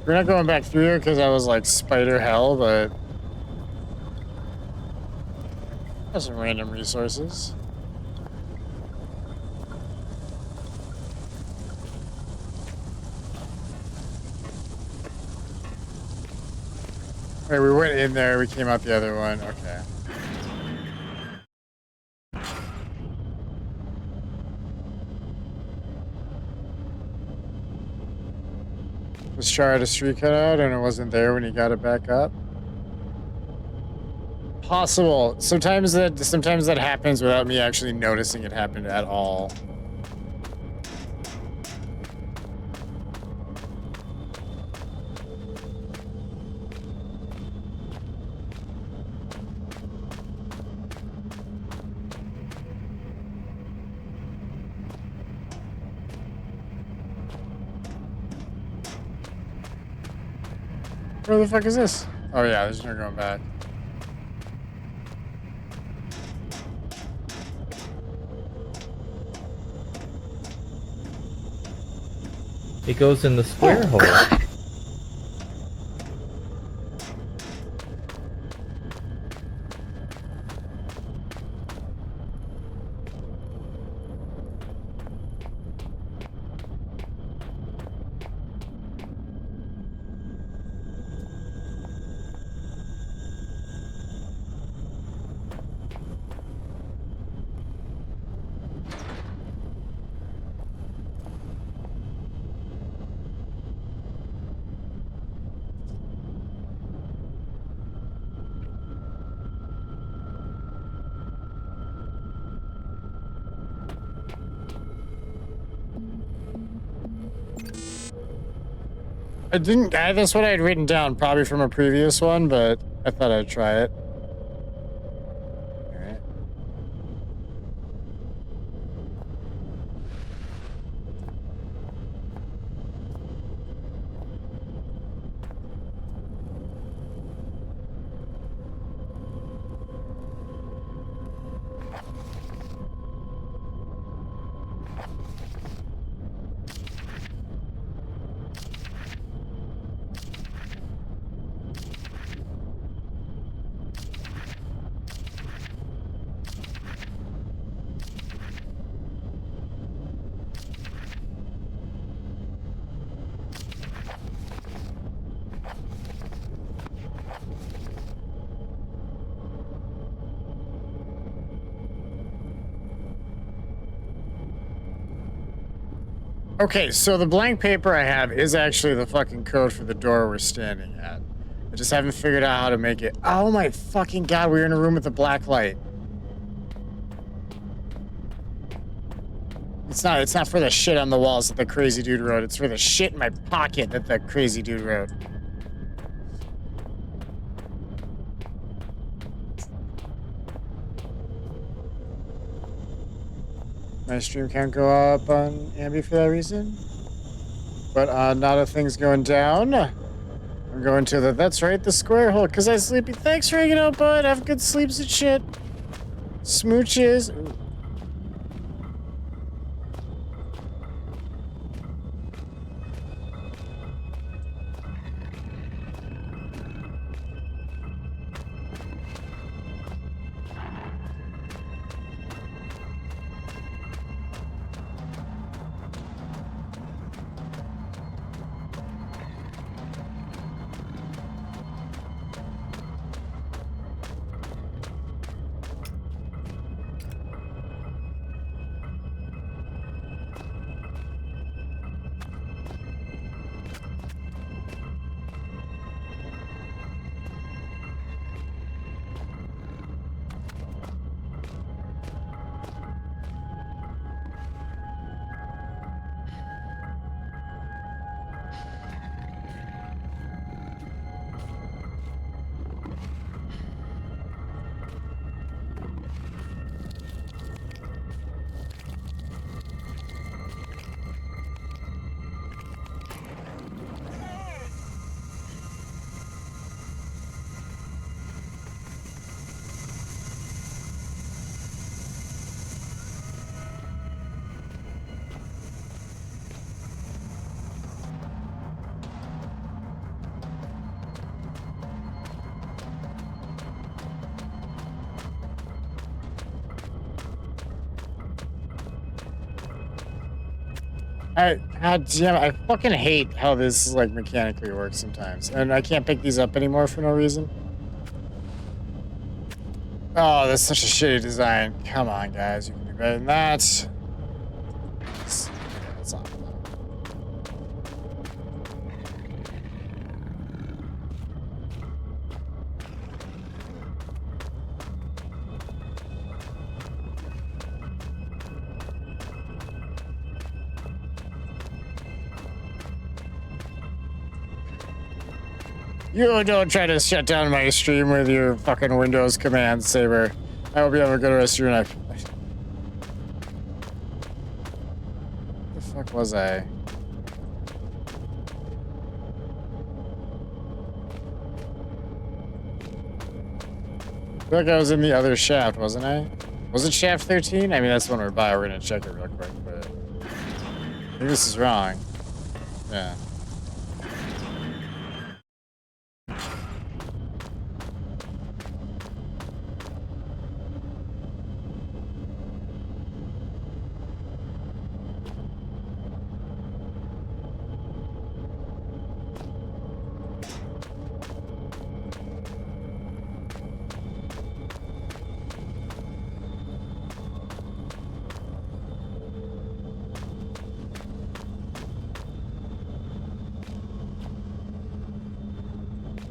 We're not going back through here because I was like spider hell, but there's some random resources. Wait, we went in there, we came out the other one. Okay. Was Char at a street cutout and it wasn't there when he got it back up? Possible. Sometimes that happens without me actually noticing it happened at all. Where the fuck is this? Oh yeah, there's no going back. It goes in the square hole. That's what I had written down, probably from a previous one, but I thought I'd try it. Alright. Okay, so the blank paper I have is actually the fucking code for the door we're standing at. I just haven't figured out how to make it. Oh my fucking god, we're in a room with a black light. It's not for the shit on the walls that the crazy dude wrote. It's for the shit in my pocket that the crazy dude wrote. My stream can't go up on Ambi for that reason. But not if things going down. I'm going to that's right, the square hole, because I sleepy. Thanks for hanging out, bud. Have good sleeps and shit. Smooches. Ooh. God damn, I fucking hate how this like mechanically works sometimes, and I can't pick these up anymore for no reason. Oh, that's such a shitty design. Come on, guys, you can do better than that. That's awful. You don't try to shut down my stream with your fucking Windows command, Saber. I hope you have a good rest of your night. Where the fuck was I? I feel like I was in the other shaft, wasn't I? Was it shaft 13? I mean, that's the one we're by. We're gonna check it real quick, but I think this is wrong. Yeah.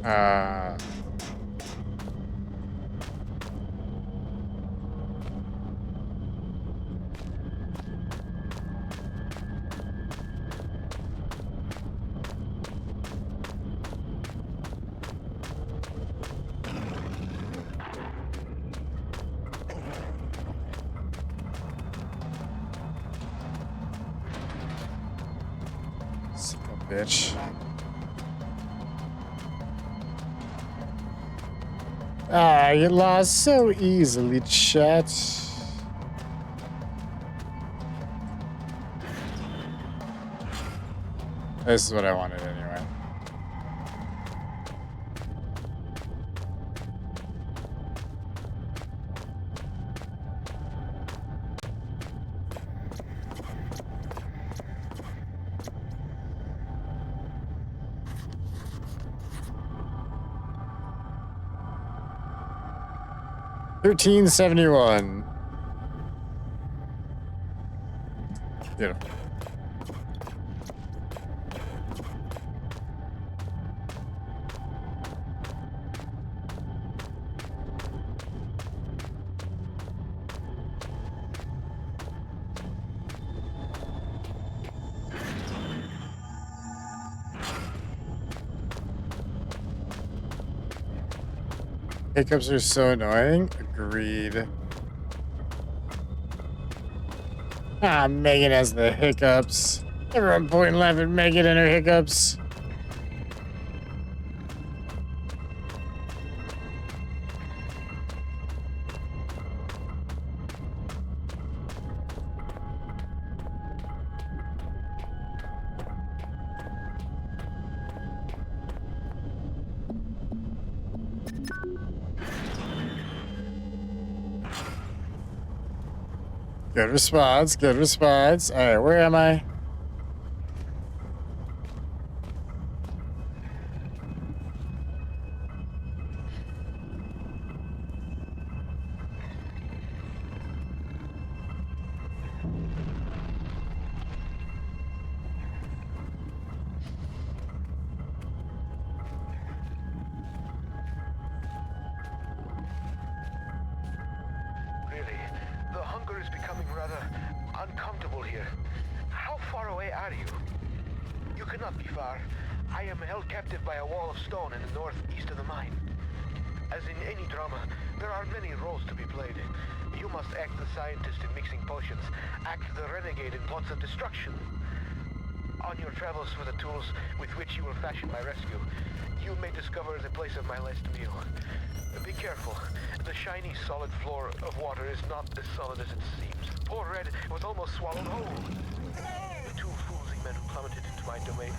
Uh, son of a bitch. Ah, you lost so easily, chat. This is what I wanted anyway. $13.71. Beautiful. Hiccups are so annoying. Agreed. Ah, Megan has the hiccups. Everyone point and laugh at Megan and her hiccups. Good response, good response. Alright, where am I? Really, the hunger is becoming rather uncomfortable here. How far away are you? You cannot be far. I am held captive by a wall of stone in the northeast of the mine. As in any drama, there are many roles to be played. You must act the scientist in mixing potions, act the renegade in plots of destruction. On your travels for the tools with which you will fashion my rescue, you may discover the place of my last meal. Be careful. The shiny, solid floor of water is not as solid as it seems. Poor Red was almost swallowed whole. The two foolsy men who plummeted into my domain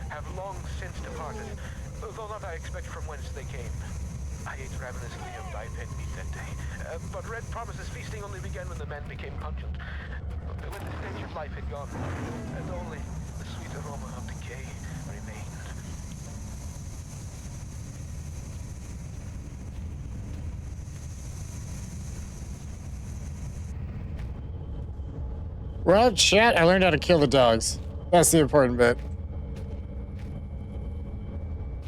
have long since departed, though not I expect from whence they came. I ate ravenously of biped meat that day, but Red promises feasting only began when the man became pungent. when the stench of life had gone, and only the sweet aroma of decay remained. Well, chat, I learned how to kill the dogs. That's the important bit.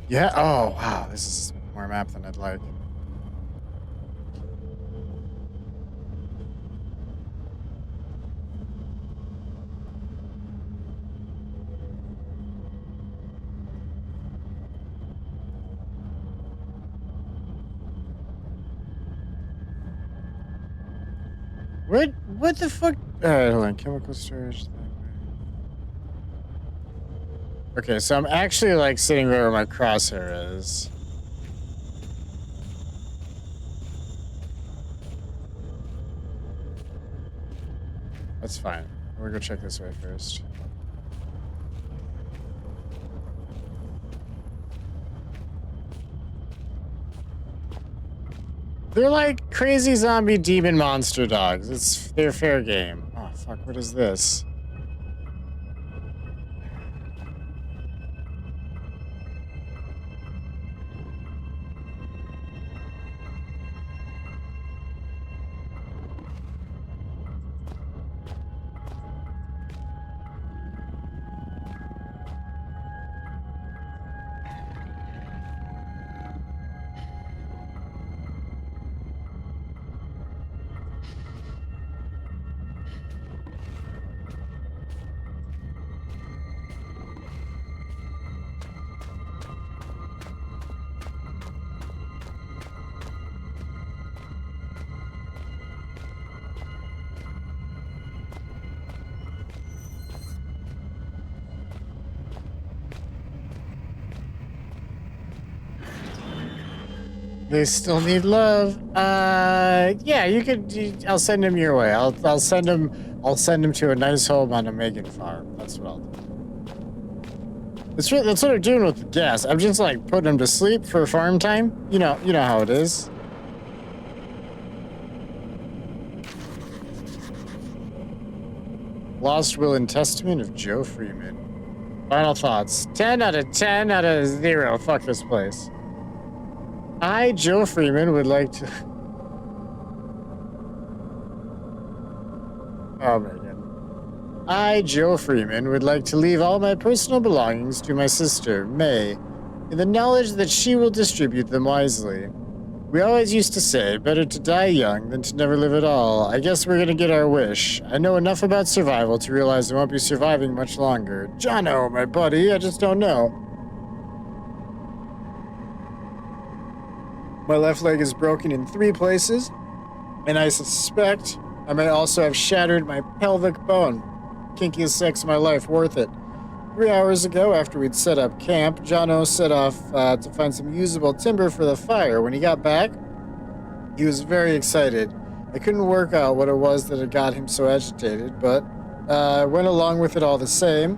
Yeah. Oh, wow. This is more map than I'd like. What the fuck? Alright, hold on. Chemical storage. Okay, so I'm actually like sitting where my crosshair is. That's fine. We'll go check this way first. They're like crazy zombie demon monster dogs. They're fair game. Oh fuck, what is this? They still need love. Yeah, you could. I'll send him your way. I'll send him. I'll send him to a nice home on a Megan farm. That's what I'll do. That's what I'm doing with the gas. I'm just like putting him to sleep for farm time. You know how it is. Lost Will and Testament of Joe Freeman. Final thoughts. 10 out of 10 out of 0. Fuck this place. I, Joe Freeman, would like to... Oh, Megan. I, Joe Freeman, would like to leave all my personal belongings to my sister, May, in the knowledge that she will distribute them wisely. We always used to say, better to die young than to never live at all. I guess we're gonna get our wish. I know enough about survival to realize I won't be surviving much longer. Jono, my buddy, I just don't know. My left leg is broken in 3 places, and I suspect I may also have shattered my pelvic bone. Kinkiest sex of my life, worth it. 3 hours ago, after we'd set up camp, Jono set off to find some usable timber for the fire. When he got back, he was very excited. I couldn't work out what it was that had got him so agitated, but went along with it all the same.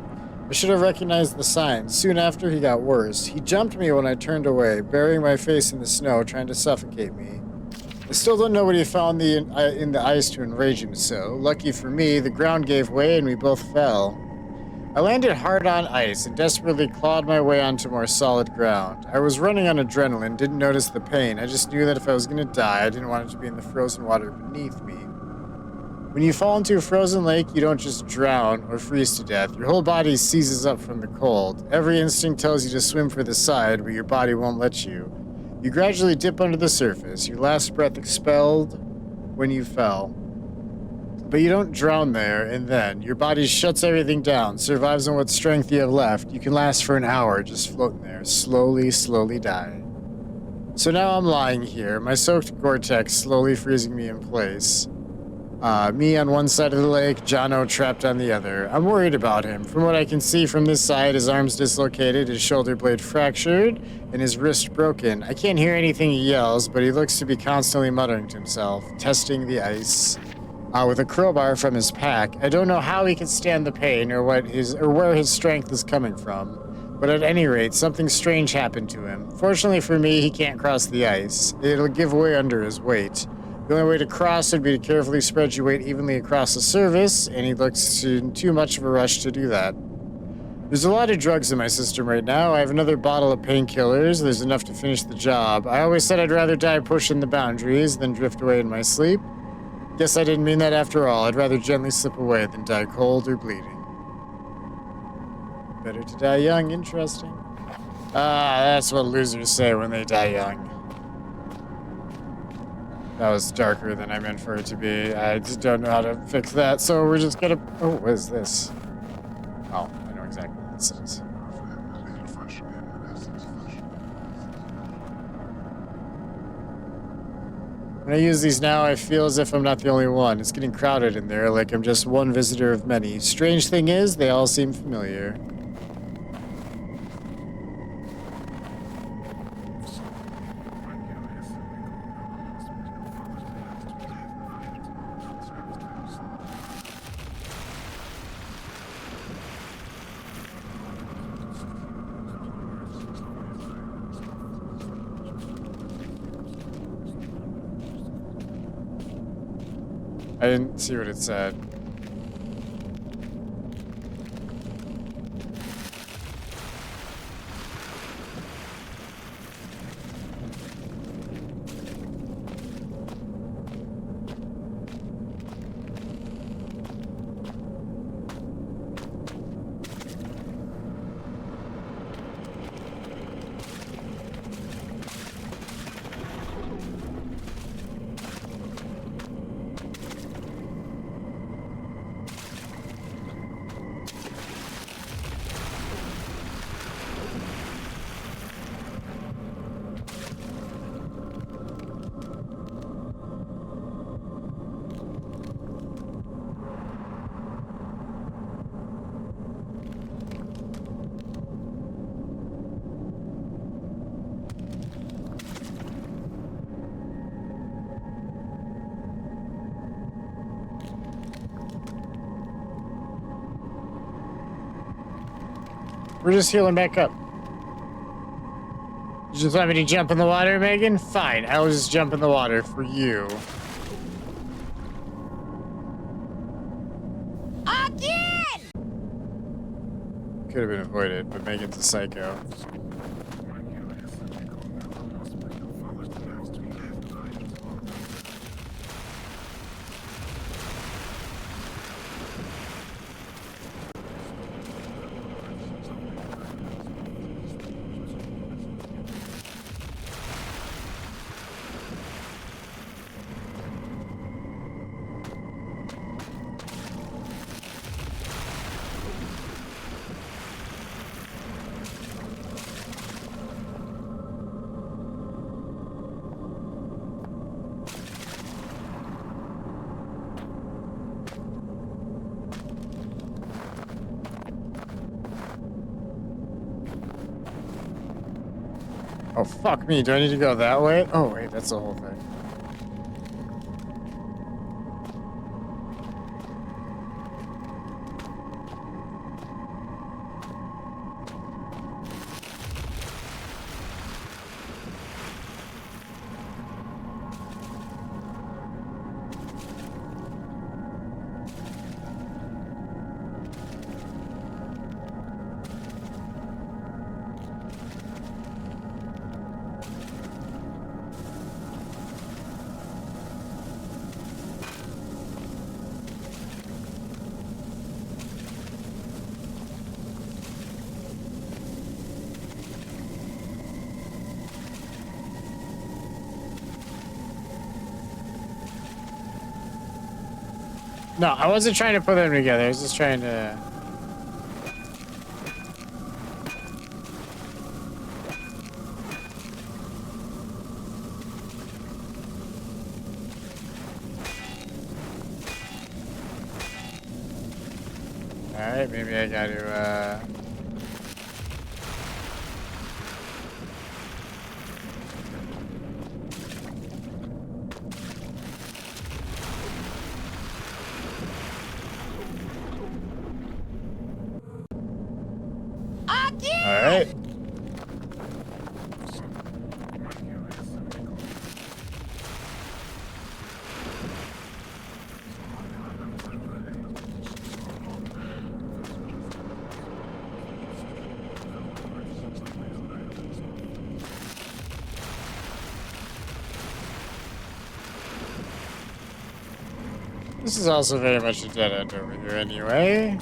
I should have recognized the signs. Soon after, he got worse. He jumped me when I turned away, burying my face in the snow, trying to suffocate me. I still don't know what he found in the ice to enrage him so. Lucky for me, the ground gave way and we both fell. I landed hard on ice and desperately clawed my way onto more solid ground. I was running on adrenaline, didn't notice the pain. I just knew that if I was going to die, I didn't want it to be in the frozen water beneath me. When you fall into a frozen lake, you don't just drown or freeze to death. Your whole body seizes up from the cold. Every instinct tells you to swim for the side, but your body won't let you. You gradually dip under the surface, your last breath expelled when you fell. But you don't drown there, and then your body shuts everything down, survives on what strength you have left. You can last for an hour just floating there, slowly dying. So now I'm lying here, my soaked Gore-Tex slowly freezing me in place. Me on one side of the lake, Jono trapped on the other. I'm worried about him. From what I can see from this side, his arm's dislocated, his shoulder blade fractured, and his wrist broken. I can't hear anything he yells, but he looks to be constantly muttering to himself, testing the ice. With a crowbar from his pack. I don't know how he can stand the pain or where his strength is coming from. But at any rate, something strange happened to him. Fortunately for me, he can't cross the ice. It'll give way under his weight. The only way to cross would be to carefully spread your weight evenly across the surface, and he looks in too much of a rush to do that. There's a lot of drugs in my system right now. I have another bottle of painkillers. There's enough to finish the job. I always said I'd rather die pushing the boundaries than drift away in my sleep. Guess I didn't mean that after all. I'd rather gently slip away than die cold or bleeding. Better to die young. Interesting. Ah, that's what losers say when they die young. That was darker than I meant for it to be. I just don't know how to fix that, so we're just gonna... Oh, what is this? Oh, I know exactly what this is. When I use these now, I feel as if I'm not the only one. It's getting crowded in there, like I'm just one visitor of many. Strange thing is, they all seem familiar. I didn't see what it said. We're just healing back up. You just want me to jump in the water, Megan? Fine, I'll just jump in the water for you. Again! Could have been avoided, but Megan's a psycho. Oh, fuck me. Do I need to go that way? Oh, wait, that's the whole thing. No, I wasn't trying to put them together. I was just trying to... Alright, maybe I gotta, Alright. This is also very much a dead end over here anyway.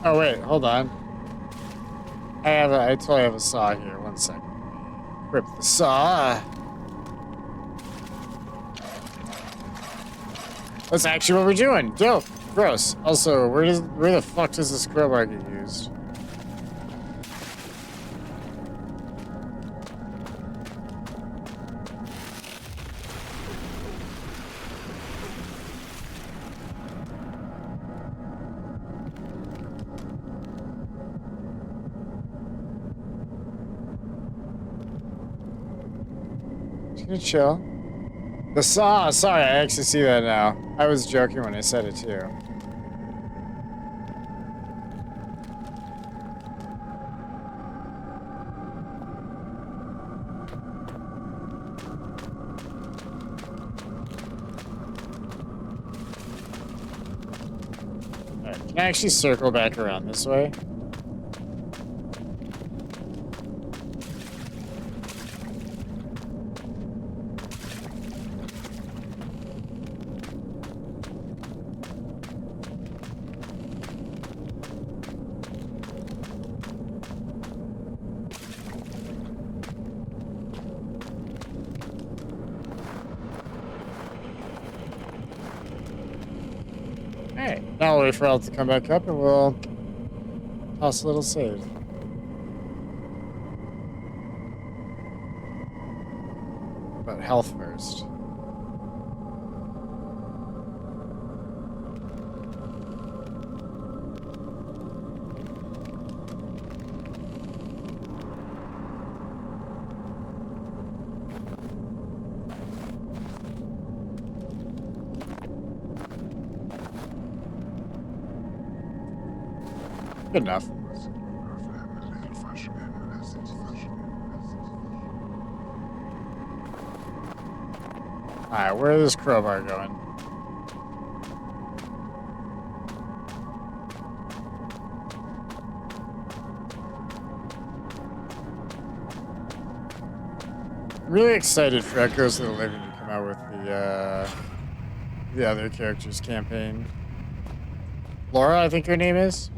Oh wait, hold on. I totally have a saw here. 1 second. Rip the saw. That's actually what we're doing. Dope. Gross. Also, where the fuck does this crowbar get used? Gonna chill. The saw. Sorry, I actually see that now. I was joking when I said it too. Alright, can I actually circle back around this way? Alright, now I'll wait for Al to come back up and we'll toss a little save. But health first. Good enough. Alright, where is this crowbar going? I'm really excited for Echoes of the Living to come out with the other characters campaign. Laura, I think her name is?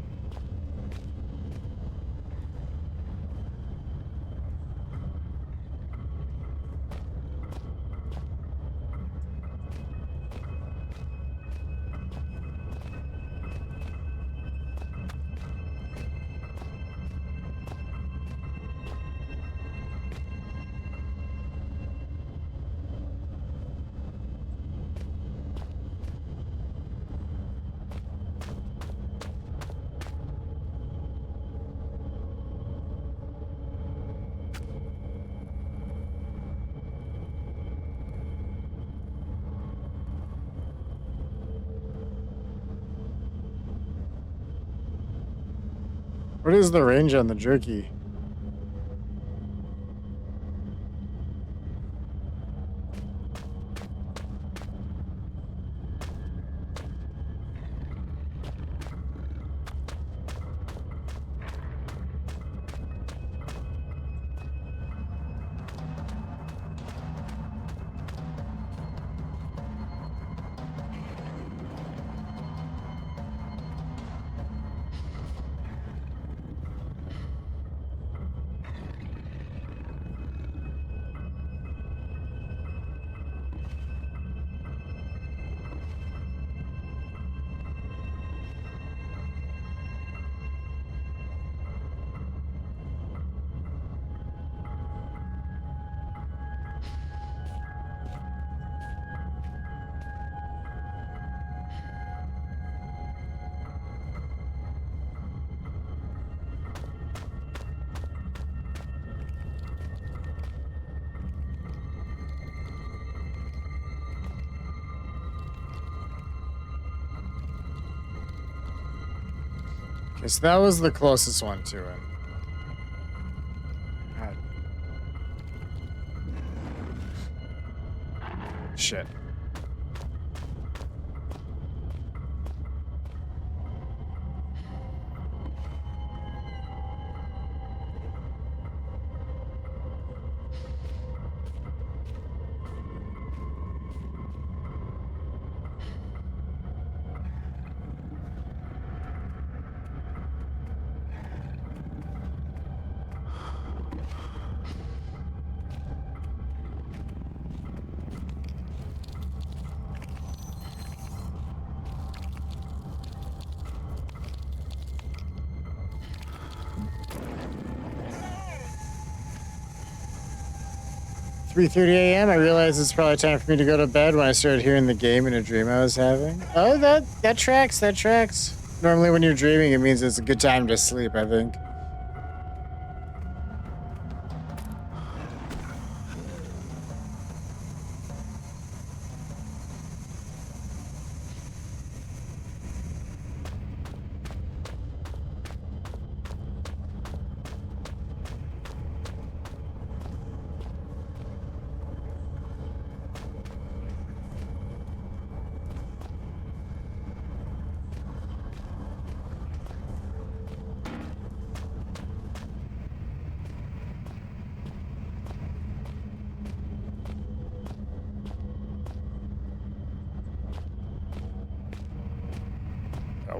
What is the range on the jerky? Okay, so that was the closest one to him. God. Shit. "3:30 a.m. I realized it's probably time for me to go to bed when I started hearing the game in a dream I was having." Oh, that tracks. That tracks. Normally, when you're dreaming, it means it's a good time to sleep, I think.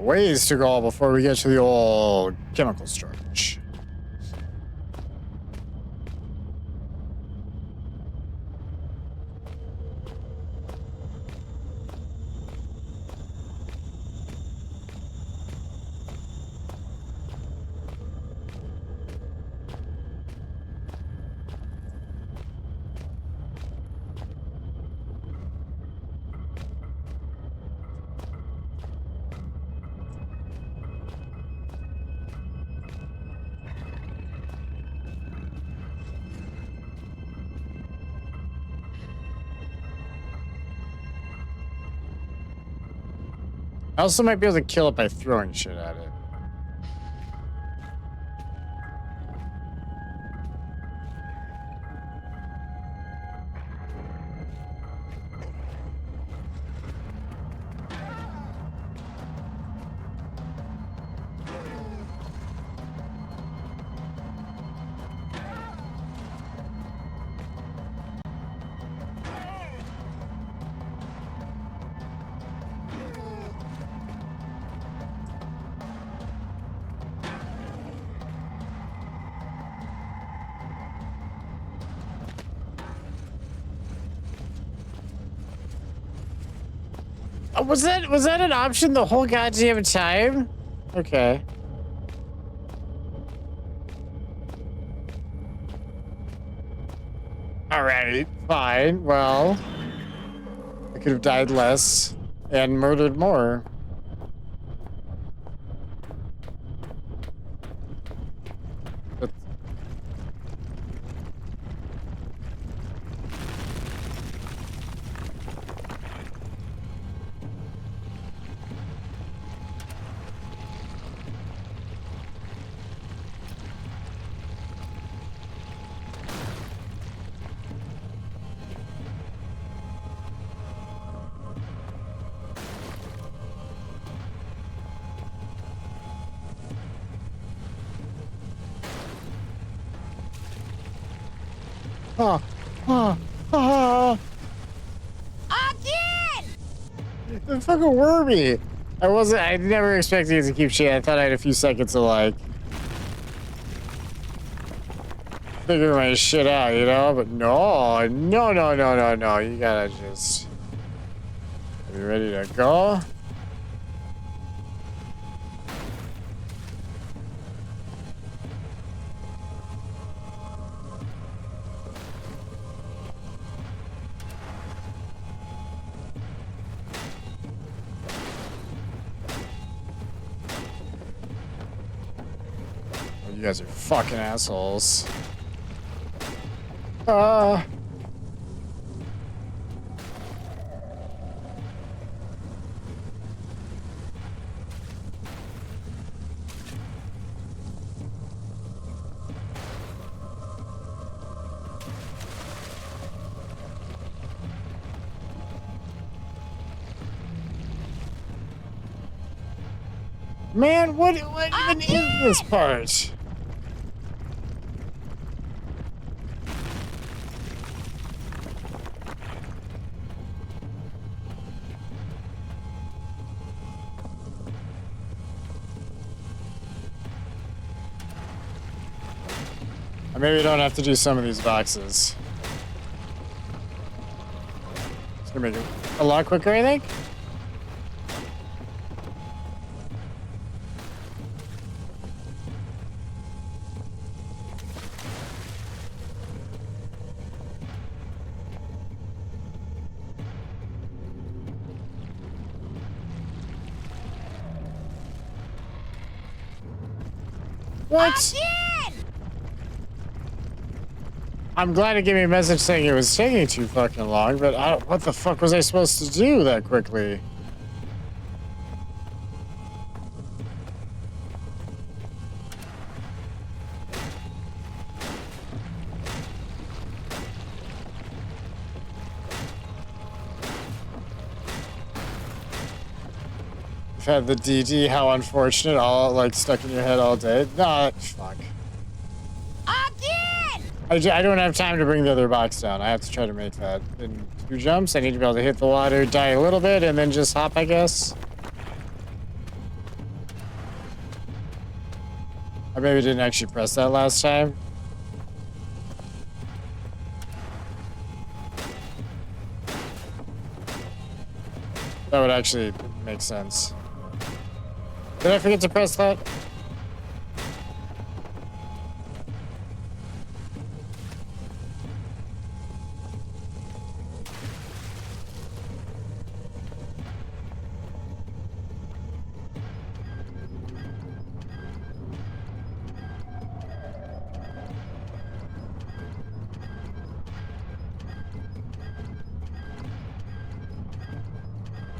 Ways to go before we get to the old chemical storage. I also might be able to kill it by throwing shit at it. Was that an option the whole goddamn time? Okay. Alright, fine. Well, I could have died less and murdered more. But Again! the fucking wormy. I never expected it to keep shit. I thought I had a few seconds to like figure my shit out, you know? But no. You gotta just be ready to go. You guys are fucking assholes. Man, what even is this part? Maybe we don't have to do some of these boxes. It's gonna make it a lot quicker, I think. What? I'm glad it gave me a message saying it was taking too fucking long, but what the fuck was I supposed to do that quickly? I've had the DD, how unfortunate, all like stuck in your head all day. Nah, fuck. I don't have time to bring the other box down. I have to try to make that in 2 jumps. I need to be able to hit the water, die a little bit, and then just hop, I guess. I maybe didn't actually press that last time. That would actually make sense. Did I forget to press that?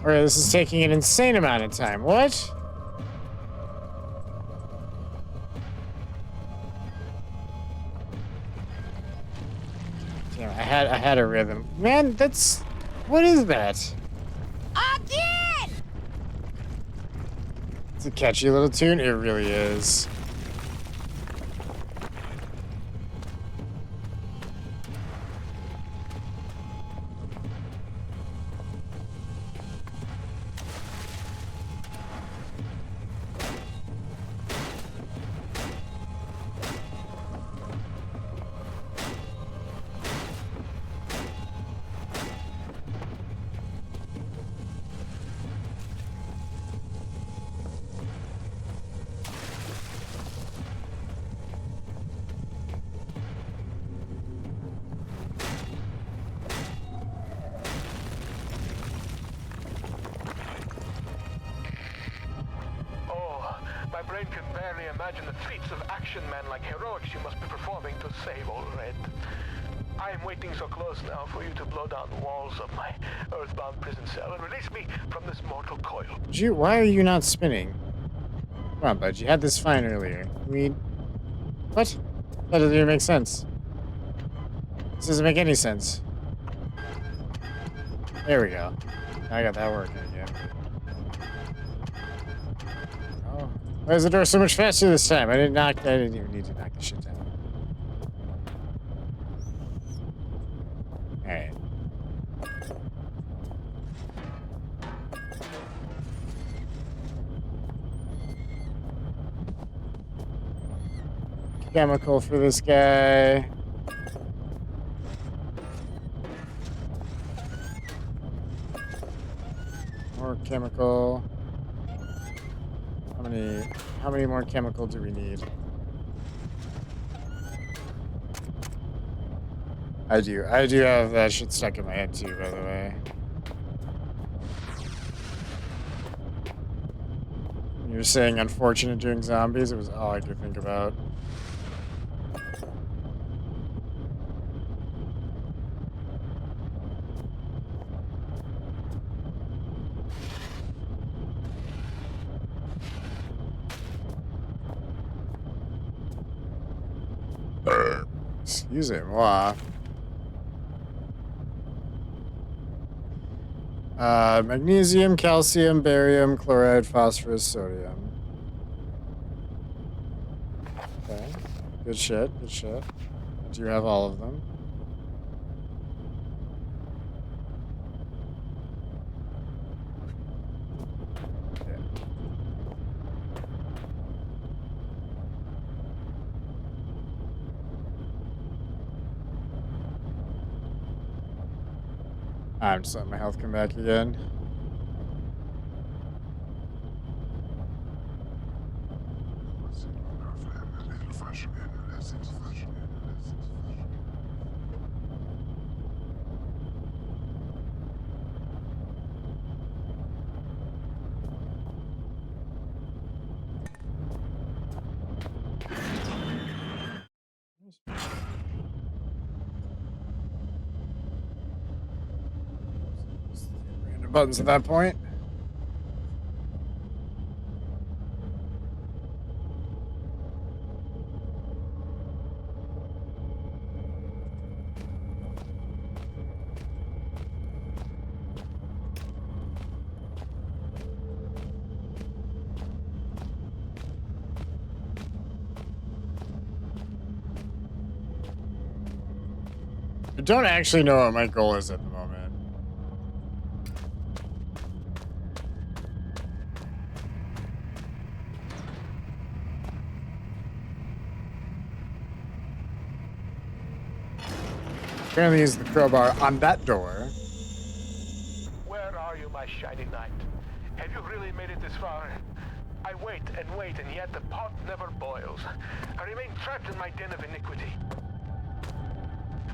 Alright, this is taking an insane amount of time. What? Damn, I had a rhythm. Man, that's... What is that? Again! It's a catchy little tune. It really is. My brain can barely imagine the feats of action man-like heroics you must be performing to save old Red. I am waiting so close now for you to blow down the walls of my earthbound prison cell and release me from this mortal coil. Why are you not spinning? Come on, bud. You had this fine earlier. What? That doesn't even make sense. This doesn't make any sense. There we go. I got that working again. Oh. Why is the door so much faster this time? I didn't even need to knock the shit down. Alright. Chemical for this guy. More chemical. How many more chemical do we need? I do have that shit stuck in my head too, by the way. You were saying unfortunate doing zombies, it was all I could think about. Excusez-moi. Magnesium, calcium, barium, chloride, phosphorus, sodium. Good shit, good shit. I do have all of them. I'm just letting my health come back again. Random buttons at that point. I don't actually know what my goal is at the moment. Apparently use the crowbar on that door. Where are you, my shiny knight? Have you really made it this far? I wait, and yet the pot never boils. I remain trapped in my den of iniquity.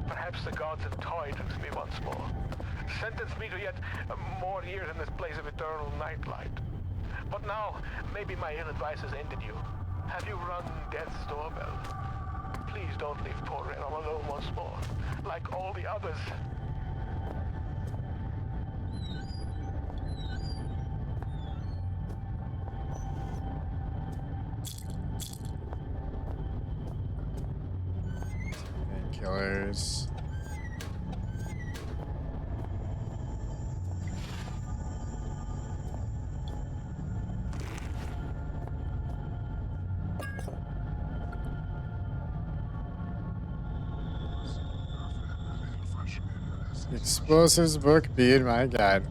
Perhaps the gods have toyed with me once more. Sentenced me to yet more years in this place of eternal nightlight. But now, maybe my ill advice has ended you. Have you rung death's doorbell? Please don't leave poor Ren all alone once more, like all the others. Killers. Explosives book bead, my god.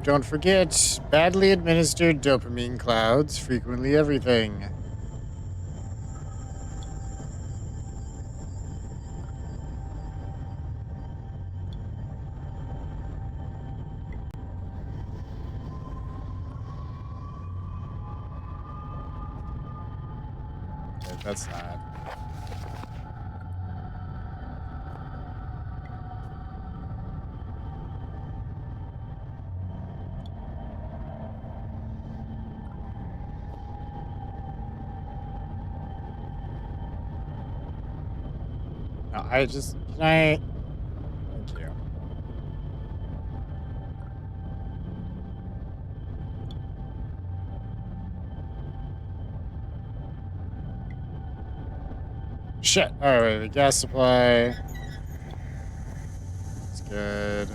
Don't forget, badly administered dopamine clouds, frequently everything. Okay, that's not. No, I just, can I? Thank you. Shit. All right, the gas supply. It's good.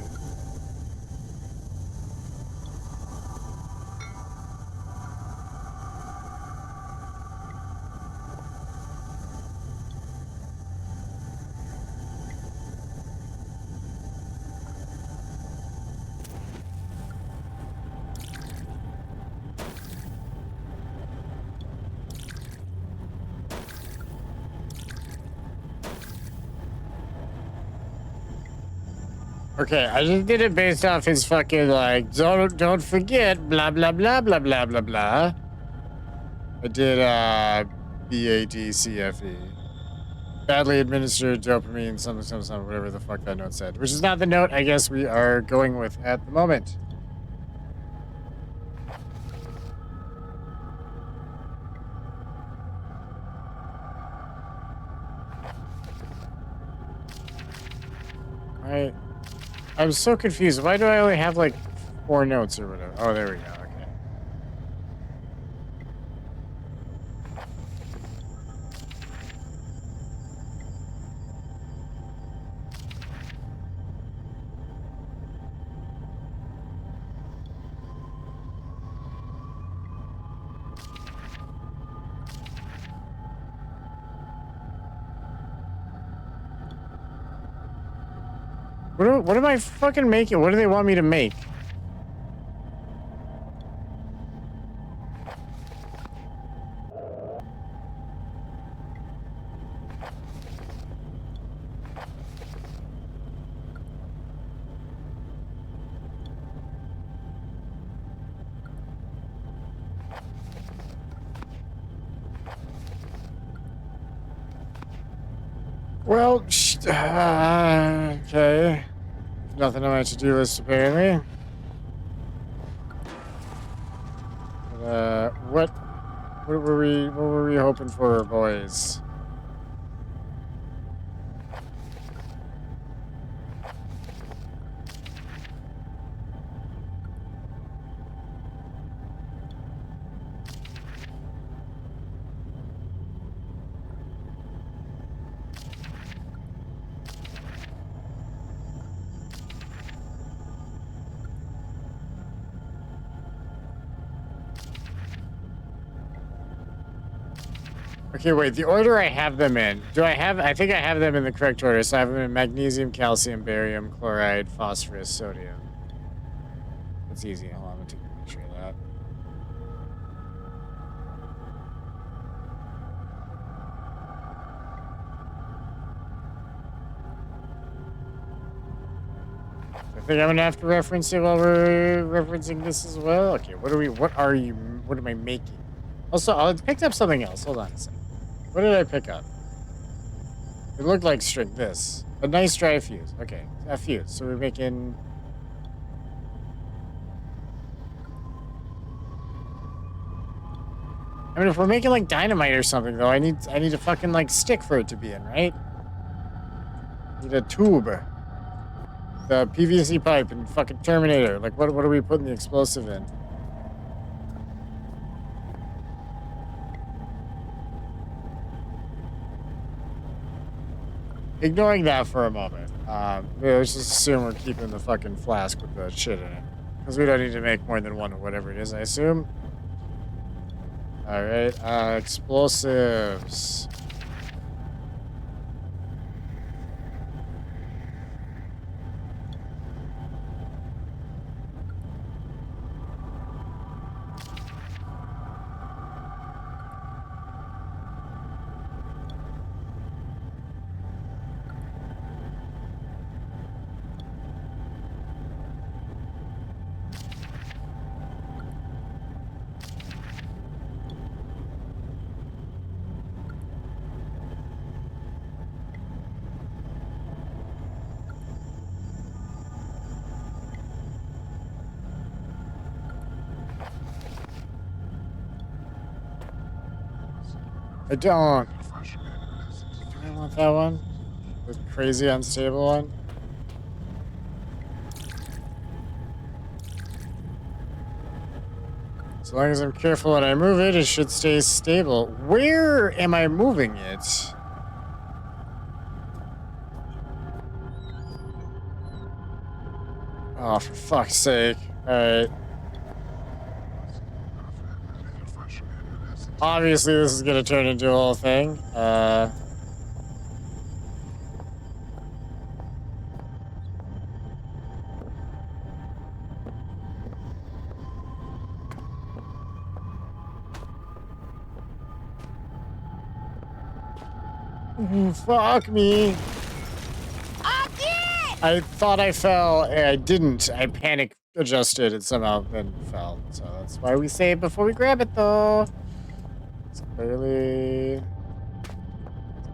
Okay, I just did it based off his fucking like don't forget blah blah blah blah blah blah blah. I did BADCFE. Badly administered dopamine something whatever the fuck that note said. Which is not the note I guess we are going with at the moment. Alright. I'm so confused. Why do I only have like 4 notes or whatever? Oh, there we go. Okay. What am I fucking making? What do they want me to make? Well, okay. Nothing on my to-do list, apparently. What were we hoping for, boys? Okay, wait, the order I have them in. I think I have them in the correct order. So I have them in magnesium, calcium, barium, chloride, phosphorus, sodium. That's easy. Hold on, I'm gonna take a picture of that. I think I'm gonna have to reference it while we're referencing this as well. Okay, what am I making? Also, I picked up something else. Hold on a second. What did I pick up? It looked like string. This. A nice dry fuse. Okay, a fuse. So we're making... I mean, if we're making, like, dynamite or something, though, I need a fucking, like, stick for it to be in, right? Need a tube. The PVC pipe and fucking Terminator. Like, what are we putting the explosive in? Ignoring that for a moment, let's just assume we're keeping the fucking flask with the shit in it. Because we don't need to make more than one or whatever it is, I assume. Alright, explosives. I don't. Do I want that one? The crazy unstable one? As long as I'm careful when I move it, it should stay stable. Where am I moving it? Oh, for fuck's sake. Alright. Obviously, this is gonna turn into a whole thing. Fuck me. I thought I fell, and I didn't. I panic adjusted and somehow then fell. So that's why we save before we grab it, though. It's clearly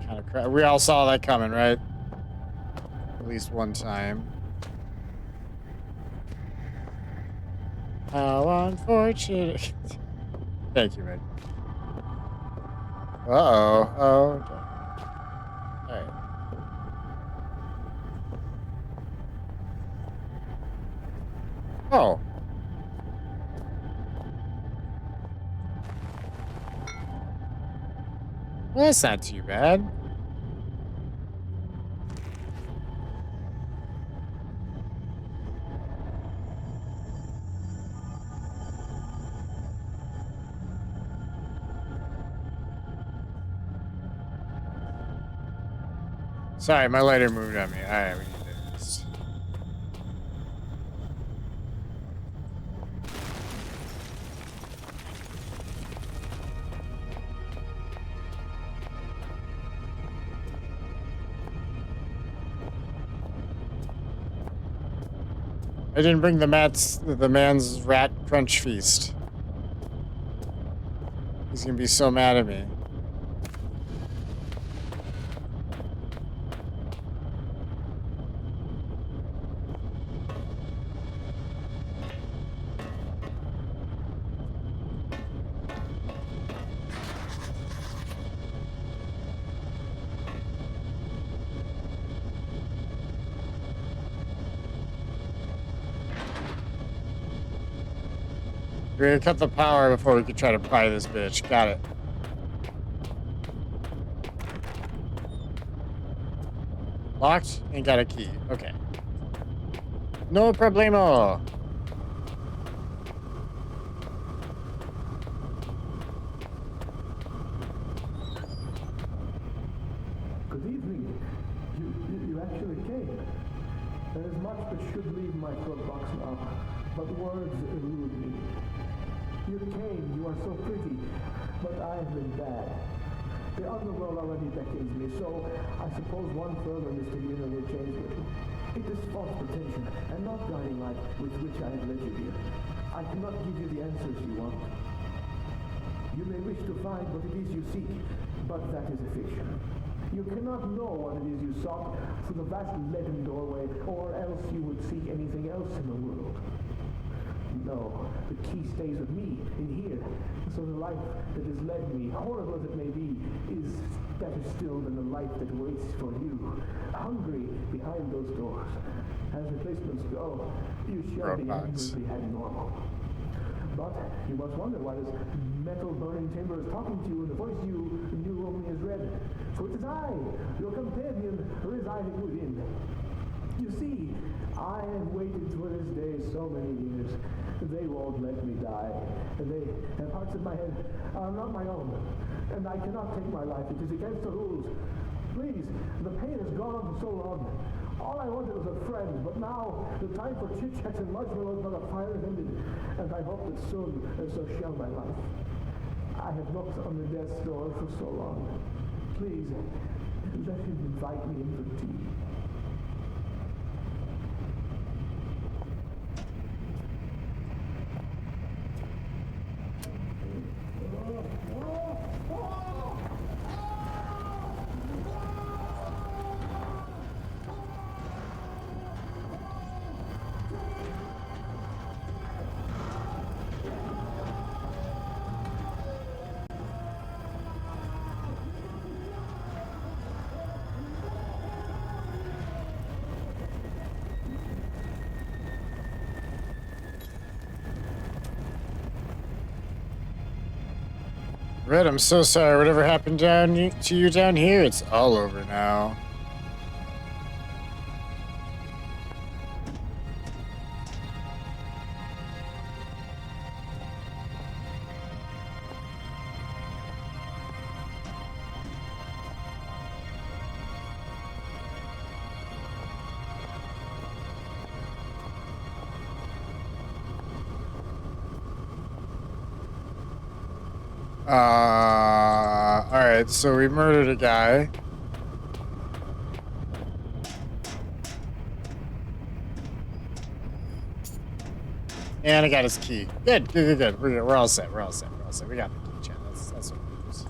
kind of crap. We all saw that coming, right? At least one time. How unfortunate. Thank you, Red. Uh-oh. Oh, okay. Alright. Oh. Well, that's not too bad. Sorry, my lighter moved on me. Alright, we need this. I didn't bring the man's rat crunch feast. He's gonna be so mad at me. We're gonna cut the power before we could try to pry this bitch. Got it. Locked and got a key. Okay. No problemo. Good evening. You actually came. There is much that should leave my throat box now, but words elude me. You came, you are so pretty, but I have been bad. The underworld already beckons me, so I suppose one further misdemeanor will change little. It is false pretension, and not guiding light with which I have led you here. I cannot give you the answers you want. You may wish to find what it is you seek, but that is a fiction. You cannot know what it is you sought through the vast leaden doorway, or else you would seek anything else in the world. No, the key stays with me, in here. So the life that has led me, horrible as it may be, is better still than the life that waits for you, hungry behind those doors. As replacements go, you shall be endlessly abnormal. But you must wonder why this metal burning chamber is talking to you in the voice you knew only as read. For it is I, your companion, residing within. You see, I have waited for this day so many years. They won't let me die. And parts of my head are not my own. And I cannot take my life. It is against the rules. Please, the pain has gone on for so long. All I wanted was a friend, but now the time for chit-chats and marshmallows by the fire is ended. And I hope that soon, so shall my life. I have knocked on the death's door for so long. Please, let him invite me in for tea. Red, I'm so sorry. Whatever happened to you down here, it's all over now. Alright, so we murdered a guy. And I got his key. Good. We're all set. We got the key, Chad. That's what it is.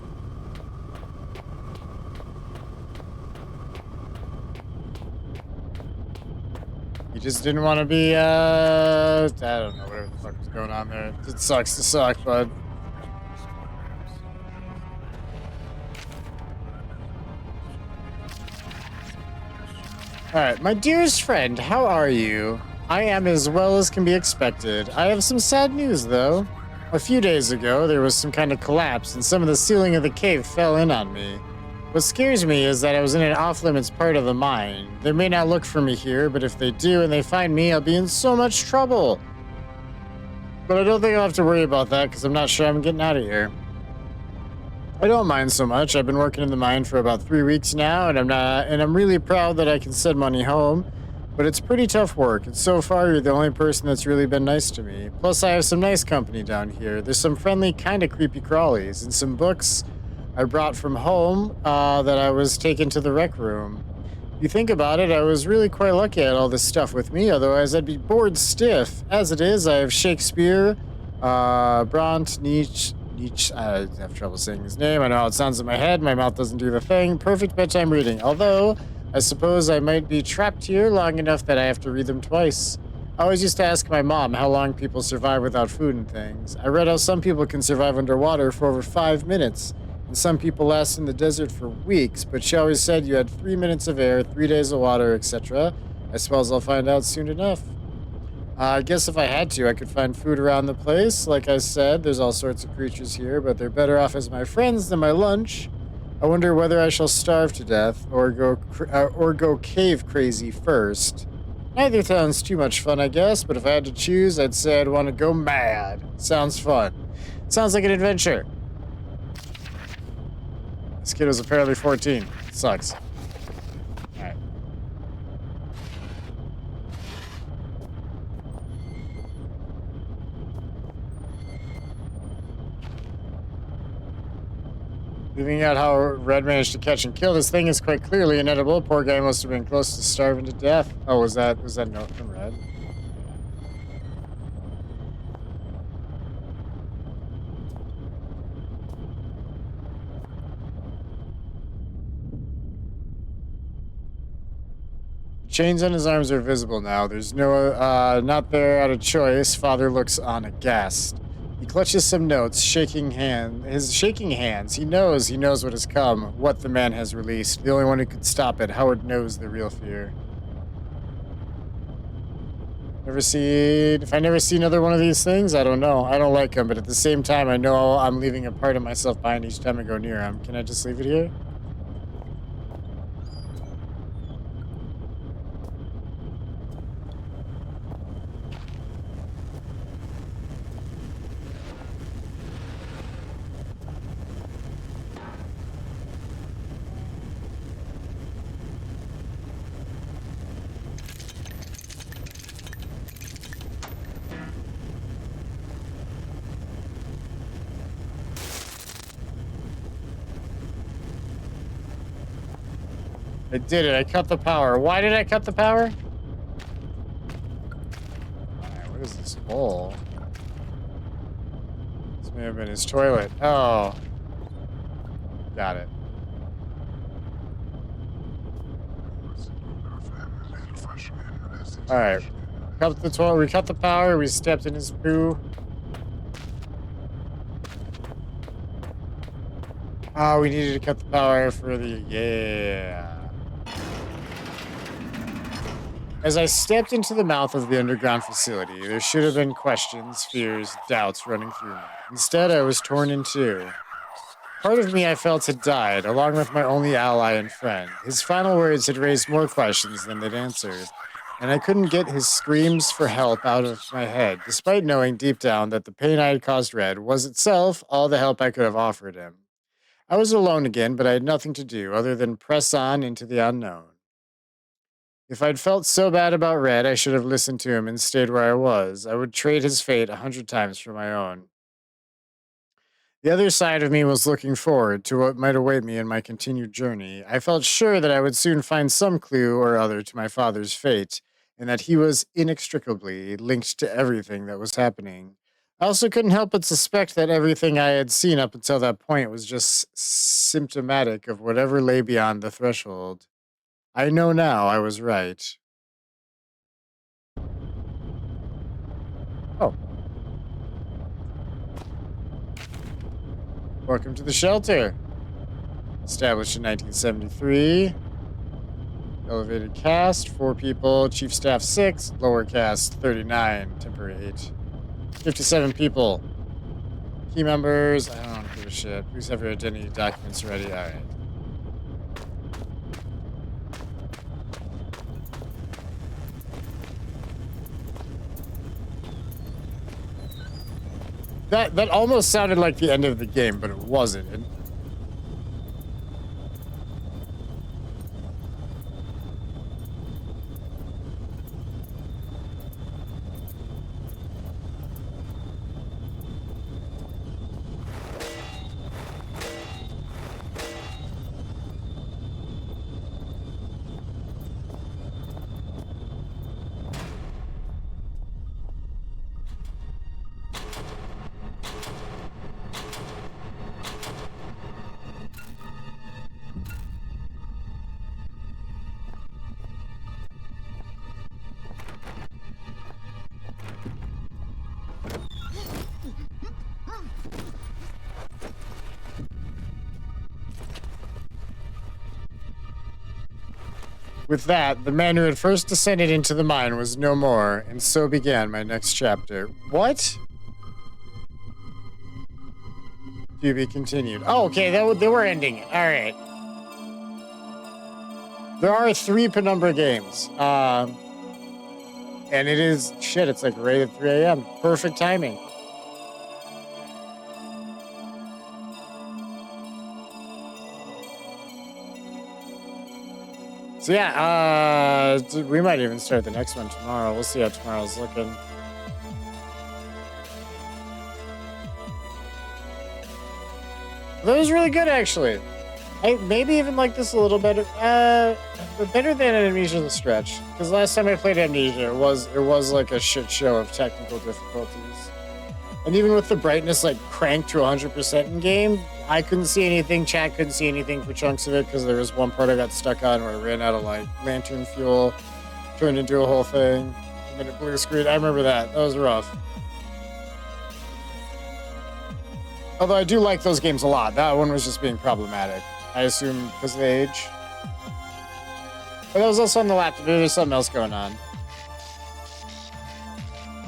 You just didn't want to be, I don't know, whatever the fuck was going on there. It sucks to suck, bud. Alright, my dearest friend, how are you? I am as well as can be expected. I have some sad news, though. A few days ago, there was some kind of collapse, and some of the ceiling of the cave fell in on me. What scares me is that I was in an off-limits part of the mine. They may not look for me here, but if they do and they find me, I'll be in so much trouble. But I don't think I'll have to worry about that, because I'm not sure I'm getting out of here. I don't mind so much. I've been working in the mine for about 3 weeks now, and I'm really proud that I can send money home. But it's pretty tough work, and so far you're the only person that's really been nice to me. Plus I have some nice company down here. There's some friendly, kind of creepy crawlies, and some books I brought from home that I was taken to the rec room. If you think about it, I was really quite lucky I had all this stuff with me, otherwise I'd be bored stiff. As it is, I have Shakespeare, Nietzsche, I have trouble saying his name. I know how it sounds in my head. My mouth doesn't do the thing. Perfect bedtime reading. Although, I suppose I might be trapped here long enough that I have to read them twice. I always used to ask my mom how long people survive without food and things. I read how some people can survive underwater for over 5 minutes, and some people last in the desert for weeks, but she always said you had 3 minutes of air, 3 days of water, etc. I suppose I'll find out soon enough. I guess if I had to, I could find food around the place. Like I said, there's all sorts of creatures here, but they're better off as my friends than my lunch. I wonder whether I shall starve to death or go cave crazy first. Neither sounds too much fun, I guess, but if I had to choose, I'd say I'd want to go mad. Sounds fun. Sounds like an adventure. This kid was apparently 14. Sucks. Alright. Leaving out how Red managed to catch and kill this thing is quite clearly inedible. Poor guy must have been close to starving to death. Oh, was that a note from Red? Chains on his arms are visible now. There's not there out of choice. Father looks on aghast. He clutches some notes, his shaking hands. He knows what has come, what the man has released. The only one who could stop it. Howard knows the real fear. If I never see another one of these things, I don't know. I don't like them, but at the same time, I know I'm leaving a part of myself behind each time I go near them. Can I just leave it here? I did it. I cut the power. Why did I cut the power? Alright, what is this hole? This may have been his toilet. Oh. Got it. Alright. Cut the toilet. We cut the power. We stepped in his poo. Oh, we needed to cut the power for the... Yeah. As I stepped into the mouth of the underground facility, there should have been questions, fears, doubts running through me. Instead, I was torn in two. Part of me I felt had died, along with my only ally and friend. His final words had raised more questions than they'd answered, and I couldn't get his screams for help out of my head, despite knowing deep down that the pain I had caused Red was itself all the help I could have offered him. I was alone again, but I had nothing to do other than press on into the unknown. If I'd felt so bad about Red, I should have listened to him and stayed where I was. I would trade his fate 100 times for my own. The other side of me was looking forward to what might await me in my continued journey. I felt sure that I would soon find some clue or other to my father's fate, and that he was inextricably linked to everything that was happening. I also couldn't help but suspect that everything I had seen up until that point was just symptomatic of whatever lay beyond the threshold. I know now I was right. Oh. Welcome to the shelter. Established in 1973. Elevated cast, 4 people. Chief staff, 6. Lower cast, 39. Temporary 8. 57 people. Key members, I don't give a shit. Please have your identity documents ready. Alright. That almost sounded like the end of the game, but it wasn't. With that, the man who had first descended into the mine was no more, and so began my next chapter. What? To be continued. Oh, okay, they were ending it. All right. There are 3 Penumbra games. And it is, shit, it's like right at 3 a.m. Perfect timing. So yeah, we might even start the next one tomorrow. We'll see how tomorrow's looking. That was really good, actually. I maybe even like this a little better. But better than Amnesia the stretch. Because last time I played Amnesia, it was like a shit show of technical difficulties. And even with the brightness like cranked to 100% in game, I couldn't see anything. Chat couldn't see anything for chunks of it because there was one part I got stuck on where I ran out of like lantern fuel, turned into a whole thing, and then it blue screen. I remember that. That was rough. Although I do like those games a lot. That one was just being problematic. I assume because of age. But that was also on the laptop. There was something else going on.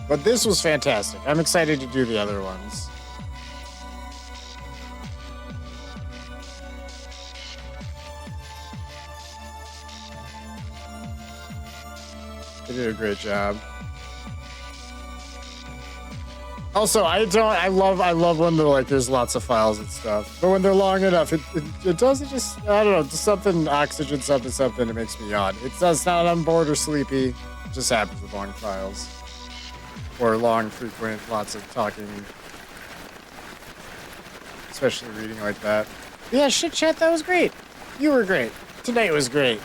But this was fantastic. I'm excited to do the other ones. They did a great job. Also, I love when they're like there's lots of files and stuff. But when they're long enough, it doesn't just, I don't know, just something oxygen, something, it makes me yawn. It's not I'm bored or sleepy. It just happens with long files. Or long, frequent, lots of talking. Especially reading like that. Yeah, shit, chat, that was great. You were great. Tonight was great.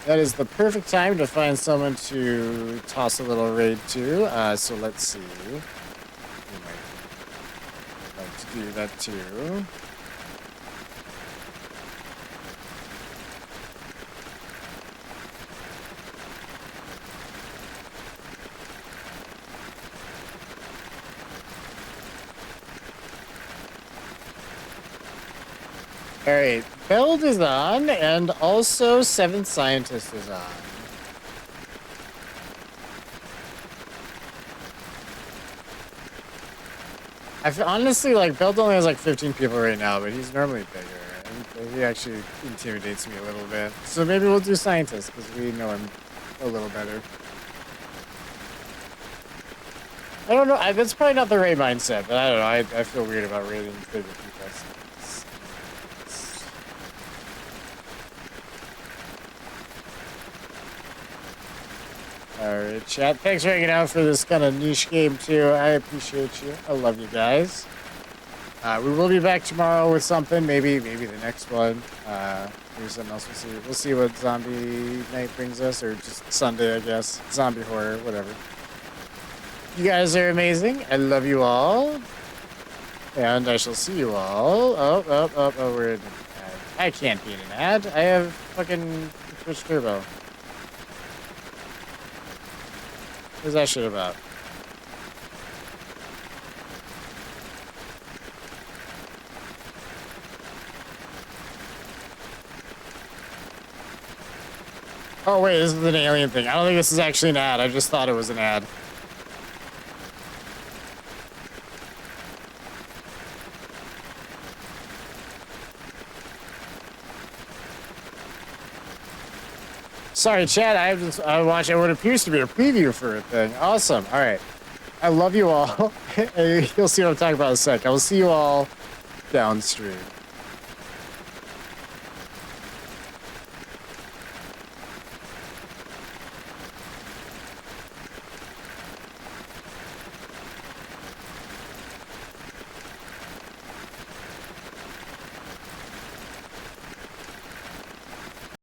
That is the perfect time to find someone to toss a little raid to. So let's see. We might like to do that too. All right, Build is on, and also Seventh Scientist is on. I feel, honestly, like, Build only has like 15 people right now, but he's normally bigger, and he actually intimidates me a little bit. So maybe we'll do Scientist, because we know him a little better. I don't know, that's probably not the raid mindset, but I don't know, I feel weird about raiding bigger people. Alright, chat. Thanks for hanging out for this kind of niche game, too. I appreciate you. I love you guys. We will be back tomorrow with something. Maybe the next one. Maybe something else. We'll see. We'll see what zombie night brings us, or just Sunday, I guess. Zombie horror, whatever. You guys are amazing. I love you all. And I shall see you all. Oh, we're in an ad. I can't be in an ad. I have fucking Twitch Turbo. What's that shit about? Oh wait, this is an alien thing. I don't think this is actually an ad. I just thought it was an ad. Sorry, chat. I watched what appears to be a preview for a thing. Awesome. All right. I love you all. You'll see what I'm talking about in a sec. I will see you all downstream.